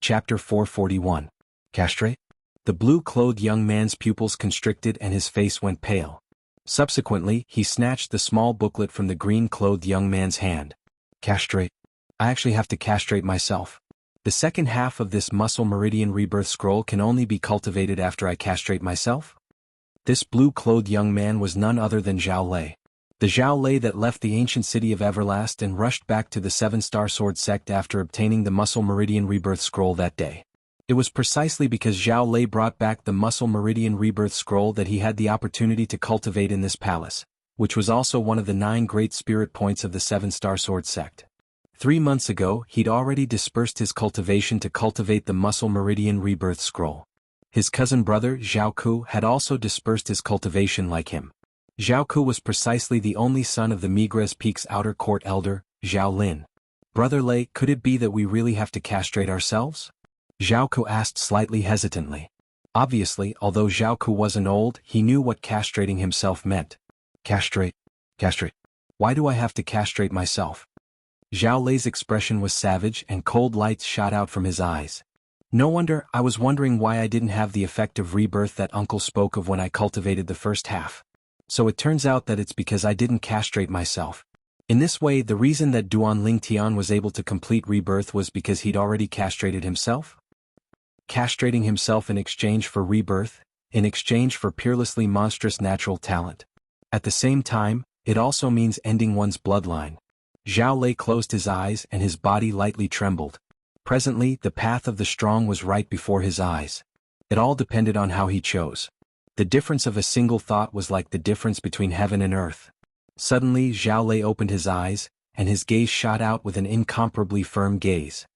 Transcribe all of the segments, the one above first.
Chapter 441. Castrate? The blue-clothed young man's pupils constricted and his face went pale. Subsequently, he snatched the small booklet from the green-clothed young man's hand. Castrate? I actually have to castrate myself. The second half of this muscle meridian rebirth scroll can only be cultivated after I castrate myself? This blue-clothed young man was none other than Zhao Lei. The Zhao Lei that left the ancient city of Everlast and rushed back to the Seven-Star Sword sect after obtaining the muscle meridian rebirth scroll that day. It was precisely because Zhao Lei brought back the muscle meridian rebirth scroll that he had the opportunity to cultivate in this palace, which was also one of the 9 great spirit points of the Seven-Star Sword sect. 3 months ago, he'd already dispersed his cultivation to cultivate the muscle meridian rebirth scroll. His cousin brother, Jianghu, had also dispersed his cultivation like him. Jianghu was precisely the only son of the Migres Peak's outer court elder, Zhao Lin. Brother Lei, could it be that we really have to castrate ourselves? Jianghu asked slightly hesitantly. Obviously, although Jianghu wasn't old, he knew what castrating himself meant. Castrate? Castrate? Why do I have to castrate myself? Zhao Lei's expression was savage and cold lights shot out from his eyes. No wonder, I was wondering why I didn't have the effect of rebirth that uncle spoke of when I cultivated the first half. So it turns out that it's because I didn't castrate myself. In this way, the reason that Duan Lingtian was able to complete rebirth was because he'd already castrated himself? Castrating himself in exchange for rebirth, in exchange for peerlessly monstrous natural talent. At the same time, it also means ending one's bloodline. Zhao Lei closed his eyes and his body lightly trembled. Presently, the path of the strong was right before his eyes. It all depended on how he chose. The difference of a single thought was like the difference between heaven and earth. Suddenly, Zhao Lei opened his eyes, and his gaze shot out with an incomparably firm gaze.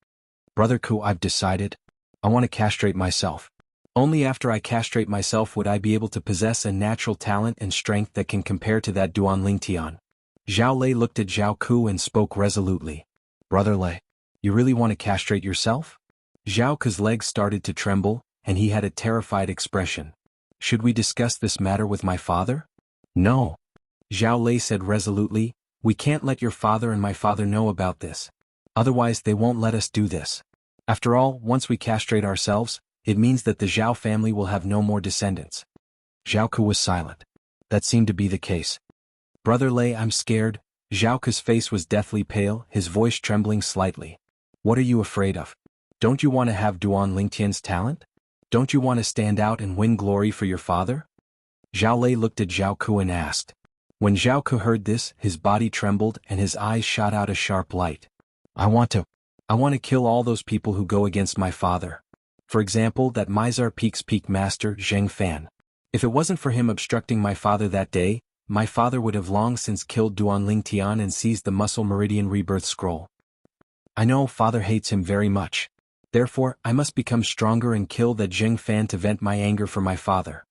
Brother Ku, I've decided. I want to castrate myself. Only after I castrate myself would I be able to possess a natural talent and strength that can compare to that Duan Lingtian. Zhao Lei looked at Zhao Ku and spoke resolutely. Brother Lei, you really want to castrate yourself? Zhao Ku's legs started to tremble, and he had a terrified expression. Should we discuss this matter with my father? No. Zhao Lei said resolutely, we can't let your father and my father know about this. Otherwise they won't let us do this. After all, once we castrate ourselves, it means that the Zhao family will have no more descendants. Zhao Ku was silent. That seemed to be the case. Brother Lei, I'm scared. Zhao Ku's face was deathly pale, his voice trembling slightly. What are you afraid of? Don't you want to have Duan Lingtian's talent? Don't you want to stand out and win glory for your father? Zhao Lei looked at Zhao Ku and asked. When Zhao Ku heard this, his body trembled and his eyes shot out a sharp light. I want to kill all those people who go against my father. For example, that Mizar Peak's peak master, Zheng Fan. If it wasn't for him obstructing my father that day, my father would have long since killed Duan Lingtian and seized the muscle meridian rebirth scroll. I know father hates him very much. Therefore, I must become stronger and kill that Zheng Fan to vent my anger for my father.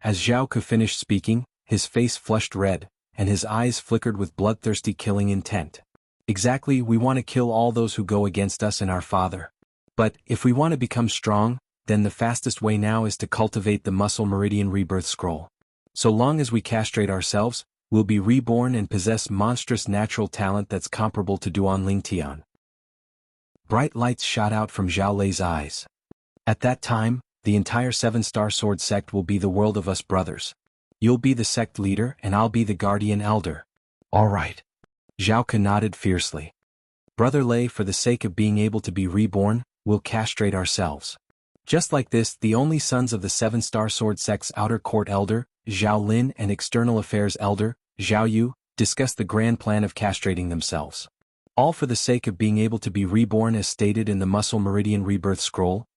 As Zhao Ku finished speaking, his face flushed red, and his eyes flickered with bloodthirsty killing intent. Exactly, we want to kill all those who go against us and our father. But, if we want to become strong, then the fastest way now is to cultivate the muscle meridian rebirth scroll. So long as we castrate ourselves, we'll be reborn and possess monstrous natural talent that's comparable to Duan Lingtian. Bright lights shot out from Zhao Lei's eyes. At that time, the entire Seven-Star Sword sect will be the world of us brothers. You'll be the sect leader and I'll be the guardian elder. All right. Zhao Ku nodded fiercely. Brother Lei, for the sake of being able to be reborn, we'll castrate ourselves. Just like this, the only sons of the Seven-Star Sword sect's outer court elder, Zhao Lin, and external affairs elder, Zhao Yu, discussed the grand plan of castrating themselves. All for the sake of being able to be reborn as stated in the muscle meridian rebirth scroll.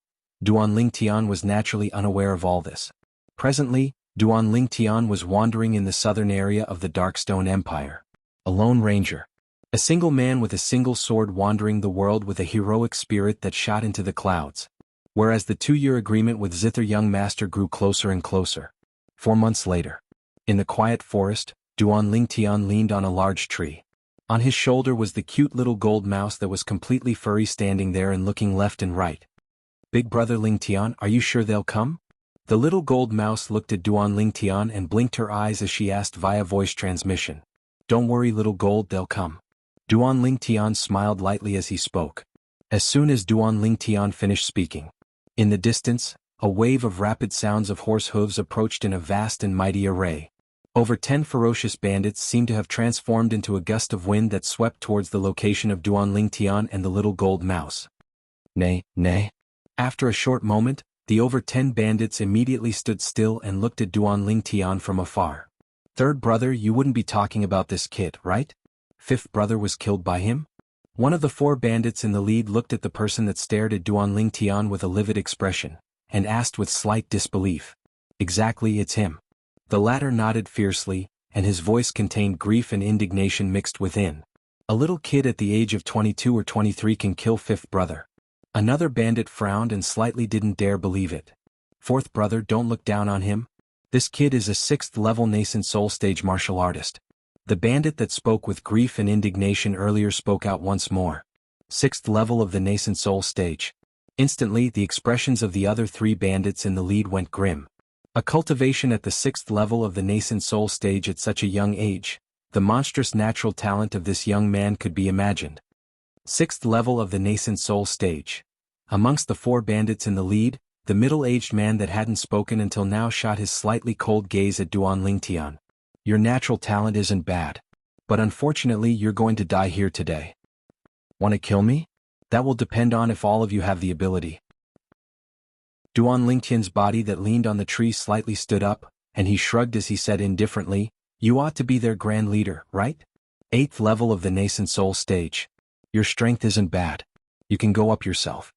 Duan Lingtian was naturally unaware of all this. Presently, Duan Lingtian was wandering in the southern area of the Darkstone Empire. A lone ranger. A single man with a single sword wandering the world with a heroic spirit that shot into the clouds. Whereas the 2-year agreement with Zither Young Master grew closer and closer. 4 months later. In the quiet forest, Duan Lingtian leaned on a large tree. On his shoulder was the cute little gold mouse that was completely furry standing there and looking left and right. Big brother Lingtian, are you sure they'll come? The little gold mouse looked at Duan Lingtian and blinked her eyes as she asked via voice transmission. Don't worry little gold, they'll come. Duan Lingtian smiled lightly as he spoke. As soon as Duan Lingtian finished speaking, in the distance, a wave of rapid sounds of horse hooves approached in a vast and mighty array. Over 10 ferocious bandits seemed to have transformed into a gust of wind that swept towards the location of Duan Lingtian and the little gold mouse. Nay, nay. After a short moment, the over 10 bandits immediately stood still and looked at Duan Lingtian from afar. Third brother, you wouldn't be talking about this kid, right? Fifth brother was killed by him? One of the 4 bandits in the lead looked at the person that stared at Duan Lingtian with a livid expression, and asked with slight disbelief. Exactly, it's him. The latter nodded fiercely, and his voice contained grief and indignation mixed within. A little kid at the age of 22 or 23 can kill fifth brother. Another bandit frowned and slightly didn't dare believe it. Fourth brother, don't look down on him. This kid is a 6th level nascent soul stage martial artist. The bandit that spoke with grief and indignation earlier spoke out once more. 6th level of the nascent soul stage. Instantly, the expressions of the other 3 bandits in the lead went grim. A cultivation at the 6th level of the nascent soul stage at such a young age, the monstrous natural talent of this young man could be imagined. 6th level of the nascent soul stage. Amongst the 4 bandits in the lead, the middle-aged man that hadn't spoken until now shot his slightly cold gaze at Duan Lingtian. Your natural talent isn't bad. But unfortunately you're going to die here today. Want to kill me? That will depend on if all of you have the ability. Duan Lingtian's body that leaned on the tree slightly stood up, and he shrugged as he said indifferently, you ought to be their grand leader, right? 8th level of the nascent soul stage. Your strength isn't bad. You can go up yourself.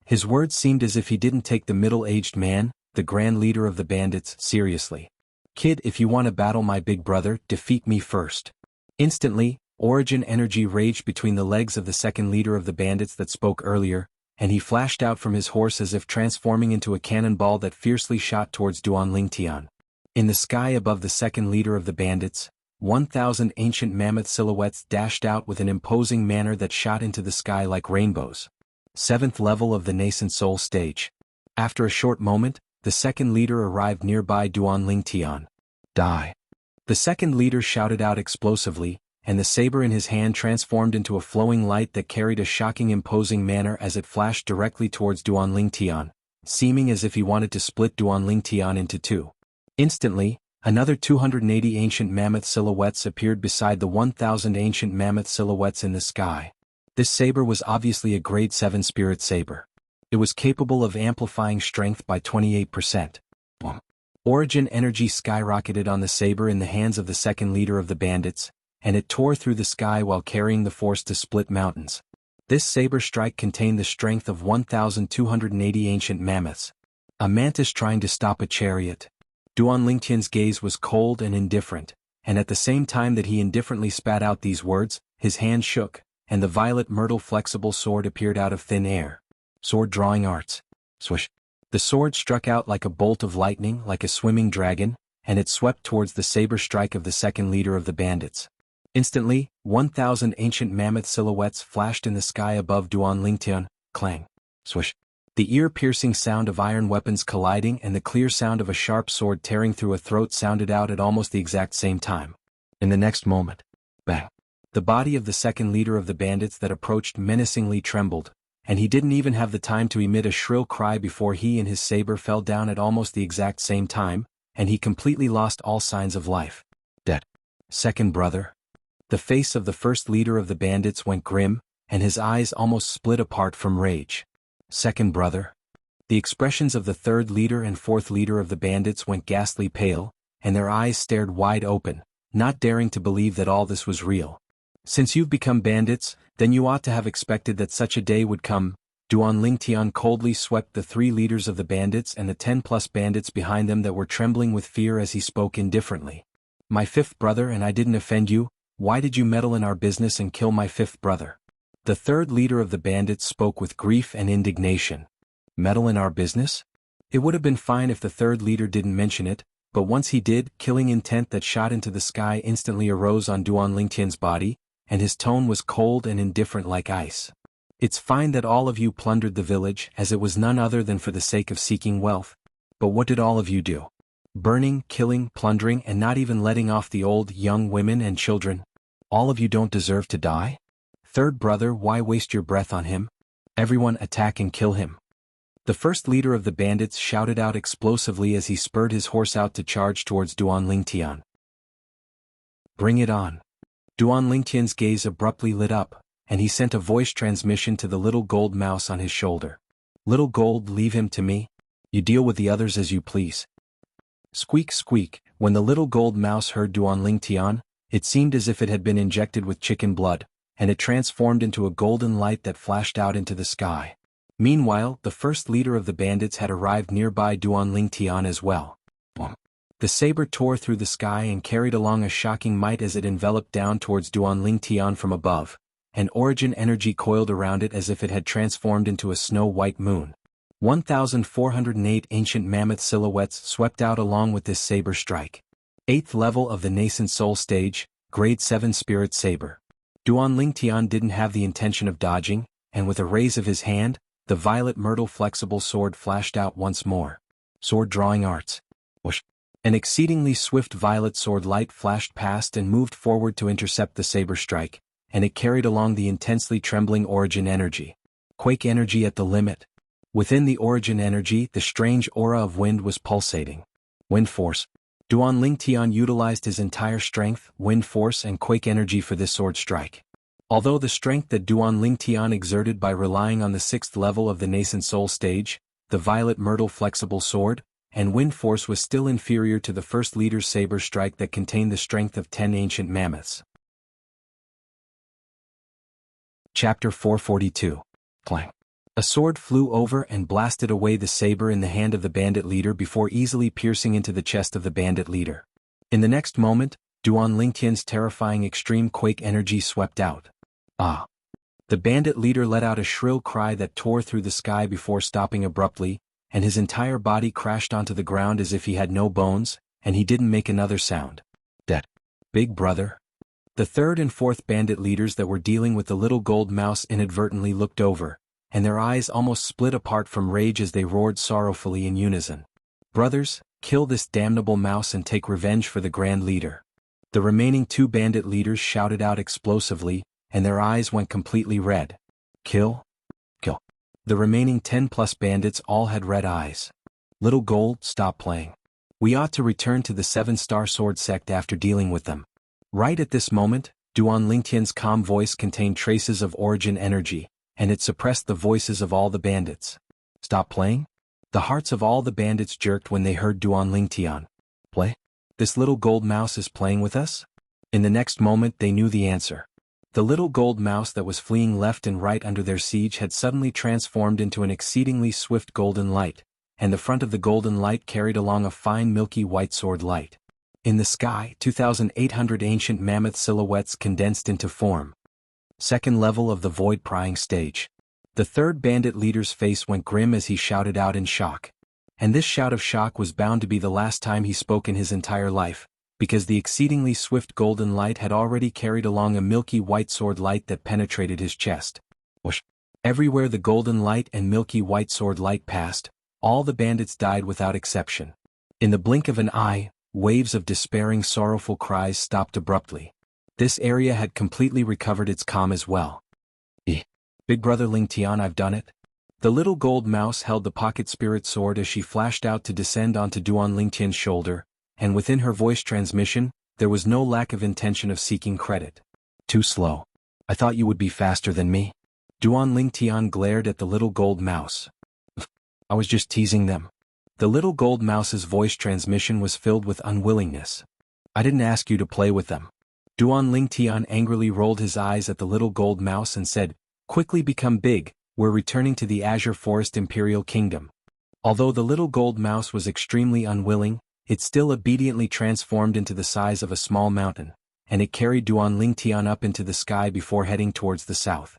His words seemed as if he didn't take the middle-aged man, the grand leader of the bandits, seriously. Kid, if you want to battle my big brother, defeat me first. Instantly, origin energy raged between the legs of the second leader of the bandits that spoke earlier, and he flashed out from his horse as if transforming into a cannonball that fiercely shot towards Duan Lingtian. In the sky above the second leader of the bandits, 1,000 ancient mammoth silhouettes dashed out with an imposing manner that shot into the sky like rainbows. 7th level of the nascent soul stage. After a short moment, the second leader arrived nearby Duan Lingtian. Die. The second leader shouted out explosively, and the saber in his hand transformed into a flowing light that carried a shocking imposing manner as it flashed directly towards Duan Lingtian, seeming as if he wanted to split Duan Lingtian into 2. Instantly, another 280 ancient mammoth silhouettes appeared beside the 1,000 ancient mammoth silhouettes in the sky. This saber was obviously a grade 7 spirit saber. It was capable of amplifying strength by 28%. Boom. Origin energy skyrocketed on the saber in the hands of the second leader of the bandits, and it tore through the sky while carrying the force to split mountains. This saber strike contained the strength of 1,280 ancient mammoths. A mantis trying to stop a chariot. Duan Lingtian's gaze was cold and indifferent, and at the same time that he indifferently spat out these words, his hand shook, and the violet myrtle flexible sword appeared out of thin air. Sword drawing arts. Swish. The sword struck out like a bolt of lightning, like a swimming dragon, and it swept towards the saber strike of the second leader of the bandits. Instantly, 1,000 ancient mammoth silhouettes flashed in the sky above Duan Lingtian. Clang. Swish. The ear-piercing sound of iron weapons colliding and the clear sound of a sharp sword tearing through a throat sounded out at almost the exact same time. In the next moment, bang. The body of the second leader of the bandits that approached menacingly trembled, and he didn't even have the time to emit a shrill cry before he and his saber fell down at almost the exact same time, and he completely lost all signs of life. Dead. Second brother. The face of the first leader of the bandits went grim, and his eyes almost split apart from rage. Second brother. The expressions of the third leader and fourth leader of the bandits went ghastly pale, and their eyes stared wide open, not daring to believe that all this was real. Since you've become bandits, then you ought to have expected that such a day would come. Duan Lingtian coldly swept the 3 leaders of the bandits and the 10+ bandits behind them that were trembling with fear as he spoke indifferently. My fifth brother, and I didn't offend you, why did you meddle in our business and kill my fifth brother? The third leader of the bandits spoke with grief and indignation. Meddle in our business? It would have been fine if the third leader didn't mention it, but once he did, killing intent that shot into the sky instantly arose on Duan Lingtian's body, and his tone was cold and indifferent like ice. It's fine that all of you plundered the village, as it was none other than for the sake of seeking wealth. But what did all of you do? Burning, killing, plundering, and not even letting off the old, young women and children. All of you don't deserve to die? Third brother, why waste your breath on him? Everyone attack and kill him. The first leader of the bandits shouted out explosively as he spurred his horse out to charge towards Duan Lingtian. Bring it on. Duan Lingtian's gaze abruptly lit up, and he sent a voice transmission to the little gold mouse on his shoulder. Little gold, leave him to me. You deal with the others as you please. Squeak squeak, when the little gold mouse heard Duan Lingtian, it seemed as if it had been injected with chicken blood, and it transformed into a golden light that flashed out into the sky. Meanwhile, the first leader of the bandits had arrived nearby Duan Lingtian as well. The saber tore through the sky and carried along a shocking might as it enveloped down towards Duan Lingtian from above, and origin energy coiled around it as if it had transformed into a snow-white moon. 1,408 ancient mammoth silhouettes swept out along with this saber strike. 8th level of the nascent soul stage, grade 7 spirit saber. Duan Lingtian didn't have the intention of dodging, and with a raise of his hand, the violet myrtle flexible sword flashed out once more. Sword drawing arts. Whoosh. An exceedingly swift violet sword light flashed past and moved forward to intercept the saber strike, and it carried along the intensely trembling origin energy. Quake energy at the limit. Within the origin energy, the strange aura of wind was pulsating. Wind force. Duan Lingtian utilized his entire strength, wind force and quake energy for this sword strike. Although the strength that Duan Lingtian exerted by relying on the 6th level of the nascent soul stage, the violet myrtle flexible sword, and wind force was still inferior to the first leader's saber strike that contained the strength of 10 ancient mammoths. Chapter 442. Clang. A sword flew over and blasted away the saber in the hand of the bandit leader before easily piercing into the chest of the bandit leader. In the next moment, Duan Lingtian's terrifying extreme quake energy swept out. Ah! The bandit leader let out a shrill cry that tore through the sky before stopping abruptly, and his entire body crashed onto the ground as if he had no bones, and he didn't make another sound. Dead. Big brother. The third and fourth bandit leaders that were dealing with the little gold mouse inadvertently looked over, and their eyes almost split apart from rage as they roared sorrowfully in unison. Brothers, kill this damnable mouse and take revenge for the grand leader. The remaining 2 bandit leaders shouted out explosively, and their eyes went completely red. Kill? Kill. The remaining 10+ bandits all had red eyes. Little Gold, stop playing. We ought to return to the 7-star sword sect after dealing with them. Right at this moment, Duan Lingtian's calm voice contained traces of origin energy, and it suppressed the voices of all the bandits. Stop playing? The hearts of all the bandits jerked when they heard Duan Lingtian. Play? This little gold mouse is playing with us? In the next moment they knew the answer. The little gold mouse that was fleeing left and right under their siege had suddenly transformed into an exceedingly swift golden light, and the front of the golden light carried along a fine milky white sword light. In the sky, 2,800 ancient mammoth silhouettes condensed into form. 2nd level of the void prying stage. The third bandit leader's face went grim as he shouted out in shock. And this shout of shock was bound to be the last time he spoke in his entire life, because the exceedingly swift golden light had already carried along a milky white sword light that penetrated his chest. Whoosh! Everywhere the golden light and milky white sword light passed, all the bandits died without exception. In the blink of an eye, waves of despairing sorrowful cries stopped abruptly. This area had completely recovered its calm as well. Big brother Lingtian, I've done it. The little gold mouse held the pocket spirit sword as she flashed out to descend onto Duan Lingtian's shoulder, and within her voice transmission, there was no lack of intention of seeking credit. Too slow. I thought you would be faster than me. Duan Lingtian glared at the little gold mouse. I was just teasing them. The little gold mouse's voice transmission was filled with unwillingness. I didn't ask you to play with them. Duan Lingtian angrily rolled his eyes at the little gold mouse and said, quickly become big, we're returning to the Azure Forest Imperial Kingdom. Although the little gold mouse was extremely unwilling, it still obediently transformed into the size of a small mountain, and it carried Duan Lingtian up into the sky before heading towards the south.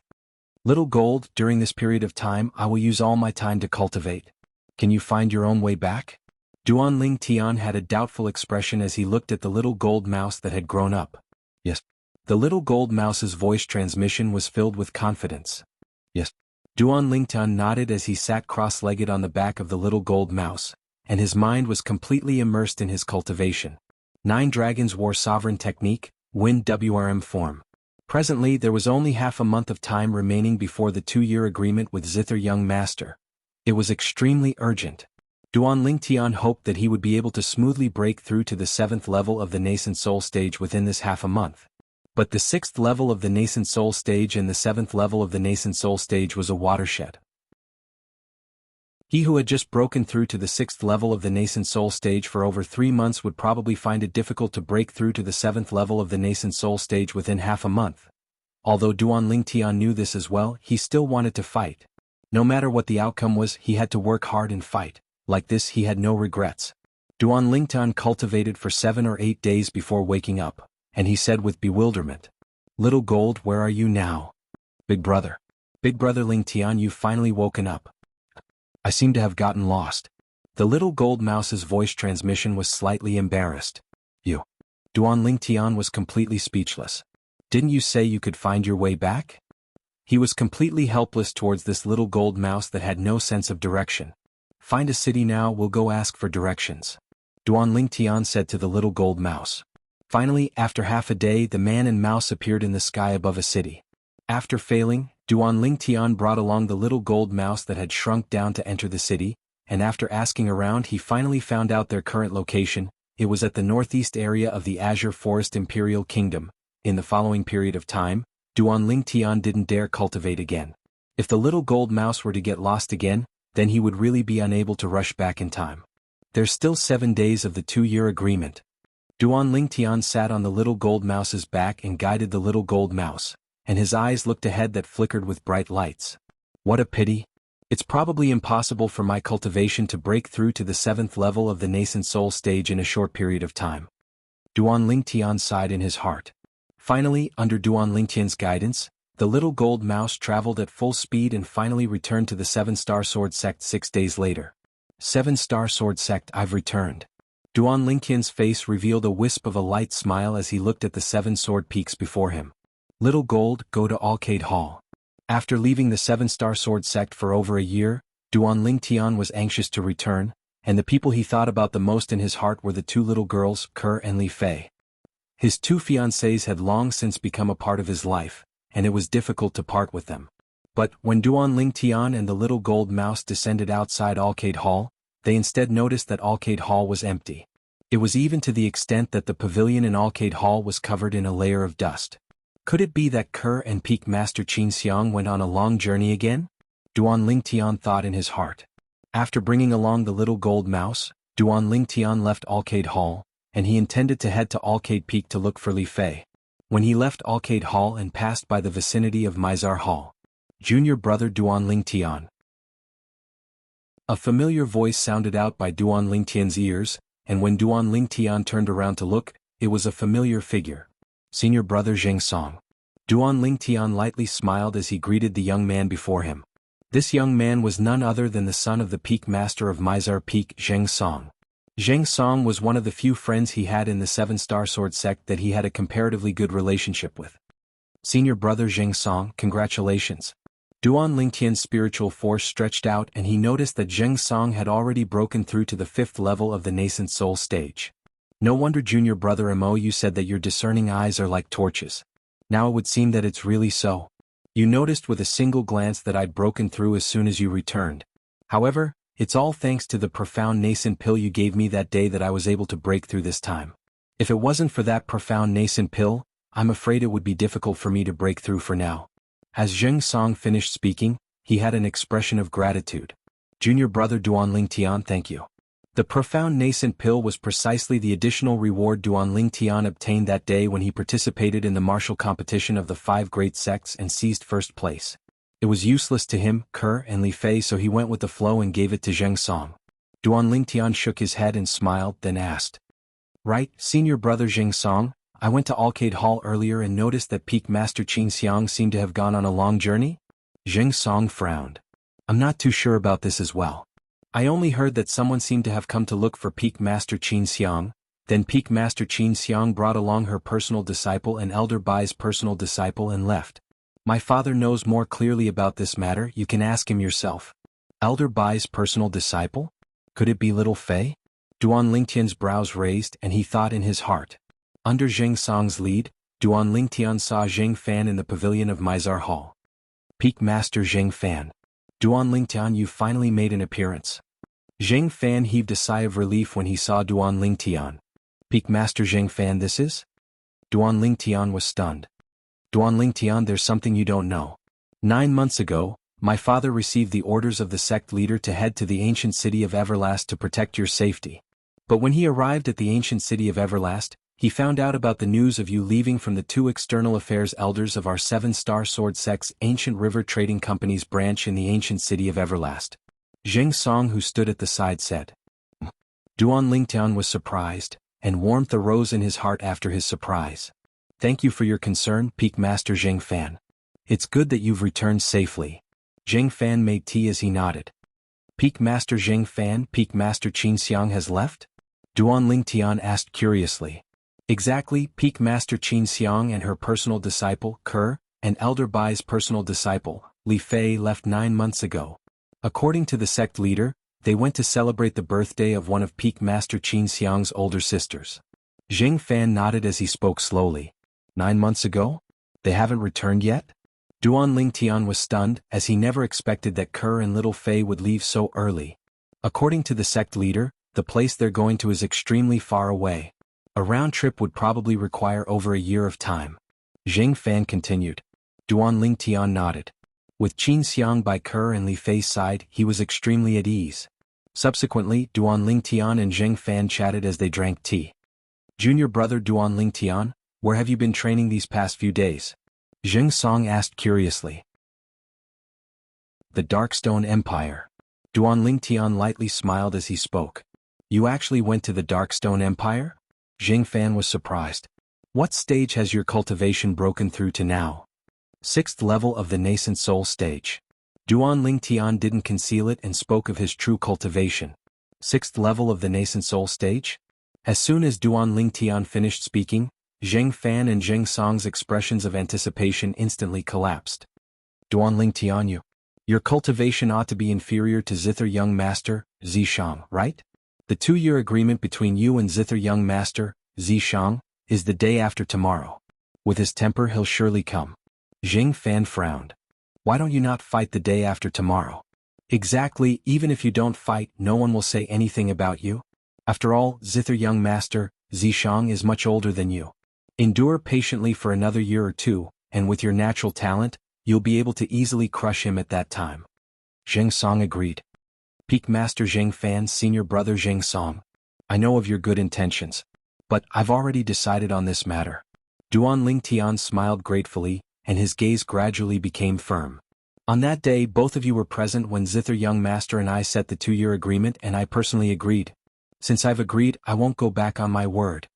Little Gold, during this period of time I will use all my time to cultivate. Can you find your own way back? Duan Lingtian had a doubtful expression as he looked at the little gold mouse that had grown up. Yes. The little gold mouse's voice transmission was filled with confidence. Yes. Duan Lingtian nodded as he sat cross-legged on the back of the little gold mouse, and his mind was completely immersed in his cultivation. 9 Dragons War Sovereign Technique, Wind WRM form. Presently there was only half a month of time remaining before the 2-year agreement with Zither young master. It was extremely urgent. Duan Lingtian hoped that he would be able to smoothly break through to the 7th level of the nascent soul stage within this half a month. But the 6th level of the nascent soul stage and the 7th level of the nascent soul stage was a watershed. He who had just broken through to the 6th level of the nascent soul stage for over 3 months would probably find it difficult to break through to the 7th level of the nascent soul stage within half a month. Although Duan Lingtian knew this as well, he still wanted to fight. No matter what the outcome was, he had to work hard and fight. Like this, he had no regrets. Duan Lingtian cultivated for 7 or 8 days before waking up, and he said with bewilderment, "Little Gold, where are you now?" Big brother Lingtian, you've finally woken up. I seem to have gotten lost." The little gold mouse's voice transmission was slightly embarrassed. "You." Duan Lingtian was completely speechless. "Didn't you say you could find your way back?" He was completely helpless towards this little gold mouse that had no sense of direction. "Find a city now, we'll go ask for directions," Duan Lingtian said to the little gold mouse. Finally, after half a day, the man and mouse appeared in the sky above a city. After failing, Duan Lingtian brought along the little gold mouse that had shrunk down to enter the city, and after asking around he finally found out their current location. It was at the northeast area of the Azure Forest Imperial Kingdom. In the following period of time, Duan Lingtian didn't dare cultivate again. If the little gold mouse were to get lost again, then he would really be unable to rush back in time. There's still 7 days of the 2-year agreement. Duan Lingtian sat on the little gold mouse's back and guided the little gold mouse, and his eyes looked ahead that flickered with bright lights. What a pity. It's probably impossible for my cultivation to break through to the 7th level of the nascent soul stage in a short period of time. Duan Lingtian sighed in his heart. Finally, under Duan Lingtian's guidance, the little gold mouse traveled at full speed and finally returned to the 7-star sword sect 6 days later. 7-star sword sect, I've returned. Duan Lingtian's face revealed a wisp of a light smile as he looked at the 7 sword peaks before him. Little Gold, go to Arcade Hall. After leaving the 7-star sword sect for over a year, Duan Lingtian was anxious to return, and the people he thought about the most in his heart were the 2 little girls, Ke and Li Fei. His 2 fiancées had long since become a part of his life, and it was difficult to part with them. But when Duan Lingtian and the little gold mouse descended outside Arcade Hall, they instead noticed that Arcade Hall was empty. It was even to the extent that the pavilion in Arcade Hall was covered in a layer of dust. Could it be that Ke and Peak Master Qin Xiang went on a long journey again? Duan Lingtian thought in his heart. After bringing along the little gold mouse, Duan Lingtian left Arcade Hall, and he intended to head to Arcade Peak to look for Li Fei. When he left Arcade Hall and passed by the vicinity of Mizar Hall, junior brother Duan Lingtian. A familiar voice sounded out by Duan Lingtian's ears, and when Duan Lingtian turned around to look, it was a familiar figure. Senior brother Zheng Song. Duan Lingtian lightly smiled as he greeted the young man before him. This young man was none other than the son of the Peak Master of Mizar Peak, Zheng Song. Zheng Song was one of the few friends he had in the 7-star sword sect that he had a comparatively good relationship with. Senior brother Zheng Song, congratulations. Duan Lingtian's spiritual force stretched out and he noticed that Zheng Song had already broken through to the 5th level of the nascent soul stage. No wonder junior brother Mo, you said that your discerning eyes are like torches. Now it would seem that it's really so. You noticed with a single glance that I'd broken through as soon as you returned. However, it's all thanks to the profound nascent pill you gave me that day that I was able to break through this time. If it wasn't for that profound nascent pill, I'm afraid it would be difficult for me to break through for now. As Zheng Song finished speaking, he had an expression of gratitude. Junior brother Duan Lingtian, thank you. The profound nascent pill was precisely the additional reward Duan Lingtian obtained that day when he participated in the martial competition of the 5 great sects and seized first place. It was useless to him, Ke and Li Fei, so he went with the flow and gave it to Zheng Song. Duan Lingtian shook his head and smiled, then asked. Right, senior brother Zheng Song, I went to Arcade Hall earlier and noticed that Peak Master Qin Xiang seemed to have gone on a long journey? Zheng Song frowned. I'm not too sure about this as well. I only heard that someone seemed to have come to look for Peak Master Qin Xiang, then Peak Master Qin Xiang brought along her personal disciple and Elder Bai's personal disciple and left. My father knows more clearly about this matter, you can ask him yourself. Elder Bai's personal disciple? Could it be Little Fei? Duan Lingtian's brows raised and he thought in his heart. Under Zheng Song's lead, Duan Lingtian saw Zheng Fan in the pavilion of Mizar Hall. Peak Master Zheng Fan. Duan Lingtian, you finally made an appearance. Zheng Fan heaved a sigh of relief when he saw Duan Lingtian. Peak Master Zheng Fan, this is? Duan Lingtian was stunned. Duan Lingtian, there's something you don't know. 9 months ago, my father received the orders of the sect leader to head to the ancient city of Everlast to protect your safety. But when he arrived at the ancient city of Everlast, he found out about the news of you leaving from the 2 external affairs elders of our 7-star sword sect's Ancient River Trading Company's branch in the ancient city of Everlast. Zheng Song, who stood at the side, said. Duan Lingtian was surprised, and warmth arose in his heart after his surprise. Thank you for your concern, Peak Master Zheng Fan. It's good that you've returned safely. Zheng Fan made tea as he nodded. Peak Master Zheng Fan, Peak Master Qin Xiang has left? Duan Lingtian asked curiously. Exactly, Peak Master Qin Xiang and her personal disciple, Ke, and Elder Bai's personal disciple, Li Fei, left 9 months ago. According to the sect leader, they went to celebrate the birthday of one of Peak Master Qin Xiang's older sisters. Zheng Fan nodded as he spoke slowly. 9 months ago? They haven't returned yet? Duan Lingtian was stunned, as he never expected that Ke and little Fei would leave so early. According to the sect leader, the place they're going to is extremely far away. A round trip would probably require over a year of time. Zheng Fan continued. Duan Lingtian nodded. With Qin Xiang by Ke and Li Fei's side, he was extremely at ease. Subsequently, Duan Lingtian and Zheng Fan chatted as they drank tea. Junior brother Duan Lingtian, where have you been training these past few days? Zheng Song asked curiously. The Darkstone Empire. Duan Lingtian lightly smiled as he spoke. You actually went to the Darkstone Empire? Zheng Fan was surprised. What stage has your cultivation broken through to now? 6th level of the nascent soul stage. Duan Lingtian didn't conceal it and spoke of his true cultivation. 6th level of the nascent soul stage? As soon as Duan Lingtian finished speaking, Zheng Fan and Zheng Song's expressions of anticipation instantly collapsed. Duan Lingtian, your cultivation ought to be inferior to Zither Young Master, Zishang, right? The 2-year agreement between you and Zither Young Master, Zishang, is the day after tomorrow. With his temper he'll surely come. Zheng Fan frowned. Why don't you not fight the day after tomorrow? Exactly, even if you don't fight, no one will say anything about you. After all, Zither Young Master, Zishang is much older than you. Endure patiently for another year or 2, and with your natural talent, you'll be able to easily crush him at that time. Zheng Song agreed. Peak Master Zheng Fan, senior brother Zheng Song. I know of your good intentions, but I've already decided on this matter. Duan Lingtian smiled gratefully, and his gaze gradually became firm. On that day, both of you were present when Zither Young Master and I set the 2-year agreement, and I personally agreed. Since I've agreed, I won't go back on my word.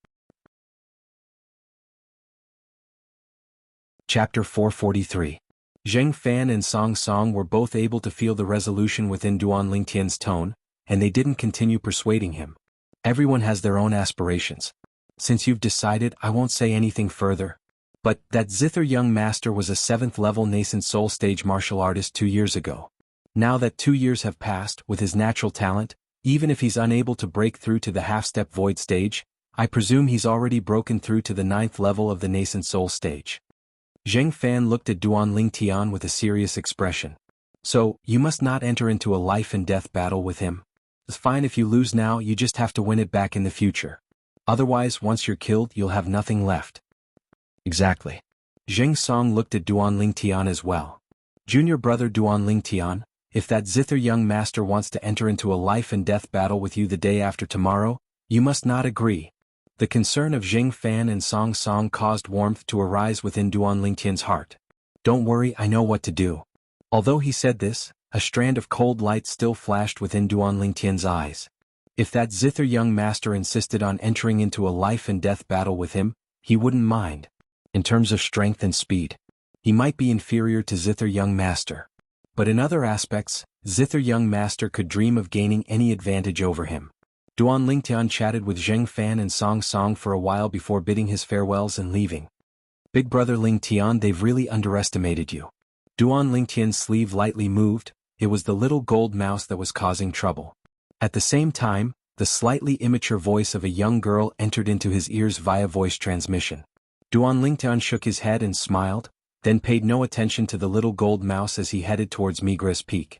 Chapter 443. Zheng Fan and Song Song were both able to feel the resolution within Duan Lingtian's tone, and they didn't continue persuading him. Everyone has their own aspirations. Since you've decided, I won't say anything further. But that Zither Young Master was a 7th-level nascent soul stage martial artist 2 years ago. Now that 2 years have passed, with his natural talent, even if he's unable to break through to the half-step void stage, I presume he's already broken through to the 9th level of the nascent soul stage. Zheng Fan looked at Duan Lingtian with a serious expression. So, you must not enter into a life-and-death battle with him. It's fine if you lose now, you just have to win it back in the future. Otherwise, once you're killed, you'll have nothing left. Exactly. Zheng Song looked at Duan Lingtian as well. Junior brother Duan Lingtian, if that Zither Young Master wants to enter into a life-and-death battle with you the day after tomorrow, you must not agree. The concern of Zheng Fan and Song Song caused warmth to arise within Duan Lingtian's heart. Don't worry, I know what to do. Although he said this, a strand of cold light still flashed within Duan Lingtian's eyes. If that Zither Young Master insisted on entering into a life-and-death battle with him, he wouldn't mind. In terms of strength and speed, he might be inferior to Zither Young Master. But in other aspects, Zither Young Master could dream of gaining any advantage over him. Duan Lingtian chatted with Zheng Fan and Song Song for a while before bidding his farewells and leaving. Big brother Lingtian, they've really underestimated you. Duan Lingtian's sleeve lightly moved. It was the little gold mouse that was causing trouble. At the same time, the slightly immature voice of a young girl entered into his ears via voice transmission. Duan Lingtian shook his head and smiled, then paid no attention to the little gold mouse as he headed towards Migra's Peak.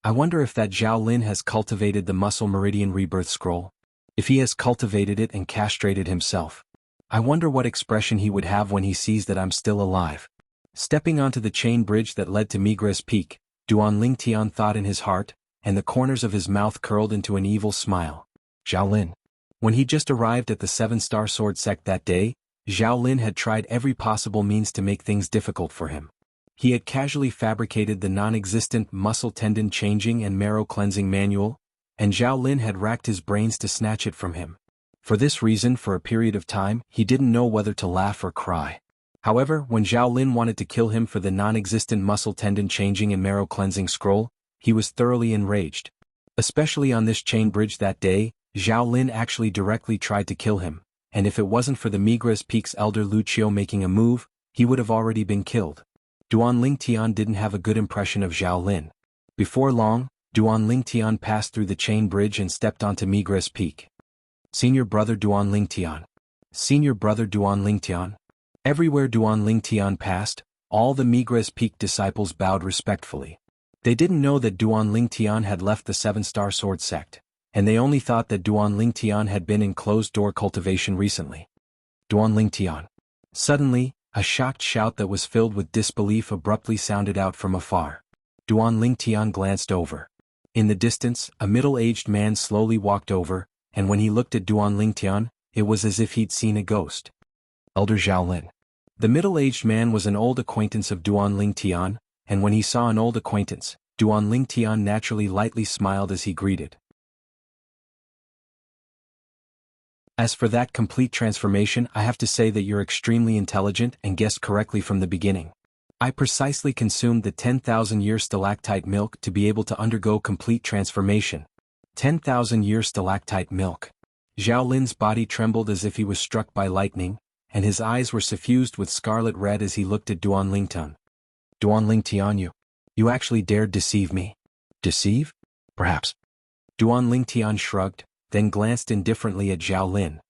I wonder if that Zhao Lin has cultivated the Muscle Meridian Rebirth Scroll. If he has cultivated it and castrated himself. I wonder what expression he would have when he sees that I'm still alive. Stepping onto the chain bridge that led to Migra's Peak, Duan Lingtian thought in his heart, and the corners of his mouth curled into an evil smile. Zhao Lin. When he just arrived at the 7-star sword sect that day, Zhao Lin had tried every possible means to make things difficult for him. He had casually fabricated the non-existent muscle tendon changing and marrow cleansing manual, and Zhao Lin had racked his brains to snatch it from him. For this reason, for a period of time, he didn't know whether to laugh or cry. However, when Zhao Lin wanted to kill him for the non-existent muscle tendon changing and marrow cleansing scroll, he was thoroughly enraged. Especially on this chain bridge that day, Zhao Lin actually directly tried to kill him, and if it wasn't for the Migra's Peak's elder Lucio making a move, he would have already been killed. Duan Lingtian didn't have a good impression of Zhao Lin. Before long, Duan Lingtian passed through the chain bridge and stepped onto Migra's Peak. Senior brother Duan Lingtian. Senior brother Duan Lingtian. Everywhere Duan Lingtian passed, all the Migra's Peak disciples bowed respectfully. They didn't know that Duan Lingtian had left the 7-star sword sect, and they only thought that Duan Lingtian had been in closed-door cultivation recently. Duan Lingtian. Suddenly, a shocked shout that was filled with disbelief abruptly sounded out from afar. Duan Lingtian glanced over. In the distance, a middle-aged man slowly walked over, and when he looked at Duan Lingtian, it was as if he'd seen a ghost. Elder Zhao Lin. The middle-aged man was an old acquaintance of Duan Lingtian, and when he saw an old acquaintance, Duan Lingtian naturally lightly smiled as he greeted. As for that complete transformation, I have to say that you're extremely intelligent and guessed correctly from the beginning. I precisely consumed the 10,000-year stalactite milk to be able to undergo complete transformation. 10,000-year stalactite milk. Zhao Lin's body trembled as if he was struck by lightning, and his eyes were suffused with scarlet red as he looked at Duan Lingtian. Duan Lingtian, you actually dared deceive me? Deceive? Perhaps. Duan Lingtian shrugged, then glanced indifferently at Zhao Lin.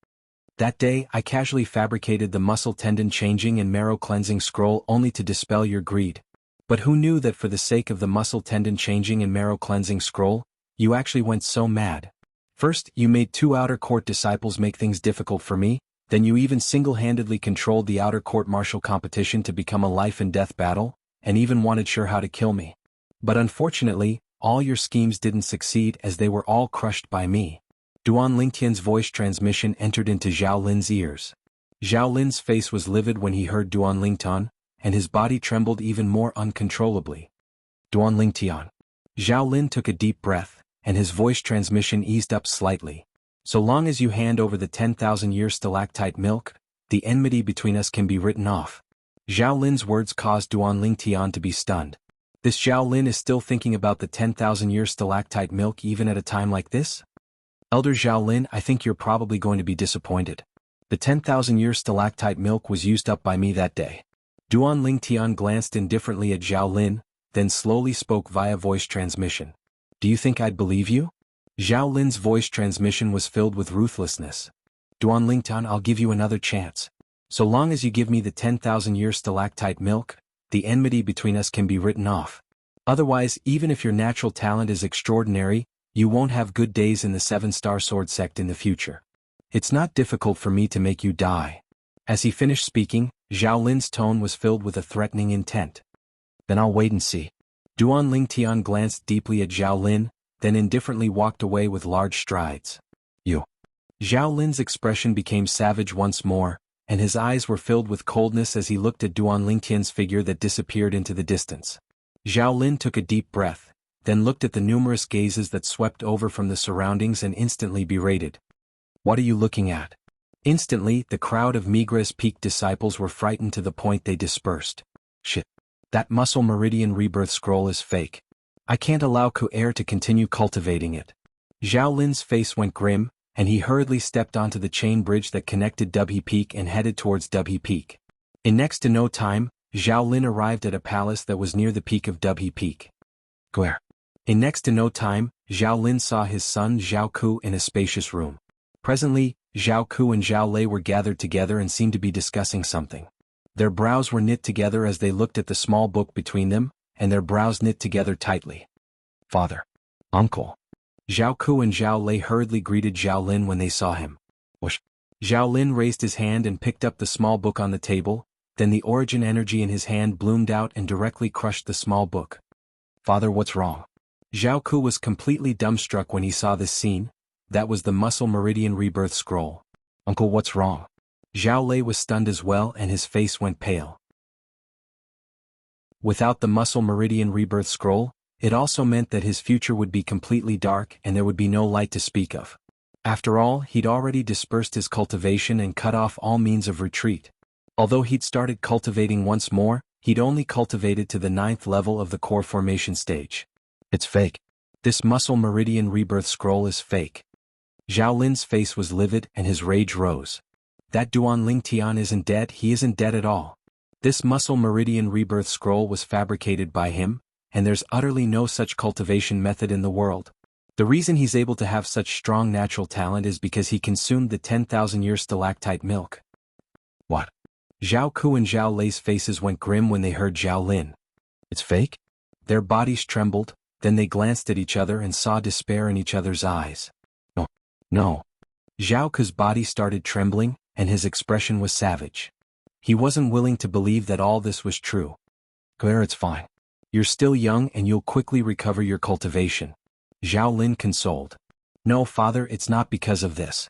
That day I casually fabricated the muscle tendon changing and marrow cleansing scroll only to dispel your greed. But who knew that for the sake of the muscle tendon changing and marrow cleansing scroll, you actually went so mad? First, you made 2 outer court disciples make things difficult for me, then you even single-handedly controlled the outer court martial competition to become a life-and-death battle, and even wanted sure how to kill me. But unfortunately, all your schemes didn't succeed as they were all crushed by me. Duan Lingtian's voice transmission entered into Zhao Lin's ears. Zhao Lin's face was livid when he heard Duan Lingtian, and his body trembled even more uncontrollably. Duan Lingtian. Zhao Lin took a deep breath, and his voice transmission eased up slightly. So long as you hand over the 10,000-year stalactite milk, the enmity between us can be written off. Zhao Lin's words caused Duan Lingtian to be stunned. This Zhao Lin is still thinking about the 10,000-year stalactite milk even at a time like this? Elder Zhao Lin, I think you're probably going to be disappointed. The 10,000-year stalactite milk was used up by me that day. Duan Lingtian glanced indifferently at Zhao Lin, then slowly spoke via voice transmission. Do you think I'd believe you? Zhao Lin's voice transmission was filled with ruthlessness. Duan Lingtian, I'll give you another chance. So long as you give me the 10,000-year stalactite milk, the enmity between us can be written off. Otherwise, even if your natural talent is extraordinary, you won't have good days in the 7-star sword sect in the future. It's not difficult for me to make you die. As he finished speaking, Zhao Lin's tone was filled with a threatening intent. Then I'll wait and see. Duan Lingtian glanced deeply at Zhao Lin, then indifferently walked away with large strides. You. Zhao Lin's expression became savage once more, and his eyes were filled with coldness as he looked at Duan Lingtian's figure that disappeared into the distance. Zhao Lin took a deep breath, then looked at the numerous gazes that swept over from the surroundings and instantly berated. What are you looking at? Instantly, the crowd of Migra's Peak disciples were frightened to the point they dispersed. Shit. That Muscle Meridian Rebirth Scroll is fake. I can't allow Ku'er to continue cultivating it. Zhao Lin's face went grim, and he hurriedly stepped onto the chain bridge that connected Dubhe Peak and headed towards Dubhe Peak. In next to no time, Zhao Lin arrived at a palace that was near the peak of Dubhe Peak. Ku'er. In next to no time, Zhao Lin saw his son Zhao Ku in a spacious room. Presently, Zhao Ku and Zhao Lei were gathered together and seemed to be discussing something. Their brows were knit together as they looked at the small book between them, and their brows knit together tightly. Father. Uncle. Zhao Ku and Zhao Lei hurriedly greeted Zhao Lin when they saw him. Whoosh. Zhao Lin raised his hand and picked up the small book on the table, then the origin energy in his hand bloomed out and directly crushed the small book. Father, what's wrong? Zhao Ku was completely dumbstruck when he saw this scene. That was the Muscle Meridian Rebirth Scroll. Uncle, what's wrong? Zhao Lei was stunned as well and his face went pale. Without the Muscle Meridian Rebirth Scroll, it also meant that his future would be completely dark and there would be no light to speak of. After all, he'd already dispersed his cultivation and cut off all means of retreat. Although he'd started cultivating once more, he'd only cultivated to the 9th level of the core formation stage. It's fake. This Muscle Meridian Rebirth Scroll is fake. Zhao Lin's face was livid and his rage rose. That Duanling Tian isn't dead, he isn't dead at all. This Muscle Meridian Rebirth Scroll was fabricated by him, and there's utterly no such cultivation method in the world. The reason he's able to have such strong natural talent is because he consumed the 10,000-year stalactite milk. What? Zhao Ku and Zhao Lei's faces went grim when they heard Zhao Lin. It's fake? Their bodies trembled, then they glanced at each other and saw despair in each other's eyes. No. No. Zhao Ku's body started trembling, and his expression was savage. He wasn't willing to believe that all this was true. Claire, it's fine. You're still young and you'll quickly recover your cultivation. Zhao Lin consoled. No, father, it's not because of this.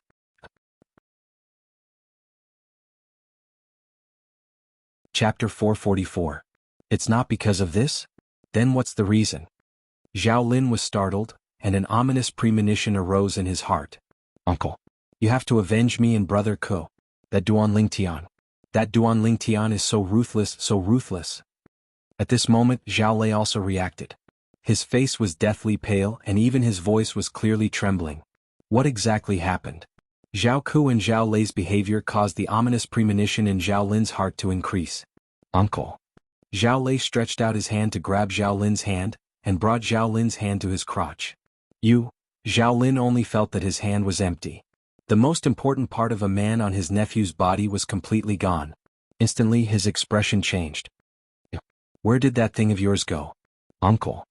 Chapter 444. It's not because of this? Then what's the reason? Zhao Lin was startled, and an ominous premonition arose in his heart. Uncle. You have to avenge me and brother Ko. That Duanling Tian. That Duanling Tian is so ruthless, so ruthless. At this moment, Zhao Lei also reacted. His face was deathly pale and even his voice was clearly trembling. What exactly happened? Zhao Ku and Zhao Lei's behavior caused the ominous premonition in Zhao Lin's heart to increase. Uncle. Zhao Lei stretched out his hand to grab Zhao Lin's hand, and brought Zhao Lin's hand to his crotch. Zhao Lin only felt that his hand was empty. The most important part of a man on his nephew's body was completely gone. Instantly his expression changed. Where did that thing of yours go? Uncle.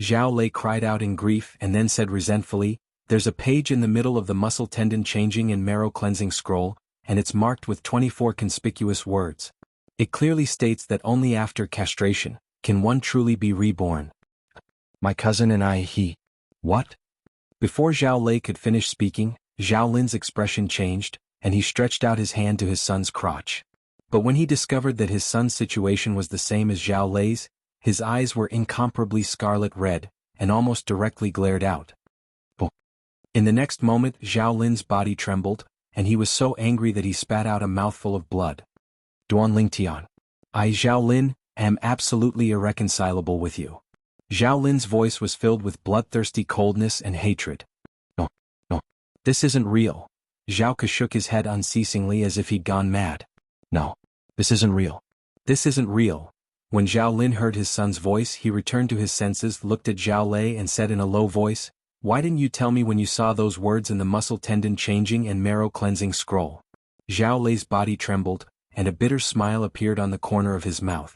Zhao Lei cried out in grief and then said resentfully, there's a page in the middle of the muscle tendon changing and marrow cleansing scroll, and it's marked with 24 conspicuous words. It clearly states that only after castration can one truly be reborn. My cousin and I, What? Before Zhao Lei could finish speaking, Zhao Lin's expression changed, and he stretched out his hand to his son's crotch. But when he discovered that his son's situation was the same as Zhao Lei's, his eyes were incomparably scarlet red, and almost directly glared out. In the next moment, Zhao Lin's body trembled, and he was so angry that he spat out a mouthful of blood. Duanling Tian. I, Zhao Lin, am absolutely irreconcilable with you. Zhao Lin's voice was filled with bloodthirsty coldness and hatred. No. This isn't real. Zhao Ke shook his head unceasingly as if he'd gone mad. No. This isn't real. This isn't real. When Zhao Lin heard his son's voice, he returned to his senses, looked at Zhao Lei and said in a low voice, Why didn't you tell me when you saw those words in the muscle tendon changing and marrow cleansing scroll? Zhao Lei's body trembled, and a bitter smile appeared on the corner of his mouth.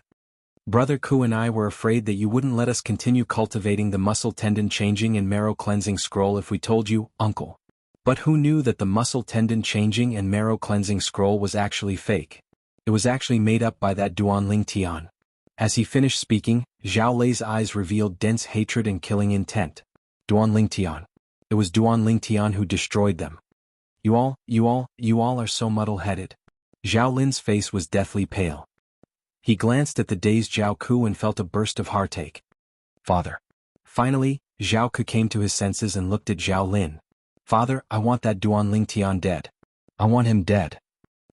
Brother Ku and I were afraid that you wouldn't let us continue cultivating the muscle tendon changing and marrow cleansing scroll if we told you, Uncle. But who knew that the muscle tendon changing and marrow cleansing scroll was actually fake? It was actually made up by that Duanling Tian. As he finished speaking, Zhao Lei's eyes revealed dense hatred and killing intent. Duanling Tian. It was Duanling Tian who destroyed them. You all are so muddle-headed. Zhao Lin's face was deathly pale. He glanced at the dazed Zhao Ku and felt a burst of heartache. Father. Finally, Zhao Ku came to his senses and looked at Zhao Lin. Father, I want that Duanling Tian dead. I want him dead.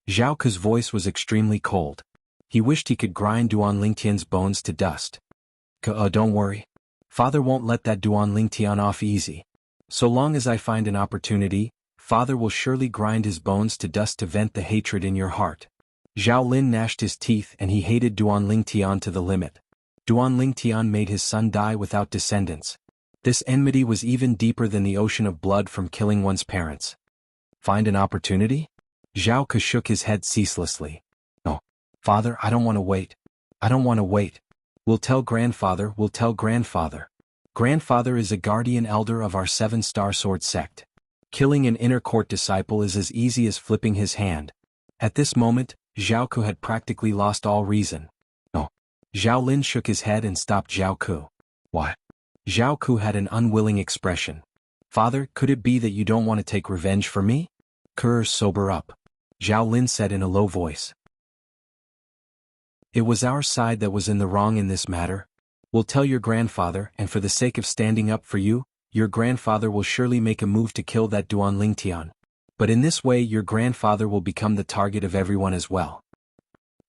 Zhao Ku's voice was extremely cold. He wished he could grind Duanling Tian's bones to dust. Don't worry. Father won't let that Duanling Tian off easy. So long as I find an opportunity, Father will surely grind his bones to dust to vent the hatred in your heart. Zhao Lin gnashed his teeth and he hated Duanling Tian to the limit. Duanling Tian made his son die without descendants. This enmity was even deeper than the ocean of blood from killing one's parents. Find an opportunity? Jianghu shook his head ceaselessly. No. Father, I don't want to wait. I don't want to wait. We'll tell grandfather, we'll tell grandfather. Grandfather is a guardian elder of our 7-star sword sect. Killing an inner court disciple is as easy as flipping his hand. At this moment, Jianghu had practically lost all reason. No. Zhao Lin shook his head and stopped Jianghu. Why? Jianghu had an unwilling expression. Father, could it be that you don't want to take revenge for me? Sober up. Zhao Lin said in a low voice. It was our side that was in the wrong in this matter. We'll tell your grandfather, and for the sake of standing up for you, your grandfather will surely make a move to kill that Duan Lingtian. But in this way your grandfather will become the target of everyone as well.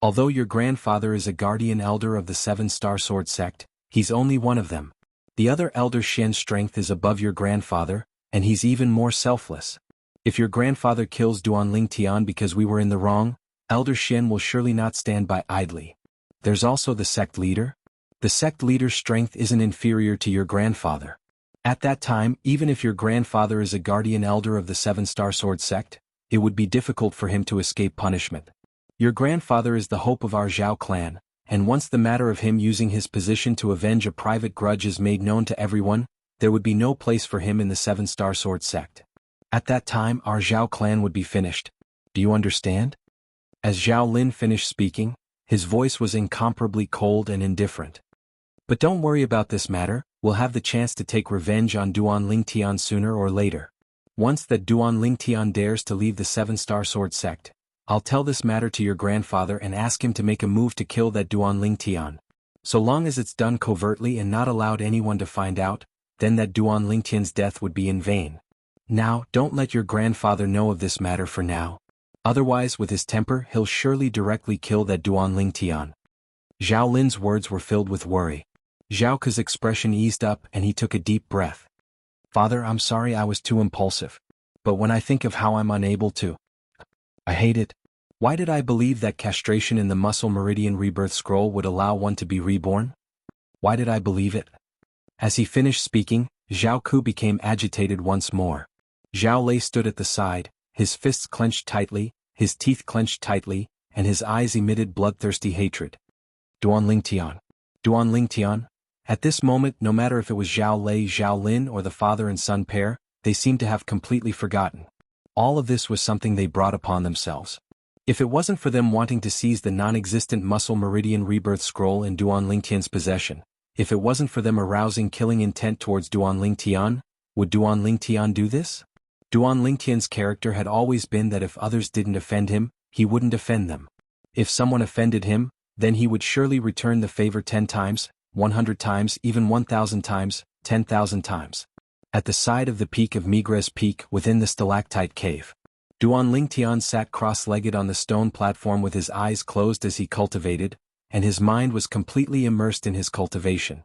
Although your grandfather is a guardian elder of the 7-star sword sect, he's only one of them. The other elder Xian's strength is above your grandfather, and he's even more selfless. If your grandfather kills Duan Lingtian because we were in the wrong, Elder Xian will surely not stand by idly. There's also the sect leader. The sect leader's strength isn't inferior to your grandfather. At that time, even if your grandfather is a guardian elder of the 7-star sword sect, it would be difficult for him to escape punishment. Your grandfather is the hope of our Zhao clan, and once the matter of him using his position to avenge a private grudge is made known to everyone, there would be no place for him in the 7-star sword sect. At that time our Zhao clan would be finished. Do you understand? As Zhao Lin finished speaking, his voice was incomparably cold and indifferent. But don't worry about this matter, we'll have the chance to take revenge on Duan Lingtian sooner or later. Once that Duan Lingtian dares to leave the 7-star sword sect, I'll tell this matter to your grandfather and ask him to make a move to kill that Duan Lingtian. So long as it's done covertly and not allowed anyone to find out, then that Duan Lingtian's death would be in vain. Now, don't let your grandfather know of this matter for now. Otherwise, with his temper, he'll surely directly kill that Duan Lingtian. Zhao Lin's words were filled with worry. Zhaoku's expression eased up and he took a deep breath. Father, I'm sorry I was too impulsive. But when I think of how I'm unable to, I hate it. Why did I believe that castration in the muscle meridian rebirth scroll would allow one to be reborn? Why did I believe it? As he finished speaking, Jianghu became agitated once more. Zhao Lei stood at the side, his fists clenched tightly, his teeth clenched tightly, and his eyes emitted bloodthirsty hatred. Duan Lingtian. Duan Lingtian? At this moment, no matter if it was Zhao Lei, Zhao Lin, or the father and son pair, they seemed to have completely forgotten. All of this was something they brought upon themselves. If it wasn't for them wanting to seize the non-existent muscle meridian rebirth scroll in Duan Lingtian's possession, if it wasn't for them arousing killing intent towards Duan Lingtian, would Duan Lingtian do this? Duan Lingtian's character had always been that if others didn't offend him, he wouldn't offend them. If someone offended him, then he would surely return the favor 10 times, 100 times, even 1,000 times, 10,000 times. At the side of the peak of Migres Peak within the stalactite cave, Duan Lingtian sat cross-legged on the stone platform with his eyes closed as he cultivated, and his mind was completely immersed in his cultivation.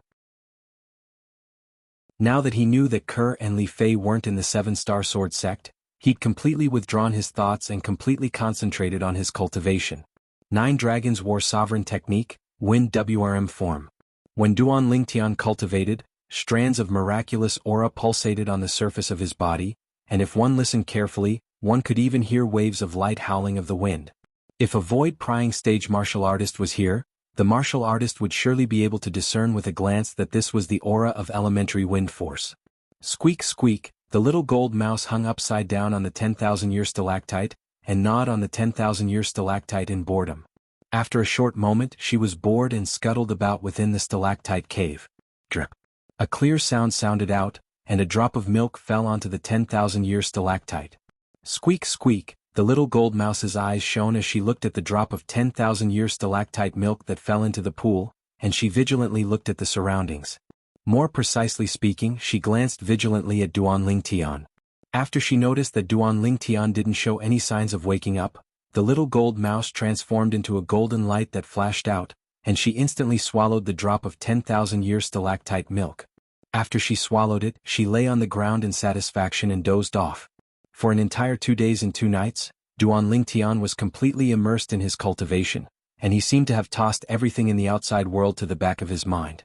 Now that he knew that Ke and Li Fei weren't in the 7-star sword sect, he'd completely withdrawn his thoughts and completely concentrated on his cultivation. 9 Dragons War Sovereign Technique, Wind WRM form. When Duan Lingtian cultivated, strands of miraculous aura pulsated on the surface of his body, and if one listened carefully, one could even hear waves of light howling of the wind. If a void-prying stage martial artist was here, the martial artist would surely be able to discern with a glance that this was the aura of elementary wind force. Squeak squeak, the little gold mouse hung upside down on the 10,000-year stalactite, and gnawed on the 10,000-year stalactite in boredom. After a short moment she was bored and scuttled about within the stalactite cave. Drip. A clear sound sounded out, and a drop of milk fell onto the 10,000-year stalactite. Squeak squeak, the little gold mouse's eyes shone as she looked at the drop of 10,000-year stalactite milk that fell into the pool, and she vigilantly looked at the surroundings. More precisely speaking, she glanced vigilantly at Duan Lingtian. After she noticed that Duan Lingtian didn't show any signs of waking up, the little gold mouse transformed into a golden light that flashed out, and she instantly swallowed the drop of 10,000-year stalactite milk. After she swallowed it, she lay on the ground in satisfaction and dozed off. For an entire 2 days and 2 nights, Duan Lingtian was completely immersed in his cultivation, and he seemed to have tossed everything in the outside world to the back of his mind.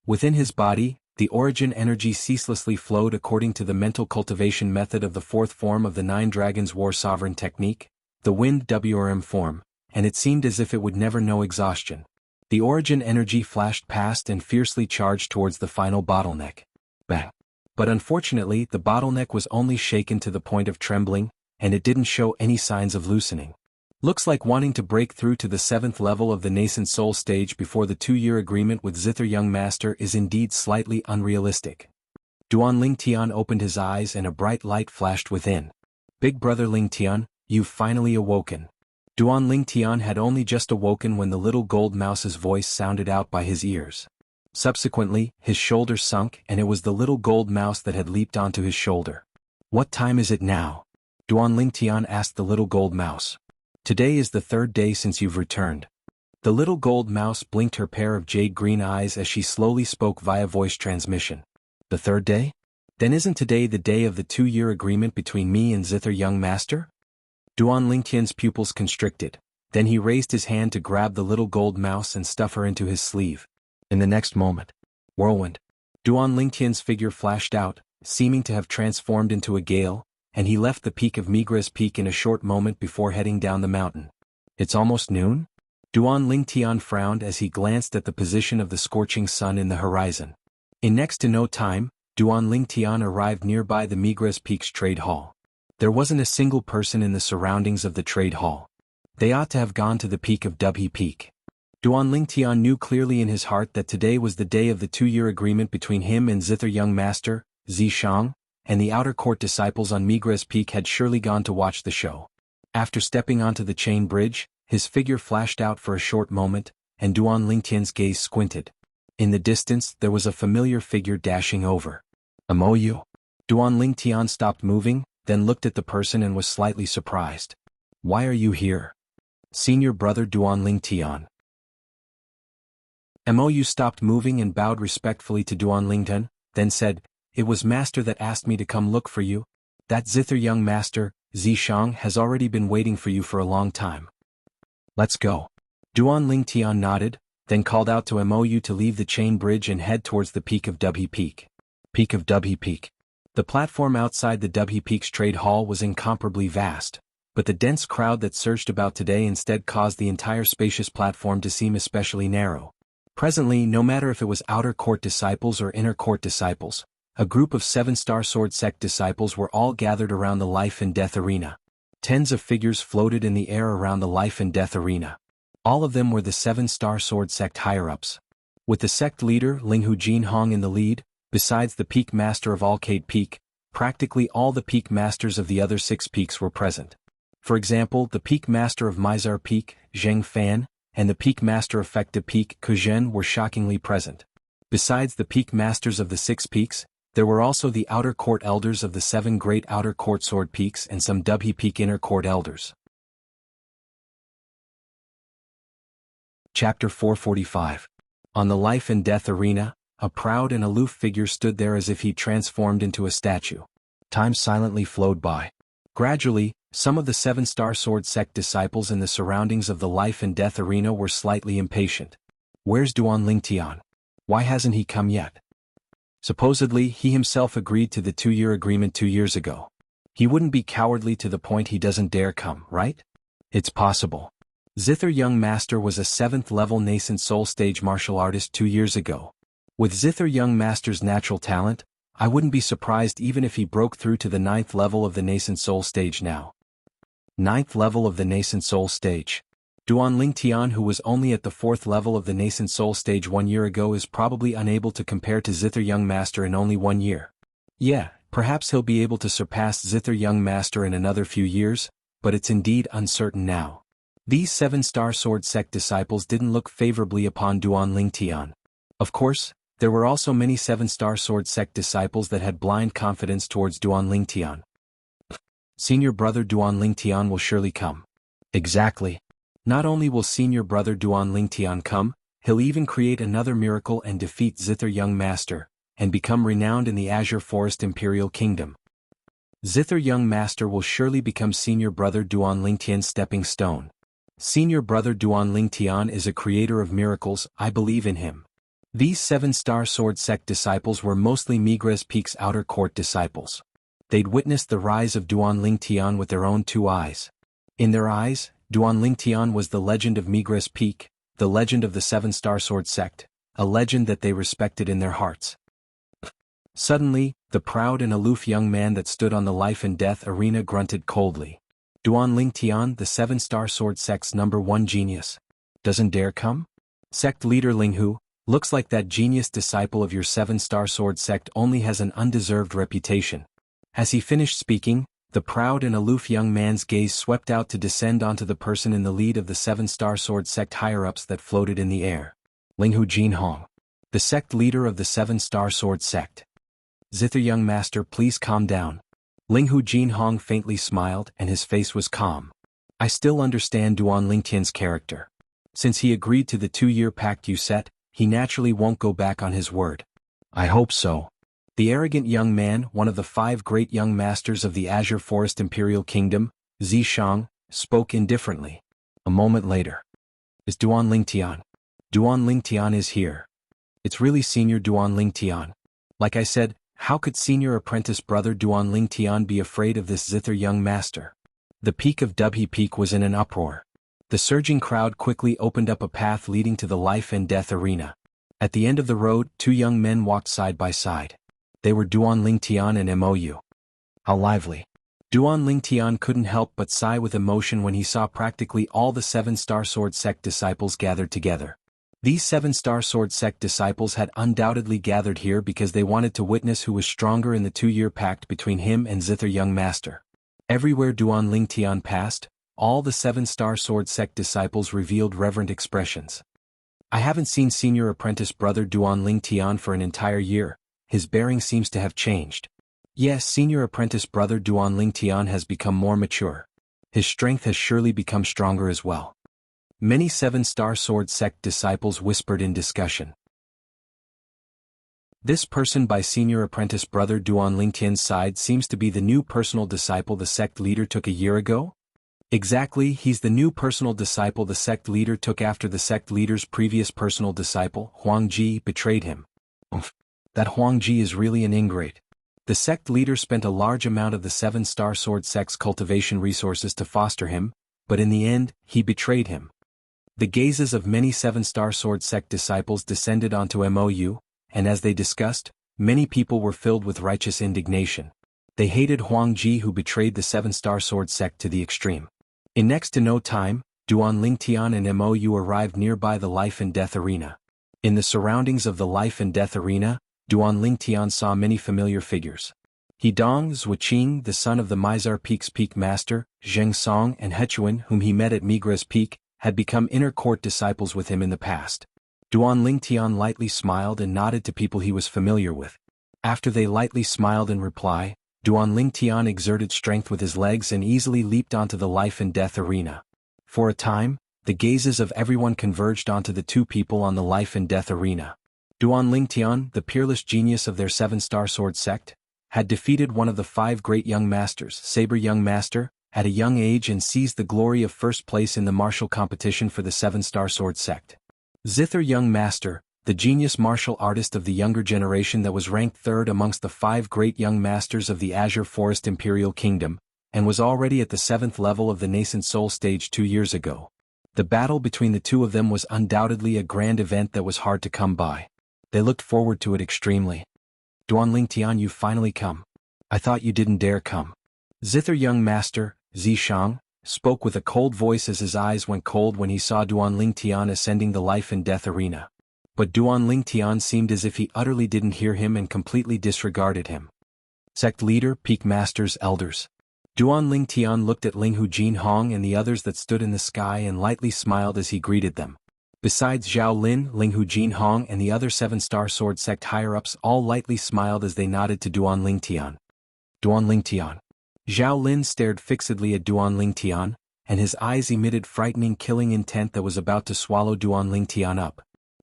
Within his body, the origin energy ceaselessly flowed according to the mental cultivation method of the fourth form of the Nine Dragons War Sovereign technique, the Wind WRM form, and it seemed as if it would never know exhaustion. The origin energy flashed past and fiercely charged towards the final bottleneck. Bang! But unfortunately, the bottleneck was only shaken to the point of trembling, and it didn't show any signs of loosening. Looks like wanting to break through to the 7th level of the nascent soul stage before the 2-year agreement with Zither Young Master is indeed slightly unrealistic. Duan Lingtian opened his eyes and a bright light flashed within. Big brother Lingtian, you've finally awoken. Duan Lingtian had only just awoken when the little gold mouse's voice sounded out by his ears. Subsequently, his shoulders sunk and it was the little gold mouse that had leaped onto his shoulder. What time is it now? Duan Lingtian asked the little gold mouse. Today is the 3rd day since you've returned. The little gold mouse blinked her pair of jade-green eyes as she slowly spoke via voice transmission. The 3rd day? Then isn't today the day of the 2-year agreement between me and Zither Young Master? Duan Lingtian's pupils constricted. Then he raised his hand to grab the little gold mouse and stuff her into his sleeve. In the next moment, whirlwind. Duan Lingtian's figure flashed out, seeming to have transformed into a gale, and he left the peak of Migra's Peak in a short moment before heading down the mountain. It's almost noon? Duan Lingtian frowned as he glanced at the position of the scorching sun in the horizon. In next to no time, Duan Lingtian arrived nearby the Migra's Peak's trade hall. There wasn't a single person in the surroundings of the trade hall. They ought to have gone to the peak of Dubhe Peak. Duan Lingtian knew clearly in his heart that today was the day of the 2-year agreement between him and Zither Young Master, Zishang, and the outer court disciples on Migra's Peak had surely gone to watch the show. After stepping onto the chain bridge, his figure flashed out for a short moment, and Duan Lingtian's gaze squinted. In the distance, there was a familiar figure dashing over. Amoyu. Duan Lingtian stopped moving, then looked at the person and was slightly surprised. Why are you here? Senior brother Duan Lingtian. Amoyu stopped moving and bowed respectfully to Duan Lingtian, then said, It was Master that asked me to come look for you. That Zither Young Master, Zishang, has already been waiting for you for a long time. Let's go. Duan Lingtian nodded, then called out to Amoyu to leave the chain bridge and head towards the peak of Dubhe Peak. Peak of Dubhe Peak. The platform outside the Dubhe Peak's trade hall was incomparably vast, but the dense crowd that surged about today instead caused the entire spacious platform to seem especially narrow. Presently, no matter if it was outer court disciples or inner court disciples, a group of 7-star sword sect disciples were all gathered around the life and death arena. Tens of figures floated in the air around the life and death arena. All of them were the 7-star sword sect higher-ups. With the sect leader Linghu Jinhong in the lead, besides the peak master of Alcade Peak, practically all the peak masters of the other 6 peaks were present. For example, the peak master of Mizar Peak, Zheng Fan, and the peak master of Fekta Peak, Kuzhen, were shockingly present. Besides the peak masters of the 6 peaks, there were also the outer court elders of the 7 great outer court sword peaks and some Dubhe Peak inner court elders. Chapter 445. On the life and death arena, a proud and aloof figure stood there as if he transformed into a statue. Time silently flowed by. Gradually, some of the 7-star sword sect disciples in the surroundings of the life and death arena were slightly impatient. Where's Duan Lingtian? Why hasn't he come yet? Supposedly, he himself agreed to the 2-year agreement 2 years ago. He wouldn't be cowardly to the point he doesn't dare come, right? It's possible. Zither Young Master was a 7th-level nascent soul stage martial artist 2 years ago. With Zither Young Master's natural talent, I wouldn't be surprised even if he broke through to the 9th level of the nascent soul stage now. 9th level of the nascent soul stage. Duan Lingtian, who was only at the 4th level of the nascent soul stage 1 year ago, is probably unable to compare to Zither Young Master in only 1 year. Yeah, perhaps he'll be able to surpass Zither Young Master in another few years, but it's indeed uncertain now. These 7-star sword sect disciples didn't look favorably upon Duan Lingtian. Of course, there were also many 7-star sword sect disciples that had blind confidence towards Duan Lingtian. Senior brother Duan Lingtian will surely come. Exactly. Not only will senior brother Duan Lingtian come, he'll even create another miracle and defeat Zither Young Master, and become renowned in the Azure Forest Imperial Kingdom. Zither Young Master will surely become senior brother Duan Lingtian's stepping stone. Senior brother Duan Lingtian is a creator of miracles, I believe in him. These seven-star sword sect disciples were mostly Migres Peak's outer court disciples. They'd witnessed the rise of Duanling Tian with their own two eyes. In their eyes, Duanling Tian was the legend of Migres Peak, the legend of the seven-star sword sect, a legend that they respected in their hearts. Suddenly, the proud and aloof young man that stood on the life and death arena grunted coldly. Duanling Tian, the seven-star sword sect's #1 genius, doesn't dare come? Sect leader Linghu, looks like that genius disciple of your seven-star sword sect only has an undeserved reputation. As he finished speaking, the proud and aloof young man's gaze swept out to descend onto the person in the lead of the seven-star sword sect higher-ups that floated in the air. Linghu Jinhong, the sect leader of the seven-star sword sect. Zither young master, please calm down. Linghu Jinhong faintly smiled and his face was calm. I still understand Duanling Tian's character. Since he agreed to the 2-year pact you set, he naturally won't go back on his word. I hope so. The arrogant young man, one of the 5 great young masters of the Azure Forest Imperial Kingdom, Zishang, spoke indifferently. A moment later. Is Duanling Tian? Duanling Tian is here. It's really Senior Duanling Tian. Like I said, how could senior apprentice brother Duanling Tian be afraid of this Zither young master? The peak of Dubhe Peak was in an uproar. The surging crowd quickly opened up a path leading to the life and death arena. At the end of the road, 2 young men walked side by side. They were Duanling Tian and Mou. How lively. Duanling Tian couldn't help but sigh with emotion when he saw practically all the seven-star sword sect disciples gathered together. These seven-star sword sect disciples had undoubtedly gathered here because they wanted to witness who was stronger in the 2-year pact between him and Zither young master. Everywhere Duanling Tian passed, all the seven-star sword sect disciples revealed reverent expressions. I haven't seen senior apprentice brother Duanling Tian for an entire year. His bearing seems to have changed. Yes, senior apprentice brother Duanling Tian has become more mature. His strength has surely become stronger as well. Many seven-star sword sect disciples whispered in discussion. This person by senior apprentice brother Duanling Tian's side seems to be the new personal disciple the sect leader took a year ago? Exactly, he's the new personal disciple the sect leader took after the sect leader's previous personal disciple, Huang Ji, betrayed him. That Huang Ji is really an ingrate. The sect leader spent a large amount of the seven-star sword sect's cultivation resources to foster him, but in the end, he betrayed him. The gazes of many seven-star sword sect disciples descended onto Mou, and as they discussed, many people were filled with righteous indignation. They hated Huang Ji who betrayed the seven-star sword sect to the extreme. In next to no time, Duanling Tian and Mou arrived nearby the life and death arena. In the surroundings of the life and death arena, Duanling Tian saw many familiar figures. Hidong Zhuqing, the son of the Mizar Peak's peak master, Zheng Song and Hechuan whom he met at Migres Peak, had become inner court disciples with him in the past. Duanling Tian lightly smiled and nodded to people he was familiar with. After they lightly smiled in reply, Duanling Tian exerted strength with his legs and easily leaped onto the life and death arena. For a time, the gazes of everyone converged onto the 2 people on the life and death arena. Duanling Tian, the peerless genius of their seven-star sword sect, had defeated one of the 5 great young masters, Saber young master, at a young age and seized the glory of first place in the martial competition for the seven-star sword sect. Zither young master, the genius martial artist of the younger generation that was ranked 3rd amongst the 5 great young masters of the Azure Forest Imperial Kingdom, and was already at the 7th level of the nascent soul stage 2 years ago. The battle between the 2 of them was undoubtedly a grand event that was hard to come by. They looked forward to it extremely. Duanling Tian, you've finally come. I thought you didn't dare come. Zither young master, Zishang, spoke with a cold voice as his eyes went cold when he saw Duanling Tian ascending the life and death arena. But Duanling Tian seemed as if he utterly didn't hear him and completely disregarded him. Sect leader, peak masters, elders. Duanling Tian looked at Linghu Jinhong and the others that stood in the sky and lightly smiled as he greeted them. Besides Zhao Lin, Linghu Jinhong and the other seven-star sword sect higher-ups all lightly smiled as they nodded to Duanling Tian. Duanling Tian. Zhao Lin stared fixedly at Duanling Tian, and his eyes emitted frightening killing intent that was about to swallow Duanling Tian up.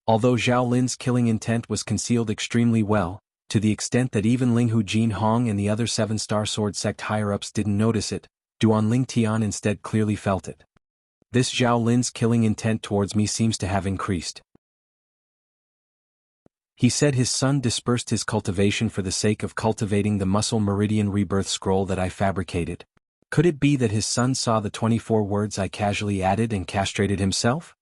Although Zhao Lin's killing intent was concealed extremely well, to the extent that even Linghu Jinhong and the other seven-star sword sect higher-ups didn't notice it, Duanling Tian instead clearly felt it. This Zhao Lin's killing intent towards me seems to have increased. He said his son dispersed his cultivation for the sake of cultivating the muscle meridian rebirth scroll that I fabricated. Could it be that his son saw the 24 words I casually added and castrated himself?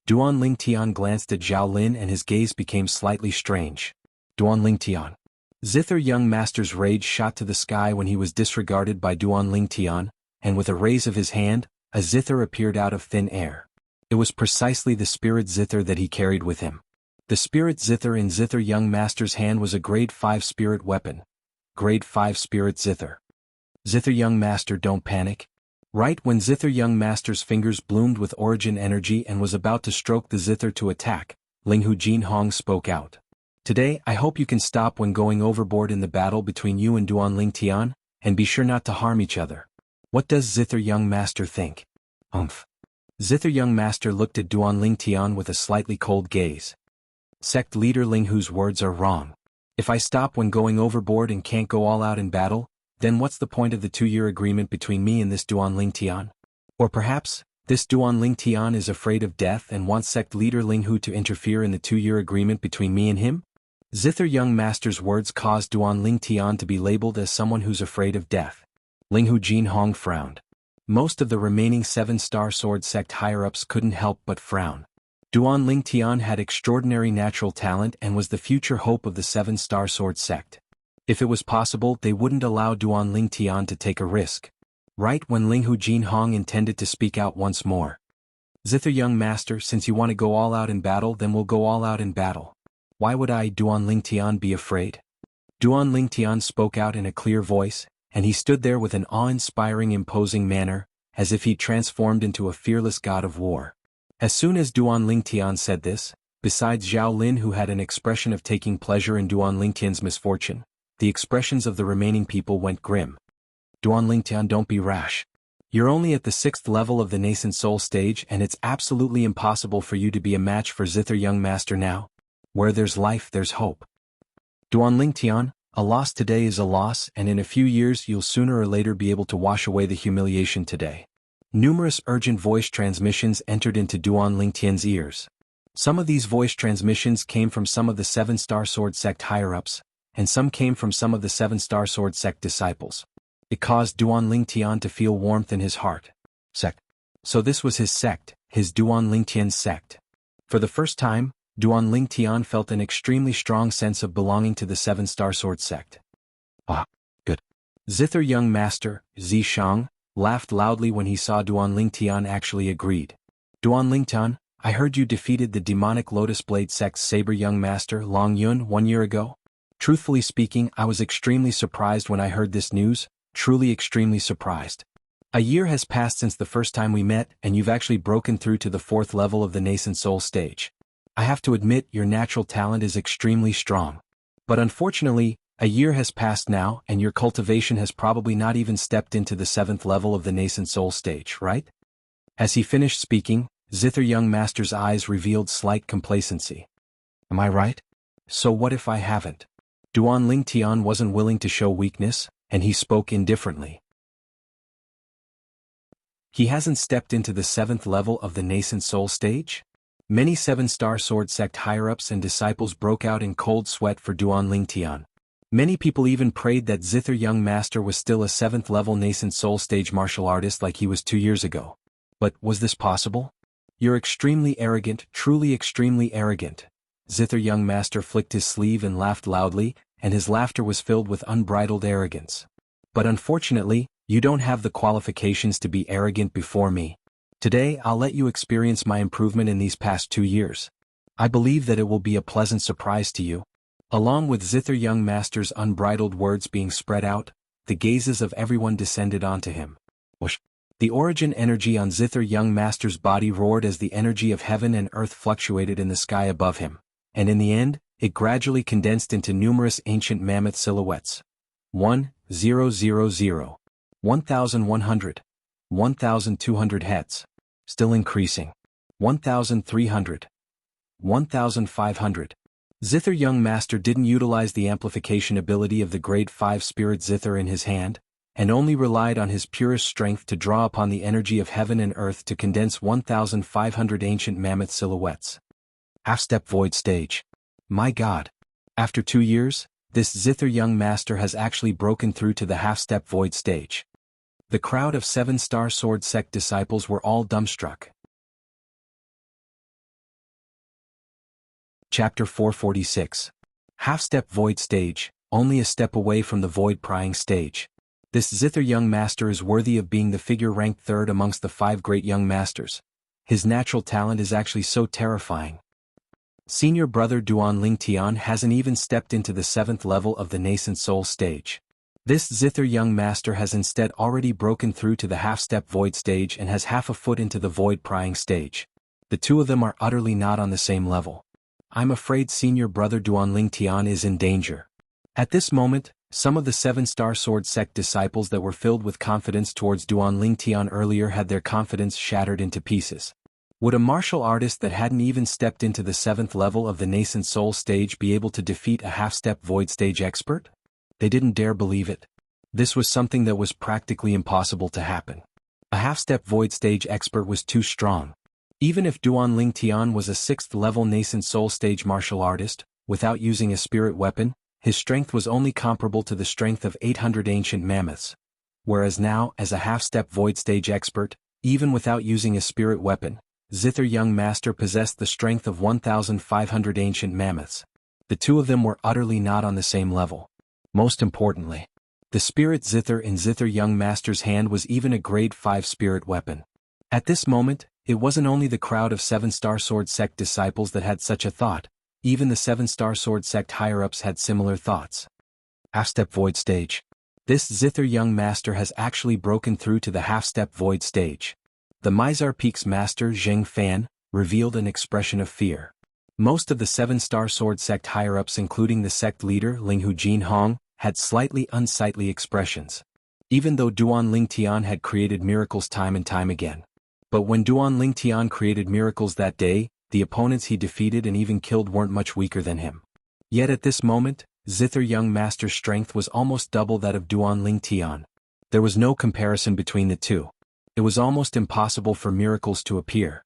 Duan Lingtian glanced at Zhao Lin and his gaze became slightly strange. Duan Lingtian. Zither young master's rage shot to the sky when he was disregarded by Duan Lingtian, and with a raise of his hand, a zither appeared out of thin air. It was precisely the spirit zither that he carried with him. The spirit zither in Zither young master's hand was a grade 5 spirit weapon. Grade 5 spirit zither. Zither young master, don't panic. Right when Zither young master's fingers bloomed with origin energy and was about to stroke the zither to attack, Linghu Jinhong spoke out. Today I hope you can stop when going overboard in the battle between you and Duan Lingtian, and be sure not to harm each other. What does Zither young master think? Zither young master looked at Duan Lingtian with a slightly cold gaze. Sect leader Linghu's words are wrong. If I stop when going overboard and can't go all out in battle, then what's the point of the 2-year agreement between me and this Duan Lingtian? Or perhaps, this Duan Lingtian is afraid of death and wants sect leader Linghu to interfere in the 2-year agreement between me and him? Zither young master's words caused Duan Lingtian to be labeled as someone who's afraid of death. Linghu Jinhong frowned. Most of the remaining 7-star sword sect higher-ups couldn't help but frown. Duan Lingtian had extraordinary natural talent and was the future hope of the 7-star sword sect. If it was possible, they wouldn't allow Duan Lingtian to take a risk. Right when Linghu Jinhong intended to speak out once more. Zither young master, since you want to go all out in battle, then we'll go all out in battle. Why would I, Duan Lingtian, be afraid? Duan Lingtian spoke out in a clear voice, and he stood there with an awe-inspiring imposing manner, as if he transformed into a fearless god of war. As soon as Duan Lingtian said this, besides Zhao Lin who had an expression of taking pleasure in Duan Lingtian's misfortune, the expressions of the remaining people went grim. Duan Lingtian, don't be rash. You're only at the 6th level of the nascent soul stage and it's absolutely impossible for you to be a match for Zither young master now. Where there's life there's hope. Duan Lingtian, a loss today is a loss and in a few years you'll sooner or later be able to wash away the humiliation today. Numerous urgent voice transmissions entered into Duan Lingtian's ears. Some of these voice transmissions came from some of the 7-star sword sect higher-ups, and some came from some of the 7-star sword sect disciples. It caused Duan Lingtian to feel warmth in his heart. Sect. So this was his sect, his Duan Lingtian's sect. For the first time, Duan Lingtian felt an extremely strong sense of belonging to the 7-star sword sect. Ah, good. Zither young master, Zishang, laughed loudly when he saw Duan Lingtian actually agreed. Duan Lingtian, I heard you defeated the demonic Lotus Blade sect's saber young master Long Yun 1 year ago. Truthfully speaking, I was extremely surprised when I heard this news, truly extremely surprised. A year has passed since the first time we met and you've actually broken through to the 4th level of the nascent soul stage. I have to admit your natural talent is extremely strong. But unfortunately, a year has passed now and your cultivation has probably not even stepped into the 7th level of the nascent soul stage, right? As he finished speaking, Zither young master's eyes revealed slight complacency. Am I right? So what if I haven't? Duan Lingtian wasn't willing to show weakness, and he spoke indifferently. He hasn't stepped into the 7th level of the nascent soul stage? Many 7-star sword sect higher-ups and disciples broke out in cold sweat for Duan Lingtian. Many people even prayed that Zither young master was still a 7th level nascent soul stage martial artist like he was 2 years ago. But was this possible? You're extremely arrogant, truly extremely arrogant. Zither young master flicked his sleeve and laughed loudly, and his laughter was filled with unbridled arrogance. But unfortunately, you don't have the qualifications to be arrogant before me. Today I'll let you experience my improvement in these past 2 years. I believe that it will be a pleasant surprise to you. Along with Zither young master's unbridled words being spread out, the gazes of everyone descended onto him. Whoosh. The origin energy on Zither young master's body roared as the energy of heaven and earth fluctuated in the sky above him, and in the end, it gradually condensed into numerous ancient mammoth silhouettes. 1,000, 1,100, 1,200 heads. Still increasing. 1,300. 1,500. Zither young master didn't utilize the amplification ability of the grade 5 spirit Zither in his hand, and only relied on his purest strength to draw upon the energy of heaven and earth to condense 1,500 ancient mammoth silhouettes. Half-step void stage. My God. After 2 years, this zither young master has actually broken through to the half-step void stage. The crowd of 7-star sword sect disciples were all dumbstruck. Chapter 446. Half-step void stage, only a step away from the void prying stage. This zither young master is worthy of being the figure ranked third amongst the 5 great young masters. His natural talent is actually so terrifying. Senior brother Duan Lingtian hasn't even stepped into the 7th level of the nascent soul stage. This zither young master has instead already broken through to the half-step void stage and has half a foot into the void prying stage. The two of them are utterly not on the same level. I'm afraid senior brother Duan Lingtian is in danger. At this moment, some of the 7-star sword sect disciples that were filled with confidence towards Duan Lingtian earlier had their confidence shattered into pieces. Would a martial artist that hadn't even stepped into the 7th level of the nascent soul stage be able to defeat a half-step void stage expert? They didn't dare believe it. This was something that was practically impossible to happen. A half-step void stage expert was too strong. Even if Duan Lingtian was a 6th level nascent soul stage martial artist, without using a spirit weapon, his strength was only comparable to the strength of 800 ancient mammoths. Whereas now, as a half-step void stage expert, even without using a spirit weapon, zither young master possessed the strength of 1,500 ancient mammoths. The two of them were utterly not on the same level. Most importantly, the spirit zither in zither young master's hand was even a grade 5 spirit weapon. At this moment, it wasn't only the crowd of 7-star sword sect disciples that had such a thought. Even the 7-star sword sect higher-ups had similar thoughts. Half-step void stage. This zither young master has actually broken through to the half-step void stage. The Mizar Peak's master Zheng Fan revealed an expression of fear. Most of the 7-star sword sect higher-ups, including the sect leader Linghu Jinhong, had slightly unsightly expressions. Even though Duan Lingtian had created miracles time and time again. But when Duan Lingtian created miracles that day, the opponents he defeated and even killed weren't much weaker than him. Yet at this moment, zither young master's strength was almost double that of Duan Lingtian. There was no comparison between the two. It was almost impossible for miracles to appear.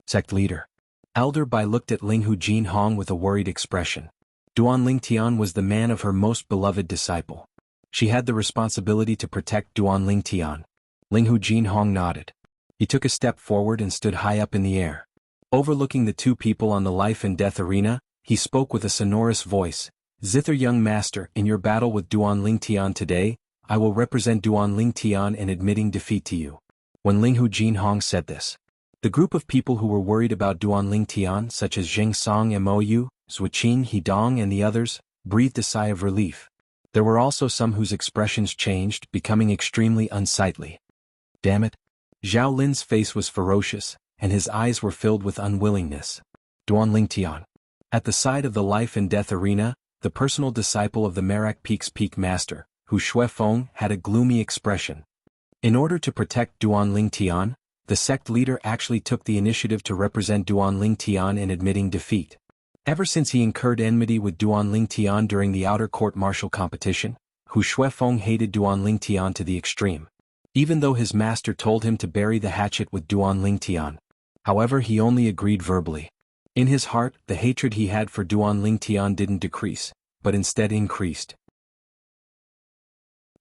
Sect leader. Elder Bai looked at Linghu Jinhong with a worried expression. Duan Lingtian was the man of her most beloved disciple. She had the responsibility to protect Duan Lingtian. Linghu Jinhong nodded. He took a step forward and stood high up in the air. Overlooking the two people on the life and death arena, he spoke with a sonorous voice. Zither young master, in your battle with Duan Lingtian today, I will represent Duan Lingtian in admitting defeat to you. When Linghu Jinhong said this, the group of people who were worried about Duan Lingtian, such as Zheng Song Mou, Zuoqin Hidong and the others, breathed a sigh of relief. There were also some whose expressions changed, becoming extremely unsightly. Damn it. Zhao Lin's face was ferocious, and his eyes were filled with unwillingness. Duan Lingtian. At the side of the life and death arena, the personal disciple of the Merak Peak's peak master, Hu Shuifeng, had a gloomy expression. In order to protect Duan Lingtian, the sect leader actually took the initiative to represent Duan Lingtian in admitting defeat. Ever since he incurred enmity with Duan Lingtian during the outer court martial competition, Hu Shuifeng hated Duan Lingtian to the extreme. Even though his master told him to bury the hatchet with Duan Lingtian. However, he only agreed verbally. In his heart, the hatred he had for Duan Lingtian didn't decrease, but instead increased.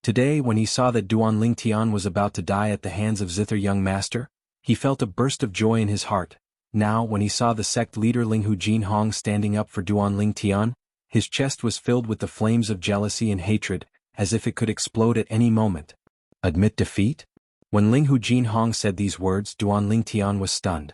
Today, when he saw that Duan Lingtian was about to die at the hands of zither young master, he felt a burst of joy in his heart. Now, when he saw the sect leader Linghu Jinhong standing up for Duan Lingtian, his chest was filled with the flames of jealousy and hatred, as if it could explode at any moment. Admit defeat? When Linghu Jinhong said these words, Duan Lingtian was stunned.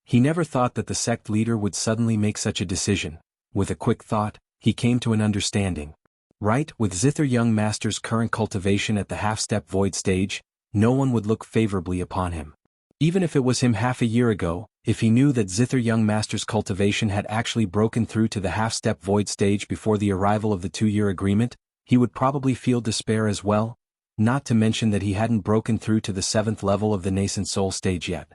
He never thought that the sect leader would suddenly make such a decision. With a quick thought, he came to an understanding. Right, with zither young master's current cultivation at the half-step void stage, no one would look favorably upon him. Even if it was him half a year ago, if he knew that zither young master's cultivation had actually broken through to the half-step void stage before the arrival of the 2-year agreement, he would probably feel despair as well. Not to mention that he hadn't broken through to the 7th level of the nascent soul stage yet.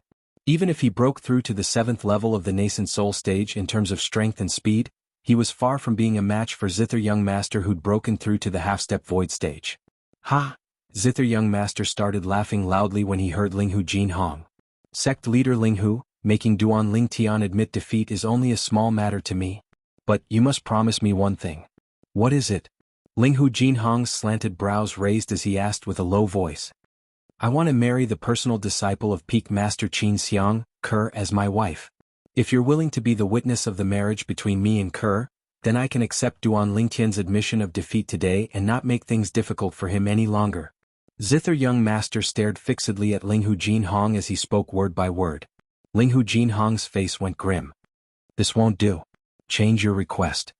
Even if he broke through to the 7th level of the nascent soul stage in terms of strength and speed, he was far from being a match for zither young master who'd broken through to the half-step void stage. Ha! Zither young master started laughing loudly when he heard Linghu Jinhong. Sect leader Linghu, making Duan Lingtian admit defeat is only a small matter to me. But you must promise me one thing. What is it? Linghu Jinhong's slanted brows raised as he asked with a low voice. I want to marry the personal disciple of Peak Master Qin Xiang, Ke, as my wife. If you're willing to be the witness of the marriage between me and Ke, then I can accept Duan Lingtian's admission of defeat today and not make things difficult for him any longer. Zither young master stared fixedly at Linghu Jinhong as he spoke word by word. Linghu Jinhong's face went grim. This won't do. Change your request.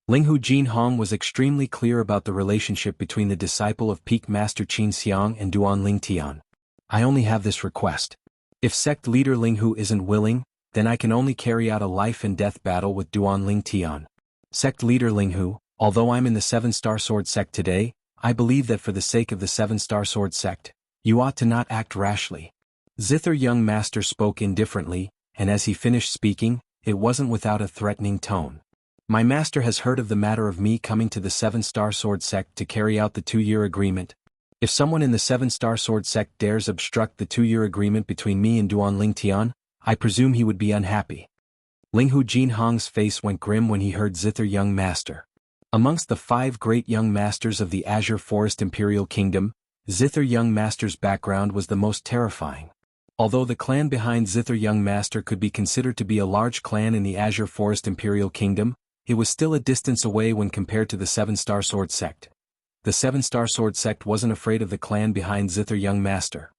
Linghu Jinhong was extremely clear about the relationship between the disciple of Peak Master Qin Xiang and Duan Lingtian. I only have this request. If sect leader Linghu isn't willing, then I can only carry out a life and death battle with Duan Lingtian. Sect leader Linghu, although I'm in the 7-Star Sword sect today, I believe that for the sake of the 7-Star Sword sect, you ought to not act rashly. Zither young master spoke indifferently, and as he finished speaking, it wasn't without a threatening tone. My master has heard of the matter of me coming to the 7-Star Sword sect to carry out the 2-year agreement. If someone in the 7-Star Sword sect dares obstruct the 2-year agreement between me and Duan Lingtian, I presume he would be unhappy. Linghu Jinhong's face went grim when he heard Zither young master. Amongst the 5 great young masters of the Azure Forest Imperial Kingdom, Zither young master's background was the most terrifying. Although the clan behind Zither young master could be considered to be a large clan in the Azure Forest Imperial Kingdom, it was still a distance away when compared to the 7-Star Sword sect. The 7-Star Sword sect wasn't afraid of the clan behind Zither young master.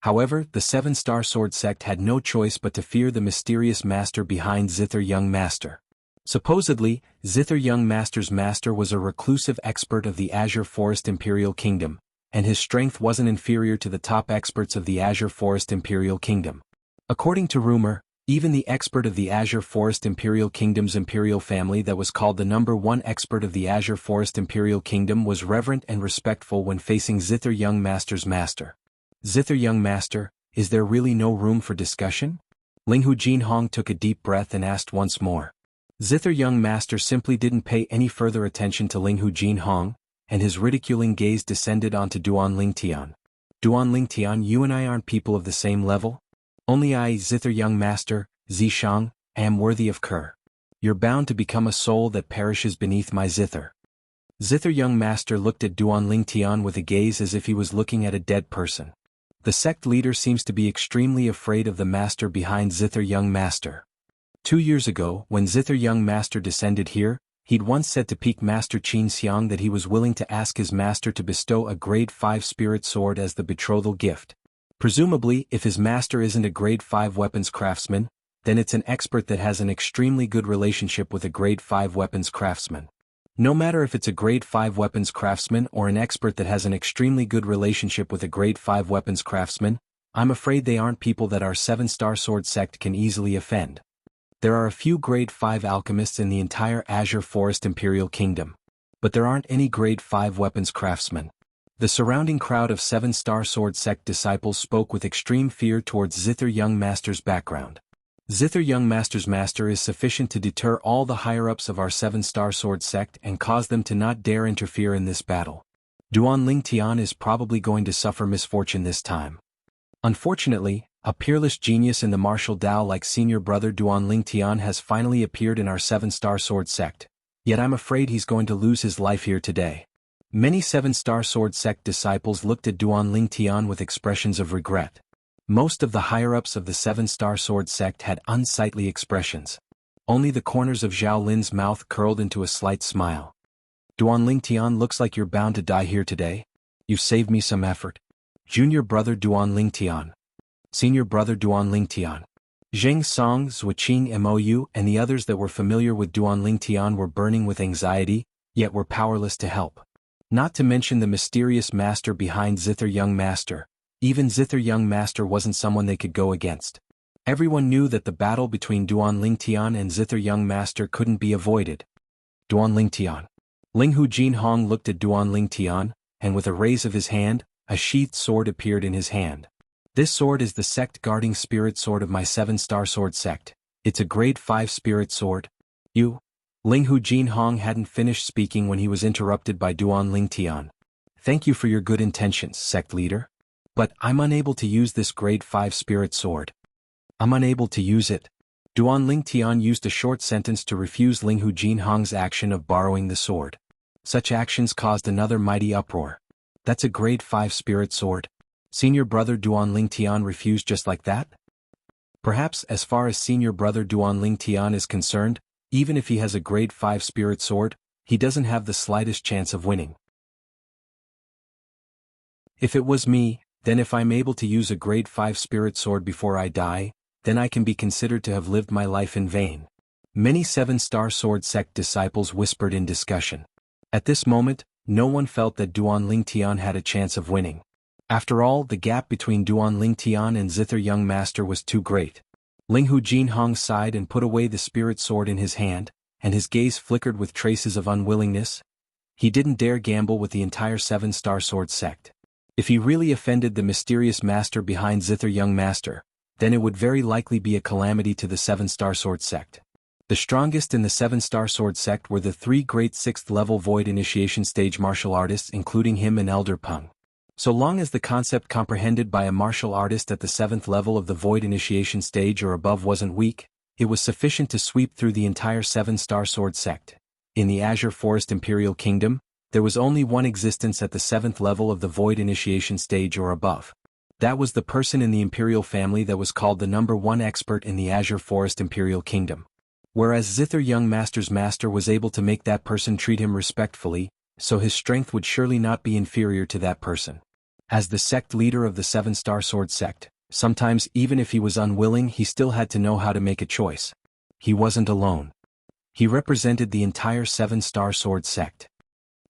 However, the 7-Star Sword sect had no choice but to fear the mysterious master behind Zither young master. Supposedly, Zither young master's master was a reclusive expert of the Azure Forest Imperial Kingdom, and his strength wasn't inferior to the top experts of the Azure Forest Imperial Kingdom. According to rumor, even the expert of the Azure Forest Imperial Kingdom's imperial family that was called the #1 expert of the Azure Forest Imperial Kingdom was reverent and respectful when facing Zither young master's master. Zither young master, is there really no room for discussion? Linghu Jinhong took a deep breath and asked once more. Zither young master simply didn't pay any further attention to Linghu Jinhong, and his ridiculing gaze descended onto Duan Lingtian. Duan Lingtian, you and I aren't people of the same level? Only I, Zither young master, Zishang, am worthy of Ke. You're bound to become a soul that perishes beneath my Zither. Zither young master looked at Duan Lingtian with a gaze as if he was looking at a dead person. The sect leader seems to be extremely afraid of the master behind Zither young master. 2 years ago, when Zither young master descended here, he'd once said to Peak Master Qin Xiang that he was willing to ask his master to bestow a grade 5 spirit sword as the betrothal gift. Presumably, if his master isn't a grade 5 weapons craftsman, then it's an expert that has an extremely good relationship with a grade 5 weapons craftsman. No matter if it's a grade 5 weapons craftsman or an expert that has an extremely good relationship with a grade 5 weapons craftsman, I'm afraid they aren't people that our 7-Star Sword sect can easily offend. There are a few grade 5 alchemists in the entire Azure Forest Imperial Kingdom, but there aren't any grade 5 weapons craftsmen. The surrounding crowd of 7-Star Sword sect disciples spoke with extreme fear towards Zither young master's background. Zither young master's master is sufficient to deter all the higher-ups of our 7-Star Sword sect and cause them to not dare interfere in this battle. Duan Lingtian is probably going to suffer misfortune this time. Unfortunately, a peerless genius in the martial Dao like senior brother Duan Lingtian has finally appeared in our 7-Star Sword sect, yet I'm afraid he's going to lose his life here today. Many 7-Star Sword sect disciples looked at Duan Lingtian with expressions of regret. Most of the higher-ups of the 7-Star Sword sect had unsightly expressions. Only the corners of Zhao Lin's mouth curled into a slight smile. Duan Lingtian, looks like you're bound to die here today. You've saved me some effort. Junior brother Duan Lingtian. Senior brother Duan Lingtian. Zheng Song, Zhuqing Mou, and the others that were familiar with Duan Lingtian were burning with anxiety, yet were powerless to help. Not to mention the mysterious master behind Zither young master. Even Zither young master wasn't someone they could go against. Everyone knew that the battle between Duan Lingtian and Zither young master couldn't be avoided. Duan Lingtian. Linghu Jinhong looked at Duan Lingtian, and with a raise of his hand, a sheathed sword appeared in his hand. This sword is the sect-guarding spirit sword of my 7-Star Sword sect. It's a grade 5 spirit sword. You? Linghu Jinhong hadn't finished speaking when he was interrupted by Duan Lingtian. Thank you for your good intentions, sect leader. But I'm unable to use this grade 5 spirit sword. I'm unable to use it. Duan Ling Tian used a short sentence to refuse Linghu Jinhong's action of borrowing the sword. Such actions caused another mighty uproar. That's a grade 5 spirit sword? Senior brother Duan Ling Tian refused just like that? Perhaps as far as senior brother Duan Ling Tian is concerned, even if he has a grade 5 spirit sword, he doesn't have the slightest chance of winning. If it was me, then if I'm able to use a grade 5 spirit sword before I die, then I can be considered to have lived my life in vain. Many 7-star sword sect disciples whispered in discussion. At this moment, no one felt that Duan Ling Tian had a chance of winning. After all, the gap between Duan Ling Tian and Zither Young Master was too great. Linghu Jinhong sighed and put away the spirit sword in his hand, and his gaze flickered with traces of unwillingness. He didn't dare gamble with the entire 7-star sword sect. If he really offended the mysterious master behind Zither Young Master, then it would very likely be a calamity to the 7-star sword sect. The strongest in the 7-star sword sect were the 3 great 6th level void initiation stage martial artists, including him and Elder Peng. So long as the concept comprehended by a martial artist at the 7th level of the void initiation stage or above wasn't weak, it was sufficient to sweep through the entire 7-star sword sect. In the Azure Forest Imperial Kingdom, there was only one existence at the 7th level of the void initiation stage or above. That was the person in the Imperial family that was called the number 1 expert in the Azure Forest Imperial Kingdom. Whereas Zither Young Master's master was able to make that person treat him respectfully, so his strength would surely not be inferior to that person. As the sect leader of the 7-star sword sect, sometimes even if he was unwilling, he still had to know how to make a choice. He wasn't alone. He represented the entire 7-star sword sect.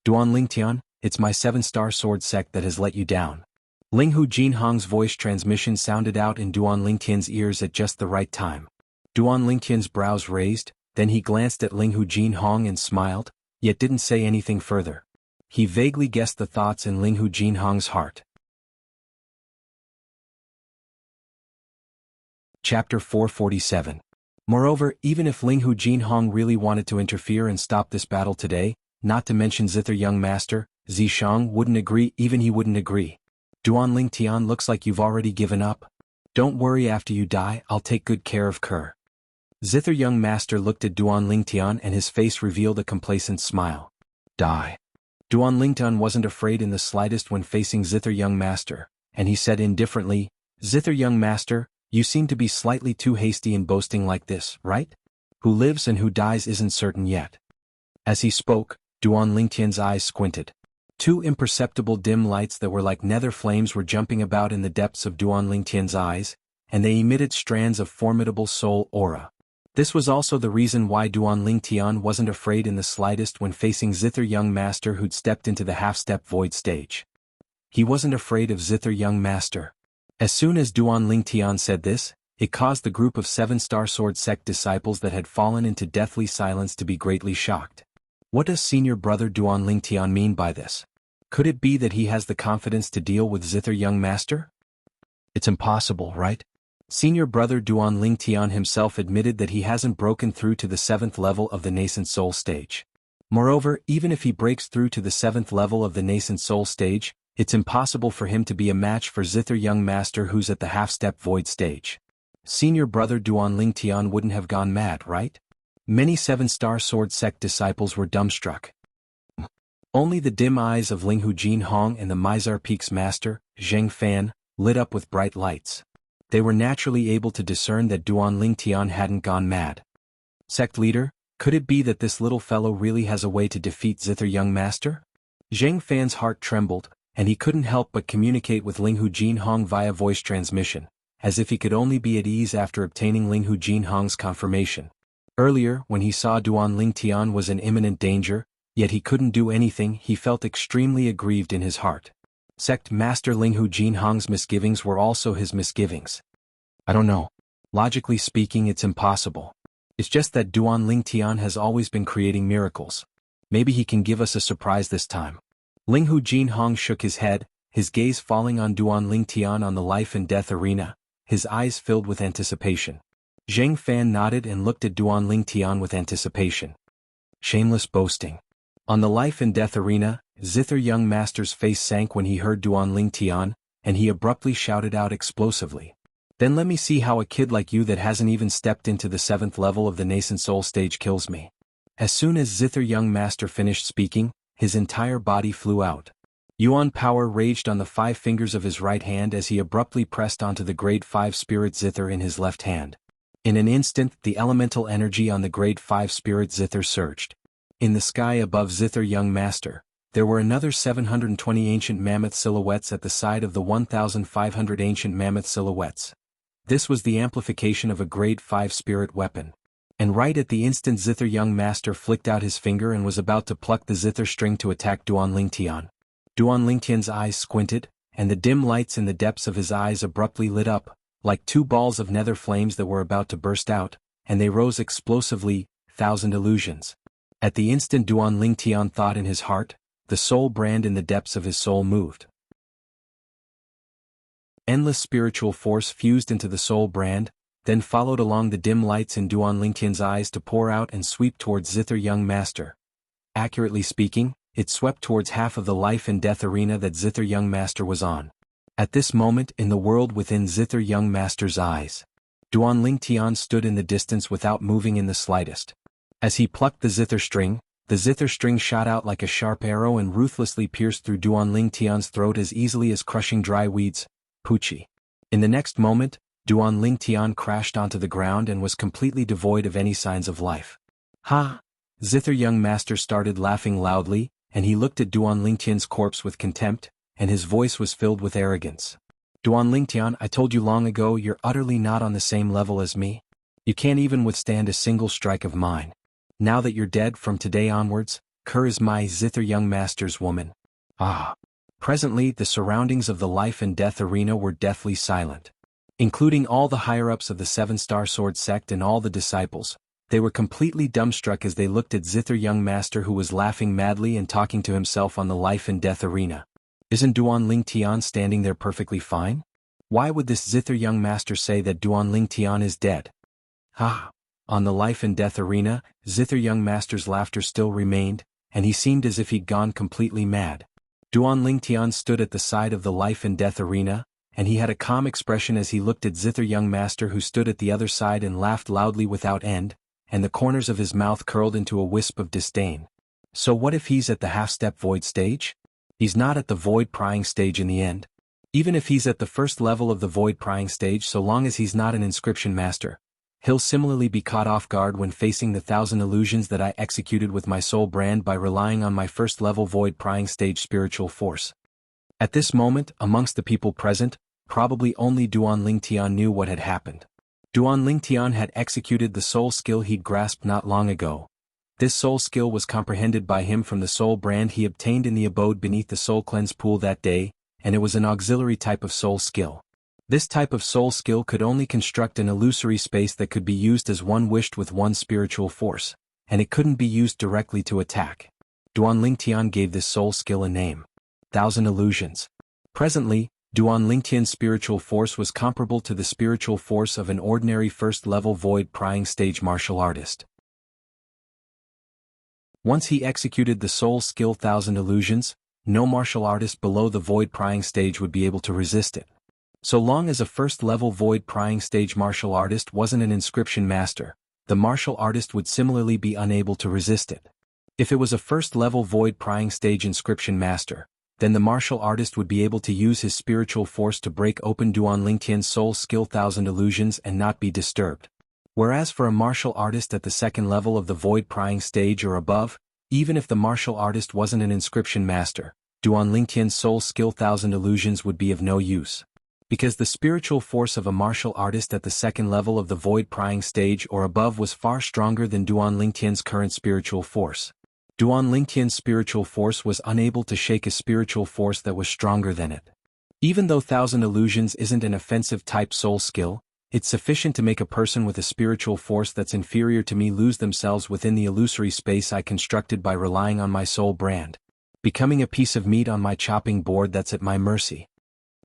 Duan Ling Tian, it's my 7-star sword sect that has let you down. Linghu Jinhong's voice transmission sounded out in Duan Ling Tian's ears at just the right time. Duan Ling Tian's brows raised, then he glanced at Linghu Jinhong and smiled, yet didn't say anything further. He vaguely guessed the thoughts in Linghu Jinhong's heart. Chapter 447. Moreover, even if Linghu Jinhong really wanted to interfere and stop this battle today, not to mention Zither Young Master, Zishang wouldn't agree, even he wouldn't agree. Duan Ling Tian, looks like you've already given up. Don't worry, after you die, I'll take good care of Kerr. Zither Young Master looked at Duan Ling Tian and his face revealed a complacent smile. Die. Duan Ling Tian wasn't afraid in the slightest when facing Zither Young Master, and he said indifferently, Zither Young Master, you seem to be slightly too hasty in boasting like this, right? Who lives and who dies isn't certain yet. As he spoke, Duan Ling Tian's eyes squinted. 2 imperceptible dim lights that were like nether flames were jumping about in the depths of Duan Ling Tian's eyes, and they emitted strands of formidable soul aura. This was also the reason why Duan Ling Tian wasn't afraid in the slightest when facing Zither Young Master, who'd stepped into the half-step void stage. He wasn't afraid of Zither Young Master. As soon as Duan Ling Tian said this, it caused the group of 7-star sword sect disciples that had fallen into deathly silence to be greatly shocked. What does senior brother Duan Ling Tian mean by this? Could it be that he has the confidence to deal with Zither Young Master? It's impossible, right? Senior brother Duan Ling Tian himself admitted that he hasn't broken through to the 7th level of the nascent soul stage. Moreover, even if he breaks through to the 7th level of the nascent soul stage, it's impossible for him to be a match for Zither Young Master, who's at the half-step void stage. Senior brother Duan Ling Tian wouldn't have gone mad, right? Many 7-star sword sect disciples were dumbstruck. Only the dim eyes of Linghu Jinhong and the Mizar Peak's master, Zheng Fan, lit up with bright lights. They were naturally able to discern that Duan Ling Tian hadn't gone mad. Sect leader, could it be that this little fellow really has a way to defeat Zither Young Master? Zheng Fan's heart trembled, and he couldn't help but communicate with Linghu Jinhong via voice transmission, as if he could only be at ease after obtaining Linghu Jinhong's confirmation. Earlier, when he saw Duan Ling Tian was in imminent danger, yet he couldn't do anything, he felt extremely aggrieved in his heart. Sect Master Linghu Jinhong's misgivings were also his misgivings. I don't know. Logically speaking, it's impossible. It's just that Duan Ling Tian has always been creating miracles. Maybe he can give us a surprise this time. Linghu Jinhong shook his head, his gaze falling on Duan Ling Tian on the life and death arena, his eyes filled with anticipation. Zheng Fan nodded and looked at Duan Ling Tian with anticipation. Shameless boasting. On the life and death arena, Zither Young Master's face sank when he heard Duan Ling Tian, and he abruptly shouted out explosively. Then let me see how a kid like you that hasn't even stepped into the 7th level of the nascent soul stage kills me. As soon as Zither Young Master finished speaking, his entire body flew out. Yuan power raged on the 5 fingers of his right hand as he abruptly pressed onto the grade 5 spirit Zither in his left hand. In an instant, the elemental energy on the grade 5 spirit Zither surged. In the sky above Zither Young Master, there were another 720 ancient mammoth silhouettes at the side of the 1,500 ancient mammoth silhouettes. This was the amplification of a grade 5 spirit weapon. And right at the instant Zither Young Master flicked out his finger and was about to pluck the Zither string to attack Duan Lingtian. Duan Lingtian's eyes squinted, and the dim lights in the depths of his eyes abruptly lit up, like 2 balls of nether flames that were about to burst out, and they rose explosively, 1,000 illusions. At the instant Duan Lingtian thought in his heart, the soul brand in the depths of his soul moved. Endless spiritual force fused into the soul brand, then followed along the dim lights in Duan Lingtian's eyes to pour out and sweep towards Zither Young Master. Accurately speaking, it swept towards half of the life and death arena that Zither Young Master was on. At this moment in the world within Zither Young Master's eyes, Duan Lingtian stood in the distance without moving in the slightest. As he plucked the Zither string shot out like a sharp arrow and ruthlessly pierced through Duan Lingtian's throat as easily as crushing dry weeds. Poochie. In the next moment, Duan Lingtian crashed onto the ground and was completely devoid of any signs of life. Ha! Zither Young Master started laughing loudly, and he looked at Duan Lingtian's corpse with contempt, and his voice was filled with arrogance. Duan Lingtian, I told you long ago you're utterly not on the same level as me. You can't even withstand a single strike of mine. Now that you're dead from today onwards, Kerr is my Zither Young Master's woman. Ah! Presently the surroundings of the life and death arena were deathly silent. Including all the higher-ups of the 7-Star Sword sect and all the disciples, they were completely dumbstruck as they looked at Zither Young Master who was laughing madly and talking to himself on the life and death arena. Isn't Duan Lingtian standing there perfectly fine? Why would this Zither Young Master say that Duan Lingtian is dead? Ha! On the life and death arena, Zither Young Master's laughter still remained, and he seemed as if he'd gone completely mad. Duan Lingtian stood at the side of the life and death arena, and he had a calm expression as he looked at Zither Young Master who stood at the other side and laughed loudly without end, and the corners of his mouth curled into a wisp of disdain. So what if he's at the half-step void stage? He's not at the void prying stage in the end. Even if he's at the first level of the void prying stage, so long as he's not an inscription master, he'll similarly be caught off guard when facing the 1,000 illusions that I executed with my soul brand by relying on my first level void prying stage spiritual force. At this moment, amongst the people present, probably only Duan Lingtian knew what had happened. Duan Lingtian had executed the soul skill he'd grasped not long ago. This soul skill was comprehended by him from the soul brand he obtained in the abode beneath the soul cleanse pool that day, and it was an auxiliary type of soul skill. This type of soul skill could only construct an illusory space that could be used as one wished with one spiritual force, and it couldn't be used directly to attack. Duan Lingtian gave this soul skill a name: 1,000 Illusions. Presently, Duan Lingtian's spiritual force was comparable to the spiritual force of an ordinary first-level void prying stage martial artist. Once he executed the soul skill 1,000 Illusions, no martial artist below the void prying stage would be able to resist it. So long as a first-level void prying stage martial artist wasn't an inscription master, the martial artist would similarly be unable to resist it. If it was a first-level void prying stage inscription master, then the martial artist would be able to use his spiritual force to break open Duan Lingtian's soul skill 1,000 Illusions and not be disturbed. Whereas for a martial artist at the second level of the void prying stage or above, even if the martial artist wasn't an inscription master, Duan Lingtian's soul skill 1,000 Illusions would be of no use. Because the spiritual force of a martial artist at the second level of the void prying stage or above was far stronger than Duan Lingtian's current spiritual force. Duan Lingtian's spiritual force was unable to shake a spiritual force that was stronger than it. Even though 1,000 Illusions isn't an offensive type soul skill, it's sufficient to make a person with a spiritual force that's inferior to me lose themselves within the illusory space I constructed by relying on my soul brand, becoming a piece of meat on my chopping board that's at my mercy.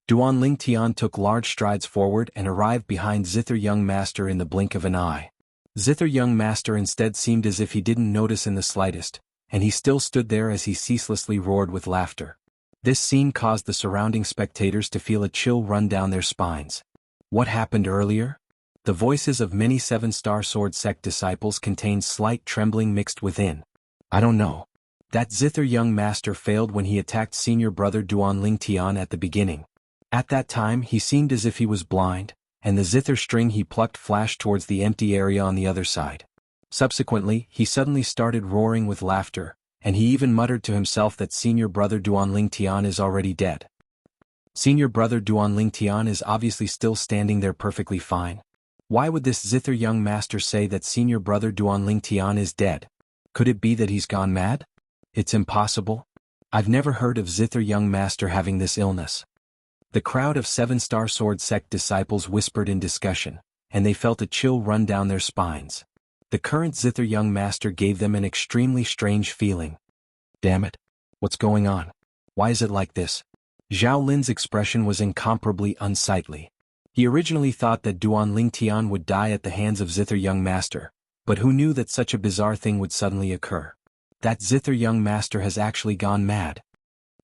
Duan Lingtian took large strides forward and arrived behind Zither Young Master in the blink of an eye. Zither Young Master instead seemed as if he didn't notice in the slightest, and he still stood there as he ceaselessly roared with laughter. This scene caused the surrounding spectators to feel a chill run down their spines. What happened earlier? The voices of many seven-star sword sect disciples contained slight trembling mixed within. I don't know. That zither young master failed when he attacked senior brother Duan Tian at the beginning. At that time he seemed as if he was blind, and the zither string he plucked flashed towards the empty area on the other side. Subsequently, he suddenly started roaring with laughter, and he even muttered to himself that senior brother Duan Tian is already dead. Senior brother Duan Tian is obviously still standing there perfectly fine. Why would this zither young master say that senior brother Duan Tian is dead? Could it be that he's gone mad? It's impossible. I've never heard of zither young master having this illness. The crowd of seven-star sword sect disciples whispered in discussion, and they felt a chill run down their spines. The current zither young master gave them an extremely strange feeling. Damn it. What's going on? Why is it like this? Zhao Lin's expression was incomparably unsightly. He originally thought that Duan Tian would die at the hands of zither young master, but who knew that such a bizarre thing would suddenly occur? That zither young master has actually gone mad.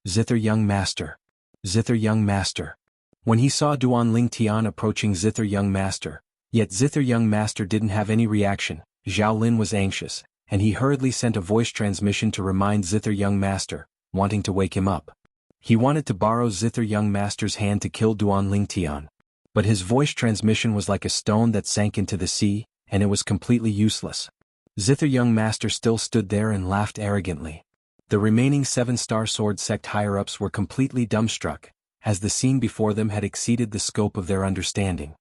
Zither young master. Zither young master. When he saw Duan Tian approaching zither young master, yet zither young master didn't have any reaction, Zhao Lin was anxious, and he hurriedly sent a voice transmission to remind zither young master, wanting to wake him up. He wanted to borrow zither young master's hand to kill Duan Tian. But his voice transmission was like a stone that sank into the sea, and it was completely useless. Zither young master still stood there and laughed arrogantly. The remaining seven-star sword sect higher-ups were completely dumbstruck, as the scene before them had exceeded the scope of their understanding.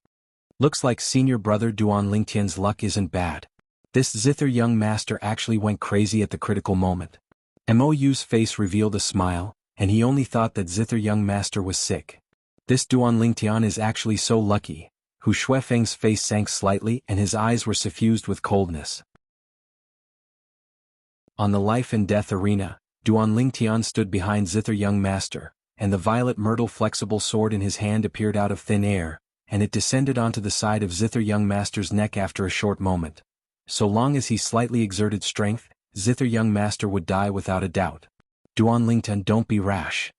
Looks like senior brother Duan Tian's luck isn't bad. This zither young master actually went crazy at the critical moment. Mou's face revealed a smile, and he only thought that zither young master was sick. This Duan Tian is actually so lucky. Hu Shuifeng's face sank slightly and his eyes were suffused with coldness. On the life and death arena, Duan Tian stood behind zither young master, and the violet myrtle flexible sword in his hand appeared out of thin air, and it descended onto the side of zither young master's neck after a short moment. So long as he slightly exerted strength, zither young master would die without a doubt. Duan Tian, don't be rash.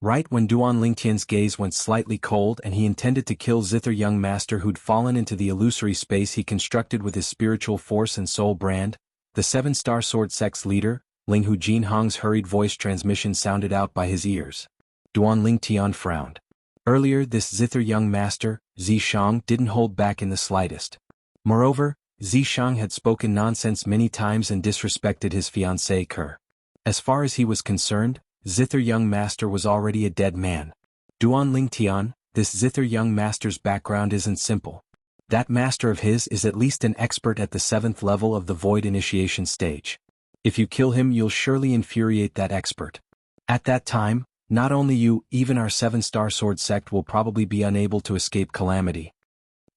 Right when Duan Tian's gaze went slightly cold and he intended to kill zither young master who'd fallen into the illusory space he constructed with his spiritual force and soul brand, the seven-star sword sect's leader, Linghu Jinhong's hurried voice transmission sounded out by his ears. Duan Tian frowned. Earlier this zither young master, Zishang, didn't hold back in the slightest. Moreover, Zishang had spoken nonsense many times and disrespected his fiancée Ke. As far as he was concerned, zither young master was already a dead man. Duan Tian, this zither young master's background isn't simple. That master of his is at least an expert at the 7th level of the void initiation stage. If you kill him you'll surely infuriate that expert. At that time, not only you, even our 7-star sword sect will probably be unable to escape calamity.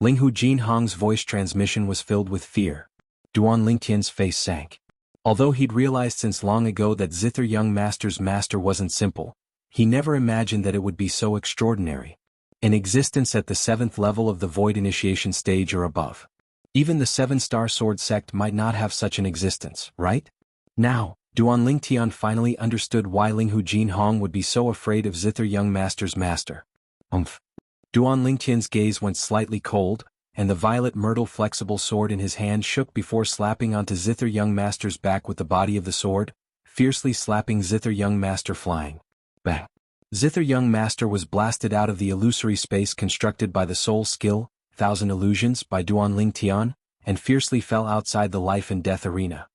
Linghu Jinhong's voice transmission was filled with fear. Duan Tian's face sank. Although he'd realized since long ago that zither young master's master wasn't simple, he never imagined that it would be so extraordinary. An existence at the 7th level of the void initiation stage or above. Even the 7-star sword sect might not have such an existence, right? Now, Duan Tian finally understood why Linghu Jinhong would be so afraid of zither young master's master. Duan Tian's gaze went slightly cold, and the violet myrtle flexible sword in his hand shook before slapping onto zither young master's back with the body of the sword, fiercely slapping zither young master flying. Bang! Zither young master was blasted out of the illusory space constructed by the soul skill, 1000 illusions by Duan Tian, and fiercely fell outside the life and death arena.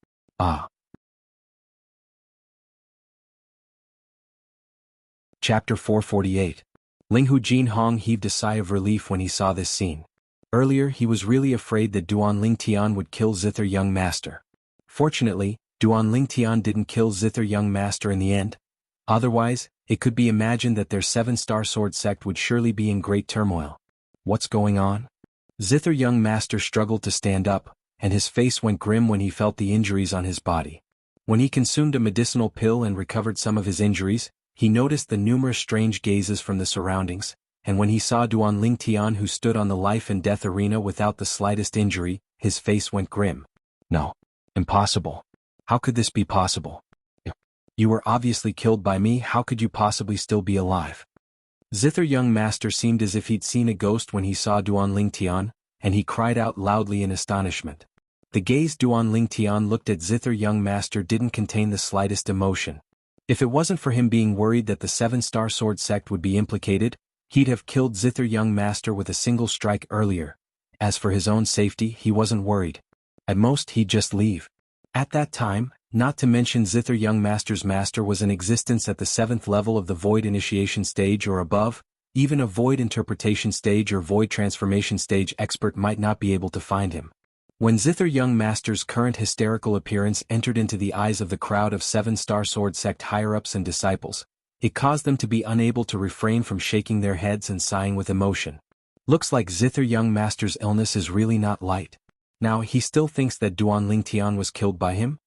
Chapter 448. Linghu Jinhong heaved a sigh of relief when he saw this scene. Earlier he was really afraid that Duan Tian would kill zither young master. Fortunately, Duan Tian didn't kill zither young master in the end. Otherwise, it could be imagined that their 7-star sword sect would surely be in great turmoil. What's going on? Zither young master struggled to stand up, and his face went grim when he felt the injuries on his body. When he consumed a medicinal pill and recovered some of his injuries, he noticed the numerous strange gazes from the surroundings, and when he saw Duan Tian who stood on the life and death arena without the slightest injury, his face went grim. No. Impossible. How could this be possible? You were obviously killed by me, how could you possibly still be alive? Zither young master seemed as if he'd seen a ghost when he saw Duan Lingtian, and he cried out loudly in astonishment. The gaze Duan Lingtian looked at Zither young master didn't contain the slightest emotion. If it wasn't for him being worried that the Seven-Star Sword sect would be implicated, he'd have killed Zither young master with a single strike earlier. As for his own safety, he wasn't worried. At most, he'd just leave. At that time, not to mention Zither young master's master was in existence at the 7th level of the Void Initiation stage or above. Even a Void Interpretation stage or Void Transformation stage expert might not be able to find him. When Zither young master's current hysterical appearance entered into the eyes of the crowd of 7-Star Sword sect higher-ups and disciples, it caused them to be unable to refrain from shaking their heads and sighing with emotion. Looks like Zither young master's illness is really not light. Now he still thinks that Duan Lingtian was killed by him?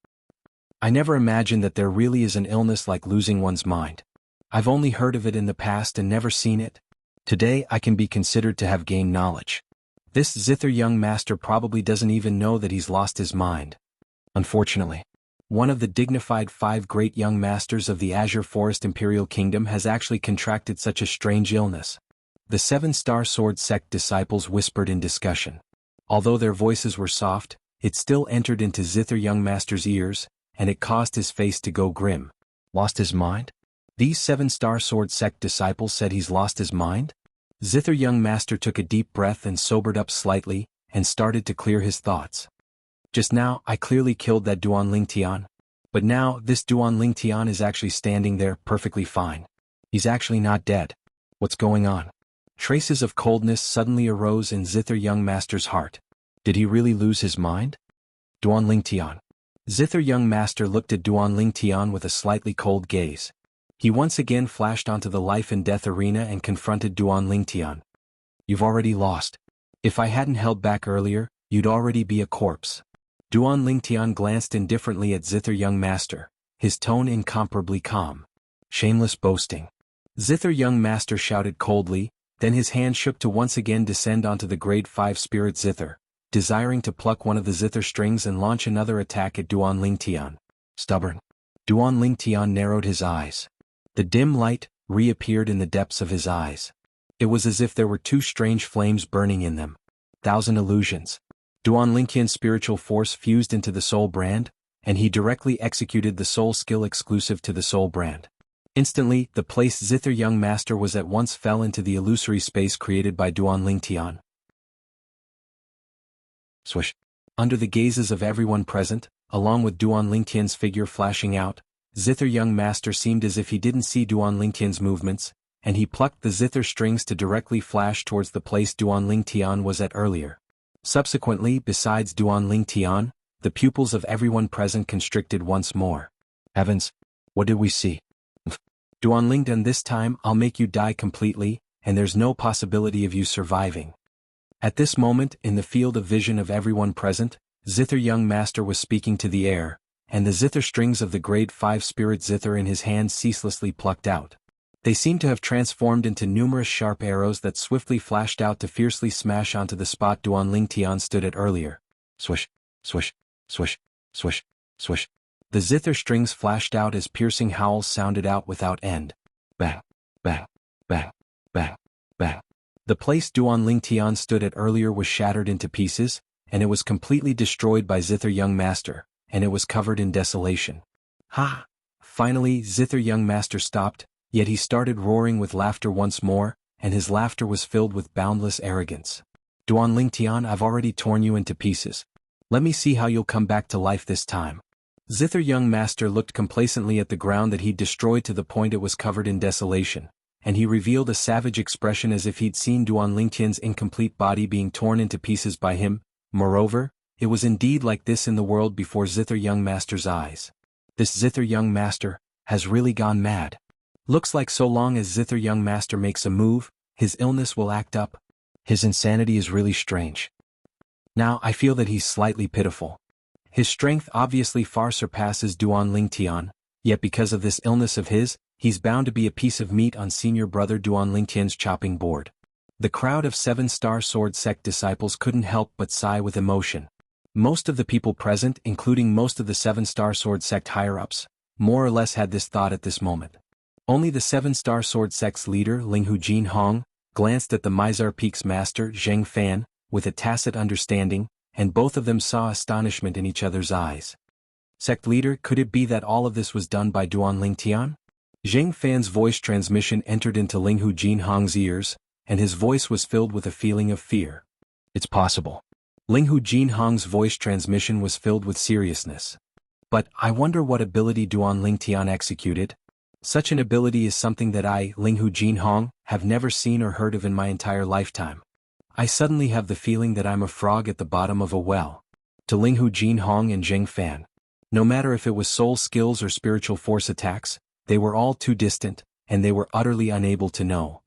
I never imagined that there really is an illness like losing one's mind. I've only heard of it in the past and never seen it. Today I can be considered to have gained knowledge. This Zither young master probably doesn't even know that he's lost his mind. Unfortunately, one of the dignified 5 great young masters of the Azure Forest Imperial Kingdom has actually contracted such a strange illness. The 7-Star Sword sect disciples whispered in discussion. Although their voices were soft, it still entered into Zither young master's ears, and it caused his face to go grim. Lost his mind? These 7-Star Sword sect disciples said he's lost his mind? Zither young master took a deep breath and sobered up slightly, and started to clear his thoughts. Just now, I clearly killed that Duan Lingtian. But now, this Duan Lingtian is actually standing there, perfectly fine. He's actually not dead. What's going on? Traces of coldness suddenly arose in Zither young master's heart. Did he really lose his mind? Duan Lingtian. Zither young master looked at Duan Lingtian with a slightly cold gaze. He once again flashed onto the life and death arena and confronted Duan Lingtian. You've already lost. If I hadn't held back earlier, you'd already be a corpse. Duan Lingtian glanced indifferently at Zither young master, his tone incomparably calm. Shameless boasting. Zither young master shouted coldly, then his hand shook to once again descend onto the grade 5 spirit Zither, desiring to pluck one of the Zither strings and launch another attack at Duan Lingtian. Stubborn. Duan Lingtian narrowed his eyes. The dim light reappeared in the depths of his eyes. It was as if there were 2 strange flames burning in them. 1,000 illusions. Duan Lingtian's spiritual force fused into the soul brand, and he directly executed the soul skill exclusive to the soul brand. Instantly, the place Zither young master was at once fell into the illusory space created by Duan Lingtian. Swish. Under the gazes of everyone present, along with Duan Lingtian's figure flashing out, Zither young master seemed as if he didn't see Duan Lingtian's movements, and he plucked the Zither strings to directly flash towards the place Duan Lingtian was at earlier. Subsequently, besides Duan Lingtian, the pupils of everyone present constricted once more. Heavens, what did we see? Duan Lingtian, this time I'll make you die completely, and there's no possibility of you surviving. At this moment, in the field of vision of everyone present, Zither young master was speaking to the air, and the Zither strings of the grade 5 spirit Zither in his hand ceaselessly plucked out. They seemed to have transformed into numerous sharp arrows that swiftly flashed out to fiercely smash onto the spot Duan Lingtian stood at earlier. Swish, swish, swish, swish, swish. The Zither strings flashed out as piercing howls sounded out without end. Bang, bang, bang, bang, bang. The place Duan Lingtian stood at earlier was shattered into pieces, and it was completely destroyed by Zither young master, and it was covered in desolation. Ha! Finally, Zither young master stopped, yet he started roaring with laughter once more, and his laughter was filled with boundless arrogance. Duan Lingtian, I've already torn you into pieces. Let me see how you'll come back to life this time. Zither young master looked complacently at the ground that he'd destroyed to the point it was covered in desolation, and he revealed a savage expression as if he'd seen Duan Lingtian's incomplete body being torn into pieces by him. Moreover, it was indeed like this in the world before Zither young master's eyes. This Zither young master has really gone mad. Looks like so long as Zither young master makes a move, his illness will act up. His insanity is really strange. Now I feel that he's slightly pitiful. His strength obviously far surpasses Duan Lingtian, yet because of this illness of his, he's bound to be a piece of meat on senior brother Duan Lingtian's chopping board. The crowd of 7-Star Sword sect disciples couldn't help but sigh with emotion. Most of the people present, including most of the 7-Star Sword sect higher-ups, more or less had this thought at this moment. Only the seven-star sword sect's leader Linghu Jinhong glanced at the Mizar Peak's master Zheng Fan with a tacit understanding, and both of them saw astonishment in each other's eyes. Sect leader, could it be that all of this was done by Duan Lingtian? Zheng Fan's voice transmission entered into Linghu Jinhong's ears, and his voice was filled with a feeling of fear. It's possible. Linghu Jinhong's voice transmission was filled with seriousness. But I wonder what ability Duan Lingtian executed. Such an ability is something that I, Linghu Jinhong, have never seen or heard of in my entire lifetime. I suddenly have the feeling that I'm a frog at the bottom of a well. To Linghu Jinhong and Zheng Fan. No matter if it was soul skills or spiritual force attacks, they were all too distant, and they were utterly unable to know.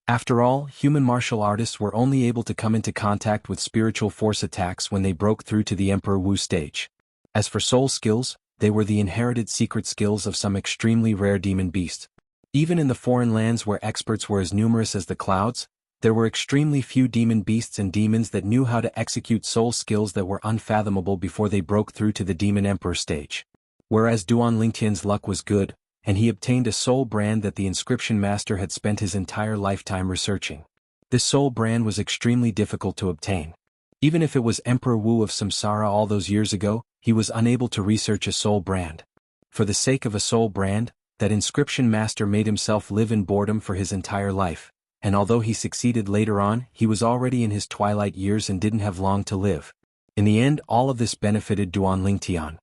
After all, human martial artists were only able to come into contact with spiritual force attacks when they broke through to the Emperor Wu stage. As for soul skills, they were the inherited secret skills of some extremely rare demon beast. Even in the foreign lands where experts were as numerous as the clouds, there were extremely few demon beasts and demons that knew how to execute soul skills that were unfathomable before they broke through to the Demon Emperor stage. Whereas Duan Lingtian's luck was good, and he obtained a soul brand that the inscription master had spent his entire lifetime researching. This soul brand was extremely difficult to obtain. Even if it was Emperor Wu of Samsara all those years ago, he was unable to research a soul brand. For the sake of a soul brand, that inscription master made himself live in boredom for his entire life. And although he succeeded later on, he was already in his twilight years and didn't have long to live. In the end, all of this benefited Duan Lingtian.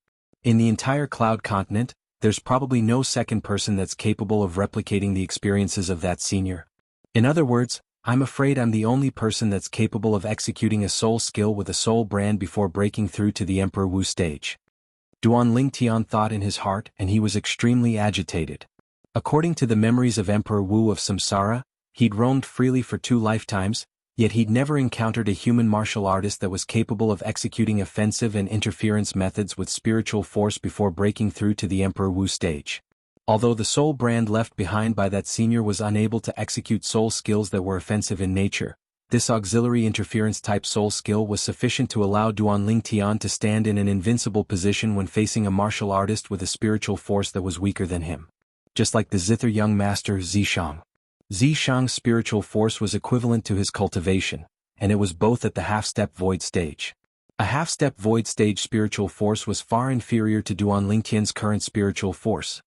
In the entire Cloud continent, there's probably no second person that's capable of replicating the experiences of that senior. In other words, I'm afraid I'm the only person that's capable of executing a soul skill with a soul brand before breaking through to the Emperor Wu stage. Duan Lingtian thought in his heart, and he was extremely agitated. According to the memories of Emperor Wu of Samsara, he'd roamed freely for 2 lifetimes, yet he'd never encountered a human martial artist that was capable of executing offensive and interference methods with spiritual force before breaking through to the Emperor Wu stage. Although the soul brand left behind by that senior was unable to execute soul skills that were offensive in nature, this auxiliary interference-type soul skill was sufficient to allow Duan Lingtian to stand in an invincible position when facing a martial artist with a spiritual force that was weaker than him. Just like the zither young master Zishang. Zishang's spiritual force was equivalent to his cultivation, and it was both at the half-step void stage. A half-step void stage spiritual force was far inferior to Duan Lingtian's current spiritual force.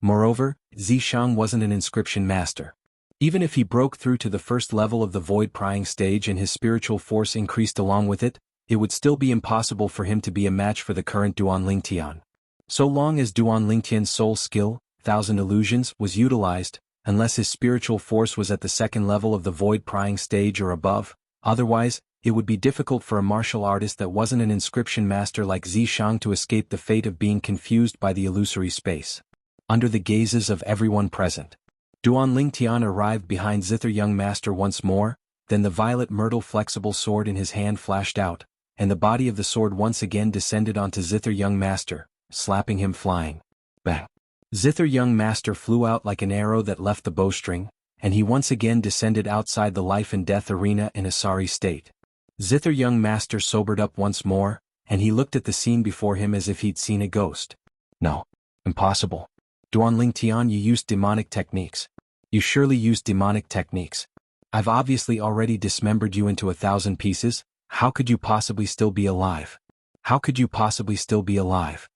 Moreover, Zishang wasn't an inscription master. Even if he broke through to the first level of the void prying stage and his spiritual force increased along with it, it would still be impossible for him to be a match for the current Duan Lingtian. So long as Duan Lingtian's soul skill, Thousand Illusions, was utilized, unless his spiritual force was at the second level of the void prying stage or above, otherwise, it would be difficult for a martial artist that wasn't an inscription master like Zishang to escape the fate of being confused by the illusory space. Under the gazes of everyone present, Duan Lingtian arrived behind Zither young master once more, then the violet myrtle flexible sword in his hand flashed out, and the body of the sword once again descended onto Zither young master, slapping him flying. Bang! Zither young master flew out like an arrow that left the bowstring, and he once again descended outside the life and death arena in a sorry state. Zither young master sobered up once more, and he looked at the scene before him as if he'd seen a ghost. No. Impossible. Duan Lingtian, you used demonic techniques. You surely used demonic techniques. I've obviously already dismembered you into 1,000 pieces. How could you possibly still be alive? How could you possibly still be alive?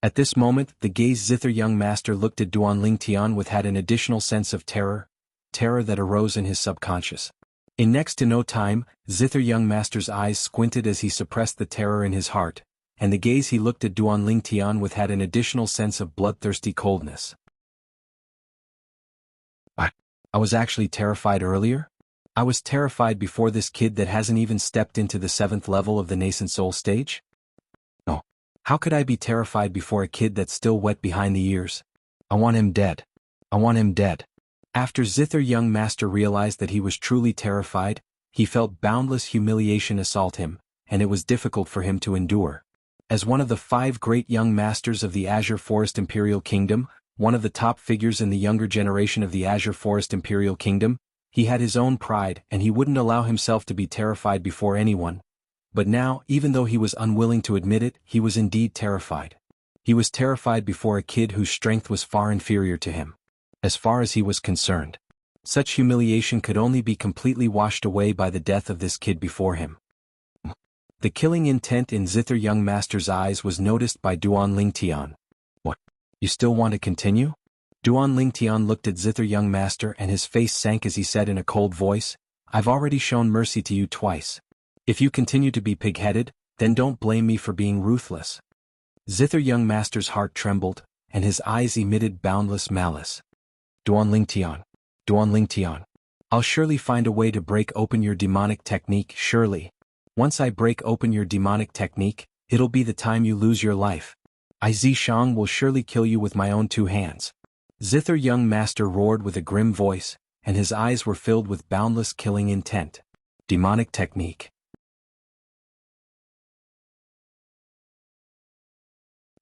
At this moment, the gaze Zither young master looked at Duan Lingtian with had an additional sense of terror that arose in his subconscious. In next to no time, Zither young master's eyes squinted as he suppressed the terror in his heart, and the gaze he looked at Duan Lingtian with had an additional sense of bloodthirsty coldness. I was actually terrified earlier? I was terrified before this kid that hasn't even stepped into the 7th level of the nascent soul stage? No. How could I be terrified before a kid that's still wet behind the ears? I want him dead. I want him dead. After Zither young master realized that he was truly terrified, he felt boundless humiliation assault him, and it was difficult for him to endure. As one of the 5 great young masters of the Azure Forest Imperial Kingdom, one of the top figures in the younger generation of the Azure Forest Imperial Kingdom, he had his own pride and he wouldn't allow himself to be terrified before anyone. But now, even though he was unwilling to admit it, he was indeed terrified. He was terrified before a kid whose strength was far inferior to him. As far as he was concerned, such humiliation could only be completely washed away by the death of this kid before him. The killing intent in Zither young master's eyes was noticed by Duan Lingtian. What? You still want to continue? Duan Lingtian looked at Zither young master and his face sank as he said in a cold voice, I've already shown mercy to you twice. If you continue to be pig-headed, then don't blame me for being ruthless. Zither young master's heart trembled, and his eyes emitted boundless malice. Duan Lingtian, I'll surely find a way to break open your demonic technique, surely. Once I break open your demonic technique, it'll be the time you lose your life. I Zishang will surely kill you with my own 2 hands. Zither young master roared with a grim voice, and his eyes were filled with boundless killing intent. Demonic technique.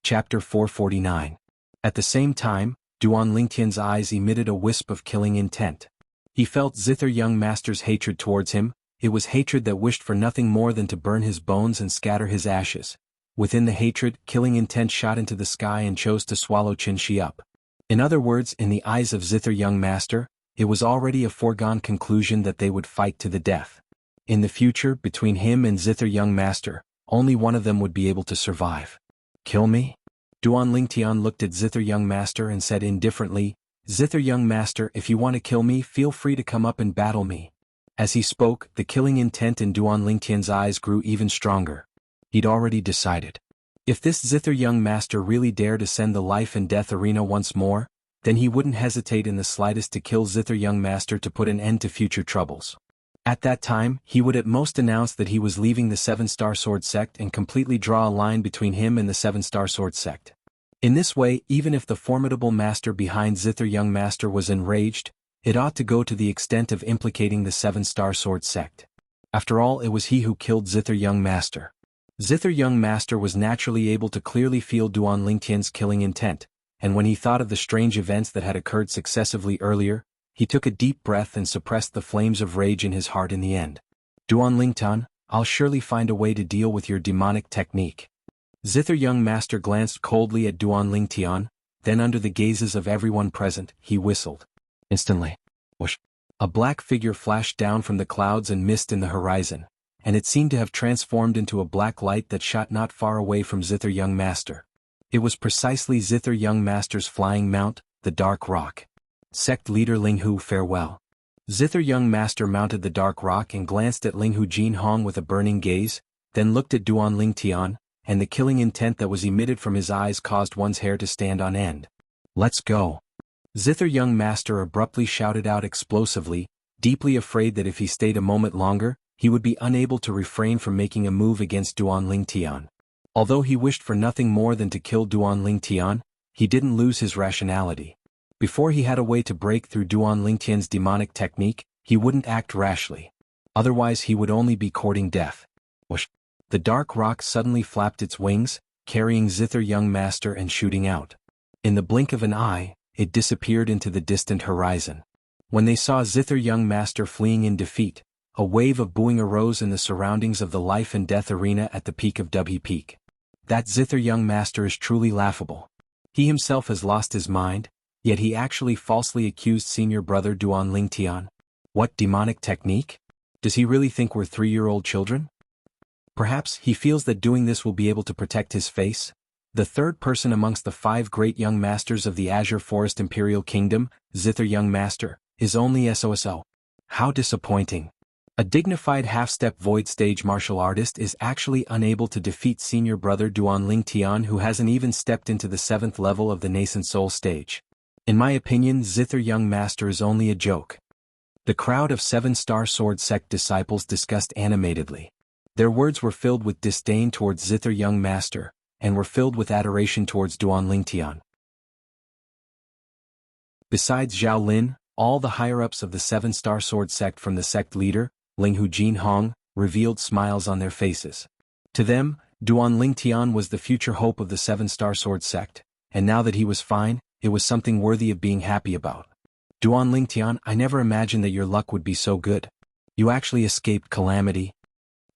Chapter 449. At the same time, Duan Lingtian's eyes emitted a wisp of killing intent. He felt Zither young master's hatred towards him. It was hatred that wished for nothing more than to burn his bones and scatter his ashes. Within the hatred, killing intent shot into the sky and chose to swallow Qinshi up. In other words, in the eyes of Zither young master, it was already a foregone conclusion that they would fight to the death. In the future, between him and Zither young master, only one of them would be able to survive. Kill me? Duan Lingtian looked at Zither young master and said indifferently, Zither young master, if you want to kill me, feel free to come up and battle me. As he spoke, the killing intent in Duan Lingtian's eyes grew even stronger. He'd already decided. If this Zither young master really dared ascend the life and death arena once more, then he wouldn't hesitate in the slightest to kill Zither young master to put an end to future troubles. At that time, he would at most announce that he was leaving the 7-Star Sword sect and completely draw a line between him and the 7-Star Sword sect. In this way, even if the formidable master behind Zither young master was enraged, it ought to go to the extent of implicating the 7-Star Sword sect. After all, it was he who killed Zither young master. Zither young master was naturally able to clearly feel Duan Lingtian's killing intent, and when he thought of the strange events that had occurred successively earlier, he took a deep breath and suppressed the flames of rage in his heart in the end. Duan Lingtian, I'll surely find a way to deal with your demonic technique. Zither young master glanced coldly at Duan Lingtian, then under the gazes of everyone present, he whistled. Instantly, whoosh, a black figure flashed down from the clouds and mist in the horizon, and it seemed to have transformed into a black light that shot not far away from Zither young master. It was precisely Zither young master's flying mount, the Dark Rock. Sect leader Linghu, farewell. Zither young master mounted the Dark Rock and glanced at Linghu Jinhong with a burning gaze, then looked at Duan Lingtian, and the killing intent that was emitted from his eyes caused one's hair to stand on end. Let's go. Zither young master abruptly shouted out explosively, deeply afraid that if he stayed a moment longer, he would be unable to refrain from making a move against Duan Lingtian. Although he wished for nothing more than to kill Duan Lingtian, he didn't lose his rationality. Before he had a way to break through Duan Lingtian's demonic technique, he wouldn't act rashly. Otherwise he would only be courting death. Whoosh! The Dark Rock suddenly flapped its wings, carrying Zither young master and shooting out. In the blink of an eye, it disappeared into the distant horizon. When they saw Zither young master fleeing in defeat, a wave of booing arose in the surroundings of the life and death arena at the peak of Dubhe Peak. That Zither young master is truly laughable. He himself has lost his mind, yet he actually falsely accused senior brother Duan Lingtian. What demonic technique? Does he really think we're 3-year-old children? Perhaps he feels that doing this will be able to protect his face? The third person amongst the 5 great young masters of the Azure Forest Imperial Kingdom, Zither young master, is only SOSO. How disappointing. A dignified half-step void stage martial artist is actually unable to defeat senior brother Duan Lingtian, who hasn't even stepped into the 7th level of the nascent soul stage. In my opinion, Zither young master is only a joke. The crowd of 7-Star Sword sect disciples discussed animatedly. Their words were filled with disdain towards Zither young master, and were filled with adoration towards Duan Lingtian. Besides Zhao Lin, all the higher-ups of the 7-Star Sword sect from the sect leader, Linghu Jinhong, revealed smiles on their faces. To them, Duan Lingtian was the future hope of the 7-Star Sword sect, and now that he was fine, it was something worthy of being happy about. Duan Lingtian, I never imagined that your luck would be so good. You actually escaped calamity.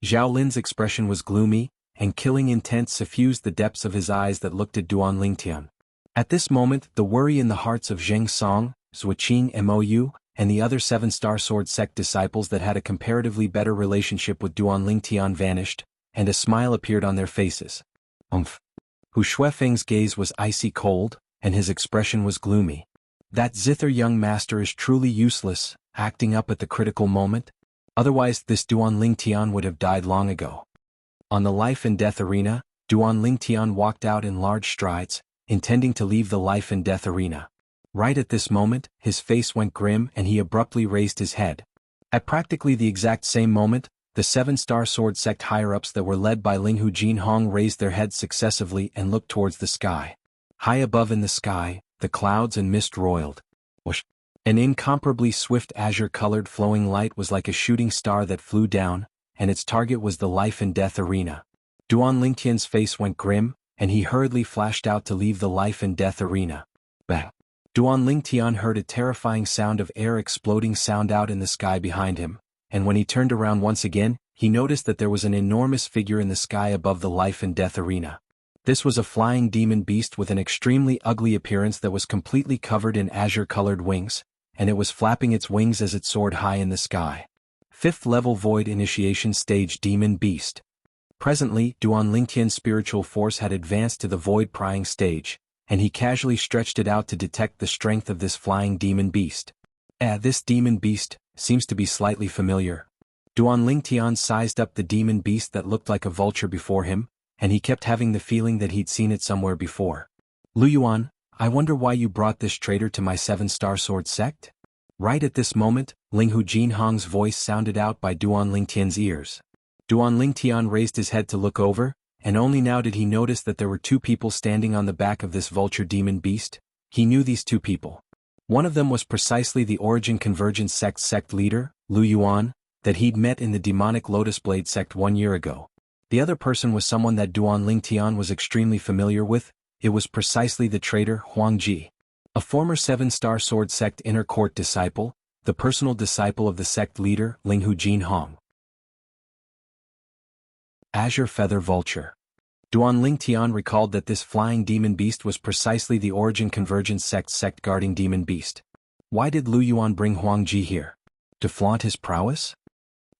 Zhao Lin's expression was gloomy, and killing intent suffused the depths of his eyes that looked at Duan Lingtian. At this moment, the worry in the hearts of Zheng Song, Zuoqing Mou, and the other seven-star sword sect disciples that had a comparatively better relationship with Duan Lingtian vanished, and a smile appeared on their faces. Hu Shuifeng's gaze was icy cold, and his expression was gloomy. That zither young master is truly useless, acting up at the critical moment. Otherwise this Duan Lingtian would have died long ago. On the life and death arena, Duan Lingtian walked out in large strides, intending to leave the life and death arena. Right at this moment, his face went grim and he abruptly raised his head. At practically the exact same moment, the seven-star sword sect higher-ups that were led by Linghu Jinhong raised their heads successively and looked towards the sky. High above in the sky, the clouds and mist roiled. An incomparably swift azure-colored flowing light was like a shooting star that flew down, and its target was the life and death arena. Duan Lingtian's face went grim, and he hurriedly flashed out to leave the life and death arena. Bang! Duan Lingtian heard a terrifying sound of air exploding sound out in the sky behind him, and when he turned around once again, he noticed that there was an enormous figure in the sky above the life and death arena. This was a flying demon beast with an extremely ugly appearance that was completely covered in azure-colored wings, and it was flapping its wings as it soared high in the sky. 5th level Void Initiation Stage Demon Beast. Presently, Duan Lingtian's spiritual force had advanced to the Void Prying stage, and he casually stretched it out to detect the strength of this flying demon beast. This demon beast seems to be slightly familiar. Duan Lingtian sized up the demon beast that looked like a vulture before him, and he kept having the feeling that he'd seen it somewhere before. Lu Yuan, I wonder why you brought this traitor to my seven-star sword sect? Right at this moment, Linghu Jinhong's voice sounded out by Duan Lingtian's ears. Duan Lingtian raised his head to look over, and only now did he notice that there were two people standing on the back of this vulture demon beast. He knew these two people. One of them was precisely the Origin Convergence sect leader, Lu Yuan, that he'd met in the demonic Lotus Blade sect 1 year ago. The other person was someone that Duan Lingtian was extremely familiar with. It was precisely the traitor Huang Ji, a former seven-star sword sect inner court disciple, the personal disciple of the sect leader Linghu Jinhong. Azure Feather Vulture. Duan Lingtian recalled that this flying demon beast was precisely the Origin Convergence sect guarding demon beast. Why did Lu Yuan bring Huang Ji here? To flaunt his prowess?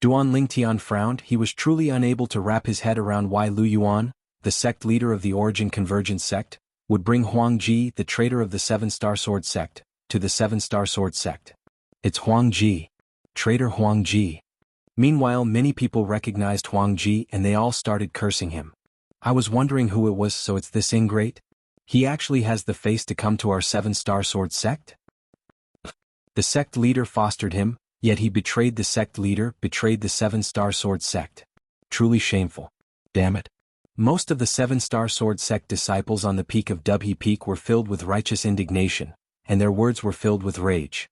Duan Lingtian frowned. He was truly unable to wrap his head around why Lu Yuan, the sect leader of the Origin Convergence sect, would bring Huang Ji, the traitor of the seven-star sword sect, to the seven-star sword sect. It's Huang Ji. Traitor Huang Ji. Meanwhile, many people recognized Huang Ji and they all started cursing him. I was wondering who it was, so it's this ingrate? He actually has the face to come to our seven-star sword sect? The sect leader fostered him, yet he betrayed the sect leader, betrayed the seven-star sword sect. Truly shameful. Damn it. Most of the seven-star sword sect disciples on the peak of Dubhe Peak were filled with righteous indignation, and their words were filled with rage.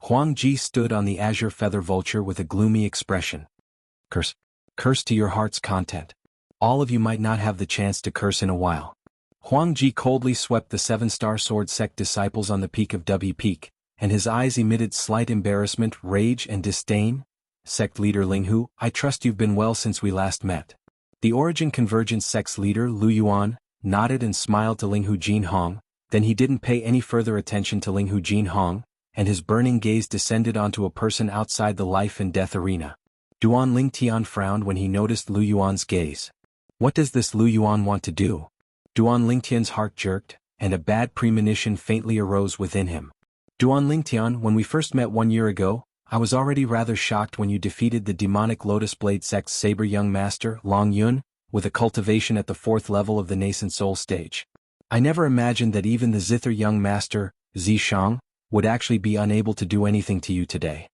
Huang Ji stood on the azure feather vulture with a gloomy expression. Curse. Curse to your heart's content. All of you might not have the chance to curse in a while. Huang Ji coldly swept the seven-star sword sect disciples on the peak of Dubhe Peak, and his eyes emitted slight embarrassment, rage and disdain. Sect leader Linghu, I trust you've been well since we last met. The Origin Convergence sect's leader Lu Yuan nodded and smiled to Linghu Jinhong, then he didn't pay any further attention to Linghu Jinhong, and his burning gaze descended onto a person outside the life and death arena. Duan Lingtian frowned when he noticed Lu Yuan's gaze. What does this Lu Yuan want to do? Duan Lingtian's heart jerked, and a bad premonition faintly arose within him. Duan Lingtian, when we first met 1 year ago, I was already rather shocked when you defeated the demonic Lotus Blade sect's saber young master, Long Yun, with a cultivation at the 4th level of the nascent soul stage. I never imagined that even the zither young master, Zi Shang, would actually be unable to do anything to you today.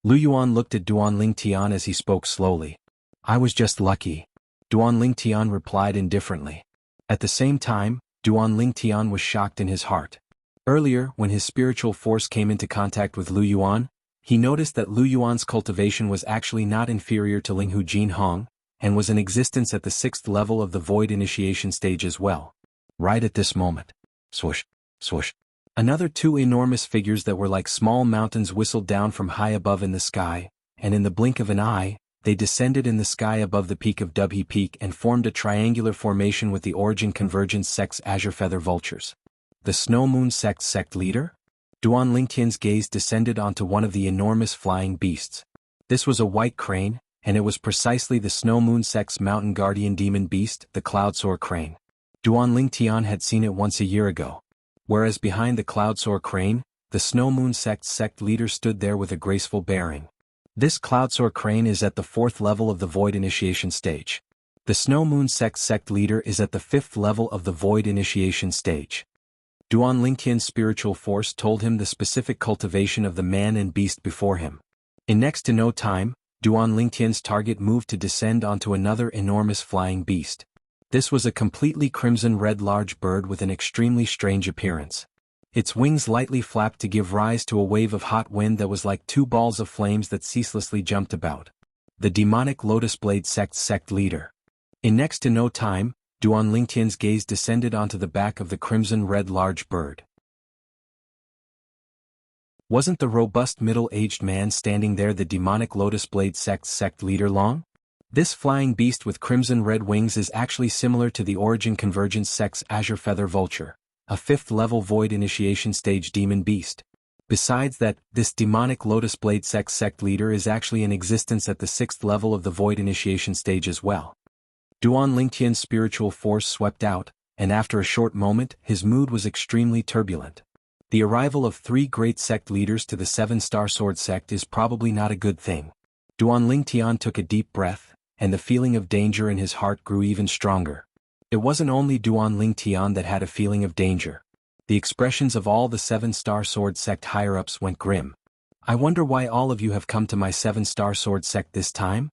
Lu Yuan looked at Duan Lingtian as he spoke slowly. I was just lucky. Duan Lingtian replied indifferently. At the same time, Duan Lingtian was shocked in his heart. Earlier, when his spiritual force came into contact with Lu Yuan, he noticed that Lu Yuan's cultivation was actually not inferior to Linghu Jinhong, and was in existence at the 6th level of the Void Initiation stage as well. Right at this moment. Swoosh, swoosh. Another 2 enormous figures that were like small mountains whistled down from high above in the sky, and in the blink of an eye, they descended in the sky above the peak of Dubhe Peak and formed a triangular formation with the Origin Convergence sect's Azure Feather Vultures. The Snow Moon sect's sect leader? Duan Lingtian's gaze descended onto one of the enormous flying beasts. This was a white crane, and it was precisely the Snow Moon sect's mountain guardian demon beast, the Cloudsoar crane. Duan Lingtian had seen it once a year ago. Whereas behind the Cloudsoar crane, the Snow Moon sect's sect leader stood there with a graceful bearing. This Cloudsoar crane is at the 4th level of the Void Initiation stage. The Snow Moon sect's sect leader is at the 5th level of the Void Initiation stage. Duan Lingtian's spiritual force told him the specific cultivation of the man and beast before him. In next to no time, Duan Lingtian's target moved to descend onto another enormous flying beast. This was a completely crimson-red large bird with an extremely strange appearance. Its wings lightly flapped to give rise to a wave of hot wind that was like 2 balls of flames that ceaselessly jumped about. The demonic Lotus Blade sect's sect leader. In next to no time, Duan Lingtian's gaze descended onto the back of the crimson-red large bird. Wasn't the robust middle-aged man standing there the demonic Lotus Blade sect's sect leader long? This flying beast with crimson-red wings is actually similar to the Origin Convergence sect's Azure Feather Vulture, a 5th-level Void Initiation stage demon beast. Besides that, this demonic Lotus Blade sect's sect leader is actually in existence at the 6th level of the Void Initiation stage as well. Duan Lingtian's spiritual force swept out, and after a short moment, his mood was extremely turbulent. The arrival of 3 great sect leaders to the 7-star sword sect is probably not a good thing. Duan Lingtian took a deep breath, and the feeling of danger in his heart grew even stronger. It wasn't only Duan Lingtian that had a feeling of danger. The expressions of all the 7-star sword sect higher-ups went grim. I wonder why all of you have come to my 7-star sword sect this time?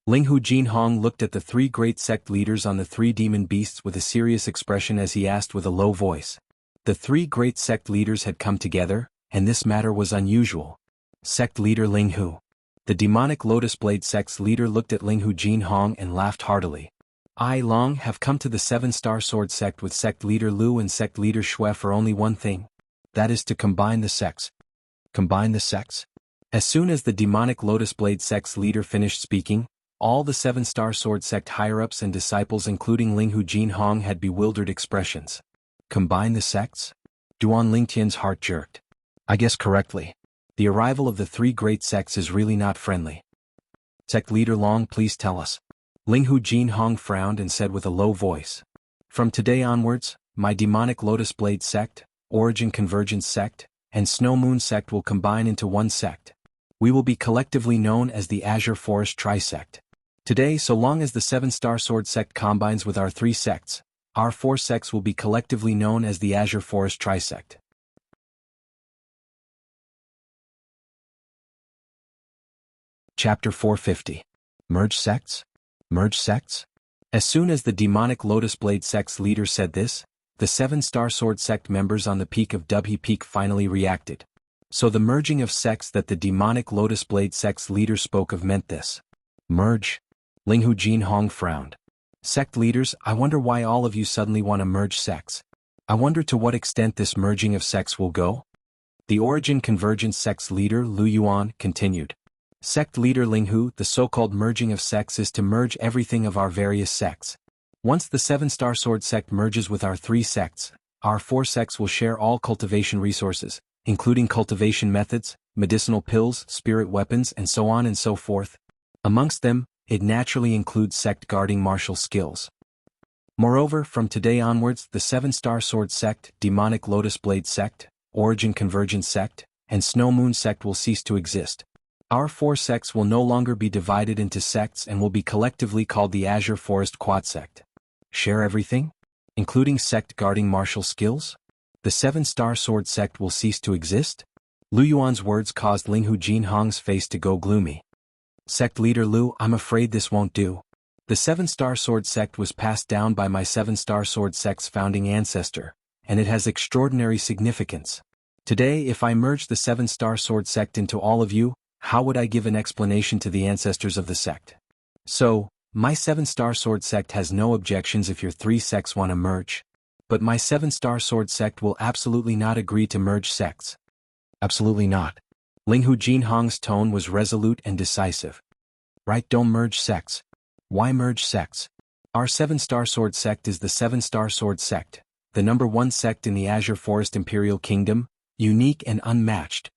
Linghu Jinhong looked at the 3 great sect leaders on the 3 demon beasts with a serious expression as he asked with a low voice. The 3 great sect leaders had come together, and this matter was unusual. Sect leader Linghu. The demonic Lotus Blade sect's leader looked at Linghu Jinhong and laughed heartily. I, Long, have come to the 7-star sword sect with sect leader Lu and sect leader Xue for only one thing. That is to combine the sects. Combine the sects? As soon as the demonic Lotus Blade sect's leader finished speaking, all the 7-star sword sect higher-ups and disciples including Linghu Jinhong had bewildered expressions. Combine the sects? Duan Lingtian's heart jerked. I guess correctly. The arrival of the 3 great sects is really not friendly. Sect leader Long, please tell us. Linghu Jinhong frowned and said with a low voice. From today onwards, my demonic Lotus Blade sect, Origin Convergence sect, and Snow Moon sect will combine into one sect. We will be collectively known as the Azure Forest Trisect. Today, so long as the 7-star sword sect combines with our 3 sects, our 4 sects will be collectively known as the Azure Forest Trisect. Chapter 450. Merge sects? Merge sects? As soon as the demonic Lotus Blade sect's leader said this, the 7-star sword sect members on the peak of Dubhe Peak finally reacted. So the merging of sects that the demonic Lotus Blade sect's leader spoke of meant this. Merge? Linghu Jinhong frowned. Sect leaders, I wonder why all of you suddenly want to merge sects. I wonder to what extent this merging of sects will go? The Origin Convergence sect's leader Lu Yuan continued. Sect leader Linghu, the so-called merging of sects is to merge everything of our various sects. Once the 7-star sword sect merges with our 3 sects, our 4 sects will share all cultivation resources, including cultivation methods, medicinal pills, spirit weapons, and so on and so forth. Amongst them, it naturally includes sect guarding martial skills. Moreover, from today onwards, the 7-star sword sect, demonic Lotus Blade sect, Origin Convergence sect, and Snow Moon sect will cease to exist. Our 4 sects will no longer be divided into sects and will be collectively called the Azure Forest Quad sect. Share everything? Including sect guarding martial skills? The 7-star sword sect will cease to exist? Lu Yuan's words caused Linghu Jinhong's face to go gloomy. Sect leader Lu, I'm afraid this won't do. The 7-star sword sect was passed down by my 7-star sword sect's founding ancestor, and it has extraordinary significance. Today, if I merge the 7-star sword sect into all of you, how would I give an explanation to the ancestors of the sect? So, my 7-star sword sect has no objections if your 3 sects want to merge. But my 7-star sword sect will absolutely not agree to merge sects. Absolutely not. Linghu Jinhong's tone was resolute and decisive. Right, don't merge sects. Why merge sects? Our 7-star sword sect is the 7-star sword sect, the #1 sect in the Azure Forest Imperial Kingdom, unique and unmatched.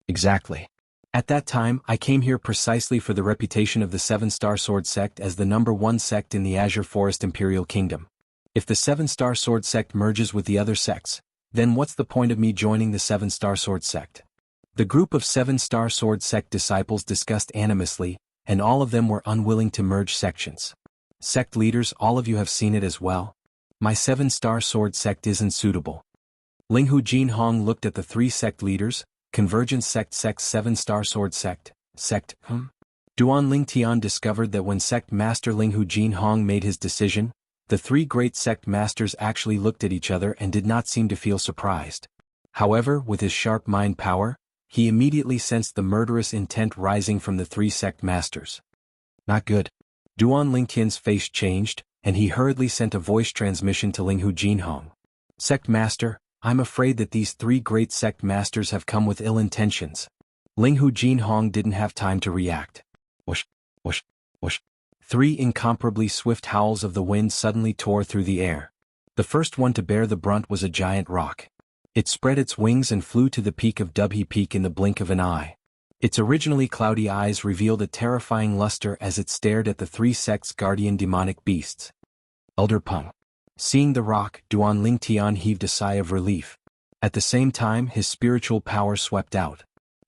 Exactly. At that time, I came here precisely for the reputation of the 7-star sword sect as the #1 sect in the Azure Forest Imperial Kingdom. If the 7-star sword sect merges with the other sects, then what's the point of me joining the 7-star sword sect? The group of 7-star sword sect disciples discussed animously, and all of them were unwilling to merge sections. Sect leaders, all of you have seen it as well. My 7-star sword sect isn't suitable. Linghu Jinhong looked at the 3 sect leaders. Convergence sect, 7-star sword sect, Duan Lingtian discovered that when sect master Linghu Jinhong made his decision, the 3 great sect masters actually looked at each other and did not seem to feel surprised. However, with his sharp mind power, he immediately sensed the murderous intent rising from the 3 sect masters. Not good. Duan Lingtian's face changed, and he hurriedly sent a voice transmission to Linghu Jinhong. Sect master, I'm afraid that these 3 great sect masters have come with ill intentions. Linghu Jinhong didn't have time to react. Whoosh, whoosh, whoosh. 3 incomparably swift howls of the wind suddenly tore through the air. The first one to bear the brunt was a giant rock. It spread its wings and flew to the peak of Dubhe Peak in the blink of an eye. Its originally cloudy eyes revealed a terrifying luster as it stared at the 3 sects' guardian demonic beasts. Elder Peng. Seeing the rock, Duan Lingtian heaved a sigh of relief. At the same time, his spiritual power swept out.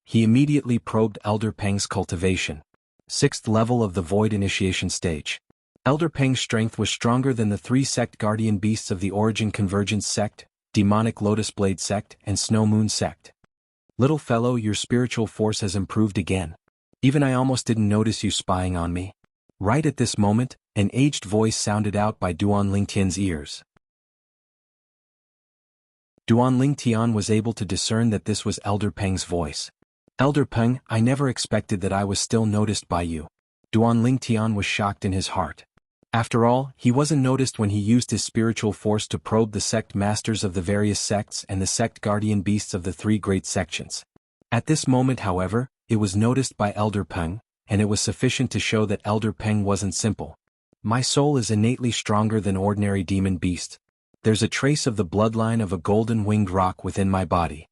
He immediately probed Elder Peng's cultivation. 6th level of the Void Initiation stage. Elder Peng's strength was stronger than the 3 sect guardian beasts of the Origin Convergence sect, Demonic Lotus Blade sect, and Snow Moon sect. Little fellow, your spiritual force has improved again. Even I almost didn't notice you spying on me. Right at this moment, an aged voice sounded out by Duan Lingtian's ears. Duan Lingtian was able to discern that this was Elder Peng's voice. Elder Peng, I never expected that I was still noticed by you. Duan Lingtian was shocked in his heart. After all, he wasn't noticed when he used his spiritual force to probe the sect masters of the various sects and the sect guardian beasts of the 3 great sections. At this moment, however, it was noticed by Elder Peng, and it was sufficient to show that Elder Peng wasn't simple. My soul is innately stronger than ordinary demon beasts. There's a trace of the bloodline of a golden-winged rock within my body.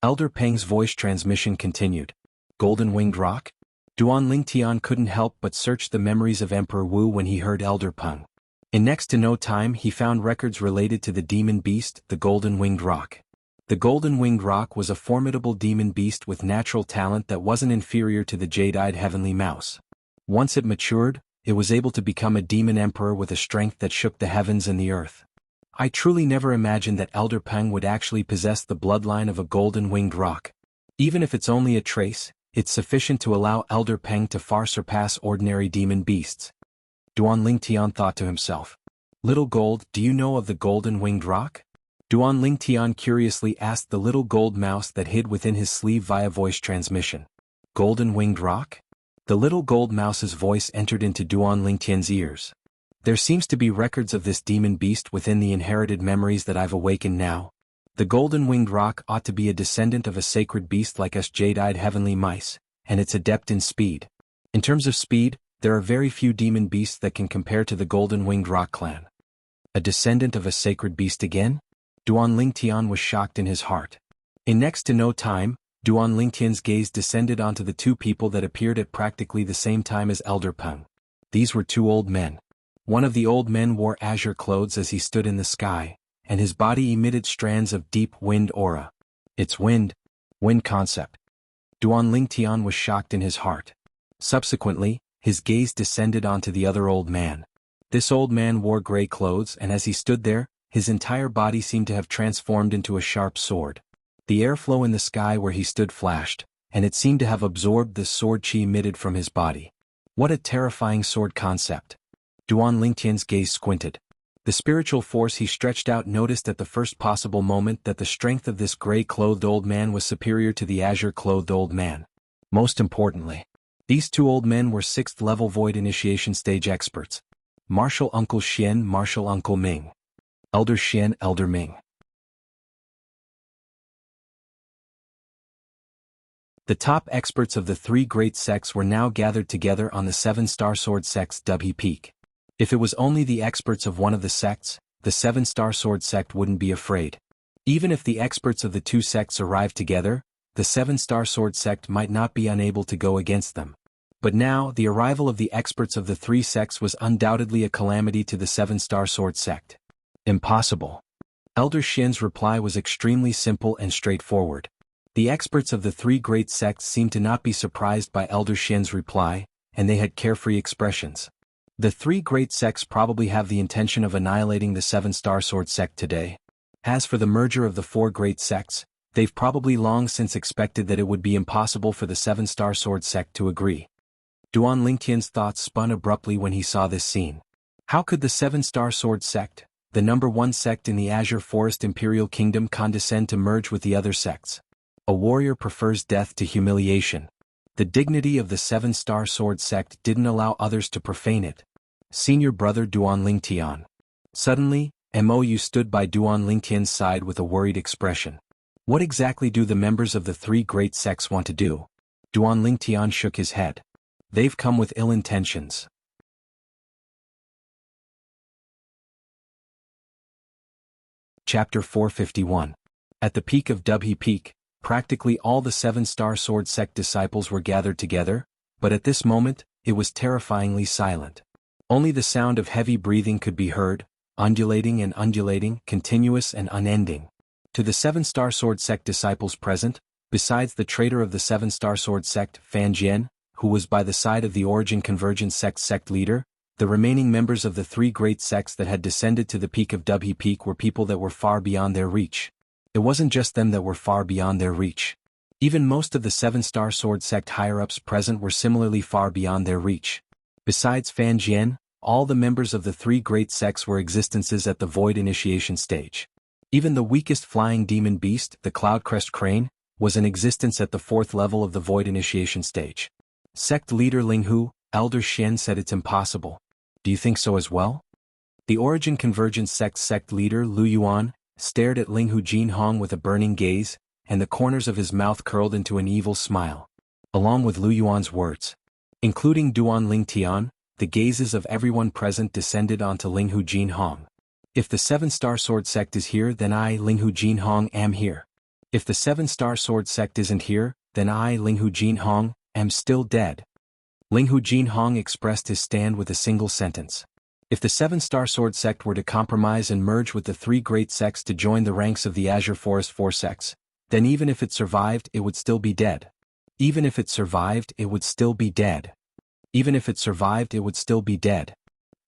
Elder Peng's voice transmission continued. Golden-winged rock? Duan Lingtian couldn't help but search the memories of Emperor Wu when he heard Elder Peng. In next to no time he found records related to the demon beast, the golden-winged rock. The golden-winged rock was a formidable demon beast with natural talent that wasn't inferior to the jade-eyed heavenly mouse. Once it matured, it was able to become a demon emperor with a strength that shook the heavens and the earth. I truly never imagined that Elder Peng would actually possess the bloodline of a golden-winged rock. Even if it's only a trace, it's sufficient to allow Elder Peng to far surpass ordinary demon beasts. Duan Lingtian thought to himself. Little Gold, do you know of the golden-winged rock? Duan Lingtian curiously asked the little gold mouse that hid within his sleeve via voice transmission. Golden-winged rock? The little gold mouse's voice entered into Duan Lingtian's ears. There seems to be records of this demon beast within the inherited memories that I've awakened now. The golden-winged rock ought to be a descendant of a sacred beast like us jade-eyed heavenly mice, and it's adept in speed. In terms of speed, there are very few demon beasts that can compare to the golden-winged rock clan. A descendant of a sacred beast again? Duan Lingtian was shocked in his heart. In next to no time, Duan Lingtian's gaze descended onto the 2 people that appeared at practically the same time as Elder Peng. These were 2 old men. One of the old men wore azure clothes as he stood in the sky, and his body emitted strands of deep wind aura. It's wind concept. Duan Lingtian was shocked in his heart. Subsequently, his gaze descended onto the other old man. This old man wore gray clothes, and as he stood there, his entire body seemed to have transformed into a sharp sword. The airflow in the sky where he stood flashed, and it seemed to have absorbed the sword chi emitted from his body. What a terrifying sword concept. Duan Lingtian's gaze squinted. The spiritual force he stretched out noticed at the first possible moment that the strength of this gray-clothed old man was superior to the azure-clothed old man. Most importantly, these 2 old men were 6th level Void Initiation stage experts. Martial Uncle Xian, Martial Uncle Ming. Elder Xian, Elder Ming. The top experts of the three great sects were now gathered together on the seven-star sword sect's Dubhe Peak. If it was only the experts of one of the sects, the seven-star sword sect wouldn't be afraid. Even if the experts of the two sects arrived together, the seven-star sword sect might not be unable to go against them. But now, the arrival of the experts of the three sects was undoubtedly a calamity to the seven-star sword sect. Impossible. Elder Shin's reply was extremely simple and straightforward. The experts of the three great sects seemed to not be surprised by Elder Shin's reply, and they had carefree expressions. The three great sects probably have the intention of annihilating the seven-star sword sect today. As for the merger of the four great sects, they've probably long since expected that it would be impossible for the seven-star sword sect to agree. Duan Lingtian's thoughts spun abruptly when he saw this scene. How could the seven-star sword sect, the number one sect in the Azure Forest Imperial Kingdom, condescend to merge with the other sects? A warrior prefers death to humiliation. The dignity of the seven-star sword sect didn't allow others to profane it. Senior brother Duan Lingtian. Suddenly, Mou stood by Duan Lingtian's side with a worried expression. What exactly do the members of the three great sects want to do? Duan Lingtian shook his head. They've come with ill intentions. Chapter 451. At the peak of Dubhe Peak, practically all the seven-star sword sect disciples were gathered together, but at this moment, it was terrifyingly silent. Only the sound of heavy breathing could be heard, undulating, continuous and unending. To the seven-star sword sect disciples present, besides the traitor of the seven-star sword sect, Fan Jian, who was by the side of the Origin Convergence sect leader, the remaining members of the three great sects that had descended to the peak of Dubhe Peak were people that were far beyond their reach. It wasn't just them that were far beyond their reach. Even most of the seven-star sword sect higher-ups present were similarly far beyond their reach. Besides Fan Jian, all the members of the three great sects were existences at the void initiation stage. Even the weakest flying demon beast, the Cloudcrest Crane, was an existence at the fourth level of the void initiation stage. Sect leader Linghu, Elder Shen, said it's impossible. Do you think so as well? The Origin Convergence sect leader Lu Yuan stared at Linghu Jinhong with a burning gaze, and the corners of his mouth curled into an evil smile. Along with Lu Yuan's words, including Duan Lingtian, the gazes of everyone present descended onto Linghu Jinhong. If the seven-star sword sect is here, then I, Linghu Jinhong, am here. If the seven-star sword sect isn't here, then I, Linghu Jinhong, am still dead. Linghu Jinhong expressed his stand with a single sentence. If the seven-star sword sect were to compromise and merge with the three great sects to join the ranks of the Azure Forest Four sects, then even if it survived, it would still be dead. Even if it survived, it would still be dead. Even if it survived, it would still be dead.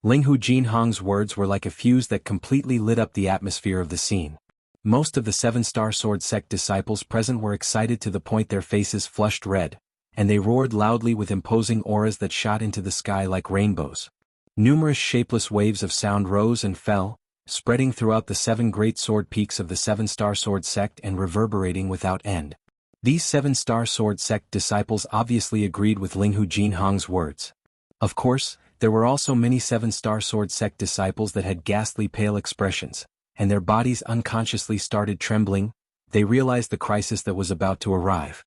Linghu Jinhong's words were like a fuse that completely lit up the atmosphere of the scene. Most of the seven-star sword sect disciples present were excited to the point their faces flushed red, and they roared loudly with imposing auras that shot into the sky like rainbows. Numerous shapeless waves of sound rose and fell, spreading throughout the seven great sword peaks of the seven-star sword sect and reverberating without end. These seven-star sword sect disciples obviously agreed with Linghu Jinhong's words. Of course, there were also many seven-star sword sect disciples that had ghastly pale expressions, and their bodies unconsciously started trembling. They realized the crisis that was about to arrive.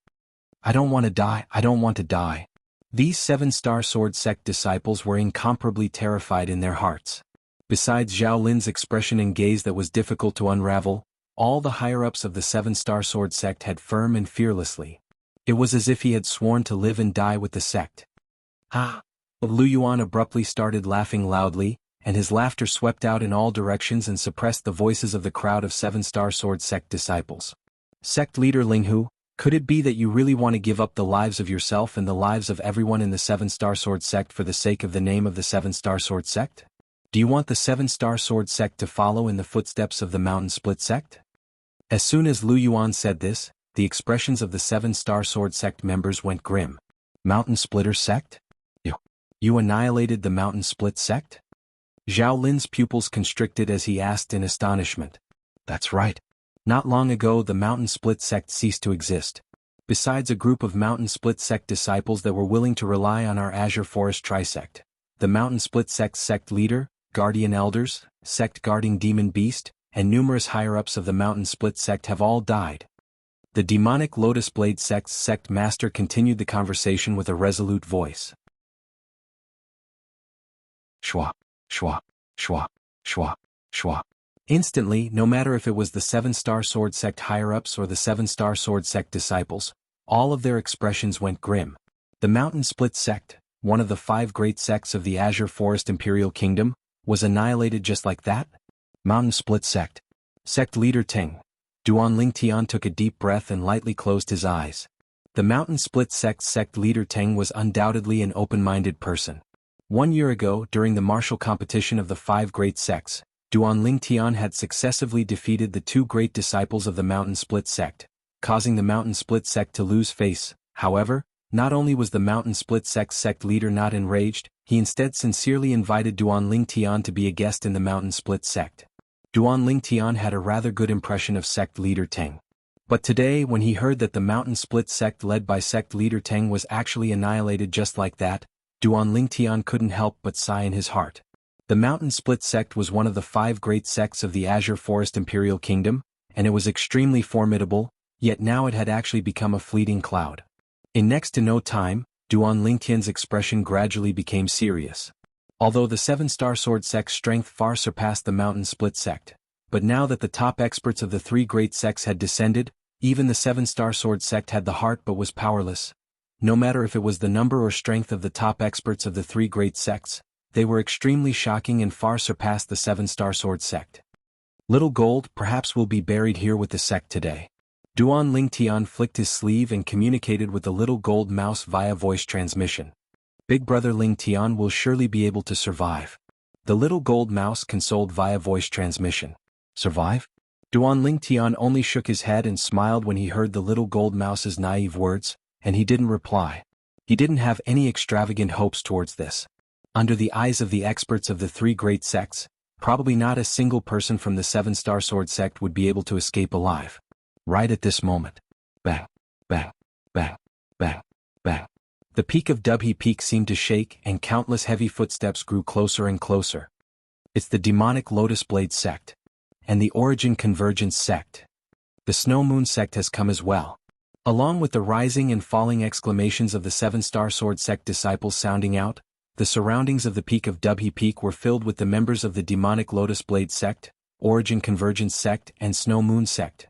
I don't want to die, I don't want to die. These seven-star sword sect disciples were incomparably terrified in their hearts. Besides Zhao Lin's expression and gaze that was difficult to unravel, all the higher-ups of the seven-star sword sect had firm and fearlessly. It was as if he had sworn to live and die with the sect. Ha! Lu Yuan abruptly started laughing loudly, and his laughter swept out in all directions and suppressed the voices of the crowd of seven-star sword sect disciples. Sect leader Linghu, could it be that you really want to give up the lives of yourself and the lives of everyone in the seven-star sword sect for the sake of the name of the seven-star sword sect? Do you want the seven-star sword sect to follow in the footsteps of the mountain split sect? As soon as Lu Yuan said this, the expressions of the seven-star sword sect members went grim. Mountain splitter sect? You annihilated the mountain split sect? Zhao Lin's pupils constricted as he asked in astonishment. That's right. Not long ago the mountain split sect ceased to exist. Besides a group of mountain split sect disciples that were willing to rely on our Azure Forest Trisect, the mountain split sect leader, guardian elders, sect guarding demon beast, and numerous higher-ups of the mountain split sect have all died. The demonic Lotus Blade sect's sect master continued the conversation with a resolute voice. Shwa, shwa, shwa, shwa, shwa. Instantly, no matter if it was the 7-star sword sect higher-ups or the 7-star sword sect disciples, all of their expressions went grim. The Mountain Split sect, one of the 5 great sects of the Azure Forest Imperial Kingdom, was annihilated just like that? Mountain Split sect. Sect leader Ting. Duan Lingtian took a deep breath and lightly closed his eyes. The Mountain Split sect's sect leader Teng was undoubtedly an open-minded person. 1 year ago, during the martial competition of the 5 great sects, Duan Lingtian had successively defeated the 2 great disciples of the Mountain Split sect, causing the Mountain Split sect to lose face. However, not only was the Mountain Split sect's sect leader not enraged, he instead sincerely invited Duan Lingtian to be a guest in the Mountain Split sect. Duan Lingtian had a rather good impression of sect leader Teng. But today, when he heard that the Mountain Split sect led by sect leader Teng was actually annihilated just like that, Duan Lingtian couldn't help but sigh in his heart. The Mountain Split sect was one of the 5 great sects of the Azure Forest Imperial Kingdom, and it was extremely formidable, yet now it had actually become a fleeting cloud. In next to no time, Duan Lingtian's expression gradually became serious. Although the 7-star sword sect's strength far surpassed the Mountain Split sect, but now that the top experts of the 3 great sects had descended, even the 7-star sword sect had the heart but was powerless. No matter if it was the number or strength of the top experts of the 3 great sects, they were extremely shocking and far surpassed the 7-star sword sect. Little Gold perhaps will be buried here with the sect today. Duan Lingtian flicked his sleeve and communicated with the Little Gold mouse via voice transmission. Big Brother Lingtian will surely be able to survive. The Little Gold mouse consoled via voice transmission. Survive? Duan Lingtian only shook his head and smiled when he heard the Little Gold mouse's naive words, and he didn't reply. He didn't have any extravagant hopes towards this. Under the eyes of the experts of the 3 great sects, probably not a single person from the 7-star sword sect would be able to escape alive. Right at this moment. Bang, bang, bang, bang, bang. The peak of Dubhe Peak seemed to shake and countless heavy footsteps grew closer and closer. It's the demonic Lotus Blade sect. And the Origin Convergence sect. The Snow Moon sect has come as well. Along with the rising and falling exclamations of the 7-star sword sect disciples sounding out, the surroundings of the peak of Dubhe Peak were filled with the members of the demonic Lotus Blade sect, Origin Convergence sect and Snow Moon sect.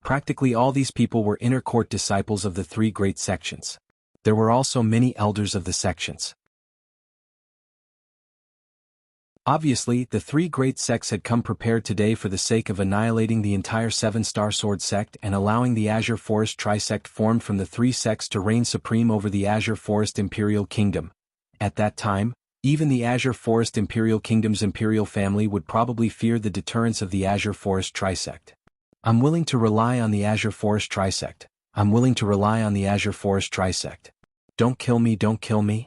Practically all these people were inner court disciples of the 3 great sections. There were also many elders of the sections. Obviously, the 3 great sects had come prepared today for the sake of annihilating the entire 7-star sword sect and allowing the Azure Forest Trisect formed from the 3 sects to reign supreme over the Azure Forest Imperial Kingdom. At that time, even the Azure Forest Imperial Kingdom's imperial family would probably fear the deterrence of the Azure Forest Trisect. I'm willing to rely on the Azure Forest Trisect. I'm willing to rely on the Azure Forest Trisect. Don't kill me, don't kill me.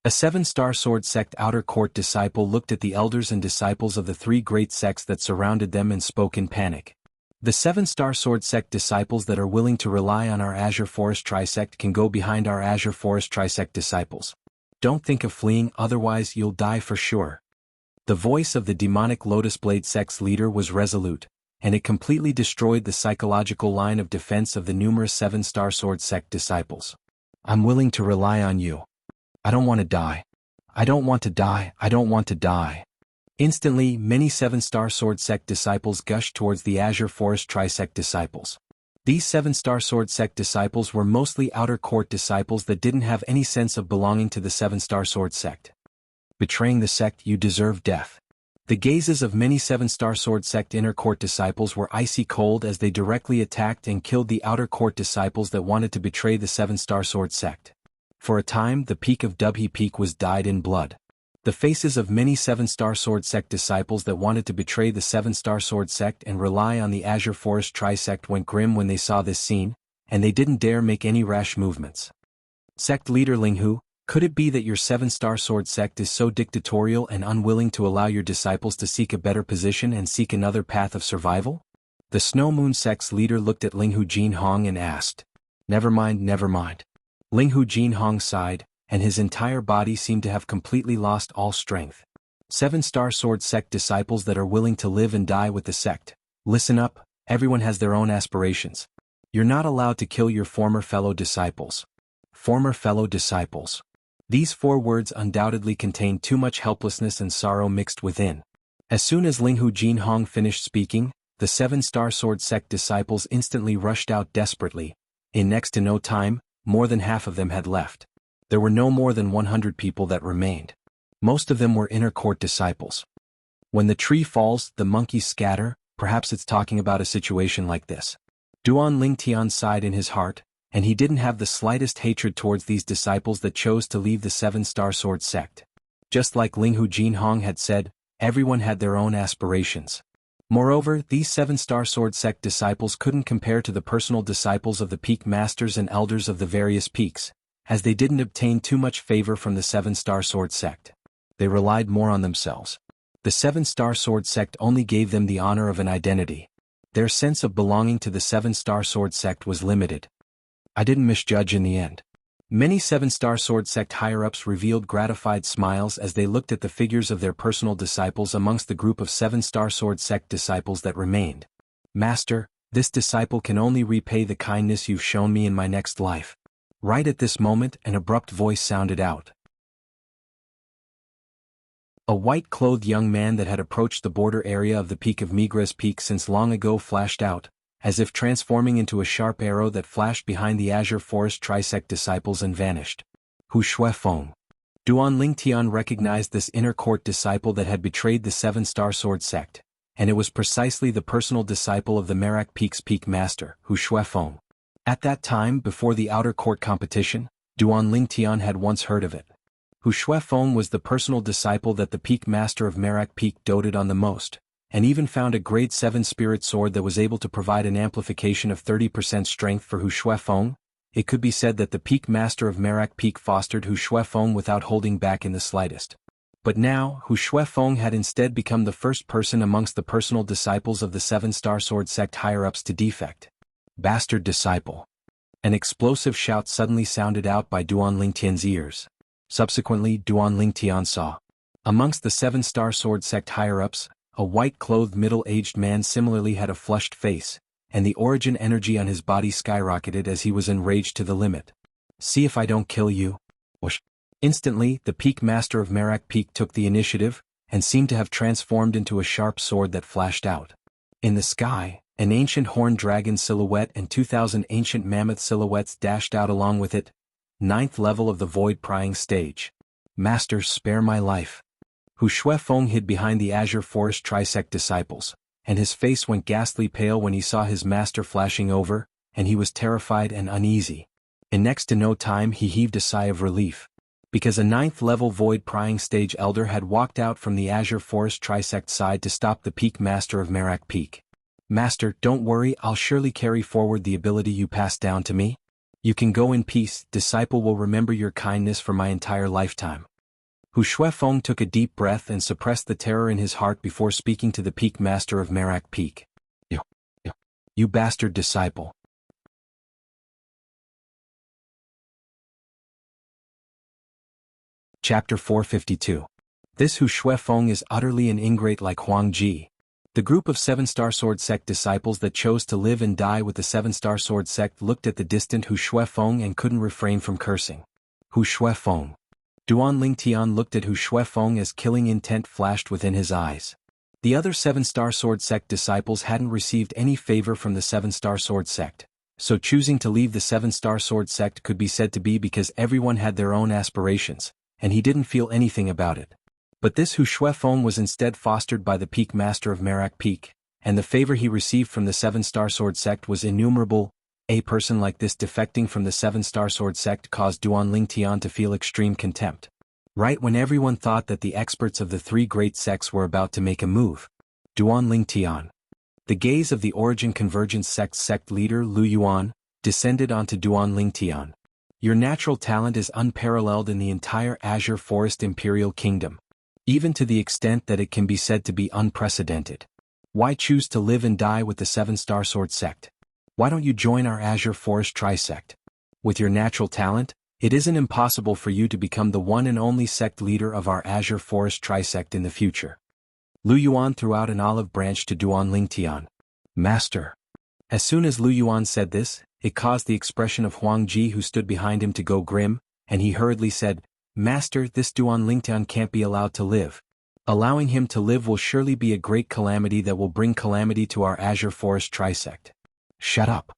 A 7-star sword sect outer court disciple looked at the elders and disciples of the 3 great sects that surrounded them and spoke in panic. The 7-star sword sect disciples that are willing to rely on our Azure Forest Trisect can go behind our Azure Forest Trisect disciples. Don't think of fleeing, otherwise you'll die for sure. The voice of the demonic Lotus Blade sect's leader was resolute, and it completely destroyed the psychological line of defense of the numerous 7-star sword sect disciples. I'm willing to rely on you. I don't want to die. I don't want to die. I don't want to die. Instantly, many 7-star sword sect disciples gushed towards the Azure Forest Trisect disciples. These 7-star sword sect disciples were mostly outer court disciples that didn't have any sense of belonging to the 7-star sword sect. Betraying the sect, you deserve death. The gazes of many 7-star sword sect inner court disciples were icy cold as they directly attacked and killed the outer court disciples that wanted to betray the 7-star sword sect. For a time, the peak of Dubhe Peak was dyed in blood. The faces of many 7-star sword sect disciples that wanted to betray the 7-star sword sect and rely on the Azure Forest Trisect went grim when they saw this scene, and they didn't dare make any rash movements. Sect leader Linghu, could it be that your 7-star sword sect is so dictatorial and unwilling to allow your disciples to seek a better position and seek another path of survival? The Snow Moon sect's leader looked at Linghu Jinhong and asked. Never mind, never mind. Linghu Jinhong sighed, and his entire body seemed to have completely lost all strength. 7-star sword sect disciples that are willing to live and die with the sect. Listen up, everyone has their own aspirations. You're not allowed to kill your former fellow disciples. Former fellow disciples. These 4 words undoubtedly contained too much helplessness and sorrow mixed within. As soon as Linghu Jinhong finished speaking, the 7-Star Sword Sect disciples instantly rushed out desperately. In next to no time, more than half of them had left. There were no more than 100 people that remained. Most of them were inner court disciples. When the tree falls, the monkeys scatter. Perhaps it's talking about a situation like this. Duan Lingtian sighed in his heart, and he didn't have the slightest hatred towards these disciples that chose to leave the 7-Star Sword Sect. Just like Linghu Jinhong had said, everyone had their own aspirations. Moreover, these 7-Star Sword Sect disciples couldn't compare to the personal disciples of the peak masters and elders of the various peaks, as they didn't obtain too much favor from the 7-Star Sword Sect. They relied more on themselves. The 7-Star Sword Sect only gave them the honor of an identity. Their sense of belonging to the 7-Star Sword Sect was limited. I didn't misjudge in the end. Many 7-Star Sword Sect higher-ups revealed gratified smiles as they looked at the figures of their personal disciples amongst the group of 7-Star Sword Sect disciples that remained. Master, this disciple can only repay the kindness you've shown me in my next life. Right at this moment, an abrupt voice sounded out. A white-clothed young man that had approached the border area of the peak of Migra's peak since long ago flashed out, as if transforming into a sharp arrow that flashed behind the Azure Forest Trisect disciples and vanished. Hu Shuefeng. Duan Lingtian recognized this inner court disciple that had betrayed the 7-Star Sword Sect, and it was precisely the personal disciple of the Merak Peak's peak master, Hu Shuefeng. At that time, before the outer court competition, Duan Lingtian had once heard of it. Hu Shuefeng was the personal disciple that the peak master of Merak Peak doted on the most, and even found a grade 7 spirit sword that was able to provide an amplification of 30% strength for Hu Shuefeng. It could be said that the peak master of Merak Peak fostered Hu Shuefeng without holding back in the slightest. But now, Hu Shuefeng had instead become the first person amongst the personal disciples of the 7-Star Sword Sect higher-ups to defect. Bastard disciple. An explosive shout suddenly sounded out by Duan Lingtian's ears. Subsequently, Duan Lingtian saw, amongst the 7-Star Sword Sect higher-ups, a white-clothed middle-aged man similarly had a flushed face, and the origin energy on his body skyrocketed as he was enraged to the limit. See if I don't kill you. Whoosh. Instantly, the peak master of Merak Peak took the initiative, and seemed to have transformed into a sharp sword that flashed out. In the sky, an ancient horned dragon silhouette and 2,000 ancient mammoth silhouettes dashed out along with it. 9th level of the void prying stage. Master, spare my life. Hu Shuefeng hid behind the Azure Forest Trisect disciples, and his face went ghastly pale when he saw his master flashing over, and he was terrified and uneasy. In next to no time he heaved a sigh of relief, because a 9th level void prying stage elder had walked out from the Azure Forest Trisect side to stop the peak master of Merak Peak. Master, don't worry, I'll surely carry forward the ability you passed down to me. You can go in peace, disciple will remember your kindness for my entire lifetime. Hu Shuefeng took a deep breath and suppressed the terror in his heart before speaking to the peak master of Merak Peak. You bastard disciple. Chapter 452. This Hu Shuefeng is utterly an ingrate like Huang Ji. The group of 7-Star Sword Sect disciples that chose to live and die with the 7-Star Sword Sect looked at the distant Hu Shuefeng and couldn't refrain from cursing. Hu Shuefeng. Duan Lingtian looked at Hu Shuefeng as killing intent flashed within his eyes. The other 7-Star Sword Sect disciples hadn't received any favor from the 7-Star Sword Sect, so choosing to leave the 7-Star Sword Sect could be said to be because everyone had their own aspirations, and he didn't feel anything about it. But this Hu Shuefeng was instead fostered by the peak master of Merak Peak, and the favor he received from the 7-Star Sword Sect was innumerable. A person like this defecting from the 7-Star Sword Sect caused Duan Lingtian to feel extreme contempt. Right when everyone thought that the experts of the 3 great sects were about to make a move, Duan Lingtian. The gaze of the Origin Convergence sect leader Lu Yuan descended onto Duan Lingtian. Your natural talent is unparalleled in the entire Azure Forest Imperial Kingdom, even to the extent that it can be said to be unprecedented. Why choose to live and die with the 7-Star Sword Sect? Why don't you join our Azure Forest Trisect? With your natural talent, it isn't impossible for you to become the one and only sect leader of our Azure Forest Trisect in the future. Lu Yuan threw out an olive branch to Duan Lingtian. Master. As soon as Lu Yuan said this, it caused the expression of Huang Ji who stood behind him to go grim, and he hurriedly said, "Master, this Duan Lingtian can't be allowed to live. Allowing him to live will surely be a great calamity that will bring calamity to our Azure Forest Trisect." Shut up.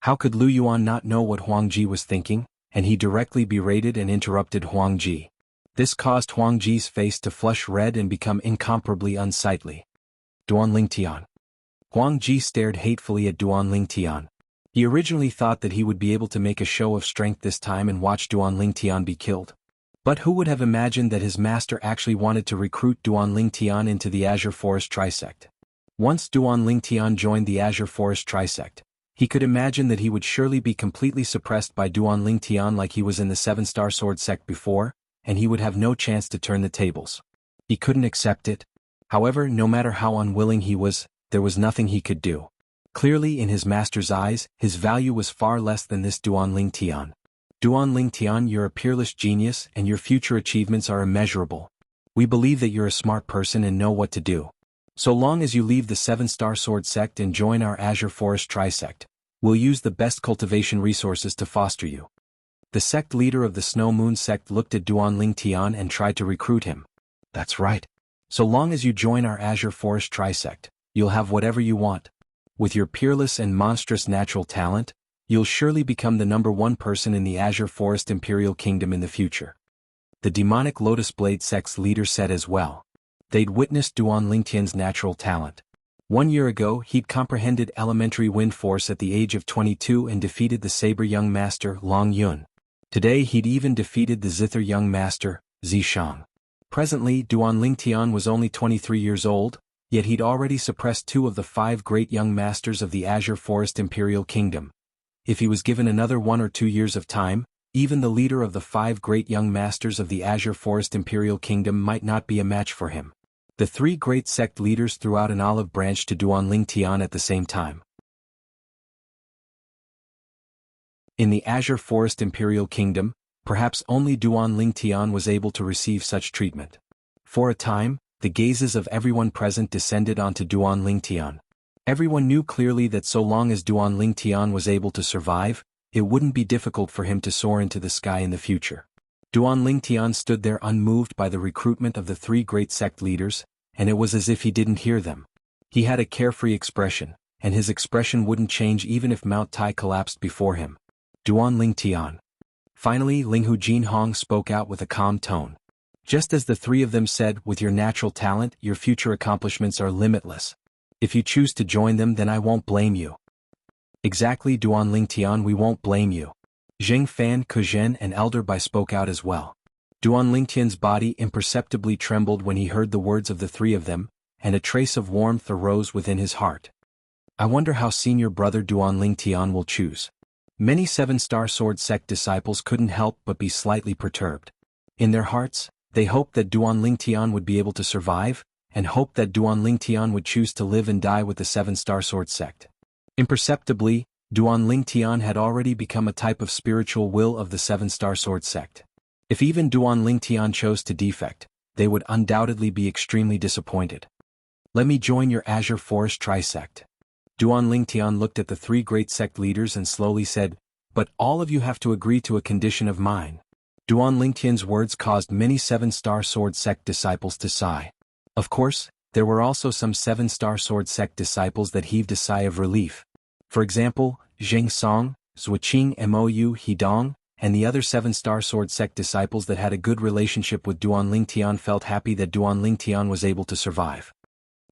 How could Lu Yuan not know what Huang Ji was thinking, and he directly berated and interrupted Huang Ji. This caused Huang Ji's face to flush red and become incomparably unsightly. Duan Lingtian. Huang Ji stared hatefully at Duan Lingtian. He originally thought that he would be able to make a show of strength this time and watch Duan Lingtian be killed. But who would have imagined that his master actually wanted to recruit Duan Lingtian into the Azure Forest Trisect? Once Duan Lingtian joined the Azure Forest Trisect, he could imagine that he would surely be completely suppressed by Duan Lingtian like he was in the 7-star sword sect before, and he would have no chance to turn the tables. He couldn't accept it. However, no matter how unwilling he was, there was nothing he could do. Clearly in his master's eyes, his value was far less than this Duan Lingtian. Duan Lingtian, you're a peerless genius and your future achievements are immeasurable. We believe that you're a smart person and know what to do. So long as you leave the 7-star sword sect and join our Azure Forest Trisect, we'll use the best cultivation resources to foster you. The sect leader of the Snow Moon sect looked at Duan Lingtian and tried to recruit him. That's right. So long as you join our Azure Forest Trisect, you'll have whatever you want. With your peerless and monstrous natural talent, you'll surely become the #1 person in the Azure Forest Imperial Kingdom in the future. The demonic Lotus Blade sect's leader said as well. They'd witnessed Duan Lingtian's natural talent. 1 year ago he'd comprehended elementary wind force at the age of 22 and defeated the Saber Young Master Long Yun. Today he'd even defeated the Zither Young Master, Zishang. Presently Duan Lingtian was only 23 years old, yet he'd already suppressed 2 of the 5 great young masters of the Azure Forest Imperial Kingdom. If he was given another 1 or 2 years of time, even the leader of the 5 great young masters of the Azure Forest Imperial Kingdom might not be a match for him. The 3 great sect leaders threw out an olive branch to Duan Lingtian at the same time. In the Azure Forest Imperial Kingdom, perhaps only Duan Lingtian was able to receive such treatment. For a time, the gazes of everyone present descended onto Duan Lingtian. Everyone knew clearly that so long as Duan Lingtian was able to survive, it wouldn't be difficult for him to soar into the sky in the future. Duan Lingtian stood there unmoved by the recruitment of the 3 great sect leaders, and it was as if he didn't hear them. He had a carefree expression, and his expression wouldn't change even if Mount Tai collapsed before him. Duan Lingtian. Finally Linghu Jinhong spoke out with a calm tone. Just as the 3 of them said, with your natural talent, your future accomplishments are limitless. If you choose to join them then I won't blame you. Exactly Duan Lingtian, we won't blame you. Zheng Fan, Kuzhen and Elder Bai spoke out as well. Duan Lingtian's body imperceptibly trembled when he heard the words of the 3 of them, and a trace of warmth arose within his heart. I wonder how senior brother Duan Lingtian will choose. Many 7-star sword sect disciples couldn't help but be slightly perturbed. In their hearts, they hoped that Duan Lingtian would be able to survive, and hoped that Duan Lingtian would choose to live and die with the 7-star sword sect. Imperceptibly, Duan Lingtian had already become a type of spiritual will of the 7-star sword sect. If even Duan Lingtian chose to defect, they would undoubtedly be extremely disappointed. Let me join your Azure Forest Trisect. Duan Lingtian looked at the 3 great sect leaders and slowly said, but all of you have to agree to a condition of mine. Duan Lingtian's words caused many 7-star sword sect disciples to sigh. Of course, there were also some 7-star sword sect disciples that heaved a sigh of relief. For example, Zheng Song, Zuoqing Mou Hidong, and the other 7-star sword sect disciples that had a good relationship with Duan Lingtian felt happy that Duan Lingtian was able to survive.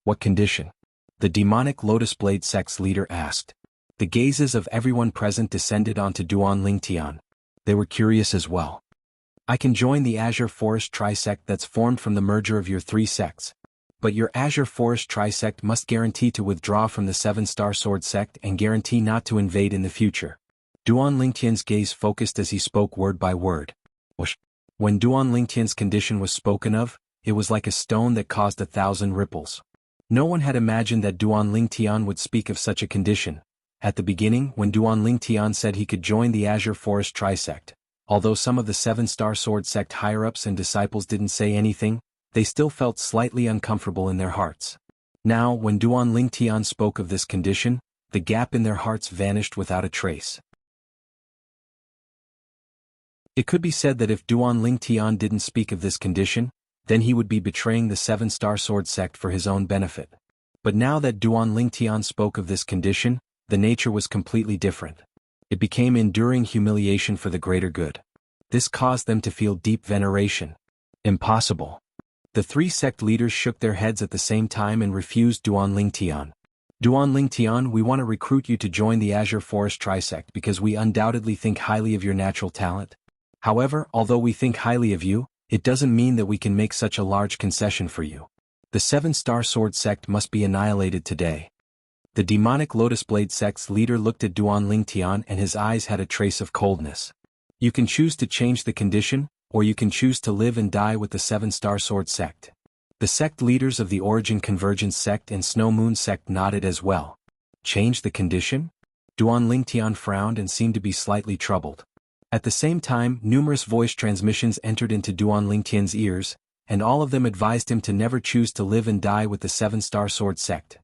What condition? The demonic Lotus Blade sect's leader asked. The gazes of everyone present descended onto Duan Lingtian. They were curious as well. I can join the Azure Forest Trisect that's formed from the merger of your 3 sects. But your Azure Forest Trisect must guarantee to withdraw from the 7-star sword sect and guarantee not to invade in the future. Duan Lingtian's gaze focused as he spoke word by word. Whoosh. When Duan Lingtian's condition was spoken of, it was like a stone that caused 1,000 ripples. No one had imagined that Duan Lingtian would speak of such a condition. At the beginning, when Duan Lingtian said he could join the Azure Forest Trisect, although some of the 7-star sword sect higher-ups and disciples didn't say anything, they still felt slightly uncomfortable in their hearts. Now, when Duan Lingtian spoke of this condition, the gap in their hearts vanished without a trace. It could be said that if Duan Ling Tian didn't speak of this condition, then he would be betraying the Seven-Star Sword sect for his own benefit. But now that Duan Ling Tian spoke of this condition, the nature was completely different. It became enduring humiliation for the greater good. This caused them to feel deep veneration. Impossible. The three sect leaders shook their heads at the same time and refused Duan Ling Tian. Duan Ling Tian, we want to recruit you to join the Azure Forest Trisect because we undoubtedly think highly of your natural talent. However, although we think highly of you, it doesn't mean that we can make such a large concession for you. The Seven-Star Sword sect must be annihilated today. The demonic Lotus Blade sect's leader looked at Duan Ling Tian and his eyes had a trace of coldness. You can choose to change the condition, or you can choose to live and die with the Seven-Star Sword sect. The sect leaders of the Origin Convergence sect and Snow Moon sect nodded as well. Change the condition? Duan Ling Tian frowned and seemed to be slightly troubled. At the same time, numerous voice transmissions entered into Duan Ling Tian's ears, and all of them advised him to never choose to live and die with the Seven-Star Sword sect.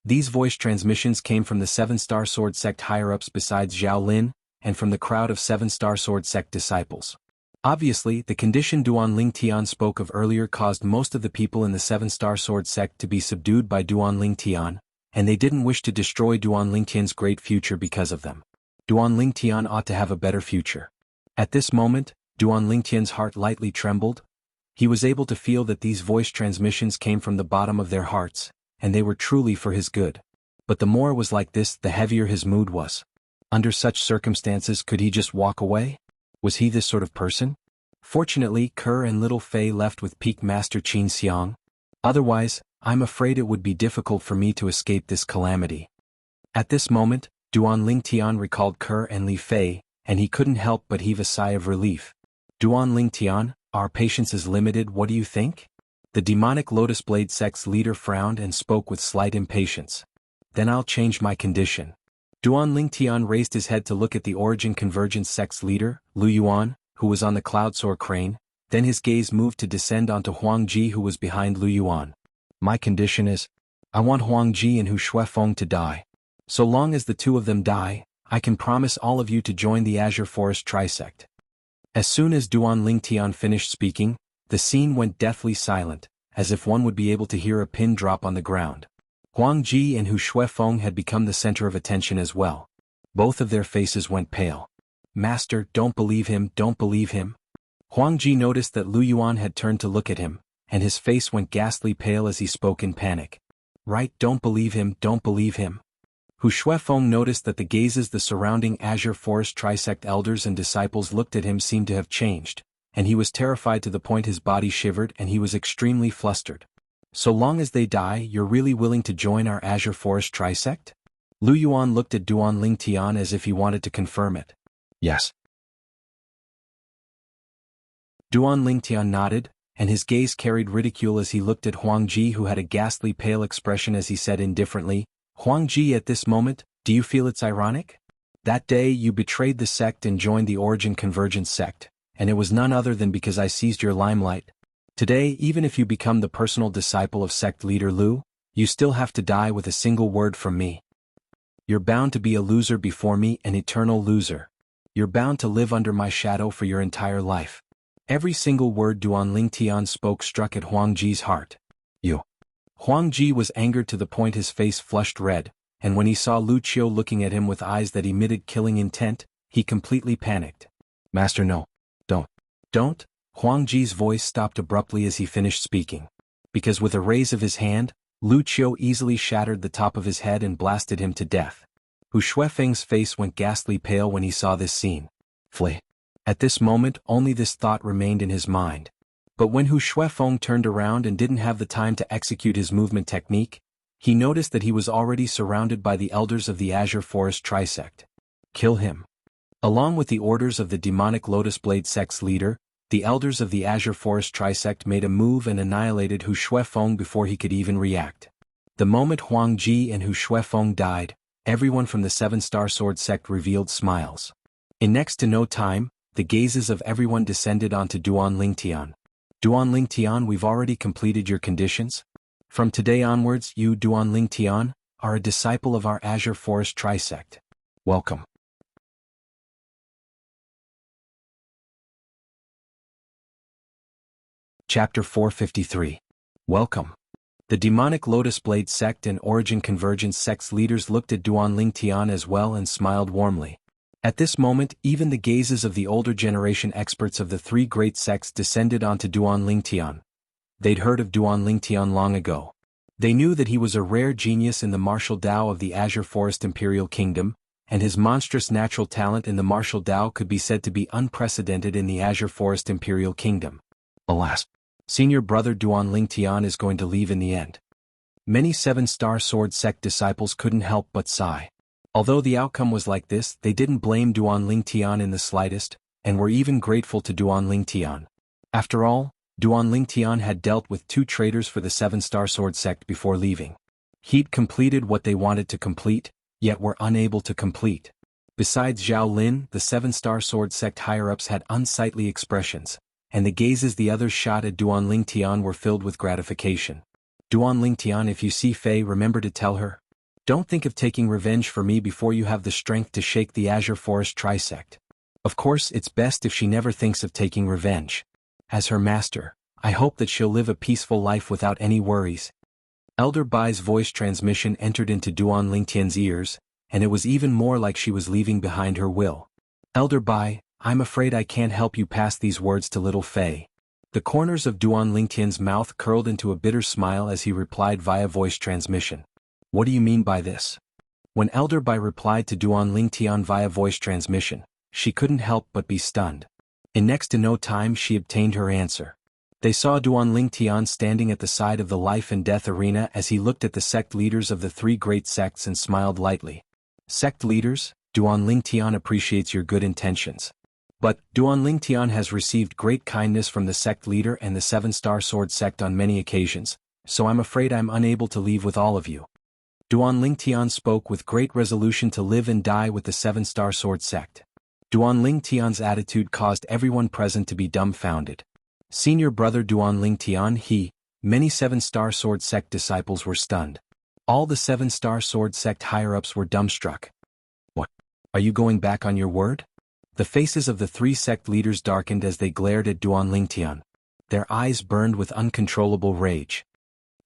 These voice transmissions came from the Seven-Star Sword sect higher-ups besides Zhao Lin, and from the crowd of Seven-Star Sword sect disciples. Obviously, the condition Duan Ling Tian spoke of earlier caused most of the people in the Seven-Star Sword sect to be subdued by Duan Ling Tian, and they didn't wish to destroy Duan Ling Tian's great future because of them. Duan Ling Tian ought to have a better future. At this moment, Duan Ling Tian's heart lightly trembled. He was able to feel that these voice transmissions came from the bottom of their hearts, and they were truly for his good. But the more it was like this, the heavier his mood was. Under such circumstances, could he just walk away? Was he this sort of person? Fortunately, Kerr and Little Fei left with Peak Master Qin Xiang. Otherwise, I'm afraid it would be difficult for me to escape this calamity. At this moment, Duan Ling Tian recalled Kerr and Li Fei, and he couldn't help but heave a sigh of relief. Duan Ling Tian, our patience is limited, what do you think? The demonic Lotus Blade sect's leader frowned and spoke with slight impatience. Then I'll change my condition. Duan Ling Tian raised his head to look at the Origin Convergence sect's leader, Lu Yuan, who was on the Cloudsoar crane, then his gaze moved to descend onto Huang Ji who was behind Lu Yuan. My condition is, I want Huang Ji and Hu Shuefeng to die. So long as the two of them die, I can promise all of you to join the Azure Forest Trisect. As soon as Duan Ling Tian finished speaking, the scene went deathly silent, as if one would be able to hear a pin drop on the ground. Huang Ji and Hu Shuefeng had become the center of attention as well. Both of their faces went pale. Master, don't believe him, don't believe him. Huang Ji noticed that Lu Yuan had turned to look at him, and his face went ghastly pale as he spoke in panic. Right, don't believe him, don't believe him. Hu Shuefeng noticed that the gazes the surrounding Azure Forest Trisect elders and disciples looked at him seemed to have changed, and he was terrified to the point his body shivered and he was extremely flustered. So long as they die, you're really willing to join our Azure Forest Trisect? Lu Yuan looked at Duan Ling Tian as if he wanted to confirm it. Yes. Duan Ling Tian nodded, and his gaze carried ridicule as he looked at Huang Ji who had a ghastly pale expression as he said indifferently, Huang Ji at this moment, do you feel it's ironic? That day you betrayed the sect and joined the Origin Convergence sect, and it was none other than because I seized your limelight. Today, even if you become the personal disciple of sect leader Lu, you still have to die with a single word from me. You're bound to be a loser before me, an eternal loser. You're bound to live under my shadow for your entire life. Every single word Duan Ling Tian spoke struck at Huang Ji's heart. You. Huang Ji was angered to the point his face flushed red, and when he saw Lu Qiu looking at him with eyes that emitted killing intent, he completely panicked. Master, no. Don't. Huang Ji's voice stopped abruptly as he finished speaking. Because with a raise of his hand, Lu Qiu easily shattered the top of his head and blasted him to death. Hu Shuefeng's face went ghastly pale when he saw this scene. Flee. At this moment, only this thought remained in his mind. But when Hu Shuefeng turned around and didn't have the time to execute his movement technique, he noticed that he was already surrounded by the elders of the Azure Forest Trisect. Kill him. Along with the orders of the demonic Lotus Blade sect's leader, the elders of the Azure Forest Trisect made a move and annihilated Hu Shuefeng before he could even react. The moment Huang Ji and Hu Shuefeng died, everyone from the Seven-Star Sword sect revealed smiles. In next to no time, the gazes of everyone descended onto Duan Ling Tian. Duan Ling Tian, we've already completed your conditions. From today onwards, you, Duan Ling Tian, are a disciple of our Azure Forest Trisect. Welcome. Chapter 453. Welcome. The Demonic Lotus Blade Sect and Origin Convergence Sect's leaders looked at Duanling Tian as well and smiled warmly. At this moment, even the gazes of the older generation experts of the three great sects descended onto Duanling Tian. They'd heard of Duanling Tian long ago. They knew that he was a rare genius in the martial Dao of the Azure Forest Imperial Kingdom, and his monstrous natural talent in the martial Dao could be said to be unprecedented in the Azure Forest Imperial Kingdom. Alas, senior brother Duanling Tian is going to leave in the end. Many seven-star sword sect disciples couldn't help but sigh. Although the outcome was like this, they didn't blame Duanling Tian in the slightest, and were even grateful to Duanling Tian. After all, Duanling Tian had dealt with two traitors for the seven-star sword sect before leaving. He'd completed what they wanted to complete, yet were unable to complete. Besides Zhao Lin, the seven-star sword sect higher-ups had unsightly expressions, and the gazes the others shot at Duanling Tian were filled with gratification. Duanling Tian, if you see Fei, remember to tell her. Don't think of taking revenge for me before you have the strength to shake the Azure Forest Trisect. Of course, it's best if she never thinks of taking revenge. As her master, I hope that she'll live a peaceful life without any worries. Elder Bai's voice transmission entered into Duanling Tian's ears, and it was even more like she was leaving behind her will. Elder Bai, I'm afraid I can't help you pass these words to little Fei. The corners of Duanling Tian's mouth curled into a bitter smile as he replied via voice transmission. What do you mean by this? When Elder Bai replied to Duanling Tian via voice transmission, she couldn't help but be stunned. In next to no time she obtained her answer. They saw Duanling Tian standing at the side of the life and death arena as he looked at the sect leaders of the three great sects and smiled lightly. Sect leaders, Duanling Tian appreciates your good intentions. But, Duanling Tian has received great kindness from the sect leader and the seven-star sword sect on many occasions, so I'm afraid I'm unable to leave with all of you. Duanling Tian spoke with great resolution to live and die with the seven-star sword sect. Duanling Tian's attitude caused everyone present to be dumbfounded. Senior brother Duanling Tian, many seven-star sword sect disciples were stunned. All the seven-star sword sect higher-ups were dumbstruck. What? Are you going back on your word? The faces of the three sect leaders darkened as they glared at Duanling Tian. Their eyes burned with uncontrollable rage.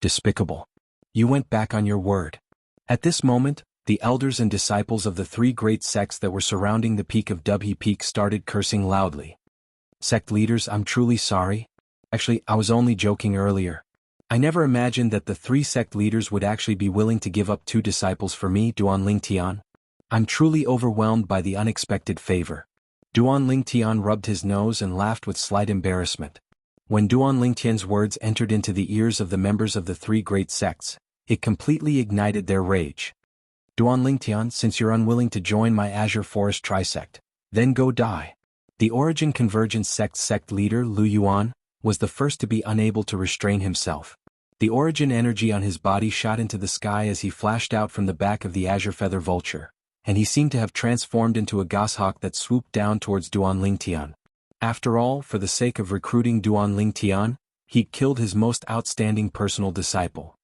Despicable. You went back on your word. At this moment, the elders and disciples of the three great sects that were surrounding the peak of Dubhe Peak started cursing loudly. Sect leaders, I'm truly sorry. Actually, I was only joking earlier. I never imagined that the three sect leaders would actually be willing to give up two disciples for me, Duanling Tian. I'm truly overwhelmed by the unexpected favor. Duanling Tian rubbed his nose and laughed with slight embarrassment. When Duanling Tian's words entered into the ears of the members of the three great sects, it completely ignited their rage. Duanling Tian, since you're unwilling to join my Azure Forest Trisect, then go die. The Origin Convergence sect leader Lu Yuan was the first to be unable to restrain himself. The origin energy on his body shot into the sky as he flashed out from the back of the Azure Feather Vulture, and he seemed to have transformed into a goshawk that swooped down towards Duanling Tian. After all, for the sake of recruiting Duanling Tian, he'd killed his most outstanding personal disciple.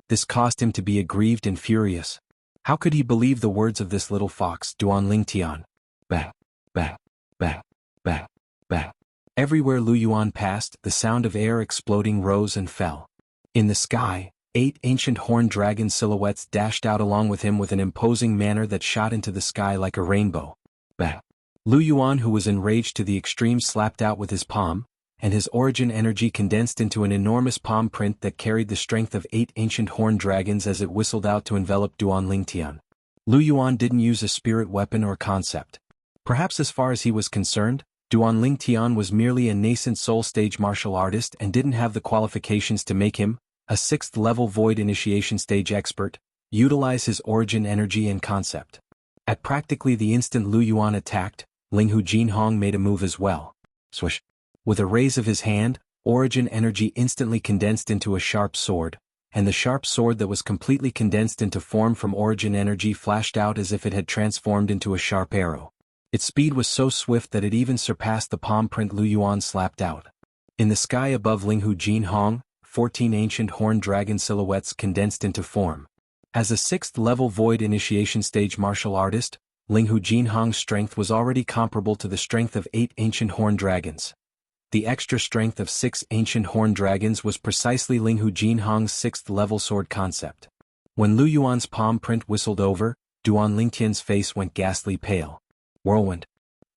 This caused him to be aggrieved and furious. How could he believe the words of this little fox, Duanling Tian? Bang, bang, bang, bang, bang. Everywhere Lu Yuan passed, the sound of air exploding rose and fell. In the sky, 8 ancient horned dragon silhouettes dashed out along with him with an imposing manner that shot into the sky like a rainbow. Bang. Lu Yuan, who was enraged to the extreme, slapped out with his palm, and his origin energy condensed into an enormous palm print that carried the strength of 8 ancient horned dragons as it whistled out to envelop Duanling Tian. Lu Yuan didn't use a spirit weapon or concept. Perhaps as far as he was concerned, Duanling Tian was merely a nascent soul-stage martial artist and didn't have the qualifications to make him, a 6th-level void initiation stage expert, utilize his origin energy and concept. At practically the instant Lu Yuan attacked, Linghu Jinhong made a move as well. Swish. With a raise of his hand, origin energy instantly condensed into a sharp sword, and the sharp sword that was completely condensed into form from origin energy flashed out as if it had transformed into a sharp arrow. Its speed was so swift that it even surpassed the palm print Lu Yuan slapped out. In the sky above Linghu Jinhong, 14 ancient horned dragon silhouettes condensed into form. As a 6th level void initiation stage martial artist, Linghu Jinhong's strength was already comparable to the strength of 8 ancient horned dragons. The extra strength of 6 ancient horned dragons was precisely Linghu Jinhong's 6th level sword concept. When Lu Yuan's palm print whistled over, Duan Lingtian's face went ghastly pale. Whirlwind.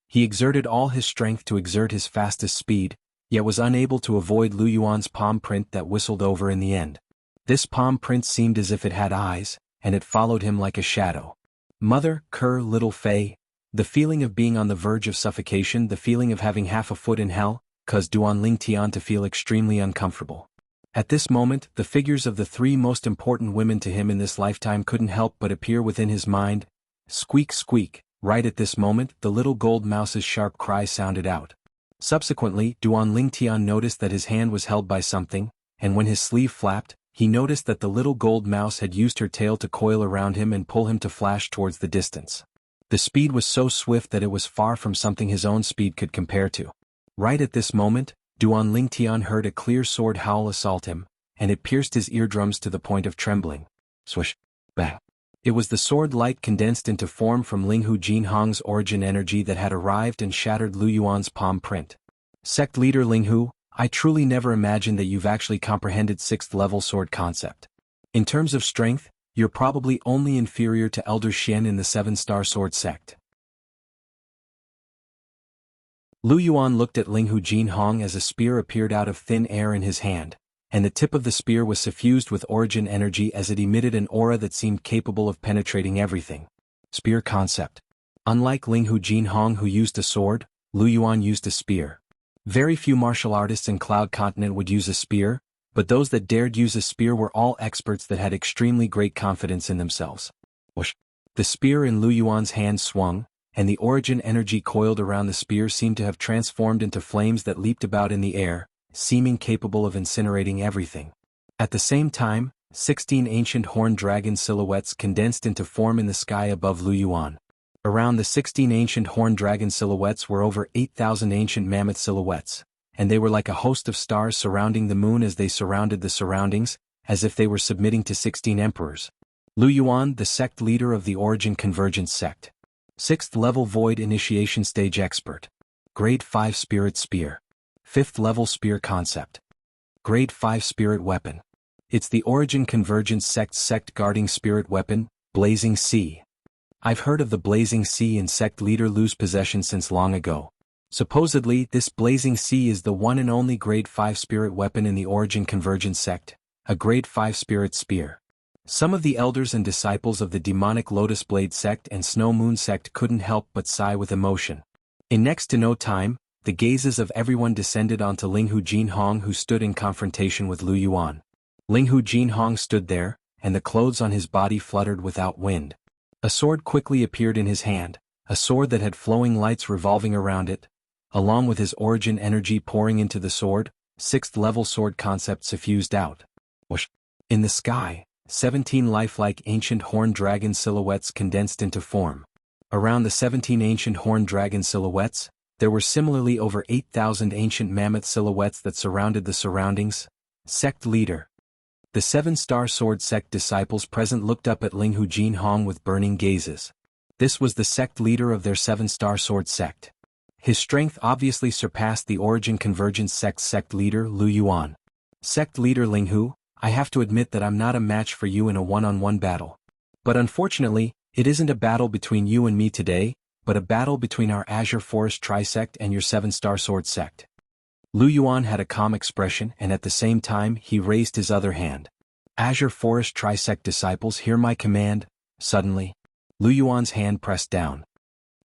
He exerted all his strength to exert his fastest speed, yet was unable to avoid Lu Yuan's palm print that whistled over in the end. This palm print seemed as if it had eyes, and it followed him like a shadow. Mother, little Fei. The feeling of being on the verge of suffocation, the feeling of having half a foot in hell, caused Duan Lingtian to feel extremely uncomfortable. At this moment, the figures of the 3 most important women to him in this lifetime couldn't help but appear within his mind. Squeak squeak. Right at this moment, the little gold mouse's sharp cry sounded out. Subsequently, Duan Lingtian noticed that his hand was held by something, and when his sleeve flapped, he noticed that the little gold mouse had used her tail to coil around him and pull him to flash towards the distance. The speed was so swift that it was far from something his own speed could compare to. Right at this moment, Duan Lingtian heard a clear sword howl assault him, and it pierced his eardrums to the point of trembling. Swish. Bang. It was the sword light condensed into form from Linghu Jinhong's origin energy that had arrived and shattered Lu Yuan's palm print. Sect leader Linghu, I truly never imagined that you've actually comprehended 6th level sword concept. In terms of strength, you're probably only inferior to Elder Xian in the 7-star sword sect. Lu Yuan looked at Linghu Jinhong as a spear appeared out of thin air in his hand, and the tip of the spear was suffused with origin energy as it emitted an aura that seemed capable of penetrating everything. Spear concept. Unlike Linghu Jinhong who used a sword, Lu Yuan used a spear. Very few martial artists in Cloud Continent would use a spear, but those that dared use a spear were all experts that had extremely great confidence in themselves. Whoosh. The spear in Lu Yuan's hand swung, and the origin energy coiled around the spear seemed to have transformed into flames that leaped about in the air, seeming capable of incinerating everything. At the same time, 16 ancient horned dragon silhouettes condensed into form in the sky above Lu Yuan. Around the 16 ancient horned dragon silhouettes were over 8,000 ancient mammoth silhouettes, and they were like a host of stars surrounding the moon as they surrounded the surroundings, as if they were submitting to 16 emperors. Lu Yuan, the sect leader of the Origin Convergence sect. 6th level void initiation stage expert. Grade 5 spirit spear. 5th level spear concept. Grade 5 spirit weapon. It's the Origin Convergence sect guarding spirit weapon, Blazing Sea. I've heard of the Blazing Sea and sect leader Lu's possession since long ago. Supposedly, this Blazing Sea is the one and only grade 5 spirit weapon in the Origin Convergence sect, a grade 5 spirit spear. Some of the elders and disciples of the demonic Lotus Blade sect and Snow Moon sect couldn't help but sigh with emotion. In next to no time, the gazes of everyone descended onto Linghu Jinhong who stood in confrontation with Lu Yuan. Linghu Jinhong stood there, and the clothes on his body fluttered without wind. A sword quickly appeared in his hand, a sword that had flowing lights revolving around it. Along with his origin energy pouring into the sword, 6th level sword concept suffused out. Whoosh. In the sky, 17 lifelike ancient horned dragon silhouettes condensed into form. Around the 17 ancient horned dragon silhouettes, there were similarly over 8,000 ancient mammoth silhouettes that surrounded the surroundings. Sect leader. The 7-star sword sect disciples present looked up at Linghu Jinhong with burning gazes. This was the sect leader of their 7-star sword sect. His strength obviously surpassed the Origin Convergence sect leader Lu Yuan. Sect leader Linghu, I have to admit that I'm not a match for you in a one-on-one battle. But unfortunately, it isn't a battle between you and me today, but a battle between our Azure Forest Trisect and your 7-star sword sect. Lu Yuan had a calm expression and at the same time he raised his other hand. Azure Forest Trisect disciples, hear my command. Suddenly, Lu Yuan's hand pressed down.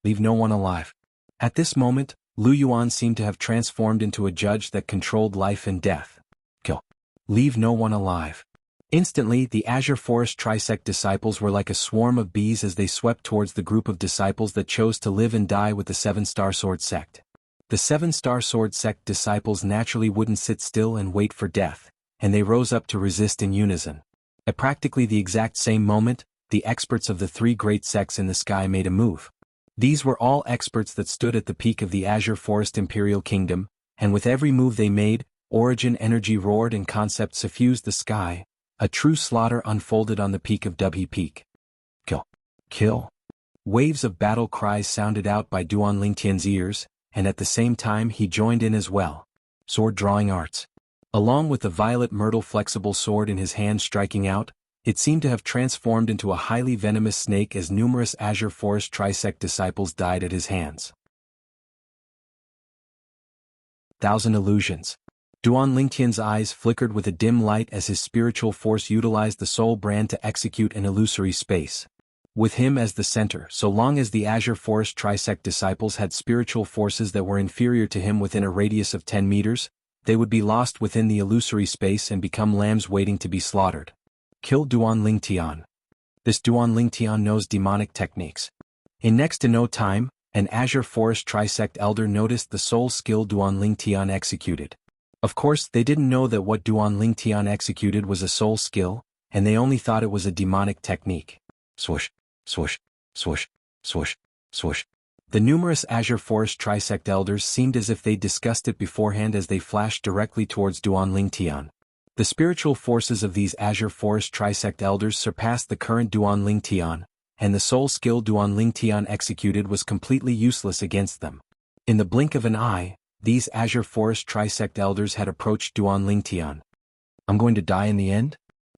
Leave no one alive. At this moment, Lu Yuan seemed to have transformed into a judge that controlled life and death. Kill. Leave no one alive. Instantly, the Azure Forest Trisect disciples were like a swarm of bees as they swept towards the group of disciples that chose to live and die with the 7-star sword sect. The 7-star sword sect disciples naturally wouldn't sit still and wait for death, and they rose up to resist in unison. At practically the exact same moment, the experts of the 3 great sects in the sky made a move. These were all experts that stood at the peak of the Azure Forest Imperial Kingdom, and with every move they made, Origin energy roared and concept suffused the sky. A true slaughter unfolded on the peak of W Peak. Kill. Kill. Waves of battle cries sounded out by Duan Lingtian's ears, and at the same time he joined in as well. Sword drawing arts. Along with the violet myrtle flexible sword in his hand striking out, it seemed to have transformed into a highly venomous snake as numerous Azure Forest Trisect disciples died at his hands. Thousand illusions. Duan Lingtian's eyes flickered with a dim light as his spiritual force utilized the soul brand to execute an illusory space. With him as the center, so long as the Azure Forest Trisect disciples had spiritual forces that were inferior to him within a radius of 10 meters, they would be lost within the illusory space and become lambs waiting to be slaughtered. Kill Duan Lingtian. This Duan Lingtian knows demonic techniques. In next to no time, an Azure Forest Trisect elder noticed the soul skill Duan Lingtian executed. Of course, they didn't know that what Duan Lingtian executed was a soul skill, and they only thought it was a demonic technique. Swoosh, swoosh, swoosh, swoosh, swoosh. The numerous Azure Forest Trisect elders seemed as if they discussed it beforehand as they flashed directly towards Duan Lingtian. The spiritual forces of these Azure Forest Trisect elders surpassed the current Duan Lingtian, and the soul skill Duan Lingtian executed was completely useless against them. In the blink of an eye, these Azure Forest Trisect elders had approached Duan Lingtian. I'm going to die in the end?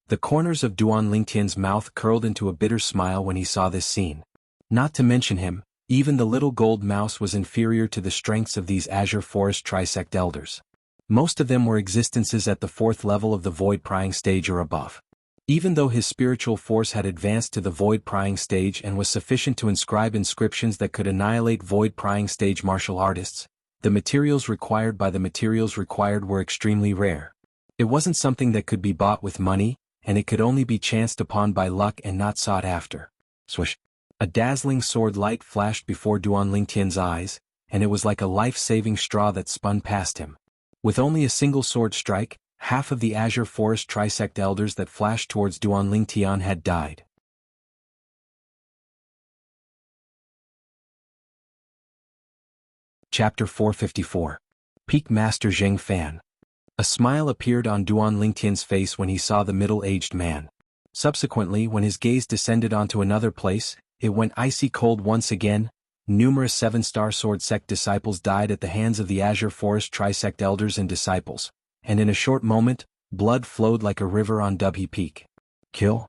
The corners of Duan Lingtian's mouth curled into a bitter smile when he saw this scene. Not to mention him, even the little gold mouse was inferior to the strengths of these Azure Forest Trisect elders. Most of them were existences at the 4th level of the void prying stage or above. Even though his spiritual force had advanced to the void prying stage and was sufficient to inscribe inscriptions that could annihilate void prying stage martial artists, the materials required were extremely rare. It wasn't something that could be bought with money, and it could only be chanced upon by luck and not sought after. Swish. A dazzling sword light flashed before Duan Lingtian's eyes, and it was like a life-saving straw that spun past him. With only a single sword strike, half of the Azure Forest Trisect elders that flashed towards Duan Lingtian had died. Chapter 454. Peak Master Zheng Fan. A smile appeared on Duan Lingtian's face when he saw the middle-aged man. Subsequently, when his gaze descended onto another place, it went icy cold once again. Numerous 7-star sword sect disciples died at the hands of the Azure Forest Trisect elders and disciples, and in a short moment, blood flowed like a river on Dubhe Peak. Kill.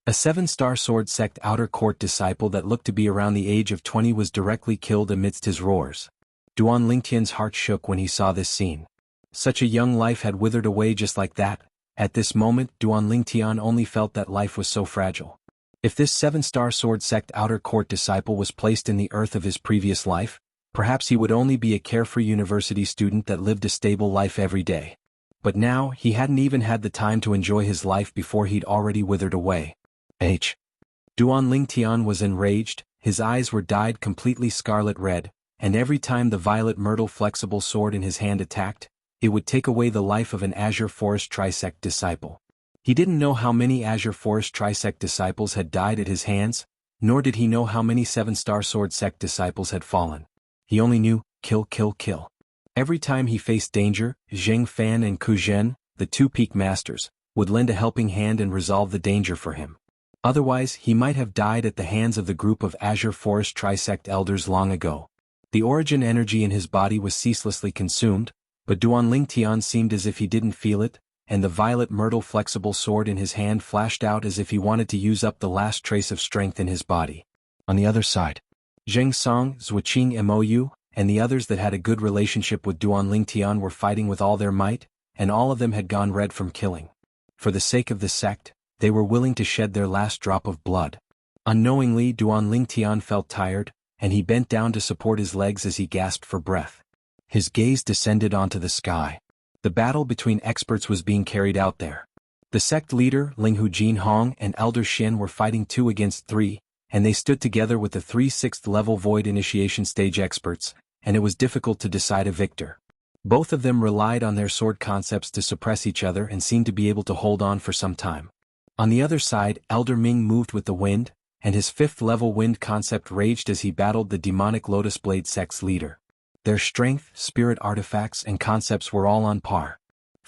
A 7-star sword sect outer court disciple that looked to be around the age of 20 was directly killed amidst his roars. Duan Lingtian's heart shook when he saw this scene. Such a young life had withered away just like that. At this moment, Duan Lingtian only felt that life was so fragile. If this 7-star sword sect outer court disciple was placed in the earth of his previous life, perhaps he would only be a carefree university student that lived a stable life every day. But now, he hadn't even had the time to enjoy his life before he'd already withered away. Duan Lingtian was enraged, his eyes were dyed completely scarlet red, and every time the violet myrtle flexible sword in his hand attacked, it would take away the life of an Azure Forest Trisect disciple. He didn't know how many Azure Forest Trisect disciples had died at his hands, nor did he know how many 7-star sword sect disciples had fallen. He only knew, kill, kill, kill. Every time he faced danger, Zheng Fan and Ku Zhen, the 2 peak masters, would lend a helping hand and resolve the danger for him. Otherwise, he might have died at the hands of the group of Azure Forest Trisect elders long ago. The origin energy in his body was ceaselessly consumed, but Duan Lingtian seemed as if he didn't feel it, and the violet myrtle flexible sword in his hand flashed out as if he wanted to use up the last trace of strength in his body. On the other side, Zheng Song, Zhuqing Mou, and the others that had a good relationship with Duan Lingtian were fighting with all their might, and all of them had gone red from killing. For the sake of the sect, they were willing to shed their last drop of blood. Unknowingly, Duan Lingtian felt tired, and he bent down to support his legs as he gasped for breath. His gaze descended onto the sky. The battle between experts was being carried out there. The sect leader, Linghu Jinhong, and Elder Xin were fighting 2 against 3, and they stood together with the 3 6th level void initiation stage experts, and it was difficult to decide a victor. Both of them relied on their sword concepts to suppress each other and seemed to be able to hold on for some time. On the other side, Elder Ming moved with the wind, and his 5th level wind concept raged as he battled the demonic Lotus Blade sect's leader. Their strength, spirit artifacts, and concepts were all on par.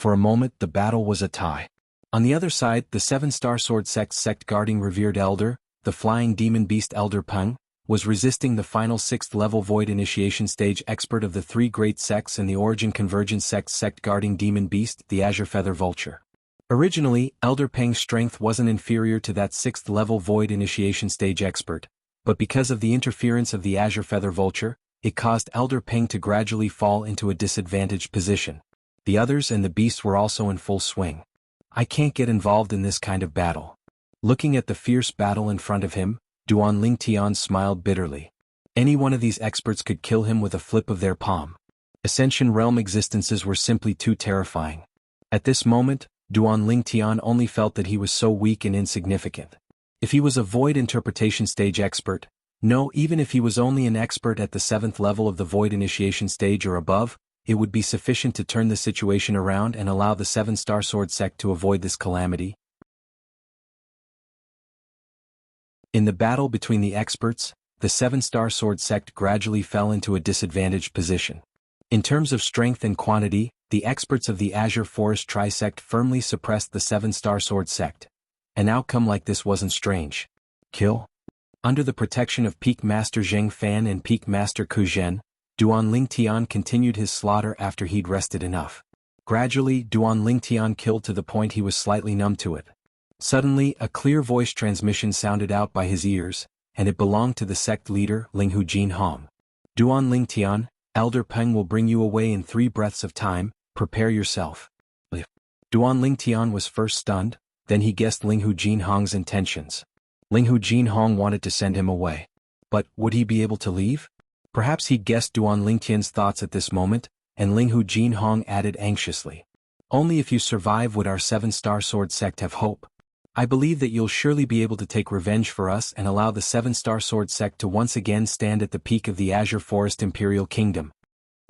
For a moment the battle was a tie. On the other side, the Seven-Star Sword sect guarding revered elder, the flying demon beast Elder Peng, was resisting the final 6th level void initiation stage expert of the three great sects and the origin convergence sect guarding demon beast, the Azure Feather Vulture. Originally, Elder Peng's strength wasn't inferior to that 6th level void initiation stage expert, but because of the interference of the Azure Feather Vulture, it caused Elder Peng to gradually fall into a disadvantaged position. The others and the beast were also in full swing. I can't get involved in this kind of battle. Looking at the fierce battle in front of him, Duan Lingtian smiled bitterly. Any one of these experts could kill him with a flip of their palm. Ascension Realm existences were simply too terrifying. At this moment, Duan Lingtian only felt that he was so weak and insignificant. If he was a void interpretation stage expert, no, even if he was only an expert at the 7th level of the void initiation stage or above, it would be sufficient to turn the situation around and allow the Seven-Star Sword sect to avoid this calamity. In the battle between the experts, the Seven-Star Sword sect gradually fell into a disadvantaged position. In terms of strength and quantity, the experts of the Azure Forest Trisect firmly suppressed the Seven-Star Sword sect. An outcome like this wasn't strange. Kill? Under the protection of Peak Master Zheng Fan and Peak Master Ku Zhen, Duan Lingtian continued his slaughter after he'd rested enough. Gradually, Duan Lingtian killed to the point he was slightly numb to it. Suddenly, a clear voice transmission sounded out by his ears, and it belonged to the sect leader, Linghu Jinhong. Duan Lingtian, Elder Peng will bring you away in 3 breaths of time, prepare yourself. Duan Lingtian was first stunned, then he guessed Linghu Jinhong's intentions. Linghu Jinhong wanted to send him away. But, would he be able to leave? Perhaps he guessed Duan Lingtian's thoughts at this moment, and Linghu Jinhong added anxiously. Only if you survive would our Seven-Star Sword sect have hope. I believe that you'll surely be able to take revenge for us and allow the Seven-Star Sword sect to once again stand at the peak of the Azure Forest Imperial Kingdom.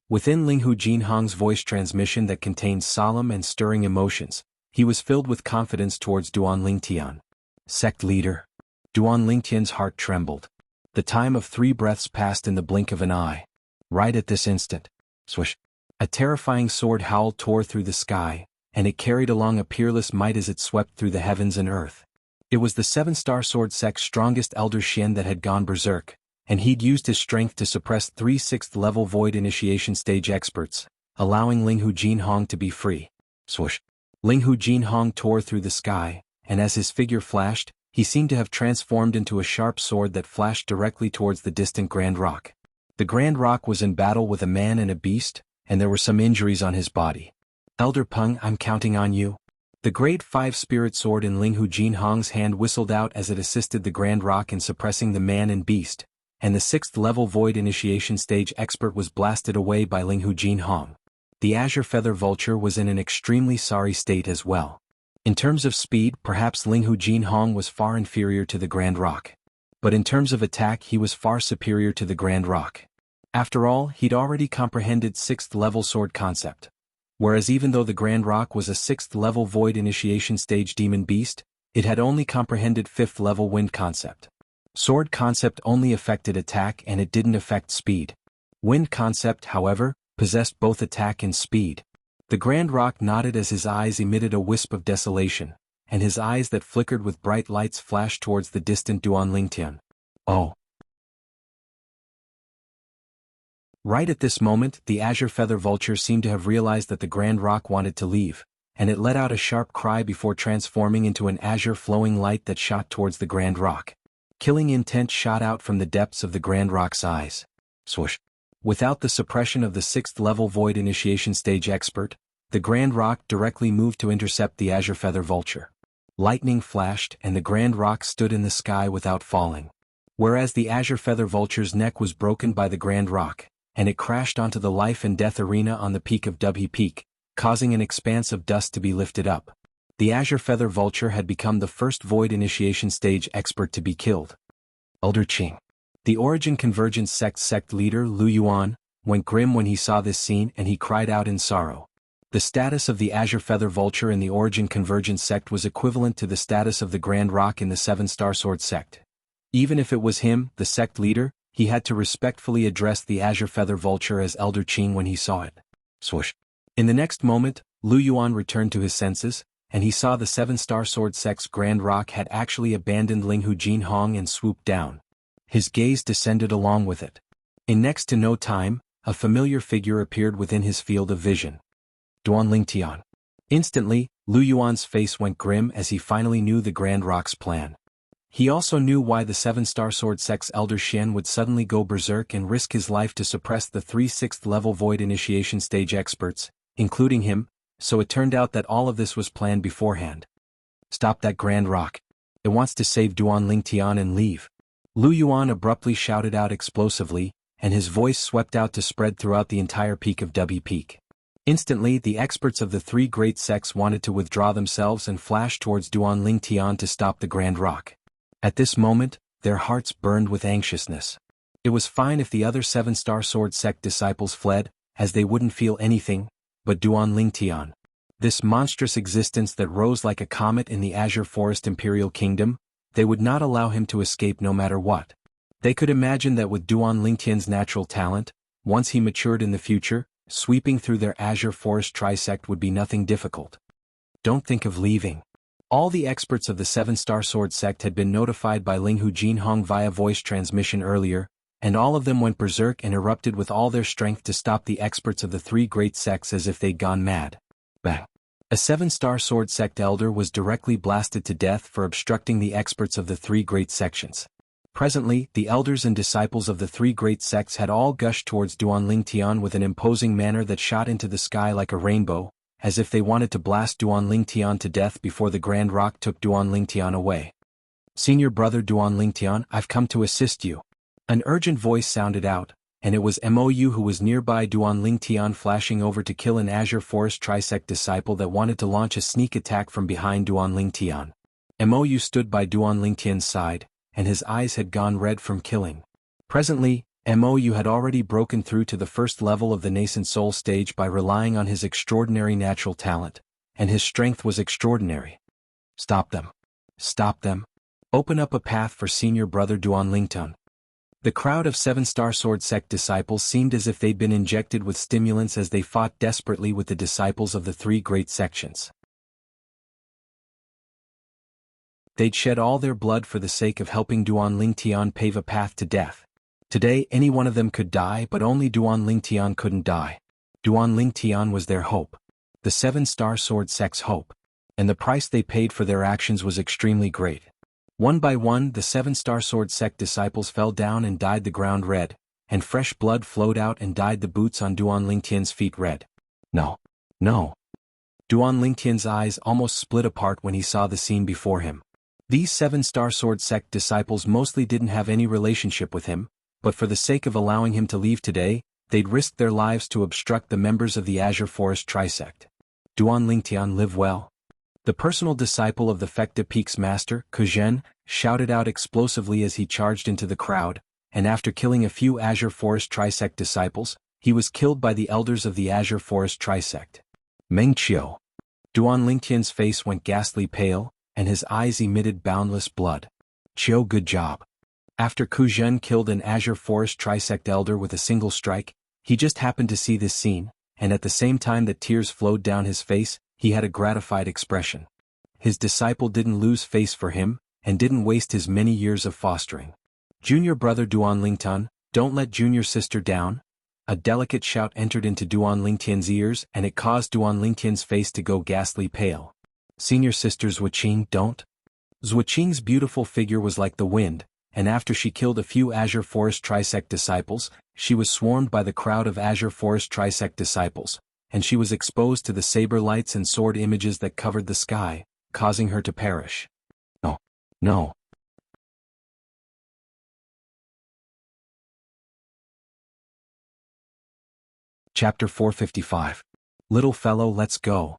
Within Linghu Jinhong's voice transmission that contained solemn and stirring emotions, he was filled with confidence towards Duan Lingtian. Sect leader. Duan Lingtian's heart trembled. The time of 3 breaths passed in the blink of an eye. Right at this instant, swish, a terrifying sword howl tore through the sky, and it carried along a peerless might as it swept through the heavens and earth. It was the Seven-Star Sword sect's strongest Elder Xian that had gone berserk, and he'd used his strength to suppress 3 6th-level void initiation stage experts, allowing Linghu Jinhong to be free. Swoosh. Linghu Jinhong tore through the sky, and as his figure flashed, he seemed to have transformed into a sharp sword that flashed directly towards the distant Grand Rock. The Grand Rock was in battle with a man and a beast, and there were some injuries on his body. Elder Peng, I'm counting on you. The Grade 5 Spirit Sword in Linghu Jinhong's hand whistled out as it assisted the Grand Rock in suppressing the man and beast, and the 6th-level Void Initiation Stage expert was blasted away by Linghu Jinhong. The Azure Feather Vulture was in an extremely sorry state as well. In terms of speed, perhaps Linghu Jinhong was far inferior to the Grand Rock. But in terms of attack, he was far superior to the Grand Rock. After all, he'd already comprehended 6th-level sword concept. Whereas even though the Grand Rock was a 6th-level Void Initiation Stage Demon Beast, it had only comprehended 5th-level Wind concept. Sword concept only affected attack and it didn't affect speed. Wind concept, however, possessed both attack and speed. The Grand Rock nodded as his eyes emitted a wisp of desolation, and his eyes that flickered with bright lights flashed towards the distant Duan Lingtian. Oh. Right at this moment, the Azure Feather Vulture seemed to have realized that the Grand Rock wanted to leave, and it let out a sharp cry before transforming into an azure flowing light that shot towards the Grand Rock. Killing intent shot out from the depths of the Grand Rock's eyes. Swoosh. Without the suppression of the 6th-level Void Initiation Stage expert, the Grand Rock directly moved to intercept the Azure Feather Vulture. Lightning flashed and the Grand Rock stood in the sky without falling. Whereas the Azure Feather Vulture's neck was broken by the Grand Rock, and it crashed onto the life and death arena on the peak of Dubhe Peak, causing an expanse of dust to be lifted up. The Azure Feather Vulture had become the first Void Initiation Stage expert to be killed. Elder Qing. The Origin Convergence sect leader Lu Yuan went grim when he saw this scene and he cried out in sorrow. The status of the Azure Feather Vulture in the Origin Convergence sect was equivalent to the status of the Grand Rock in the Seven-Star Sword sect. Even if it was him, the sect leader, he had to respectfully address the Azure Feather Vulture as Elder Qing when he saw it. Swoosh. In the next moment, Lu Yuan returned to his senses, and he saw the seven-star sword sect's Grand Rock had actually abandoned Linghu Jinhong and swooped down. His gaze descended along with it. In next to no time, a familiar figure appeared within his field of vision. Duan Lingtian. Instantly, Lu Yuan's face went grim as he finally knew the Grand Rock's plan. He also knew why the seven-star sword sect's elder Xian would suddenly go berserk and risk his life to suppress the 3 6th level void initiation stage experts, including him, so it turned out that all of this was planned beforehand. Stop that Grand Rock. It wants to save Duan Lingtian and leave. Lu Yuan abruptly shouted out explosively, and his voice swept out to spread throughout the entire peak of W Peak. Instantly, the experts of the 3 great sects wanted to withdraw themselves and flash towards Duan Lingtian to stop the Grand Rock. At this moment, their hearts burned with anxiousness. It was fine if the other 7-star sword sect disciples fled, as they wouldn't feel anything, but Duan Lingtian, this monstrous existence that rose like a comet in the Azure Forest Imperial Kingdom, they would not allow him to escape no matter what. They could imagine that with Duan Lingtian's natural talent, once he matured in the future, sweeping through their Azure Forest trisect would be nothing difficult. Don't think of leaving. All the experts of the 7-star sword sect had been notified by Linghu Jinhong via voice transmission earlier, and all of them went berserk and erupted with all their strength to stop the experts of the 3 great sects as if they'd gone mad. Bang! A 7-star sword sect elder was directly blasted to death for obstructing the experts of the 3 great sections. Presently, the elders and disciples of the 3 great sects had all gushed towards Duan Lingtian with an imposing manner that shot into the sky like a rainbow, as if they wanted to blast Duan Lingtian to death before the Grand Rock took Duan Lingtian away. Senior brother Duan Lingtian, I've come to assist you. An urgent voice sounded out, and it was Mou who was nearby. Duan Lingtian flashing over to kill an Azure Forest trisect disciple that wanted to launch a sneak attack from behind Duan Lingtian. Mou stood by Duan Lingtian's side, and his eyes had gone red from killing. Presently, Mou had already broken through to the first level of the nascent soul stage by relying on his extraordinary natural talent, and his strength was extraordinary. Stop them. Stop them. Open up a path for senior brother Duan Lingtian. The crowd of 7-star sword sect disciples seemed as if they'd been injected with stimulants as they fought desperately with the disciples of the 3 great sections. They'd shed all their blood for the sake of helping Duan Lingtian pave a path to death. Today any one of them could die, but only Duan Lingtian couldn't die. Duan Lingtian was their hope. The 7-star sword sect's hope. And the price they paid for their actions was extremely great. One by one, the 7-star sword sect disciples fell down and dyed the ground red, and fresh blood flowed out and dyed the boots on Duan Lingtian's feet red. No. No. Duan Lingtian's eyes almost split apart when he saw the scene before him. These 7-star sword sect disciples mostly didn't have any relationship with him, but for the sake of allowing him to leave today, they'd risked their lives to obstruct the members of the Azure Forest trisect. Duan Lingtian live well. The personal disciple of the Fecta Peak's master, Kuzhen, shouted out explosively as he charged into the crowd, and after killing a few Azure Forest trisect disciples, he was killed by the elders of the Azure Forest trisect. Meng Qiu. Duan Lingtian's face went ghastly pale, and his eyes emitted boundless blood. Qiu, good job. After Kuzhen killed an Azure Forest trisect elder with a single strike, he just happened to see this scene, and at the same time that tears flowed down his face, he had a gratified expression. His disciple didn't lose face for him, and didn't waste his many years of fostering. Junior brother Duan Lingtian, don't let junior sister down. A delicate shout entered into Duan Lingtian's ears, and it caused Duan Lingtian's face to go ghastly pale. Senior sister Zhuqing, don't. Zhuqing's beautiful figure was like the wind, and after she killed a few Azure Forest trisect disciples, she was swarmed by the crowd of Azure Forest trisect disciples, and she was exposed to the saber lights and sword images that covered the sky, causing her to perish. No. No. Chapter 455. Little fellow, let's go.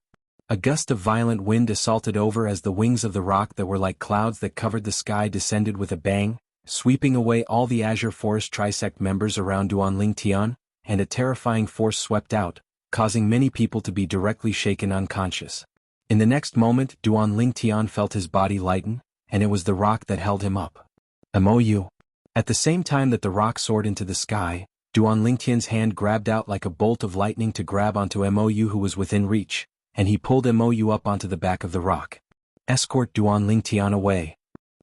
A gust of violent wind assaulted over as the wings of the rock that were like clouds that covered the sky descended with a bang, sweeping away all the Azure Forest trisect members around Duan Lingtian, and a terrifying force swept out, causing many people to be directly shaken unconscious. In the next moment, Duan Lingtian felt his body lighten, and it was the rock that held him up. Mou. At the same time that the rock soared into the sky, Duan Lingtian's hand grabbed out like a bolt of lightning to grab onto Mou who was within reach, and he pulled Mou up onto the back of the rock. Escort Duan Lingtian away.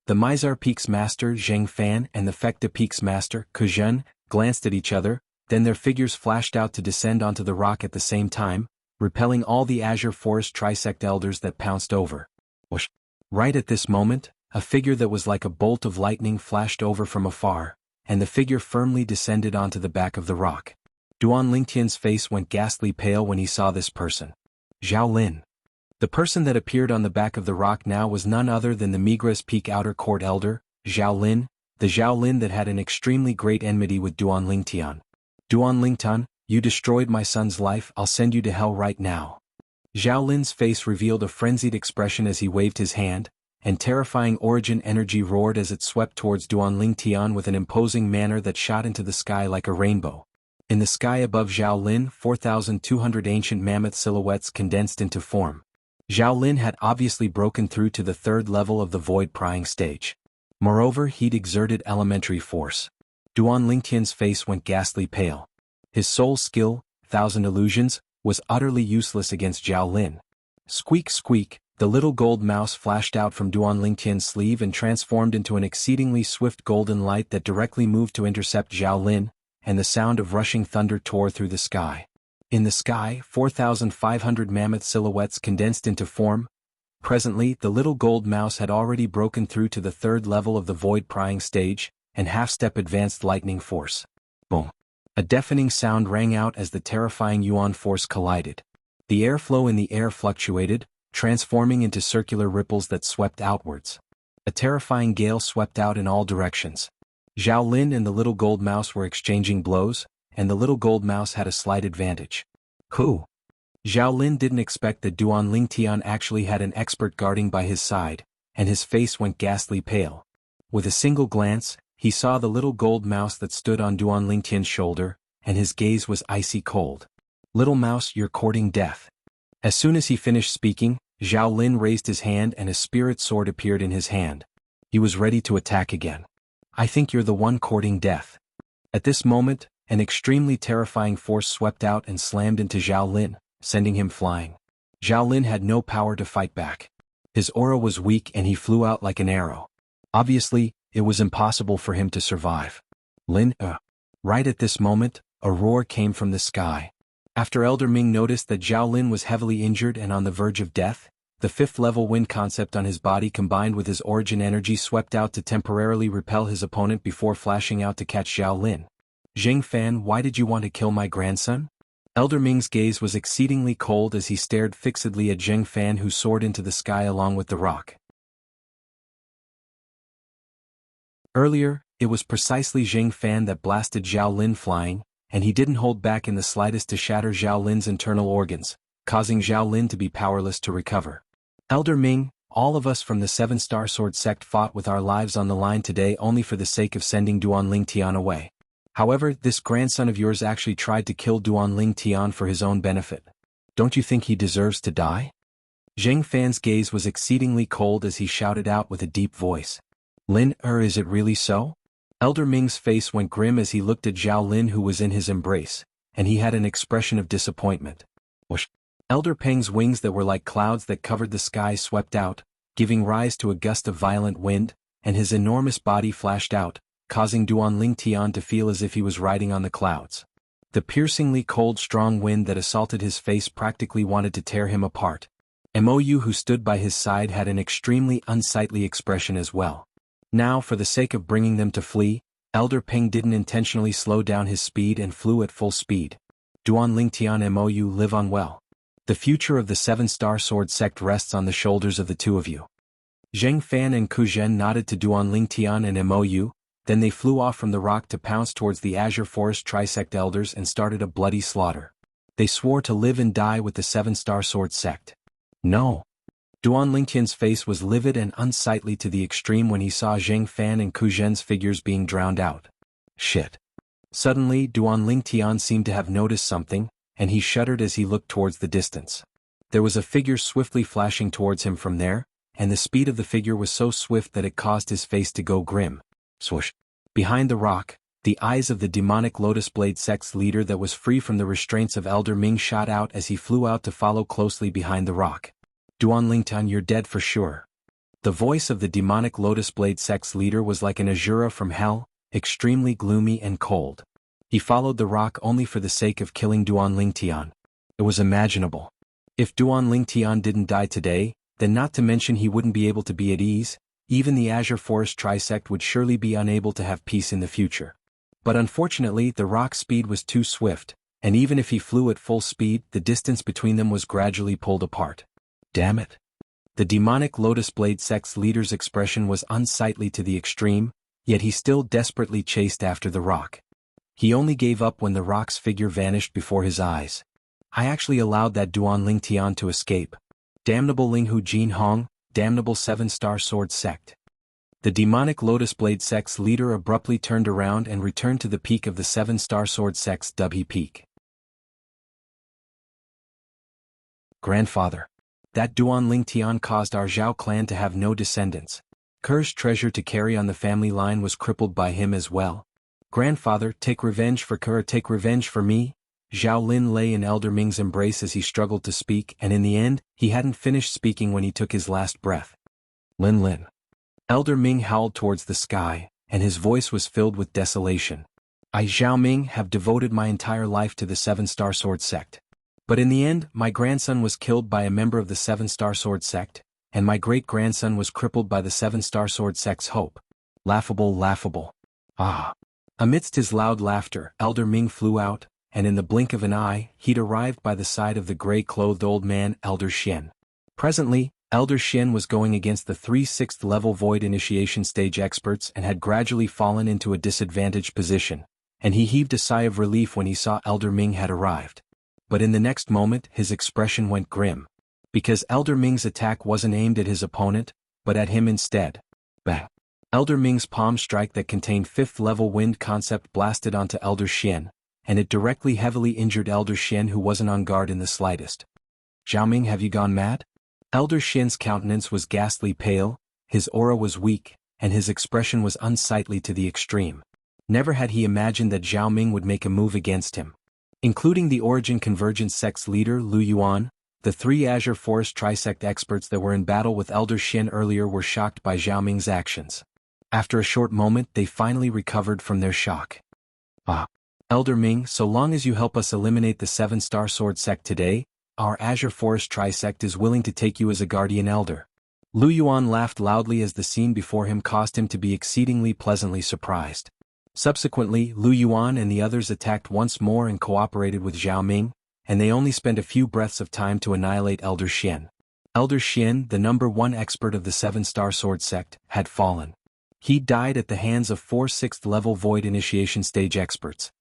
The Mizar Peak's master Zheng Fan and the Fekta Peak's master Ke Zhen glanced at each other, then their figures flashed out to descend onto the rock at the same time, repelling all the Azure Forest Trisect elders that pounced over. Whoosh! Right at this moment, a figure that was like a bolt of lightning flashed over from afar, and the figure firmly descended onto the back of the rock. Duan Lingtian's face went ghastly pale when he saw this person. Zhao Lin. The person that appeared on the back of the rock now was none other than the Migras Peak Outer Court Elder, Zhao Lin, the Zhao Lin that had an extremely great enmity with Duan Lingtian. Duan Lingtian, you destroyed my son's life, I'll send you to hell right now. Zhao Lin's face revealed a frenzied expression as he waved his hand, and terrifying origin energy roared as it swept towards Duan Lingtian with an imposing manner that shot into the sky like a rainbow. In the sky above Zhao Lin, 4,200 ancient mammoth silhouettes condensed into form. Zhao Lin had obviously broken through to the third level of the void prying stage. Moreover, he'd exerted elementary force. Duan Lingtian's face went ghastly pale. His soul skill, 1,000 illusions, was utterly useless against Zhao Lin. Squeak squeak, the little gold mouse flashed out from Duan Lingtian's sleeve and transformed into an exceedingly swift golden light that directly moved to intercept Zhao Lin, and the sound of rushing thunder tore through the sky. In the sky, 4,500 mammoth silhouettes condensed into form. Presently, the little gold mouse had already broken through to the third level of the void prying stage, and half-step advanced lightning force. Boom! A deafening sound rang out as the terrifying Yuan force collided. The airflow in the air fluctuated, transforming into circular ripples that swept outwards. A terrifying gale swept out in all directions. Zhao Lin and the little gold mouse were exchanging blows, and the little gold mouse had a slight advantage. Who? Zhao Lin didn't expect that Duan Lingtian actually had an expert guarding by his side, and his face went ghastly pale. With a single glance, he saw the little gold mouse that stood on Duan Lingtian's shoulder, and his gaze was icy cold. Little mouse, you're courting death. As soon as he finished speaking, Zhao Lin raised his hand and a spirit sword appeared in his hand. He was ready to attack again. I think you're the one courting death. At this moment, an extremely terrifying force swept out and slammed into Zhao Lin, sending him flying. Zhao Lin had no power to fight back. His aura was weak and he flew out like an arrow. Obviously, it was impossible for him to survive. Right at this moment, a roar came from the sky. After Elder Ming noticed that Zhao Lin was heavily injured and on the verge of death, the fifth-level wind concept on his body combined with his origin energy swept out to temporarily repel his opponent before flashing out to catch Zhao Lin. Zheng Fan, why did you want to kill my grandson? Elder Ming's gaze was exceedingly cold as he stared fixedly at Zheng Fan, who soared into the sky along with the rock. Earlier, it was precisely Zheng Fan that blasted Zhao Lin flying, and he didn't hold back in the slightest to shatter Zhao Lin's internal organs, causing Zhao Lin to be powerless to recover. Elder Ming, all of us from the Seven-Star Sword sect fought with our lives on the line today only for the sake of sending Duan Lingtian away. However, this grandson of yours actually tried to kill Duan Lingtian for his own benefit. Don't you think he deserves to die? Zheng Fan's gaze was exceedingly cold as he shouted out with a deep voice. Lin, is it really so? Elder Ming's face went grim as he looked at Zhao Lin, who was in his embrace, and he had an expression of disappointment. Whoosh! Elder Peng's wings that were like clouds that covered the sky swept out, giving rise to a gust of violent wind, and his enormous body flashed out, causing Duan Lingtian to feel as if he was riding on the clouds. The piercingly cold strong wind that assaulted his face practically wanted to tear him apart. Mou, who stood by his side, had an extremely unsightly expression as well. Now, for the sake of bringing them to flee, Elder Peng didn't intentionally slow down his speed and flew at full speed. Duan Lingtian and Mou live on well. The future of the Seven-Star Sword sect rests on the shoulders of the two of you. Zheng Fan and Ke Zhen nodded to Duan Lingtian and Mou, then they flew off from the rock to pounce towards the Azure Forest Trisect elders and started a bloody slaughter. They swore to live and die with the Seven-Star Sword sect. No. Duan Lingtian's face was livid and unsightly to the extreme when he saw Zheng Fan and Ke Zhen's figures being drowned out. Shit. Suddenly, Duan Lingtian seemed to have noticed something, and he shuddered as he looked towards the distance. There was a figure swiftly flashing towards him from there, and the speed of the figure was so swift that it caused his face to go grim. Swoosh. Behind the rock, The eyes of the demonic Lotus Blade sect's leader that was free from the restraints of Elder Ming shot out as he flew out to follow closely behind the rock. Duanlingtian, you're dead for sure. The voice of the demonic Lotus Blade sect's leader was like an Azura from hell, extremely gloomy and cold. He followed the rock only for the sake of killing Duanlingtian. It was imaginable. If Duanlingtian didn't die today, then not to mention he wouldn't be able to be at ease, even the Azure Forest Trisect would surely be unable to have peace in the future. But unfortunately the rock's speed was too swift, and even if he flew at full speed the distance between them was gradually pulled apart. Damn it. The demonic Lotus Blade sect's leader's expression was unsightly to the extreme, yet he still desperately chased after the rock. He only gave up when the rock's figure vanished before his eyes. I actually allowed that Duanlingtian to escape. Damnable Linghu Jinhong, damnable 7-star sword sect. The demonic Lotus Blade sect's leader abruptly turned around and returned to the peak of the 7-star sword sect's Dubhe Peak. Grandfather. That Duanlingtian caused our Zhao clan to have no descendants. Ker's treasure to carry on the family line was crippled by him as well. Grandfather, take revenge for Ker, take revenge for me. Zhao Lin lay in Elder Ming's embrace as he struggled to speak, and in the end, he hadn't finished speaking when he took his last breath. Lin. Elder Ming howled towards the sky, and his voice was filled with desolation. I, Zhao Ming, have devoted my entire life to the 7-star sword sect. But in the end, my grandson was killed by a member of the 7-star sword sect, and my great-grandson was crippled by the 7-star sword sect's hope. Laughable, laughable. Ah. Amidst his loud laughter, Elder Ming flew out, and in the blink of an eye, he'd arrived by the side of the gray-clothed old man, Elder Xian. Presently, Elder Xian was going against the 3 6th-level Void Initiation Stage experts and had gradually fallen into a disadvantaged position, and he heaved a sigh of relief when he saw Elder Ming had arrived. But in the next moment his expression went grim. Because Elder Ming's attack wasn't aimed at his opponent, but at him instead. Bang! Elder Ming's palm strike that contained 5th-level wind concept blasted onto Elder Xian, and it directly heavily injured Elder Xian, who wasn't on guard in the slightest. Zhao Ming, have you gone mad? Elder Xian's countenance was ghastly pale, his aura was weak, and his expression was unsightly to the extreme. Never had he imagined that Zhao Ming would make a move against him. Including the Origin Convergence sect's leader Lu Yuan, the 3 Azure Forest Trisect experts that were in battle with Elder Xian earlier were shocked by Zhao Ming's actions. After a short moment they finally recovered from their shock. Ah. Elder Ming, so long as you help us eliminate the 7-star sword sect today, our Azure Forest Trisect is willing to take you as a guardian elder. Lu Yuan laughed loudly as the scene before him caused him to be exceedingly pleasantly surprised. Subsequently, Lu Yuan and the others attacked once more and cooperated with Zhao Ming, and they only spent a few breaths of time to annihilate Elder Xian. Elder Xian, the number 1 expert of the 7-star sword sect, had fallen. He died at the hands of 4 6th-level Void Initiation Stage experts.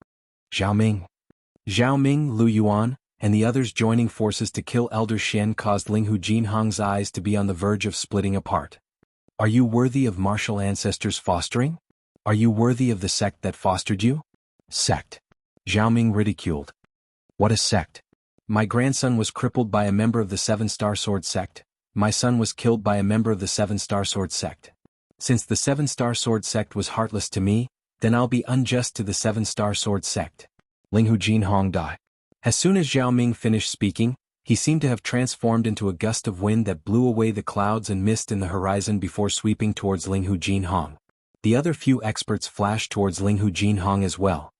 Zhao Ming, Lu Yuan, and the others joining forces to kill Elder Xian caused Linghu Jinhong's eyes to be on the verge of splitting apart. Are you worthy of martial ancestors' fostering? Are you worthy of the sect that fostered you? Sect. Zhao Ming ridiculed. What a sect. My grandson was crippled by a member of the 7-star sword sect. My son was killed by a member of the 7-star sword sect. Since the 7-star sword sect was heartless to me, then I'll be unjust to the 7-star sword sect. Linghu Jinhong died. As soon as Zhao Ming finished speaking, he seemed to have transformed into a gust of wind that blew away the clouds and mist in the horizon before sweeping towards Linghu Jinhong. The other few experts flashed towards Linghu Jinhong as well.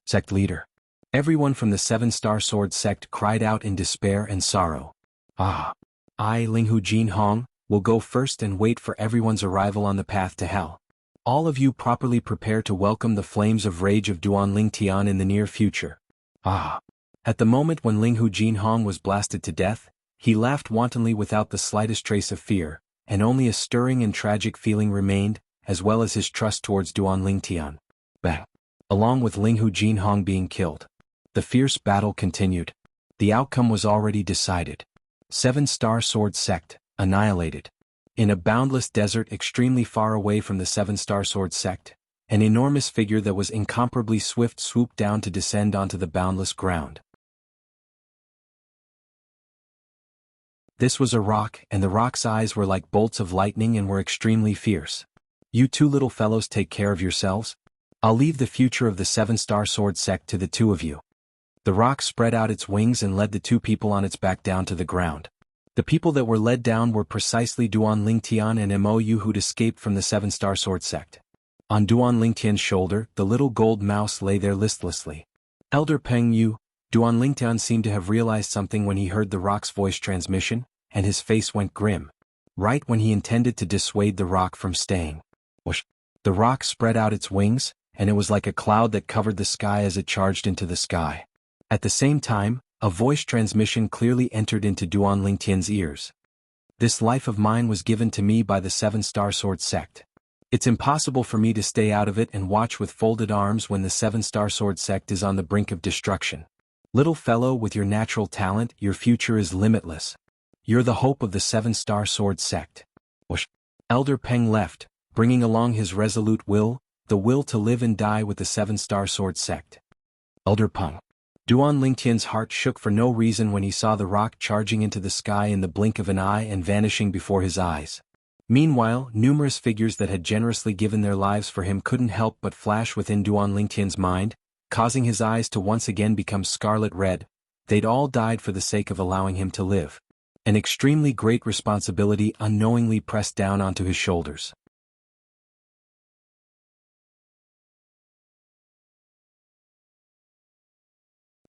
Sect leader. Everyone from the 7-star sword sect cried out in despair and sorrow. Ah. I, Linghu Jinhong, will go first and wait for everyone's arrival on the path to hell. All of you properly prepare to welcome the flames of rage of Duanlingtian in the near future. Ah. At the moment when Linghu Jinhong was blasted to death, he laughed wantonly without the slightest trace of fear, and only a stirring and tragic feeling remained, as well as his trust towards Duanlingtian. Bang. Along with Linghu Jinhong being killed, the fierce battle continued. The outcome was already decided. 7-star sword sect, annihilated. In a boundless desert extremely far away from the 7-star sword sect, an enormous figure that was incomparably swift swooped down to descend onto the boundless ground. This was a rock, and the rock's eyes were like bolts of lightning and were extremely fierce. You 2 little fellows take care of yourselves. I'll leave the future of the seven-star sword sect to the two of you. The rock spread out its wings and led the two people on its back down to the ground. The people that were led down were precisely Duan Lingtian and Mou who'd escaped from the seven-star sword sect. On Duan Lingtian's shoulder, the little gold mouse lay there listlessly. Elder Peng Yu, Duan Lingtian seemed to have realized something when he heard the rock's voice transmission, and his face went grim. Right when he intended to dissuade the rock from staying. Whoosh! The rock spread out its wings, and it was like a cloud that covered the sky as it charged into the sky. At the same time, a voice transmission clearly entered into Duan Lingtian's ears. This life of mine was given to me by the seven-star sword sect. It's impossible for me to stay out of it and watch with folded arms when the seven-star sword sect is on the brink of destruction. Little fellow with your natural talent, your future is limitless. You're the hope of the seven-star sword sect. Whoosh! Elder Peng left, bringing along his resolute will, the will to live and die with the seven-star sword sect. Elder Peng. Duan Lingtian's heart shook for no reason when he saw the rock charging into the sky in the blink of an eye and vanishing before his eyes. Meanwhile, numerous figures that had generously given their lives for him couldn't help but flash within Duan Lingtian's mind, causing his eyes to once again become scarlet red. They'd all died for the sake of allowing him to live. An extremely great responsibility unknowingly pressed down onto his shoulders.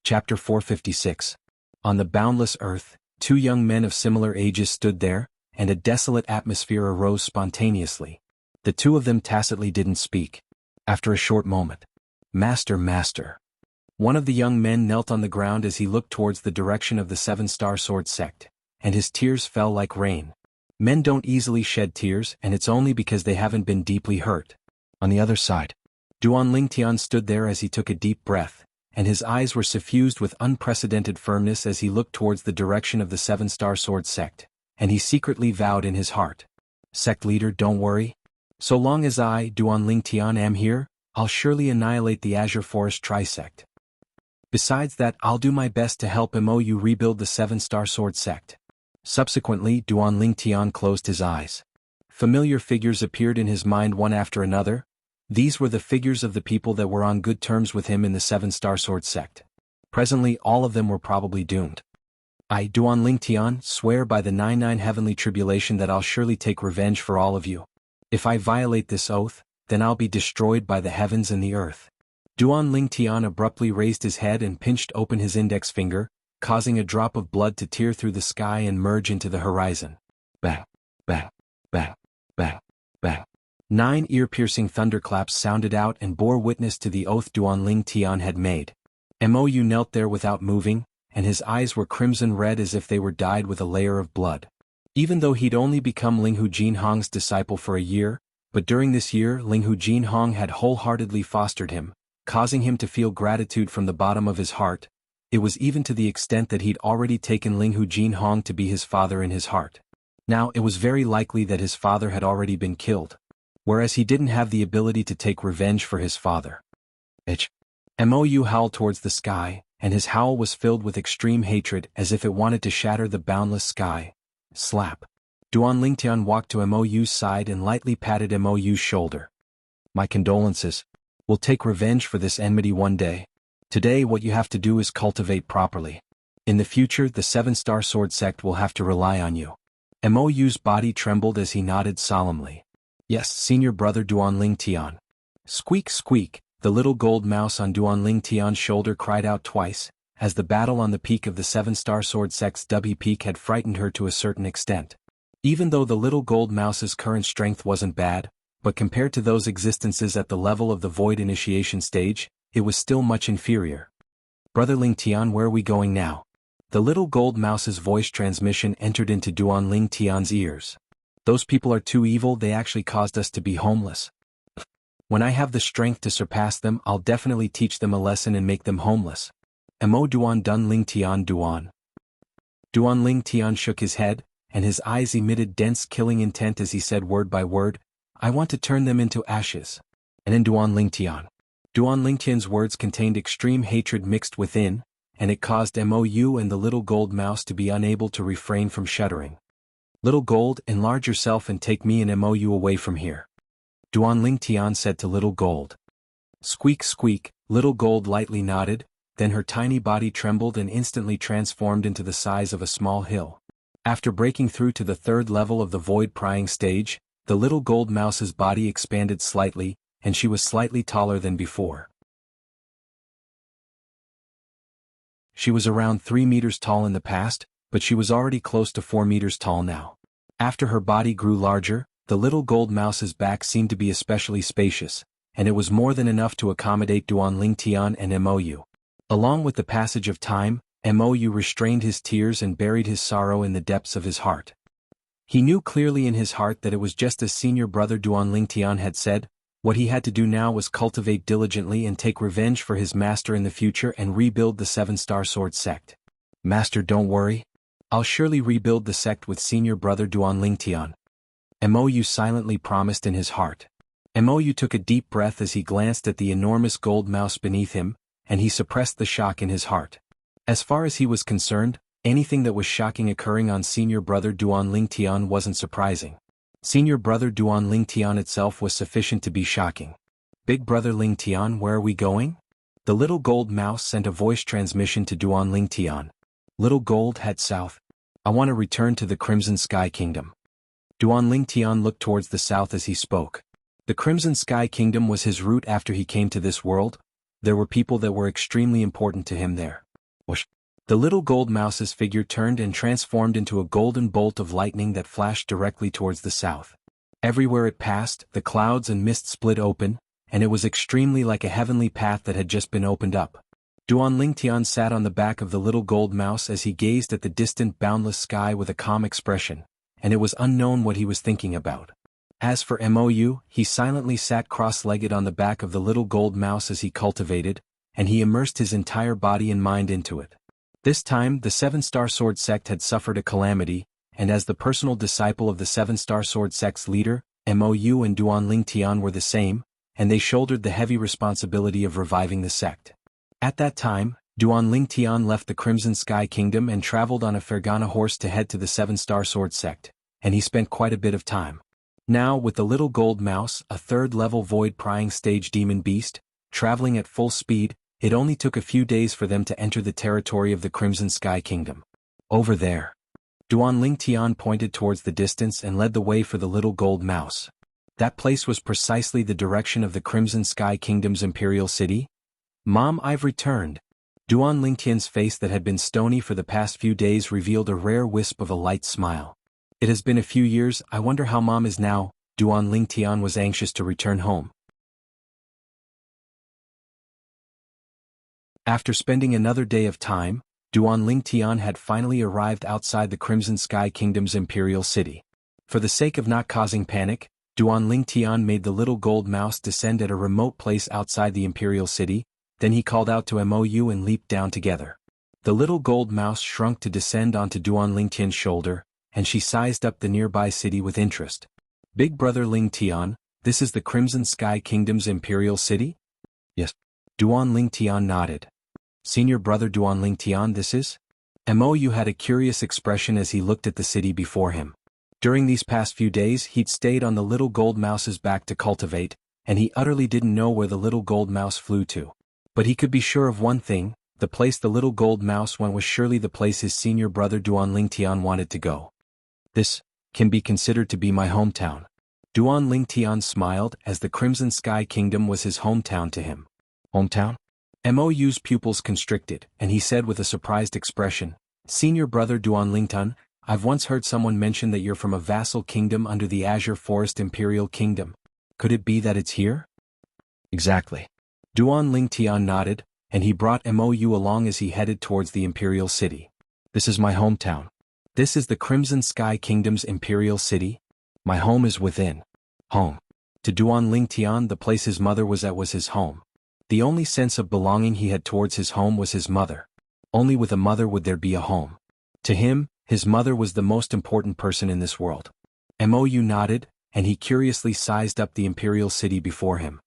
Chapter 456. On the boundless earth, two young men of similar ages stood there, and a desolate atmosphere arose spontaneously. The two of them tacitly didn't speak. After a short moment, "Master, master." One of the young men knelt on the ground as he looked towards the direction of the seven-star sword sect, and his tears fell like rain. Men don't easily shed tears, and it's only because they haven't been deeply hurt. On the other side, Duan Lingtian stood there as he took a deep breath, and his eyes were suffused with unprecedented firmness as he looked towards the direction of the seven-star sword sect, and he secretly vowed in his heart. "Sect leader, don't worry. So long as I, Duan Lingtian, am here, I'll surely annihilate the Azure Forest Trisect. Besides that, I'll do my best to help Mou rebuild the seven-star sword sect." Subsequently, Duan Lingtian closed his eyes. Familiar figures appeared in his mind one after another. These were the figures of the people that were on good terms with him in the seven-star sword sect. Presently all of them were probably doomed. "I, Duan Lingtian, swear by the 99 heavenly tribulation that I'll surely take revenge for all of you. If I violate this oath, then I'll be destroyed by the heavens and the earth." Duan Lingtian abruptly raised his head and pinched open his index finger, causing a drop of blood to tear through the sky and merge into the horizon. Bah! Bah! Bah! Bah! Bah! 9 ear-piercing thunderclaps sounded out and bore witness to the oath Duan Lingtian had made. Mou knelt there without moving, and his eyes were crimson red as if they were dyed with a layer of blood. Even though he'd only become Linghu Jinhong's disciple for a year, but during this year Linghu Jinhong had wholeheartedly fostered him, causing him to feel gratitude from the bottom of his heart. It was even to the extent that he'd already taken Linghu Jinhong to be his father in his heart. Now it was very likely that his father had already been killed, whereas he didn't have the ability to take revenge for his father. Mou howled towards the sky, and his howl was filled with extreme hatred as if it wanted to shatter the boundless sky. Slap. Duan Lingtian walked to Mou's side and lightly patted Mou's shoulder. "My condolences. We'll take revenge for this enmity one day. Today what you have to do is cultivate properly. In the future the seven-star sword sect will have to rely on you." Mou's body trembled as he nodded solemnly. "Yes, senior brother Duan Lingtian." Squeak squeak, the little gold mouse on Duan Lingtian's shoulder cried out twice, as the battle on the peak of the seven-star sword sect's Dubby Peak had frightened her to a certain extent. Even though the little gold mouse's current strength wasn't bad, but compared to those existences at the level of the void initiation stage, it was still much inferior. "Brother Lingtian, where are we going now?" The little gold mouse's voice transmission entered into Duan Lingtian's ears. "Those people are too evil, they actually caused us to be homeless. When I have the strength to surpass them, I'll definitely teach them a lesson and make them homeless." Mo Duan Dun Lingtian Duan. Duan Lingtian shook his head, and his eyes emitted dense killing intent as he said word by word, "I want to turn them into ashes." And then Duan Lingtian. Duan Lingtian's words contained extreme hatred mixed within, and it caused Mou and the little gold mouse to be unable to refrain from shuddering. "Little Gold, enlarge yourself and take me and Mou away from here," Duan Lingtian said to Little Gold. Squeak squeak, Little Gold lightly nodded, then her tiny body trembled and instantly transformed into the size of a small hill. After breaking through to the third level of the void prying stage, the Little Gold Mouse's body expanded slightly, and she was slightly taller than before. She was around 3 meters tall in the past, but she was already close to 4 meters tall now. After her body grew larger, the Little Gold Mouse's back seemed to be especially spacious, and it was more than enough to accommodate Duan Lingtian and Mou. Along with the passage of time, Mou restrained his tears and buried his sorrow in the depths of his heart. He knew clearly in his heart that it was just as senior brother Duan Lingtian had said. What he had to do now was cultivate diligently and take revenge for his master in the future and rebuild the 7-Star Sword sect. Master, don't worry. I'll surely rebuild the sect with senior brother Duan Lingtian. Mou silently promised in his heart. Mou took a deep breath as he glanced at the enormous gold mouse beneath him, and he suppressed the shock in his heart. As far as he was concerned, anything that was shocking occurring on senior brother Duan Lingtian wasn't surprising. Senior brother Duan Lingtian itself was sufficient to be shocking. Big brother Lingtian, where are we going? The Little Gold Mouse sent a voice transmission to Duan Lingtian. Little Gold, head south. I want to return to the Crimson Sky Kingdom. Duan Lingtian looked towards the south as he spoke. The Crimson Sky Kingdom was his route after he came to this world. There were people that were extremely important to him there. Whoosh. The Little Gold Mouse's figure turned and transformed into a golden bolt of lightning that flashed directly towards the south. Everywhere it passed, the clouds and mist split open, and it was extremely like a heavenly path that had just been opened up. Duan Lingtian sat on the back of the Little Gold Mouse as he gazed at the distant boundless sky with a calm expression, and it was unknown what he was thinking about. As for Mou, he silently sat cross-legged on the back of the Little Gold Mouse as he cultivated, and he immersed his entire body and mind into it. This time, the 7-Star Sword sect had suffered a calamity, and as the personal disciple of the 7-Star Sword sect's leader, Mou and Duan Lingtian were the same, and they shouldered the heavy responsibility of reviving the sect. At that time, Duan Lingtian left the Crimson Sky Kingdom and traveled on a Fergana horse to head to the 7-Star Sword sect, and he spent quite a bit of time. Now, with the Little Gold Mouse, a third-level void-prying stage demon beast, traveling at full speed, it only took a few days for them to enter the territory of the Crimson Sky Kingdom. Over there. Duan Lingtian pointed towards the distance and led the way for the Little Gold Mouse. That place was precisely the direction of the Crimson Sky Kingdom's imperial city. Mom, I've returned. Duan Lingtian's face that had been stony for the past few days revealed a rare wisp of a light smile. It has been a few years, I wonder how Mom is now. Duan Lingtian was anxious to return home. After spending another day of time, Duan Lingtian had finally arrived outside the Crimson Sky Kingdom's imperial city. For the sake of not causing panic, Duan Lingtian made the Little Gold Mouse descend at a remote place outside the imperial city, then he called out to Mou and leaped down together. The Little Gold Mouse shrunk to descend onto Duan Lingtian's shoulder, and she sized up the nearby city with interest. Big brother Lingtian, this is the Crimson Sky Kingdom's imperial city? Yes. Duan Lingtian nodded. Senior brother Duan Lingtian, this is? Mou had a curious expression as he looked at the city before him. During these past few days he'd stayed on the Little Gold Mouse's back to cultivate, and he utterly didn't know where the Little Gold Mouse flew to. But he could be sure of one thing, the place the Little Gold Mouse went was surely the place his senior brother Duan Lingtian wanted to go. This can be considered to be my hometown. Duan Lingtian smiled as the Crimson Sky Kingdom was his hometown to him. Hometown? Mou's pupils constricted, and he said with a surprised expression, Senior brother Duan Lingtian, I've once heard someone mention that you're from a vassal kingdom under the Azure Forest Imperial Kingdom. Could it be that it's here? Exactly. Duan Lingtian nodded, and he brought Mou along as he headed towards the imperial city. This is my hometown. This is the Crimson Sky Kingdom's imperial city. My home is within. Home. To Duan Lingtian, the place his mother was at was his home. The only sense of belonging he had towards his home was his mother. Only with a mother would there be a home. To him, his mother was the most important person in this world. Mou nodded, and he curiously sized up the imperial city before him.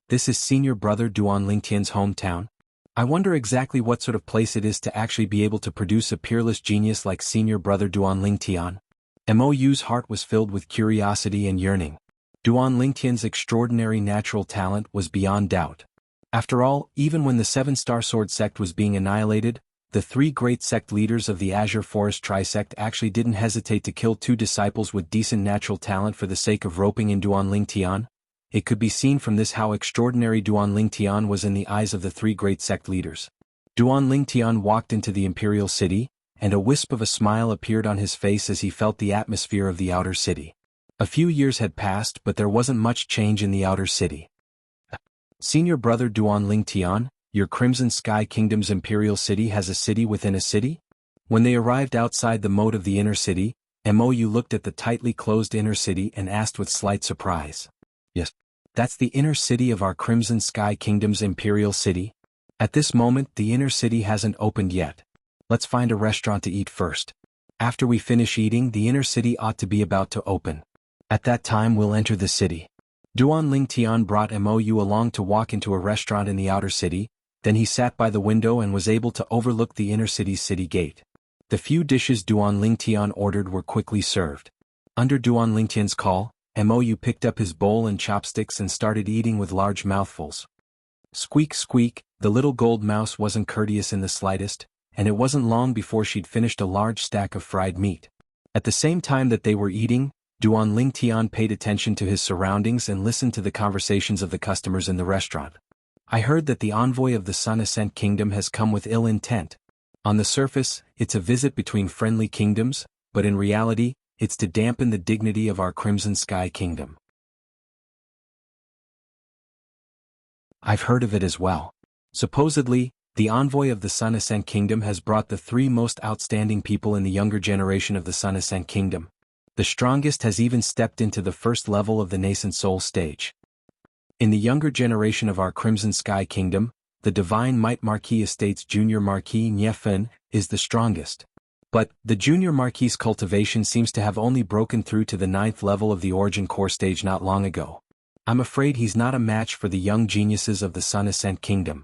This is senior brother Duan Lingtian's hometown. I wonder exactly what sort of place it is to actually be able to produce a peerless genius like senior brother Duan Lingtian. Mou's heart was filled with curiosity and yearning. Duan Lingtian's extraordinary natural talent was beyond doubt. After all, even when the Seven-Star Sword sect was being annihilated, the three great sect leaders of the Azure Forest Trisect actually didn't hesitate to kill two disciples with decent natural talent for the sake of roping in Duanling Tian. It could be seen from this how extraordinary Duanling Tian was in the eyes of the three great sect leaders. Duanling Tian walked into the Imperial City, and a wisp of a smile appeared on his face as he felt the atmosphere of the outer city. A few years had passed, but there wasn't much change in the outer city. Senior brother Duanling Tian, your Crimson Sky Kingdom's Imperial City has a city within a city? When they arrived outside the moat of the inner city, Mou looked at the tightly closed inner city and asked with slight surprise. Yes, that's the inner city of our Crimson Sky Kingdom's Imperial City? At this moment the inner city hasn't opened yet. Let's find a restaurant to eat first. After we finish eating, the inner city ought to be about to open. At that time we'll enter the city. Duanling Tian brought Mou along to walk into a restaurant in the outer city. Then he sat by the window and was able to overlook the inner city's city gate. The few dishes Duanling Tian ordered were quickly served. Under Duanling Tian's call, Mou picked up his bowl and chopsticks and started eating with large mouthfuls. Squeak squeak, the little gold mouse wasn't courteous in the slightest, and it wasn't long before she'd finished a large stack of fried meat. At the same time that they were eating, Duanling Tian paid attention to his surroundings and listened to the conversations of the customers in the restaurant. I heard that the envoy of the Sun Ascent Kingdom has come with ill intent. On the surface, it's a visit between friendly kingdoms, but in reality, it's to dampen the dignity of our Crimson Sky Kingdom. I've heard of it as well. Supposedly, the envoy of the Sun Ascent Kingdom has brought the three most outstanding people in the younger generation of the Sun Ascent Kingdom. The strongest has even stepped into the first level of the nascent soul stage. In the younger generation of our Crimson Sky Kingdom, the Divine Might Marquis Estate's Junior Marquis Niefeng is the strongest. But, the Junior Marquis' cultivation seems to have only broken through to the 9th level of the Origin Core stage not long ago. I'm afraid he's not a match for the young geniuses of the Sun Ascent Kingdom.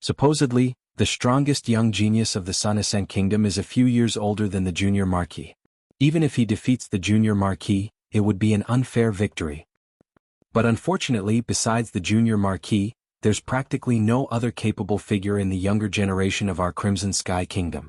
Supposedly, the strongest young genius of the Sun Ascent Kingdom is a few years older than the Junior Marquis. Even if he defeats the Junior Marquis, it would be an unfair victory. But unfortunately, besides the Junior Marquis, there's practically no other capable figure in the younger generation of our Crimson Sky Kingdom.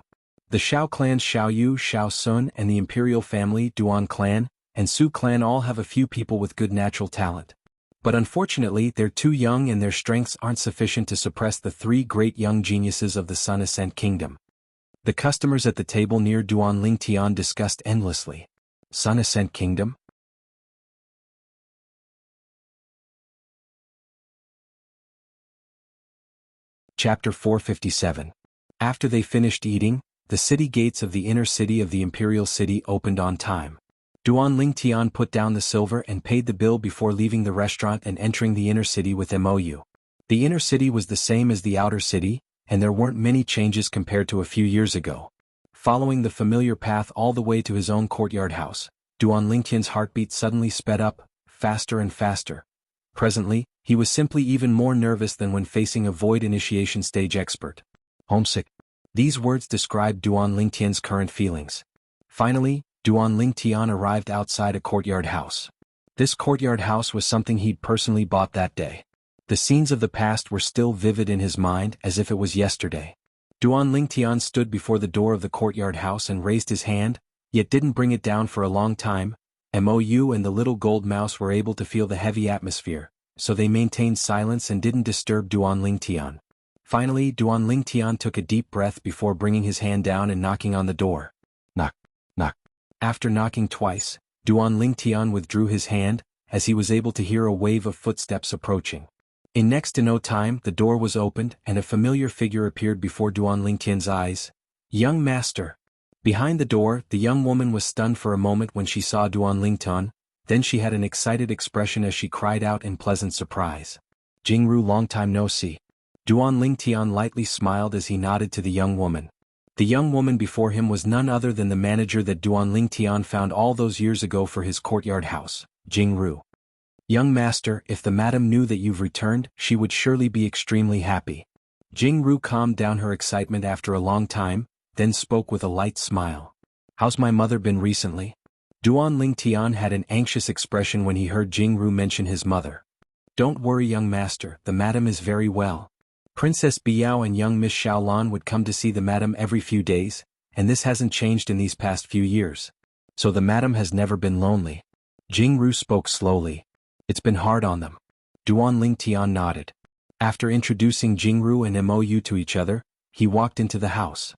The Shao clans Shao Yu, Shao Sun, and the Imperial family, Duan clan, and Su clan all have a few people with good natural talent. But unfortunately, they're too young and their strengths aren't sufficient to suppress the three great young geniuses of the Sun Ascent Kingdom. The customers at the table near Duanling Tian discussed endlessly. Sun Ascent Kingdom? Chapter 457. After they finished eating, the city gates of the inner city of the Imperial City opened on time. Duanling Tian put down the silver and paid the bill before leaving the restaurant and entering the inner city with Mou. The inner city was the same as the outer city, and there weren't many changes compared to a few years ago. Following the familiar path all the way to his own courtyard house, Duanling Tian's heartbeat suddenly sped up, faster and faster. Presently, he was simply even more nervous than when facing a void initiation stage expert. Homesick. These words described Duanling Tian's current feelings. Finally, Duanling Tian arrived outside a courtyard house. This courtyard house was something he'd personally bought that day. The scenes of the past were still vivid in his mind as if it was yesterday. Duanling Tian stood before the door of the courtyard house and raised his hand, yet didn't bring it down for a long time. Mou and the little gold mouse were able to feel the heavy atmosphere, so they maintained silence and didn't disturb Duanling Tian. Finally, Duanling Tian took a deep breath before bringing his hand down and knocking on the door. Knock, knock. After knocking twice, Duanling Tian withdrew his hand, as he was able to hear a wave of footsteps approaching. In next to no time, the door was opened and a familiar figure appeared before Duanling Tian's eyes. Young master. Behind the door, the young woman was stunned for a moment when she saw Duanling Tian, then she had an excited expression as she cried out in pleasant surprise. Jianghu, long time no see. Duanling Tian lightly smiled as he nodded to the young woman. The young woman before him was none other than the manager that Duanling Tian found all those years ago for his courtyard house, Jianghu. Young master, if the madam knew that you've returned, she would surely be extremely happy. Jianghu calmed down her excitement after a long time, then spoke with a light smile. How's my mother been recently? Duanling Tian had an anxious expression when he heard Jianghu mention his mother. Don't worry, young master, the madam is very well. Princess Biao and young Miss Xiaolan would come to see the madam every few days, and this hasn't changed in these past few years. So the madam has never been lonely. Jianghu spoke slowly. It's been hard on them. Duan Lingtian nodded. After introducing Jianghu and Mou to each other, he walked into the house.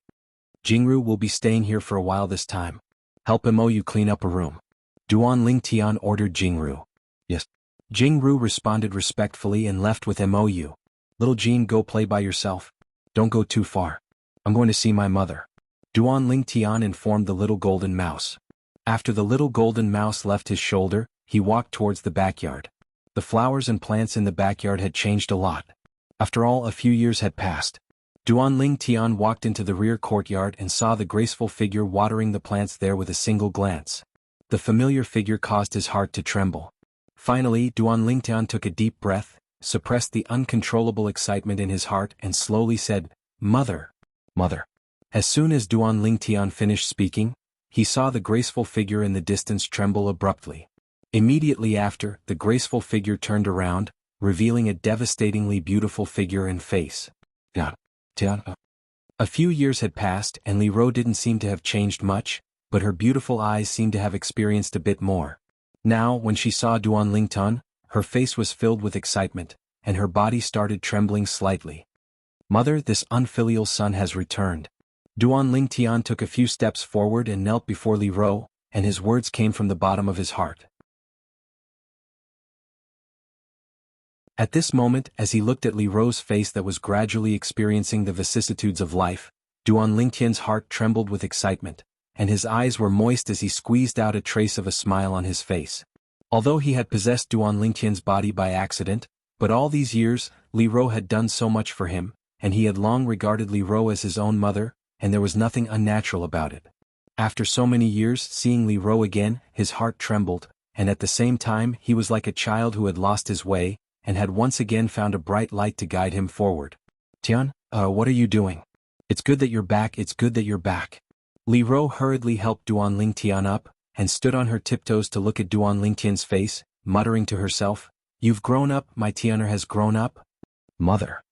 Jianghu will be staying here for a while this time. Help Mou clean up a room. Duan Lingtian ordered Jianghu. Yes. Jianghu responded respectfully and left with Mou. Little Jean, go play by yourself. Don't go too far. I'm going to see my mother. Duan Lingtian informed the little golden mouse. After the little golden mouse left his shoulder, he walked towards the backyard. The flowers and plants in the backyard had changed a lot. After all, a few years had passed. Duan Lingtian walked into the rear courtyard and saw the graceful figure watering the plants there with a single glance. The familiar figure caused his heart to tremble. Finally, Duan Lingtian took a deep breath, suppressed the uncontrollable excitement in his heart and slowly said, "Mother, mother." As soon as Duan Lingtian finished speaking, he saw the graceful figure in the distance tremble abruptly. Immediately after, the graceful figure turned around, revealing a devastatingly beautiful figure and face. A few years had passed and Li Ro didn't seem to have changed much, but her beautiful eyes seemed to have experienced a bit more. Now, when she saw Duan Lingtian, her face was filled with excitement, and her body started trembling slightly. "Mother, this unfilial son has returned." Duan Lingtian took a few steps forward and knelt before Li Ro, and his words came from the bottom of his heart. At this moment, as he looked at Li Ro's face that was gradually experiencing the vicissitudes of life, Duan Lingtian's heart trembled with excitement, and his eyes were moist as he squeezed out a trace of a smile on his face. Although he had possessed Duan Lingtian's body by accident, but all these years, Li Ro had done so much for him, and he had long regarded Li Ro as his own mother, and there was nothing unnatural about it. After so many years, seeing Li Ro again, his heart trembled, and at the same time he was like a child who had lost his way, and had once again found a bright light to guide him forward. "Tian, what are you doing? It's good that you're back, it's good that you're back." Li Ro hurriedly helped Duan Lingtian up, and stood on her tiptoes to look at Duan Lingtian's face, muttering to herself, "You've grown up, my Tianer has grown up." "Mother."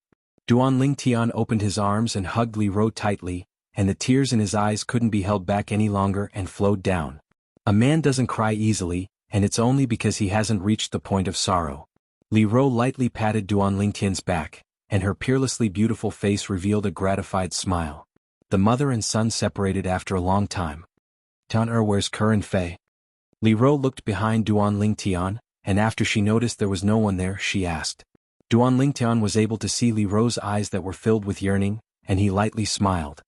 Duan Lingtian opened his arms and hugged Li Ro tightly, and the tears in his eyes couldn't be held back any longer and flowed down. A man doesn't cry easily, and it's only because he hasn't reached the point of sorrow. Li Ro lightly patted Duan Lingtian's back, and her peerlessly beautiful face revealed a gratified smile. The mother and son separated after a long time. "Tian, where's Ke and Fei?" Li Ro looked behind Duan Lingtian, and after she noticed there was no one there, she asked. Duan Lingtian was able to see Li Ro's eyes that were filled with yearning, and he lightly smiled.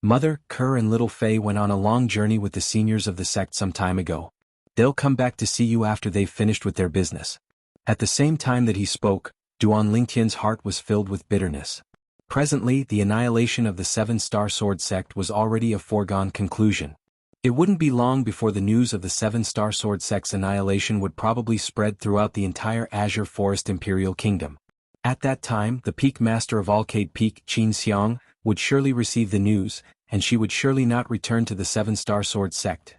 "Mother, Ke and little Fei went on a long journey with the seniors of the sect some time ago. They'll come back to see you after they've finished with their business." At the same time that he spoke, Duan Lingtian's heart was filled with bitterness. Presently, the annihilation of the Seven-Star Sword sect was already a foregone conclusion. It wouldn't be long before the news of the Seven-Star Sword sect's annihilation would probably spread throughout the entire Azure Forest Imperial Kingdom. At that time, the Peak Master of Alcade Peak, Qin Xiang, would surely receive the news, and she would surely not return to the Seven-Star Sword sect.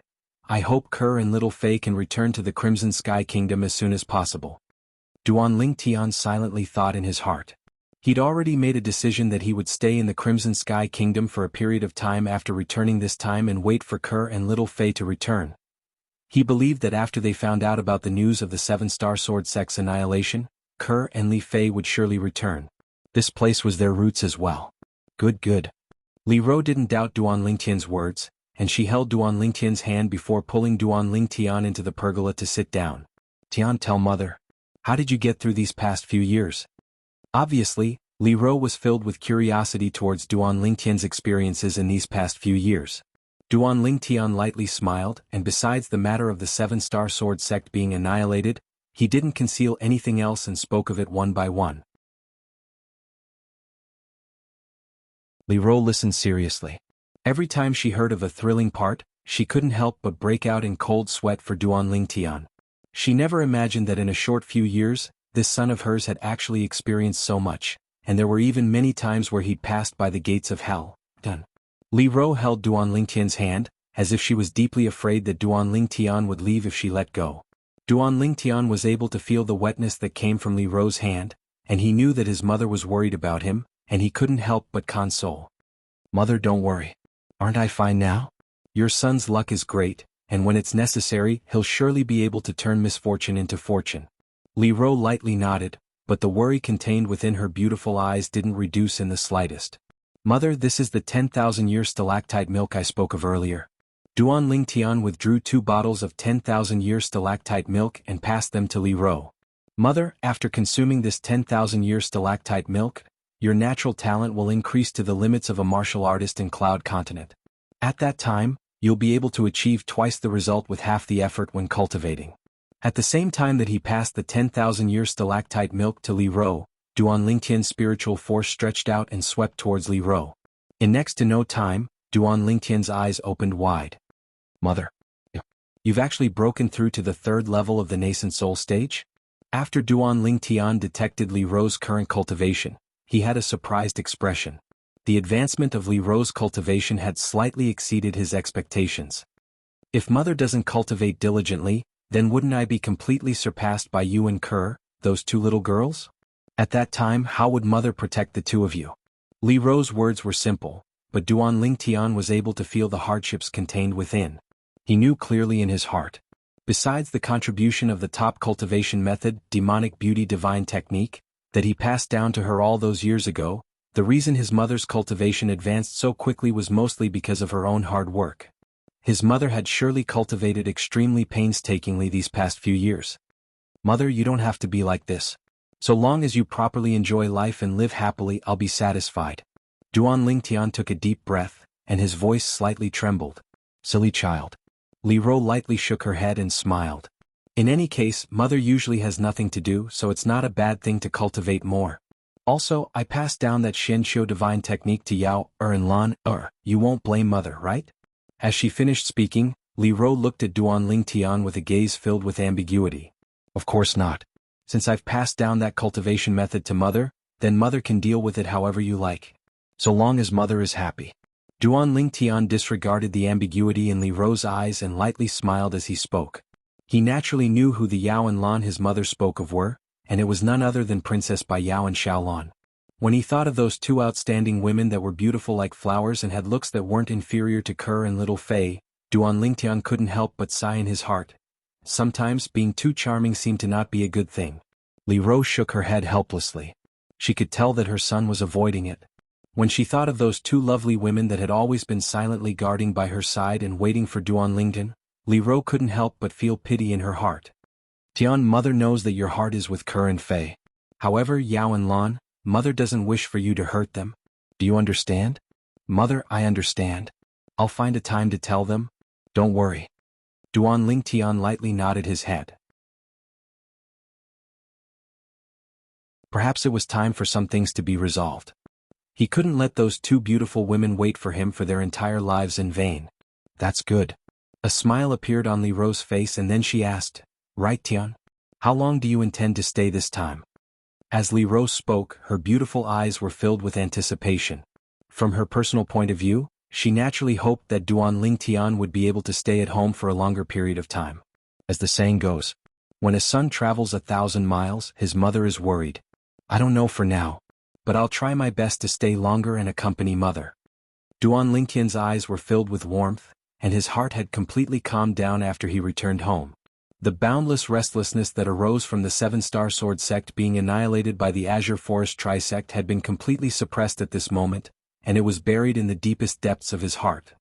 "I hope Ke and little Fei can return to the Crimson Sky Kingdom as soon as possible." Duan Lingtian silently thought in his heart. He'd already made a decision that he would stay in the Crimson Sky Kingdom for a period of time after returning this time and wait for Ke and little Fei to return. He believed that after they found out about the news of the Seven-Star Sword sect's annihilation, Ke and Li Fei would surely return. This place was their roots as well. Good. Li Ro didn't doubt Duan Lingtian's words, and she held Duan Lingtian's hand before pulling Duan Lingtian into the pergola to sit down. "Tian, tell mother. How did you get through these past few years?" Obviously, Li Ro was filled with curiosity towards Duan Lingtian's experiences in these past few years. Duan Lingtian lightly smiled, and besides the matter of the Seven-Star Sword sect being annihilated, he didn't conceal anything else and spoke of it one by one. Li Ro listened seriously. Every time she heard of a thrilling part, she couldn't help but break out in cold sweat for Duan Lingtian. She never imagined that in a short few years, this son of hers had actually experienced so much, and there were even many times where he'd passed by the gates of hell. Li Ro held Duan Lingtian's hand, as if she was deeply afraid that Duan Lingtian would leave if she let go. Duan Lingtian was able to feel the wetness that came from Li Ro's hand, and he knew that his mother was worried about him, and he couldn't help but console. Mother, don't worry. Aren't I fine now? Your son's luck is great, and when it's necessary, he'll surely be able to turn misfortune into fortune. Li Ro lightly nodded, but the worry contained within her beautiful eyes didn't reduce in the slightest. Mother, this is the 10,000-year stalactite milk I spoke of earlier. Duan Lingtian withdrew 2 bottles of 10,000-year stalactite milk and passed them to Li Ro. Mother, after consuming this 10,000-year stalactite milk, your natural talent will increase to the limits of a martial artist in Cloud Continent. At that time, you'll be able to achieve twice the result with half the effort when cultivating. At the same time that he passed the 10,000-year stalactite milk to Li Ro, Duan Lingtian's spiritual force stretched out and swept towards Li Ro. In next to no time, Duan Lingtian's eyes opened wide. Mother. You've actually broken through to the 3rd level of the nascent soul stage? After Duan Lingtian detected Li Ro's current cultivation, he had a surprised expression. The advancement of Li Ro's cultivation had slightly exceeded his expectations. If Mother doesn't cultivate diligently, then wouldn't I be completely surpassed by you and Kerr, those 2 little girls? At that time, how would Mother protect the 2 of you? Li Ro's words were simple, but Duan Lingtian was able to feel the hardships contained within. He knew clearly in his heart. Besides the contribution of the top cultivation method, demonic beauty divine technique, that he passed down to her all those years ago, the reason his mother's cultivation advanced so quickly was mostly because of her own hard work. His mother had surely cultivated extremely painstakingly these past few years. Mother, you don't have to be like this. So long as you properly enjoy life and live happily, I'll be satisfied. Duan Lingtian took a deep breath, and his voice slightly trembled. Silly child. Li Ro lightly shook her head and smiled. In any case, Mother usually has nothing to do, so it's not a bad thing to cultivate more. Also, I passed down that Shenxiu divine technique to Yao, and Lan, you won't blame Mother, right? As she finished speaking, Li Ro looked at Duan Lingtian with a gaze filled with ambiguity. Of course not. Since I've passed down that cultivation method to Mother, then Mother can deal with it however you like. So long as Mother is happy. Duan Lingtian disregarded the ambiguity in Li Ro's eyes and lightly smiled as he spoke. He naturally knew who the Yao and Lan his mother spoke of were, and it was none other than Princess Bai Yao and Xiaolan. When he thought of those 2 outstanding women that were beautiful like flowers and had looks that weren't inferior to Kerr and little Fei, Duan Lingtian couldn't help but sigh in his heart. Sometimes being too charming seemed to not be a good thing. Li Ro shook her head helplessly. She could tell that her son was avoiding it. When she thought of those 2 lovely women that had always been silently guarding by her side and waiting for Duan Lingtian, Li Ro couldn't help but feel pity in her heart. Tian, Mother knows that your heart is with Kerr and Fei. However, Yao and Lan, Mother doesn't wish for you to hurt them. Do you understand? Mother, I understand. I'll find a time to tell them. Don't worry. Duan Lingtian lightly nodded his head. Perhaps it was time for some things to be resolved. He couldn't let those 2 beautiful women wait for him for their entire lives in vain. That's good. A smile appeared on Li Ro's face and then she asked, Right, Tian? How long do you intend to stay this time? As Li Ro spoke, her beautiful eyes were filled with anticipation. From her personal point of view, she naturally hoped that Duan Lingtian would be able to stay at home for a longer period of time. As the saying goes, when a son travels 1,000 miles, his mother is worried. I don't know for now, but I'll try my best to stay longer and accompany Mother. Duan Lingtian's eyes were filled with warmth, and his heart had completely calmed down after he returned home. The boundless restlessness that arose from the 7-star sword sect being annihilated by the Azure Forest Trisect had been completely suppressed at this moment, and it was buried in the deepest depths of his heart.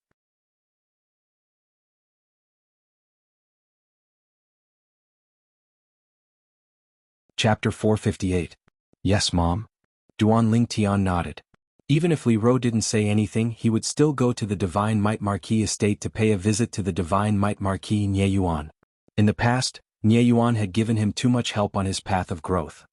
Chapter 458. Yes, Mom. Duan Lingtian nodded. Even if Li Ro didn't say anything, he would still go to the Divine Might Marquis estate to pay a visit to the Divine Might Marquis Nye Yuan. In the past, Nye Yuan had given him too much help on his path of growth.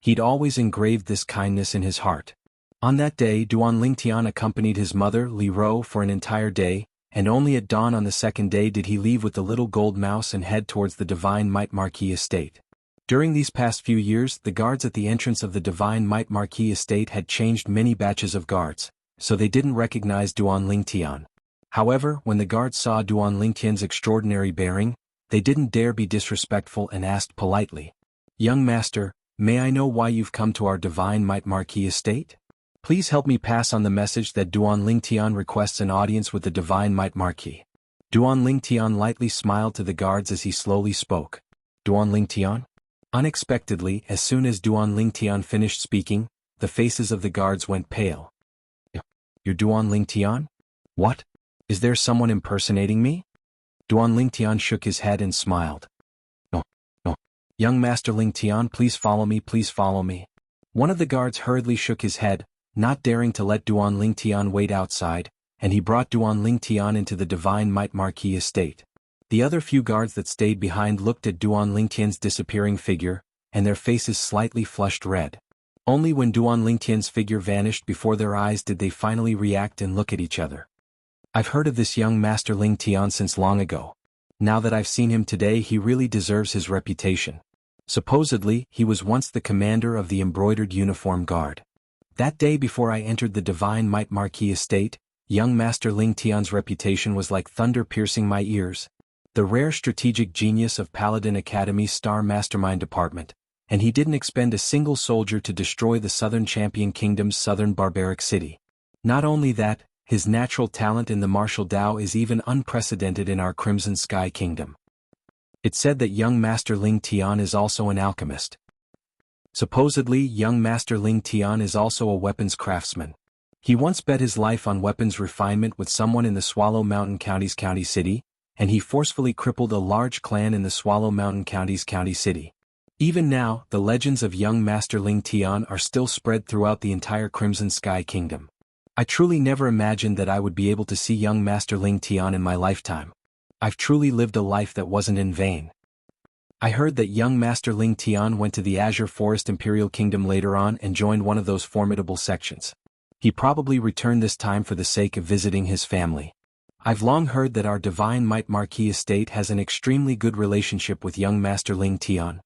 He'd always engraved this kindness in his heart. On that day, Duan Lingtian accompanied his mother, Li Ro, for an entire day, and only at dawn on the 2nd day did he leave with the little gold mouse and head towards the Divine Might Marquis estate. During these past few years, the guards at the entrance of the Divine Might Marquis estate had changed many batches of guards, so they didn't recognize Duan Lingtian. However, when the guards saw Duan Lingtian's extraordinary bearing, They didn't dare be disrespectful and asked politely, "Young master, may I know why you've come to our Divine Might Marquis estate? Please help me pass on the message that Duan Lingtian requests an audience with the Divine Might Marquis." Duan Lingtian lightly smiled to the guards as he slowly spoke. "Duan Lingtian?" Unexpectedly, as soon as Duan Lingtian finished speaking, the faces of the guards went pale. "You're Duan Lingtian? What? Is there someone impersonating me?" Duan Lingtian shook his head and smiled. "No, no. Young Master Lingtian, please follow me, please follow me." One of the guards hurriedly shook his head, not daring to let Duan Lingtian wait outside, and he brought Duan Lingtian into the Divine Might Marquis estate. The other few guards that stayed behind looked at Duan Lingtian's disappearing figure, and their faces slightly flushed red. Only when Duan Lingtian's figure vanished before their eyes did they finally react and look at each other. "I've heard of this young Master Lingtian since long ago. Now that I've seen him today, he really deserves his reputation. Supposedly, he was once the commander of the embroidered uniform guard. That day before I entered the Divine Might Marquis estate, young Master Lingtian's reputation was like thunder piercing my ears. The rare strategic genius of Paladin Academy's Star Mastermind Department, and he didn't expend a single soldier to destroy the Southern Champion Kingdom's southern barbaric city. Not only that, his natural talent in the martial Dao is even unprecedented in our Crimson Sky Kingdom. It's said that young Master Lingtian is also an alchemist. Supposedly, young Master Lingtian is also a weapons craftsman. He once bet his life on weapons refinement with someone in the Swallow Mountain County's county city, and he forcefully crippled a large clan in the Swallow Mountain County's county city. Even now, the legends of young Master Lingtian are still spread throughout the entire Crimson Sky Kingdom. I truly never imagined that I would be able to see young Master Lingtian in my lifetime. I've truly lived a life that wasn't in vain. I heard that young Master Lingtian went to the Azure Forest Imperial Kingdom later on and joined one of those formidable sections. He probably returned this time for the sake of visiting his family. I've long heard that our Divine Might Marquis estate has an extremely good relationship with young Master Lingtian.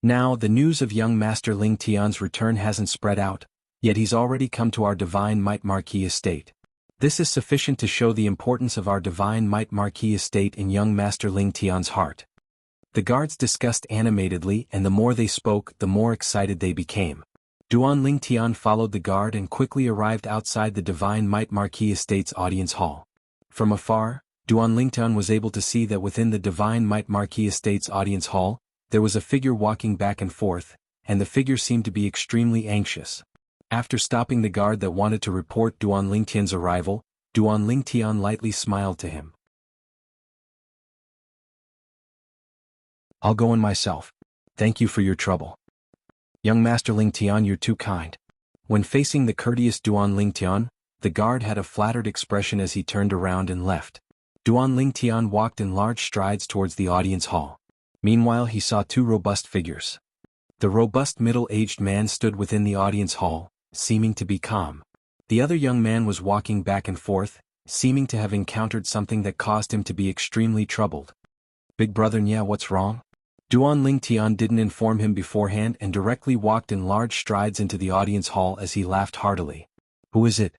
Now, the news of young Master Lingtian's return hasn't spread out, yet he's already come to our Divine Might Marquis estate. This is sufficient to show the importance of our Divine Might Marquis estate in young Master Lingtian's heart. The guards discussed animatedly, and the more they spoke, the more excited they became. Duan Lingtian followed the guard and quickly arrived outside the Divine Might Marquis estate's audience hall. From afar, Duan Lingtian was able to see that within the Divine Might Marquis estate's audience hall, there was a figure walking back and forth, and the figure seemed to be extremely anxious. After stopping the guard that wanted to report Duan Lingtian's arrival, Duan Lingtian lightly smiled to him. "I'll go in myself. Thank you for your trouble. Young Master Lingtian, you're too kind." When facing the courteous Duan Lingtian, the guard had a flattered expression as he turned around and left. Duan Lingtian walked in large strides towards the audience hall. Meanwhile, he saw two robust figures. The robust middle-aged man stood within the audience hall, seeming to be calm. The other young man was walking back and forth, seeming to have encountered something that caused him to be extremely troubled. "Big brother Nya, what's wrong?" Duan Lingtian didn't inform him beforehand and directly walked in large strides into the audience hall as he laughed heartily. "Who is it?"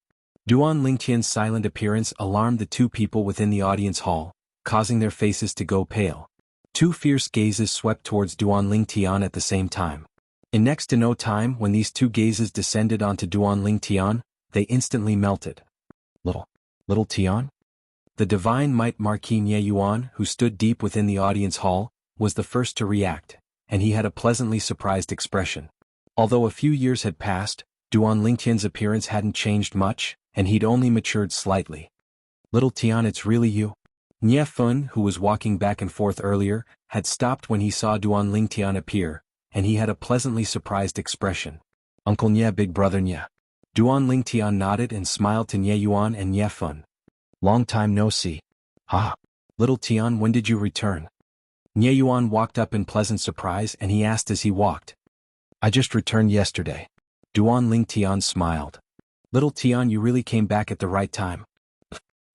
Duan Lingtian's silent appearance alarmed the two people within the audience hall, causing their faces to go pale. Two fierce gazes swept towards Duan Lingtian at the same time. In next to no time, when these two gazes descended onto Duan Lingtian, they instantly melted. Little Tian?" The Divine Might Marquis Nye Yuan, who stood deep within the audience hall, was the first to react, and he had a pleasantly surprised expression. Although a few years had passed, Duan Lingtian's appearance hadn't changed much, and he'd only matured slightly. "Little Tian, it's really you?" Nye Fun, who was walking back and forth earlier, had stopped when he saw Duan Lingtian appear, and he had a pleasantly surprised expression. "Uncle Nye, big brother Nye." Duan Lingtian nodded and smiled to Nye Yuan and Nye Fun. "Long time no see." "Ah, little Tian, when did you return?" Nye Yuan walked up in pleasant surprise and he asked as he walked. "I just returned yesterday." Duan Lingtian smiled. "Little Tian, you really came back at the right time.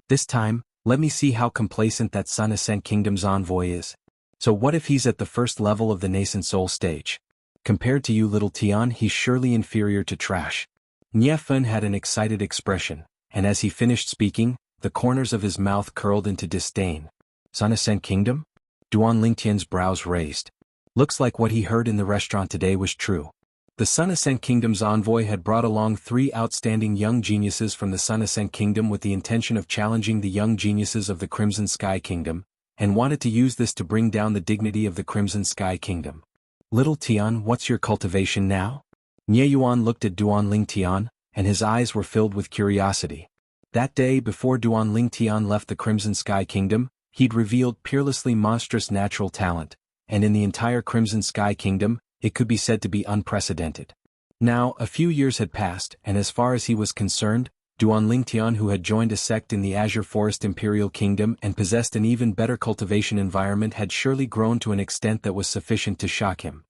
This time, let me see how complacent that Sun Ascent Kingdom's envoy is. So what if he's at the first level of the nascent soul stage? Compared to you, little Tian, he's surely inferior to trash." Nye Fun had an excited expression, and as he finished speaking, the corners of his mouth curled into disdain. "Sun Ascent Kingdom? Duan Lingtian's brows raised. Looks like what he heard in the restaurant today was true. The Sun Ascent Kingdom's envoy had brought along 3 outstanding young geniuses from the Sun Ascent Kingdom with the intention of challenging the young geniuses of the Crimson Sky Kingdom, and wanted to use this to bring down the dignity of the Crimson Sky Kingdom. Little Tian, what's your cultivation now? Nie Yuan looked at Duan Lingtian, and his eyes were filled with curiosity. That day before Duan Lingtian left the Crimson Sky Kingdom, he'd revealed peerlessly monstrous natural talent, and in the entire Crimson Sky Kingdom, it could be said to be unprecedented. Now, a few years had passed, and as far as he was concerned, Duan Lingtian, who had joined a sect in the Azure Forest Imperial Kingdom and possessed an even better cultivation environment, had surely grown to an extent that was sufficient to shock him.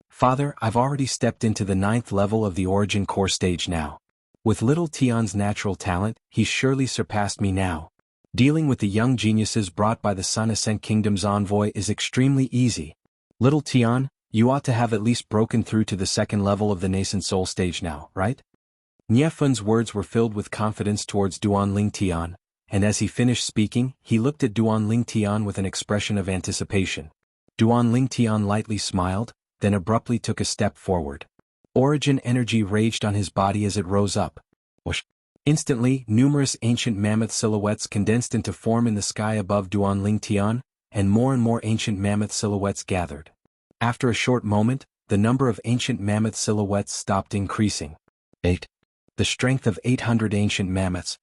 Father, I've already stepped into the 9th level of the Origin Core stage now. With little Tian's natural talent, he's surely surpassed me now. Dealing with the young geniuses brought by the Sun Ascent Kingdom's envoy is extremely easy. Little Tian, you ought to have at least broken through to the 2nd level of the nascent soul stage now, right? Nie Fun's words were filled with confidence towards Duan Lingtian, and as he finished speaking, he looked at Duan Lingtian with an expression of anticipation. Duan Lingtian lightly smiled, then abruptly took a step forward. Origin energy raged on his body as it rose up. Whoosh! Instantly, numerous ancient mammoth silhouettes condensed into form in the sky above Duan Lingtian, and more ancient mammoth silhouettes gathered. After a short moment, the number of ancient mammoth silhouettes stopped increasing. 8. The strength of 800 ancient mammoths.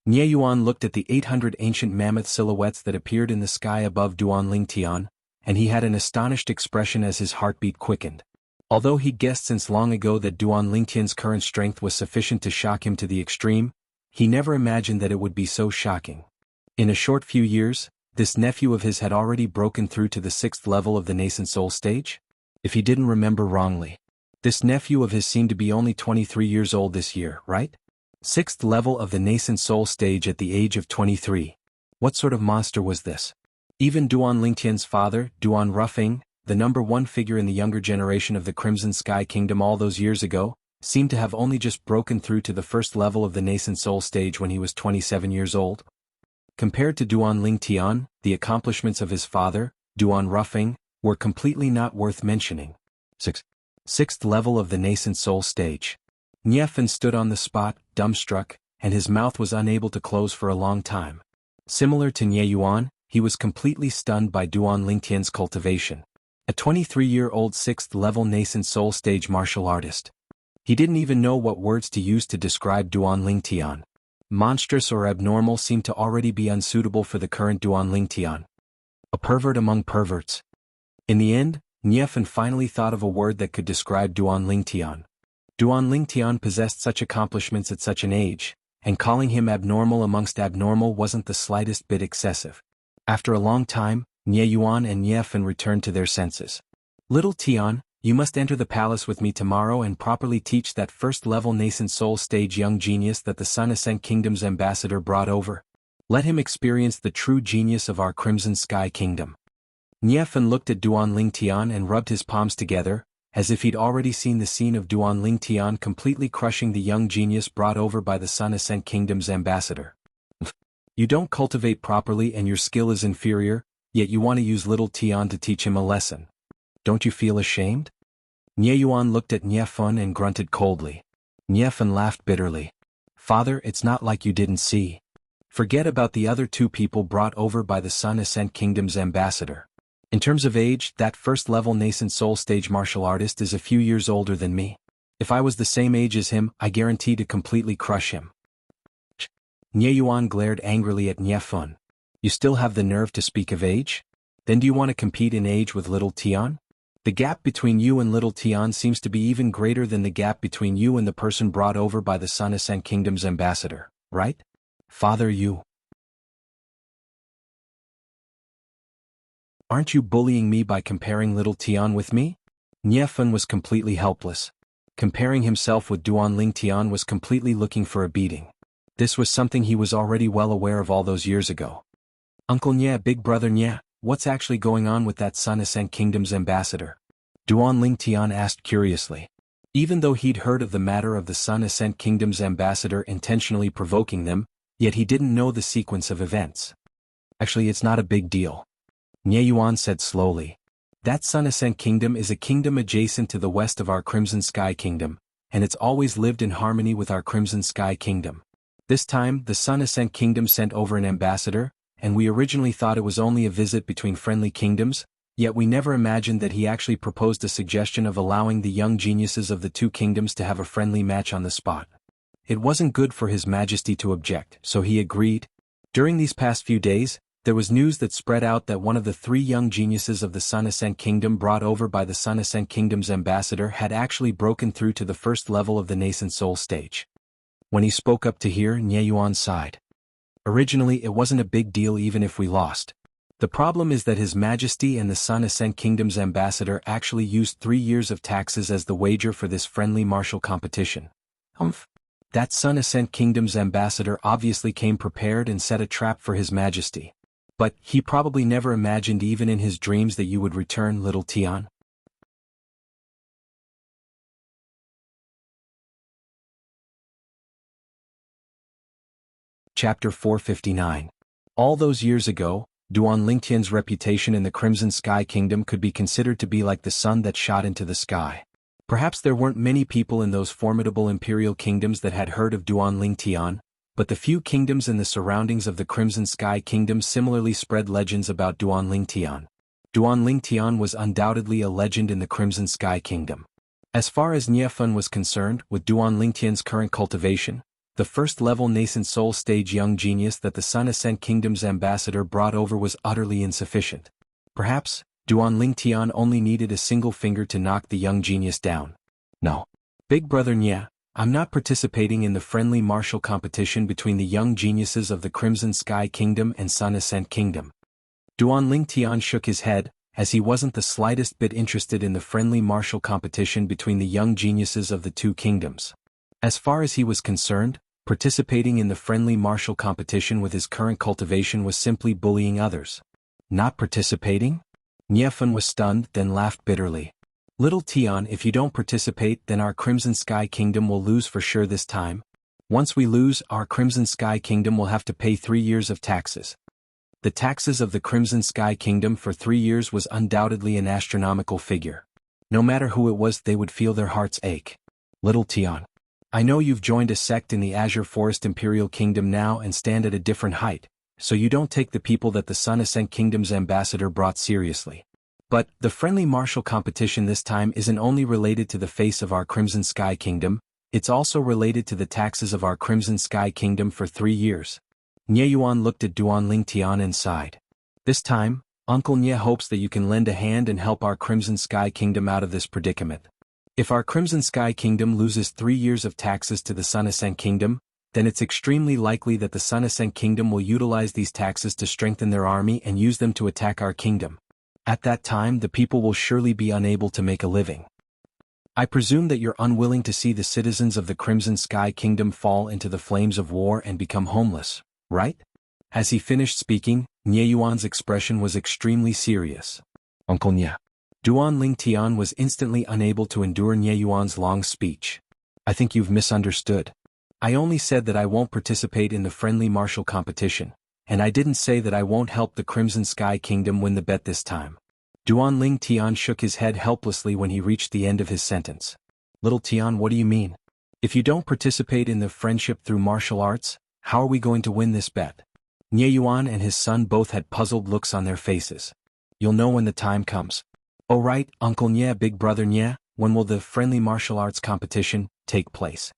Nie Yuan looked at the 800 ancient mammoth silhouettes that appeared in the sky above Duan Lingtian, and he had an astonished expression as his heartbeat quickened. Although he'd guessed since long ago that Duan Lingtian's current strength was sufficient to shock him to the extreme, he never imagined that it would be so shocking. In a short few years, this nephew of his had already broken through to the 6th level of the nascent soul stage? If he didn't remember wrongly. This nephew of his seemed to be only 23 years old this year, right? 6th level of the nascent soul stage at the age of 23. What sort of monster was this? Even Duan Lingtian's father, Duan Ruffing, the number 1 figure in the younger generation of the Crimson Sky Kingdom all those years ago, seemed to have only just broken through to the 1st level of the nascent soul stage when he was 27 years old. Compared to Duan Lingtian, the accomplishments of his father, Duan Ruffing, were completely not worth mentioning. 6th level of the nascent soul stage. Nie Fan stood on the spot, dumbstruck, and his mouth was unable to close for a long time. Similar to Nie Yuan, he was completely stunned by Duan Lingtian's cultivation. A 23-year-old 6th level nascent soul stage martial artist. He didn't even know what words to use to describe Duan Lingtian. Monstrous or abnormal seemed to already be unsuitable for the current Duan Lingtian. A pervert among perverts. In the end, Nie Fan finally thought of a word that could describe Duan Lingtian. Duan Lingtian possessed such accomplishments at such an age, and calling him abnormal amongst abnormal wasn't the slightest bit excessive. After a long time, Nie Yuan and Nie Fan returned to their senses. Little Tian, you must enter the palace with me tomorrow and properly teach that 1st level nascent soul stage young genius that the Sun Ascent Kingdom's ambassador brought over. Let him experience the true genius of our Crimson Sky Kingdom. Nie Fan looked at Duan Lingtian and rubbed his palms together, as if he'd already seen the scene of Duan Lingtian completely crushing the young genius brought over by the Sun Ascent Kingdom's ambassador. You don't cultivate properly and your skill is inferior, yet you want to use little Tian to teach him a lesson. Don't you feel ashamed? Nie Yuan looked at Nie Fan and grunted coldly. Nie Fan laughed bitterly. Father, it's not like you didn't see. Forget about the other 2 people brought over by the Sun Ascent Kingdom's ambassador. In terms of age, that 1st level nascent soul stage martial artist is a few years older than me. If I was the same age as him, I guarantee to completely crush him. Nie Yuan glared angrily at Nie Fan. You still have the nerve to speak of age? Then do you want to compete in age with little Tian? The gap between you and little Tian seems to be even greater than the gap between you and the person brought over by the Sun Ascent Kingdom's ambassador, right? Father, you. Aren't you bullying me by comparing little Tian with me? Nie Fan was completely helpless. Comparing himself with Duan Lingtian was completely looking for a beating. This was something he was already well aware of all those years ago. Uncle Nie, big brother Nie, what's actually going on with that Sun Ascent Kingdom's ambassador? Duan Lingtian asked curiously. Even though he'd heard of the matter of the Sun Ascent Kingdom's ambassador intentionally provoking them, Yet he didn't know the sequence of events. Actually, it's not a big deal. Nie Yuan said slowly. That Sun Ascent Kingdom is a kingdom adjacent to the west of our Crimson Sky Kingdom, and it's always lived in harmony with our Crimson Sky Kingdom. This time, the Sun Ascent Kingdom sent over an ambassador, and we originally thought it was only a visit between friendly kingdoms, yet we never imagined that he actually proposed a suggestion of allowing the young geniuses of the two kingdoms to have a friendly match on the spot. It wasn't good for His Majesty to object, so he agreed. During these past few days, there was news that spread out that one of the three young geniuses of the Sun Ascent Kingdom brought over by the Sun Ascent Kingdom's ambassador had actually broken through to the first level of the nascent soul stage. When he spoke up to hear, Nie Yuan sighed. Originally it wasn't a big deal even if we lost. The problem is that His Majesty and the Sun Ascent Kingdom's ambassador actually used 3 years of taxes as the wager for this friendly martial competition. That Sun Ascent Kingdom's ambassador obviously came prepared and set a trap for His Majesty. But he probably never imagined even in his dreams that you would return, little Tian. Chapter 459. All those years ago, Duan Lingtian's reputation in the Crimson Sky Kingdom could be considered to be like the sun that shot into the sky. Perhaps there weren't many people in those formidable imperial kingdoms that had heard of Duan Lingtian, but the few kingdoms in the surroundings of the Crimson Sky Kingdom similarly spread legends about Duan Lingtian. Duan Lingtian was undoubtedly a legend in the Crimson Sky Kingdom. As far as Nie Fun was concerned, with Duan Lingtian's current cultivation, the first-level nascent soul stage young genius that the Sun Ascent Kingdom's ambassador brought over was utterly insufficient. Perhaps, Duan Lingtian only needed a single finger to knock the young genius down. No. Big brother Nie, I'm not participating in the friendly martial competition between the young geniuses of the Crimson Sky Kingdom and Sun Ascent Kingdom. Duan Lingtian shook his head, as he wasn't the slightest bit interested in the friendly martial competition between the young geniuses of the two kingdoms. As far as he was concerned, participating in the friendly martial competition with his current cultivation was simply bullying others. Not participating? Nie Fun was stunned, then laughed bitterly. Little Tian, if you don't participate, then our Crimson Sky Kingdom will lose for sure this time. Once we lose, our Crimson Sky Kingdom will have to pay 3 years of taxes. The taxes of the Crimson Sky Kingdom for 3 years was undoubtedly an astronomical figure. No matter who it was, they would feel their hearts ache. Little Tian, I know you've joined a sect in the Azure Forest Imperial Kingdom now and stand at a different height, so you don't take the people that the Sun Ascent Kingdom's ambassador brought seriously. But the friendly martial competition this time isn't only related to the face of our Crimson Sky Kingdom, it's also related to the taxes of our Crimson Sky Kingdom for 3 years. Nie Yuan looked at Duan Lingtian and sighed. This time, Uncle Nie hopes that you can lend a hand and help our Crimson Sky Kingdom out of this predicament. If our Crimson Sky Kingdom loses 3 years of taxes to the Sun Ascent Kingdom, then it's extremely likely that the Sun Ascent Kingdom will utilize these taxes to strengthen their army and use them to attack our kingdom. At that time, the people will surely be unable to make a living. I presume that you're unwilling to see the citizens of the Crimson Sky Kingdom fall into the flames of war and become homeless, right? As he finished speaking, Nie Yuan's expression was extremely serious. Uncle Nie. Duan Lingtian was instantly unable to endure Nie Yuan's long speech. I think you've misunderstood. I only said that I won't participate in the friendly martial competition, and I didn't say that I won't help the Crimson Sky Kingdom win the bet this time. Duan Lingtian shook his head helplessly when he reached the end of his sentence. Little Tian, what do you mean? If you don't participate in the friendship through martial arts, how are we going to win this bet? Nie Yuan and his son both had puzzled looks on their faces. You'll know when the time comes. Oh right, Uncle Nie, big brother Nie, when will the friendly martial arts competition take place?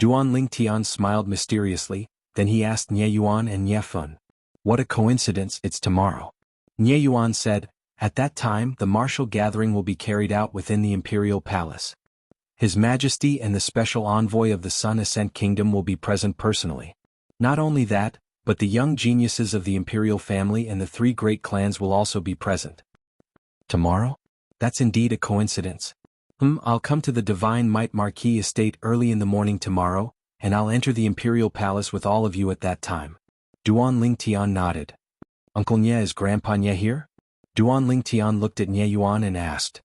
Duan Lingtian smiled mysteriously, then he asked Nie Yuan and Nie Fun. What a coincidence, it's tomorrow. Nie Yuan said, at that time the martial gathering will be carried out within the Imperial Palace. His Majesty and the special envoy of the Sun Ascent Kingdom will be present personally. Not only that, but the young geniuses of the Imperial family and the 3 great clans will also be present. Tomorrow? That's indeed a coincidence. I'll come to the Divine Might Marquis estate early in the morning tomorrow, and I'll enter the Imperial Palace with all of you at that time. Duan Lingtian nodded. Uncle Nie, is Grandpa Nie here? Duan Lingtian looked at Nie Yuan and asked.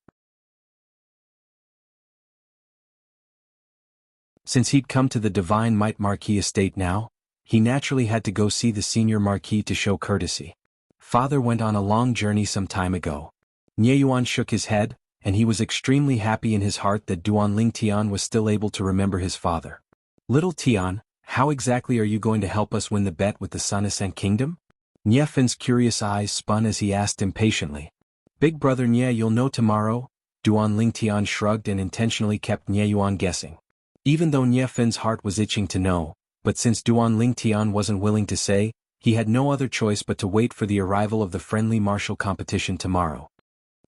Since he'd come to the Divine Might Marquis estate now, he naturally had to go see the senior marquis to show courtesy. Father went on a long journey some time ago. Nie Yuan shook his head, and he was extremely happy in his heart that Duanling Tian was still able to remember his father. Little Tian, how exactly are you going to help us win the bet with the Sun Ascent Kingdom? Nie Fin's curious eyes spun as he asked impatiently. Big brother Nie, you'll know tomorrow. Duanling Tian shrugged and intentionally kept Nie Yuan guessing. Even though Nie Fin's heart was itching to know, but since Duanling Tian wasn't willing to say, he had no other choice but to wait for the arrival of the friendly martial competition tomorrow.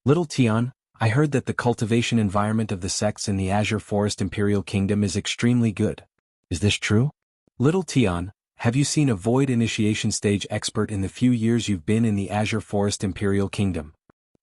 Little Tian, I heard that the cultivation environment of the sects in the Azure Forest Imperial Kingdom is extremely good. Is this true? Little Tian, have you seen a void initiation stage expert in the few years you've been in the Azure Forest Imperial Kingdom?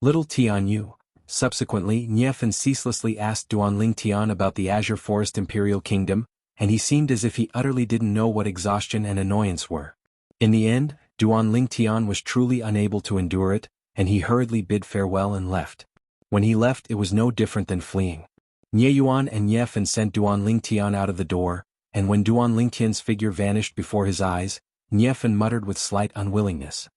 Little Tian you. Subsequently, Nie Fin ceaselessly asked Duanling Tian about the Azure Forest Imperial Kingdom, and he seemed as if he utterly didn't know what exhaustion and annoyance were. In the end, Duanling Tian was truly unable to endure it, and he hurriedly bid farewell and left. When he left, it was no different than fleeing. Nie Yuan and Nie Fin sent Duanling Tian out of the door, and when Duanling Tian's figure vanished before his eyes, Nie Fin muttered with slight unwillingness.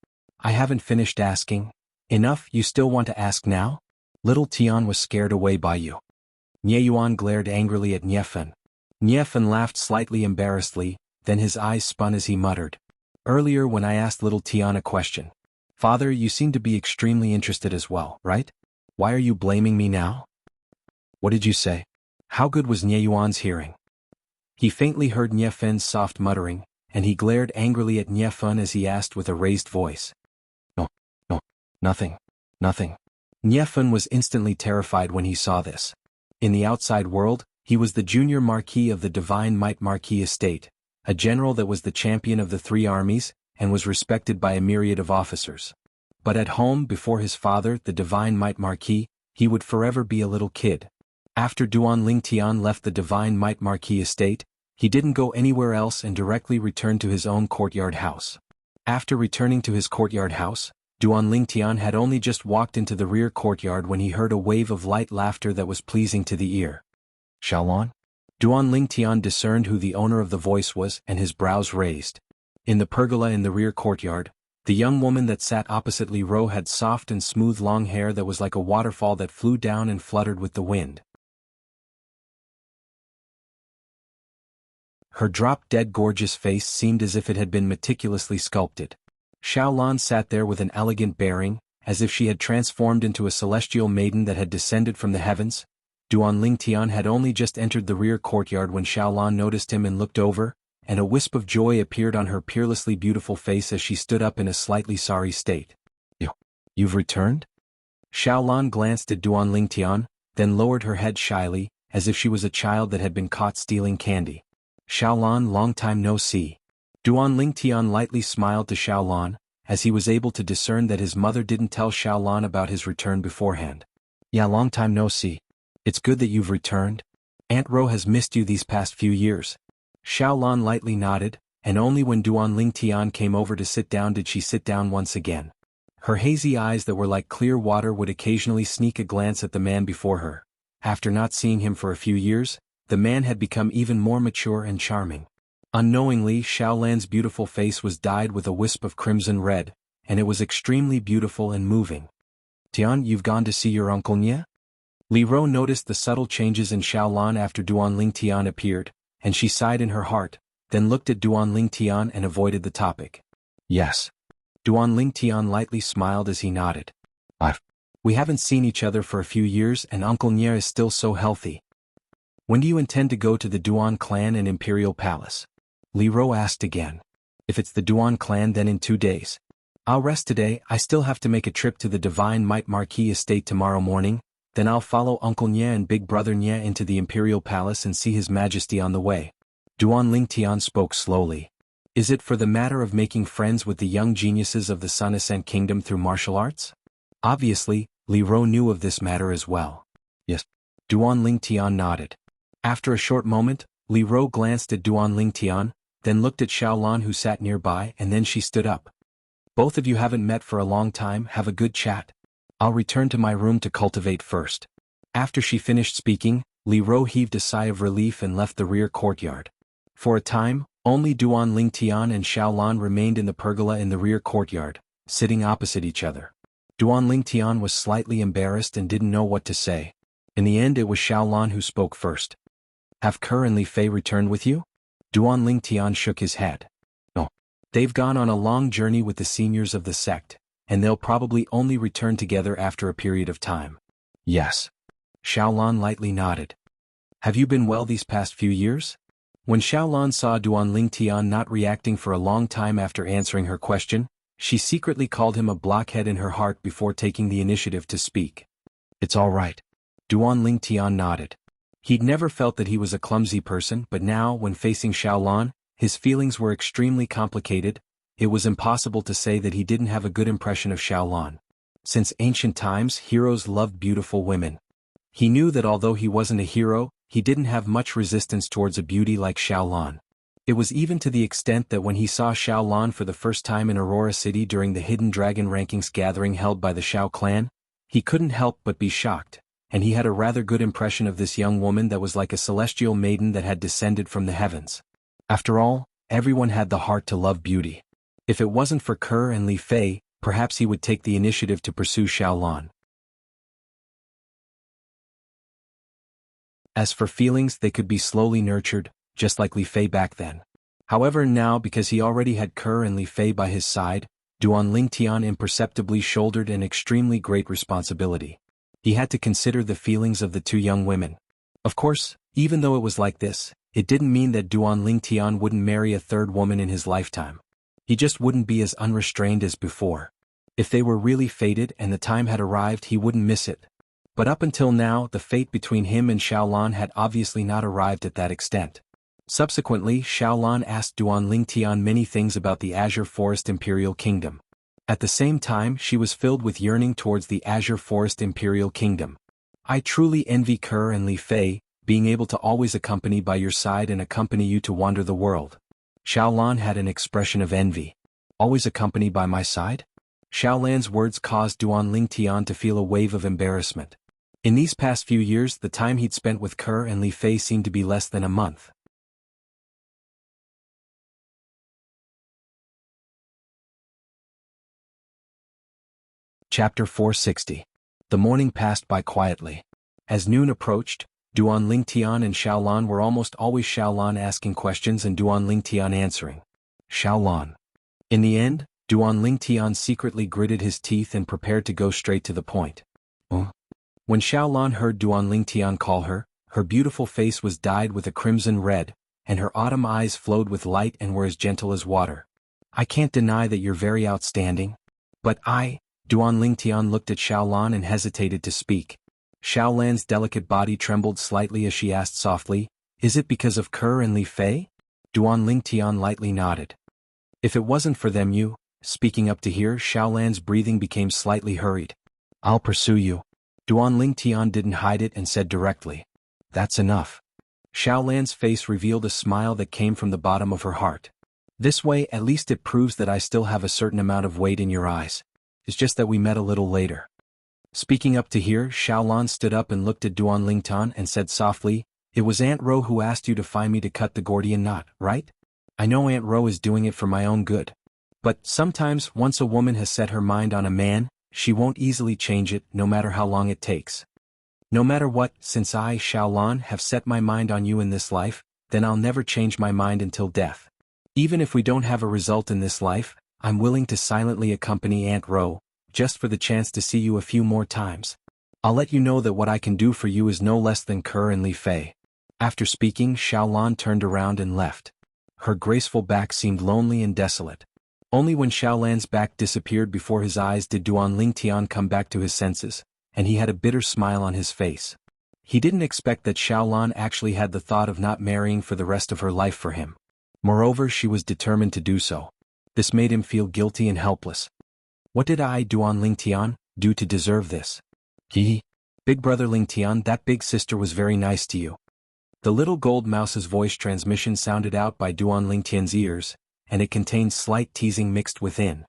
I haven't finished asking. Enough, you still want to ask now? Little Tian was scared away by you. Nie Yuan glared angrily at Nie Fin. Nie Fin laughed slightly embarrassedly, then his eyes spun as he muttered. Earlier when I asked Little Tian a question. Father, you seem to be extremely interested as well, right? Why are you blaming me now? What did you say? How good was Nie Yuan's hearing? He faintly heard Nie Fin's soft muttering, and he glared angrily at Nie Fin as he asked with a raised voice. No, nothing. Nie Fin was instantly terrified when he saw this. In the outside world, he was the junior marquis of the Divine Might Marquis estate, a general that was the champion of the three armies, and was respected by a myriad of officers. But at home before his father, the Divine Might Marquis, he would forever be a little kid. After Duanling Tian left the Divine Might Marquis estate, he didn't go anywhere else and directly returned to his own courtyard house. After returning to his courtyard house, Duanling Tian had only just walked into the rear courtyard when he heard a wave of light laughter that was pleasing to the ear. Xiaolon? Duanling Tian discerned who the owner of the voice was and his brows raised. In the pergola in the rear courtyard, the young woman that sat opposite Li Ro had soft and smooth long hair that was like a waterfall that flew down and fluttered with the wind. Her drop-dead gorgeous face seemed as if it had been meticulously sculpted. Xiaolon sat there with an elegant bearing, as if she had transformed into a celestial maiden that had descended from the heavens. Duanling Tian had only just entered the rear courtyard when Xiaolon noticed him and looked over, and a wisp of joy appeared on her peerlessly beautiful face as she stood up in a slightly sorry state. You've returned? Xiaolon glanced at Duanling Tian, then lowered her head shyly, as if she was a child that had been caught stealing candy. Xiaolon, long time no see. Duanling Tian lightly smiled to Xiaolon, as he was able to discern that his mother didn't tell Xiaolon about his return beforehand. Yeah, long time no see. It's good that you've returned. Aunt Ro has missed you these past few years. Xiaolon lightly nodded, and only when Duanling Tian came over to sit down did she sit down once again. Her hazy eyes that were like clear water would occasionally sneak a glance at the man before her. After not seeing him for a few years, the man had become even more mature and charming. Unknowingly, Xiaolan's beautiful face was dyed with a wisp of crimson red, and it was extremely beautiful and moving. Tian, you've gone to see your uncle Nie? Li Ro noticed the subtle changes in Xiaolan after Duanling Tian appeared, and she sighed in her heart, then looked at Duanling Tian and avoided the topic. Yes. Duanling Tian lightly smiled as he nodded. We haven't seen each other for a few years and Uncle Nie is still so healthy. When do you intend to go to the Duan clan and Imperial Palace? Li Ro asked again. If it's the Duan clan, then in 2 days. I'll rest today. I still have to make a trip to the Divine Might Marquis estate tomorrow morning, then I'll follow Uncle Nie and Big Brother Nie into the Imperial Palace and see His Majesty on the way. Duanling Tian spoke slowly. Is it for the matter of making friends with the young geniuses of the Sun Ascent Kingdom through martial arts? Obviously, Li Ro knew of this matter as well. Yes. Duanling Tian nodded. After a short moment, Li Ro glanced at Duanling Tian, then looked at Xiaolan who sat nearby, and then she stood up. Both of you haven't met for a long time, have a good chat. I'll return to my room to cultivate first. After she finished speaking, Li Ro heaved a sigh of relief and left the rear courtyard. For a time, Only Duan Lingtian and Xiaolan remained in the pergola in the rear courtyard, sitting opposite each other. Duan Lingtian was slightly embarrassed and didn't know what to say. In the end it was Xiaolan who spoke first. Have Ke and Li Fei returned with you? Duan Lingtian shook his head. No. They've gone on a long journey with the seniors of the sect, and they'll probably only return together after a period of time. Yes. Xiaolan lightly nodded. Have you been well these past few years? When Xiaolan saw Duan Lingtian not reacting for a long time after answering her question, she secretly called him a blockhead in her heart before taking the initiative to speak. It's all right. Duan Lingtian nodded. He'd never felt that he was a clumsy person, but now, when facing Xiaolan, his feelings were extremely complicated. It was impossible to say that he didn't have a good impression of Xiaolan. Since ancient times, heroes loved beautiful women. He knew that although he wasn't a hero, he didn't have much resistance towards a beauty like Xiaolan. It was even to the extent that when he saw Xiaolan for the first time in Aurora City during the Hidden Dragon Rankings gathering held by the Xiao clan, he couldn't help but be shocked, and he had a rather good impression of this young woman that was like a celestial maiden that had descended from the heavens. After all, everyone had the heart to love beauty. If it wasn't for Ke and Li Fei, perhaps he would take the initiative to pursue Xiaolan. As for feelings, they could be slowly nurtured, just like Li Fei back then. However, now, because he already had Ke and Li Fei by his side, Duan Lingtian imperceptibly shouldered an extremely great responsibility. He had to consider the feelings of the two young women. Of course, even though it was like this, it didn't mean that Duan Lingtian wouldn't marry a third woman in his lifetime. He just wouldn't be as unrestrained as before. If they were really fated and the time had arrived, he wouldn't miss it. But up until now, the fate between him and Xiaolan had obviously not arrived at that extent. Subsequently, Xiaolan asked Duan Lingtian many things about the Azure Forest Imperial Kingdom. At the same time, she was filled with yearning towards the Azure Forest Imperial Kingdom. I truly envy Ke and Li Fei, being able to always accompany by your side and accompany you to wander the world. Xiaolan had an expression of envy. Always accompany by my side? Xiaolan's words caused Duan Lingtian to feel a wave of embarrassment. In these past few years, the time he'd spent with Ke and Li Fei seemed to be less than a month. Chapter 460. The morning passed by quietly. As noon approached, Duan Lingtian and Xiaolan were almost always Xiaolan asking questions and Duan Lingtian answering. Xiaolan. In the end, Duan Lingtian secretly gritted his teeth and prepared to go straight to the point. When Xiaolan heard Duan Lingtian call her, her beautiful face was dyed with a crimson red, and her autumn eyes flowed with light and were as gentle as water. I can't deny that you're very outstanding. But Duan Lingtian looked at Xiaolan and hesitated to speak. Xiaolan's delicate body trembled slightly as she asked softly, Is it because of Ke and Li Fei? Duan Lingtian lightly nodded. If it wasn't for them speaking up to hear, Xiaolan's breathing became slightly hurried. I'll pursue you. Duan Lingtian didn't hide it and said directly. That's enough. Xiaolan's face revealed a smile that came from the bottom of her heart. This way, at least it proves that I still have a certain amount of weight in your eyes. It's just that we met a little later. Speaking up to hear, Xiaolan stood up and looked at Duan Lingtian and said softly, It was Aunt Ro who asked you to find me to cut the Gordian knot, right? I know Aunt Ro is doing it for my own good. But sometimes, once a woman has set her mind on a man, she won't easily change it, no matter how long it takes. No matter what, since I, Xiaolan, have set my mind on you in this life, then I'll never change my mind until death. Even if we don't have a result in this life, I'm willing to silently accompany Aunt Ro, just for the chance to see you a few more times. I'll let you know that what I can do for you is no less than Ke and Li Fei. After speaking, Xiaolan turned around and left. Her graceful back seemed lonely and desolate. Only when Xiaolan's back disappeared before his eyes did Duan Lingtian come back to his senses, and he had a bitter smile on his face. He didn't expect that Xiaolan actually had the thought of not marrying for the rest of her life for him. Moreover, she was determined to do so. This made him feel guilty and helpless. What did I, Duan Lingtian, do to deserve this? Big brother Lingtian, that big sister was very nice to you. The little gold mouse's voice transmission sounded out by Duan Lingtian's ears, and it contained slight teasing mixed within.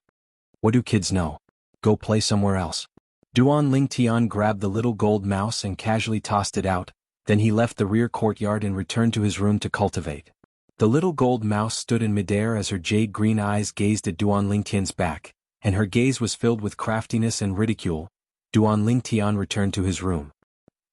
What do kids know? Go play somewhere else. Duan Lingtian grabbed the little gold mouse and casually tossed it out, then he left the rear courtyard and returned to his room to cultivate. The little gold mouse stood in midair as her jade-green eyes gazed at Duan Lingtian's back, and her gaze was filled with craftiness and ridicule. Duan Lingtian returned to his room.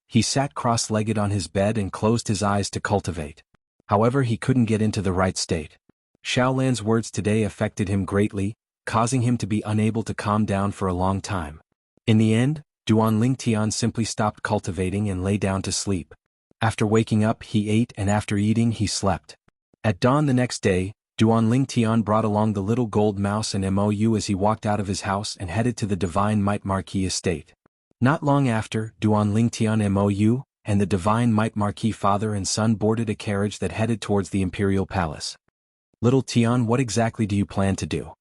He sat cross-legged on his bed and closed his eyes to cultivate. However, he couldn't get into the right state. Xiaolan's words today affected him greatly, causing him to be unable to calm down for a long time. In the end, Duan Lingtian simply stopped cultivating and lay down to sleep. After waking up, he ate, and after eating, he slept. At dawn the next day, Duan Lingtian brought along the little gold mouse and Mou as he walked out of his house and headed to the Divine Might Marquis estate. Not long after, Duan Lingtian, Mou, and the Divine Might Marquis father and son boarded a carriage that headed towards the Imperial Palace. Little Tian, what exactly do you plan to do?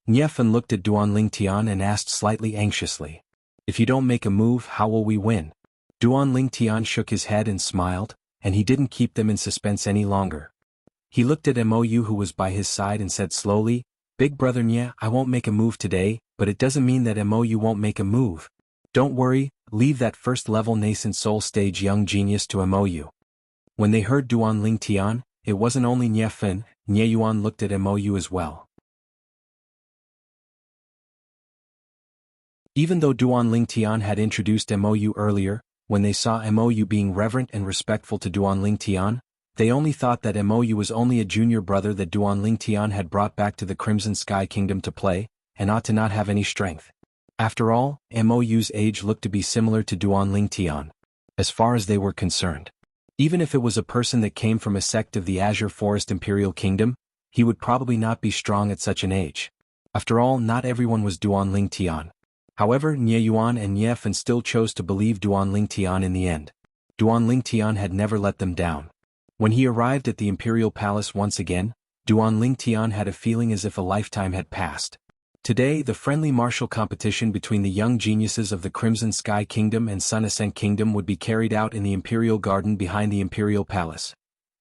Niefan looked at Duan Lingtian and asked slightly anxiously. If you don't make a move, how will we win? Duan Lingtian shook his head and smiled, and he didn't keep them in suspense any longer. He looked at Mou who was by his side and said slowly, Big brother Nye, I won't make a move today, but it doesn't mean that Mou won't make a move. Don't worry, leave that first-level nascent soul stage young genius to Mou. When they heard Duan Lingtian, it wasn't only Niefan, Nye Yuan looked at Mou as well. Even though Duan Lingtian had introduced Mou earlier, when they saw Mou being reverent and respectful to Duan Lingtian, they only thought that Mou was only a junior brother that Duan Lingtian had brought back to the Crimson Sky Kingdom to play, and ought to not have any strength. After all, Mou's age looked to be similar to Duan Lingtian, as far as they were concerned. Even if it was a person that came from a sect of the Azure Forest Imperial Kingdom, he would probably not be strong at such an age. After all, not everyone was Duan Lingtian. However, Nye Yuan and Niefan still chose to believe Duan Lingtian in the end. Duan Lingtian had never let them down. When he arrived at the Imperial Palace once again, Duan Lingtian had a feeling as if a lifetime had passed. Today, the friendly martial competition between the young geniuses of the Crimson Sky Kingdom and Sun Ascent Kingdom would be carried out in the Imperial Garden behind the Imperial Palace.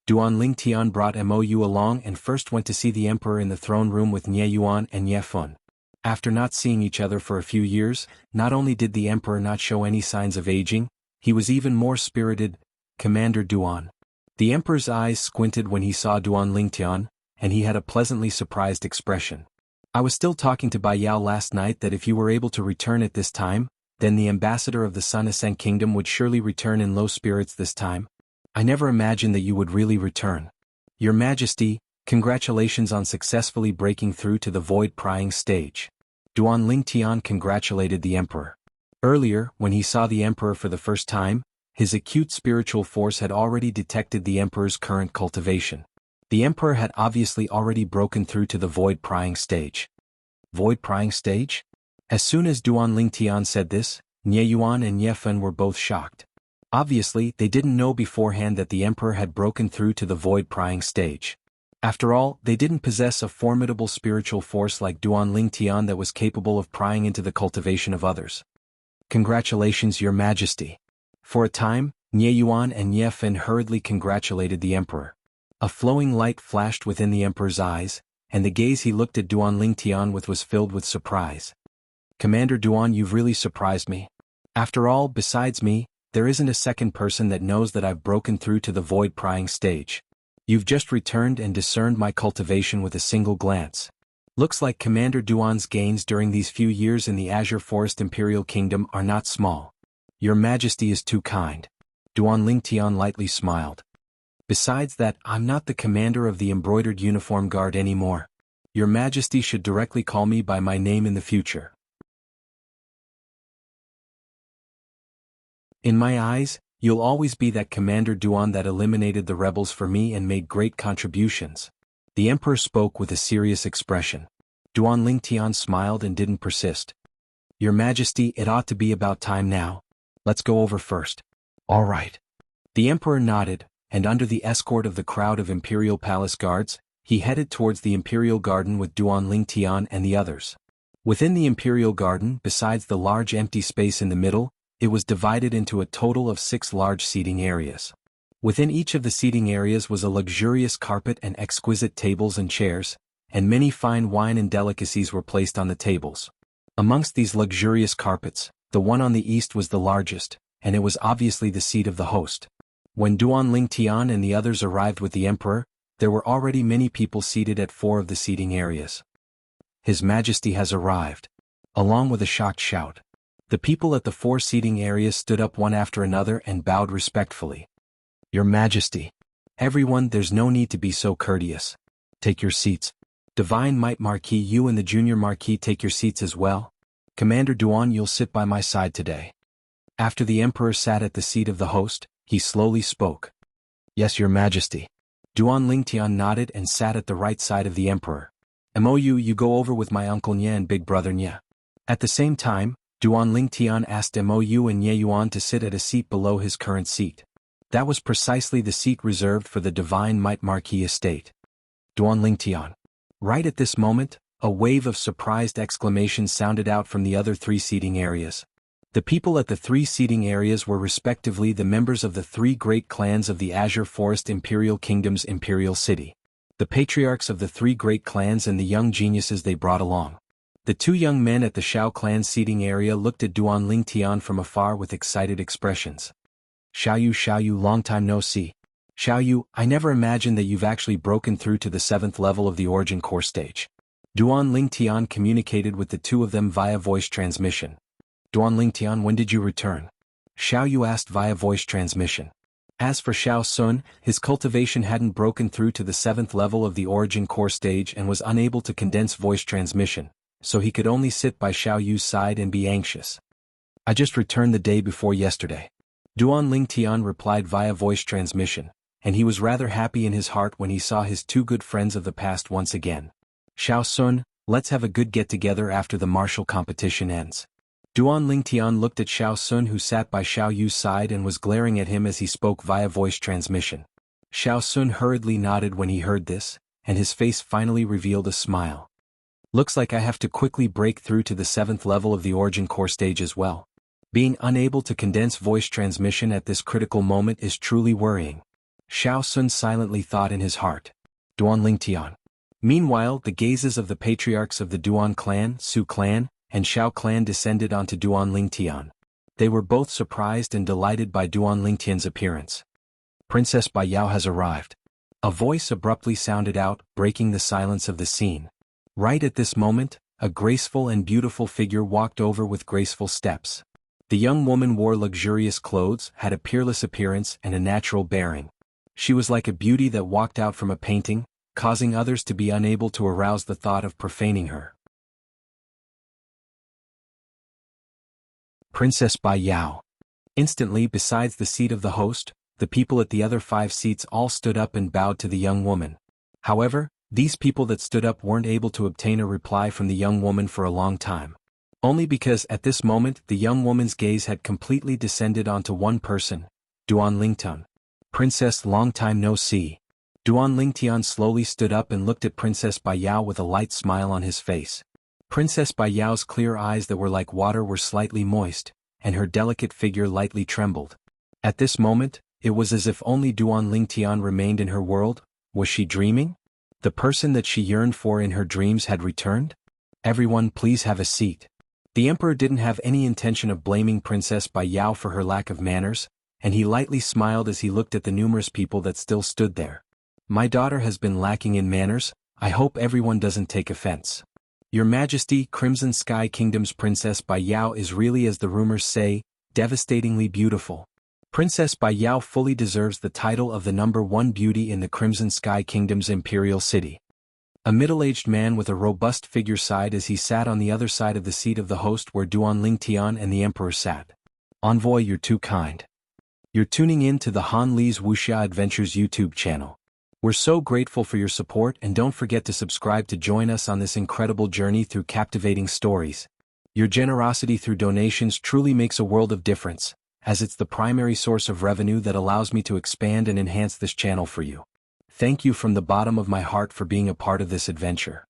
Duan Lingtian brought Mou along and first went to see the Emperor in the throne room with Nye Yuan and Niefan. After not seeing each other for a few years, not only did the Emperor not show any signs of aging, he was even more spirited. Commander Duan. The Emperor's eyes squinted when he saw Duan Lingtian, and he had a pleasantly surprised expression. I was still talking to Bai Yao last night that if you were able to return at this time, then the ambassador of the Sun Ascent Kingdom would surely return in low spirits this time. I never imagined that you would really return. Your Majesty, congratulations on successfully breaking through to the void prying stage. Duan Lingtian congratulated the Emperor. Earlier, when he saw the Emperor for the first time, his acute spiritual force had already detected the Emperor's current cultivation. The Emperor had obviously already broken through to the void prying stage. Void prying stage? As soon as Duan Lingtian said this, Nye Yuan and Niefan were both shocked. Obviously, they didn't know beforehand that the Emperor had broken through to the void prying stage. After all, they didn't possess a formidable spiritual force like Duan Lingtian that was capable of prying into the cultivation of others. Congratulations, Your Majesty. For a time, Nye Yuan and Niefan hurriedly congratulated the Emperor. A flowing light flashed within the Emperor's eyes, and the gaze he looked at Duan Lingtian with was filled with surprise. Commander Duan, you've really surprised me. After all, besides me, there isn't a second person that knows that I've broken through to the void prying stage. You've just returned and discerned my cultivation with a single glance. Looks like Commander Duan's gains during these few years in the Azure Forest Imperial Kingdom are not small. Your Majesty is too kind. Duan Lingtian lightly smiled. Besides that, I'm not the commander of the embroidered uniform guard anymore. Your Majesty should directly call me by my name in the future. In my eyes, you'll always be that Commander Duan that eliminated the rebels for me and made great contributions. The Emperor spoke with a serious expression. Duan Lingtian smiled and didn't persist. Your Majesty, it ought to be about time now. Let's go over first. All right. The Emperor nodded, and under the escort of the crowd of Imperial Palace guards, he headed towards the Imperial Garden with Duan Lingtian and the others. Within the Imperial Garden, besides the large empty space in the middle, it was divided into a total of 6 large seating areas. Within each of the seating areas was a luxurious carpet and exquisite tables and chairs, and many fine wine and delicacies were placed on the tables. Amongst these luxurious carpets, the one on the east was the largest, and it was obviously the seat of the host. When Duan Lingtian and the others arrived with the Emperor, There were already many people seated at 4 of the seating areas. His Majesty has arrived. Along with a shocked shout. The people at the 4 seating areas stood up one after another and bowed respectfully. Your Majesty. Everyone, there's no need to be so courteous. Take your seats. Divine Might Marquis, you and the Junior Marquis, take your seats as well. Commander Duan, you'll sit by my side today. After the Emperor sat at the seat of the host, he slowly spoke. Yes, Your Majesty. Duan Lingtian nodded and sat at the right side of the Emperor. Mou, you go over with my uncle Nye and big brother Nye. At the same time, Duan Lingtian asked Mou and Nye Yuan to sit at a seat below his current seat. That was precisely the seat reserved for the Divine Might Marquis estate. Duan Lingtian. Right at this moment, a wave of surprised exclamations sounded out from the other 3 seating areas. The people at the 3 seating areas were respectively the members of the 3 great clans of the Azure Forest Imperial Kingdom's Imperial City. The patriarchs of the 3 great clans and the young geniuses they brought along. The 2 young men at the Shao clan seating area looked at Duan Lingtian from afar with excited expressions. Xiao Yu, long time no see. Xiao Yu, I never imagined that you've actually broken through to the 7th level of the Origin Core stage. Duan Lingtian communicated with the 2 of them via voice transmission. Duan Lingtian, when did you return? Xiao Yu asked via voice transmission. As for Xiao Sun, his cultivation hadn't broken through to the 7th level of the Origin Core stage and was unable to condense voice transmission, so he could only sit by Xiao Yu's side and be anxious. I just returned the day before yesterday. Duan Lingtian replied via voice transmission, and he was rather happy in his heart when he saw his 2 good friends of the past once again. Xiao Sun, let's have a good get-together after the martial competition ends. Duan Lingtian looked at Xiao Sun, who sat by Xiao Yu's side and was glaring at him as he spoke via voice transmission. Xiao Sun hurriedly nodded when he heard this, and his face finally revealed a smile. Looks like I have to quickly break through to the 7th level of the Origin Core stage as well. Being unable to condense voice transmission at this critical moment is truly worrying. Xiao Sun silently thought in his heart. Duan Lingtian. Meanwhile, the gazes of the patriarchs of the Duan clan, Su clan, and Shao clan descended onto Duan Lingtian. They were both surprised and delighted by Duan Lingtian's appearance. Princess Bai Yao has arrived. A voice abruptly sounded out, breaking the silence of the scene. Right at this moment, a graceful and beautiful figure walked over with graceful steps. The young woman wore luxurious clothes, had a peerless appearance and a natural bearing. She was like a beauty that walked out from a painting, causing others to be unable to arouse the thought of profaning her. Princess Bai Yao. Instantly, besides the seat of the host, the people at the other 5 seats all stood up and bowed to the young woman. However, these people that stood up weren't able to obtain a reply from the young woman for a long time. Only because at this moment the young woman's gaze had completely descended onto one person, Duan Lingtian. Princess, long time no see. Duan Lingtian slowly stood up and looked at Princess Bai Yao with a light smile on his face. Princess Bai Yao's clear eyes that were like water were slightly moist, and her delicate figure lightly trembled. At this moment, it was as if only Duan Lingtian remained in her world. Was she dreaming? The person that she yearned for in her dreams had returned? Everyone, please have a seat. The emperor didn't have any intention of blaming Princess Bai Yao for her lack of manners, and he lightly smiled as he looked at the numerous people that still stood there. My daughter has been lacking in manners. I hope everyone doesn't take offense. Your Majesty, Crimson Sky Kingdom's Princess Bai Yao is really, as the rumors say, devastatingly beautiful. Princess Bai Yao fully deserves the title of the #1 beauty in the Crimson Sky Kingdom's Imperial City. A middle-aged man with a robust figure sighed as he sat on the other side of the seat of the host where Duan Lingtian and the Emperor sat. Envoy, you're too kind. You're tuning in to the Han Li's Wuxia Adventures YouTube channel. We're so grateful for your support, and don't forget to subscribe to join us on this incredible journey through captivating stories. Your generosity through donations truly makes a world of difference, as it's the primary source of revenue that allows me to expand and enhance this channel for you. Thank you from the bottom of my heart for being a part of this adventure.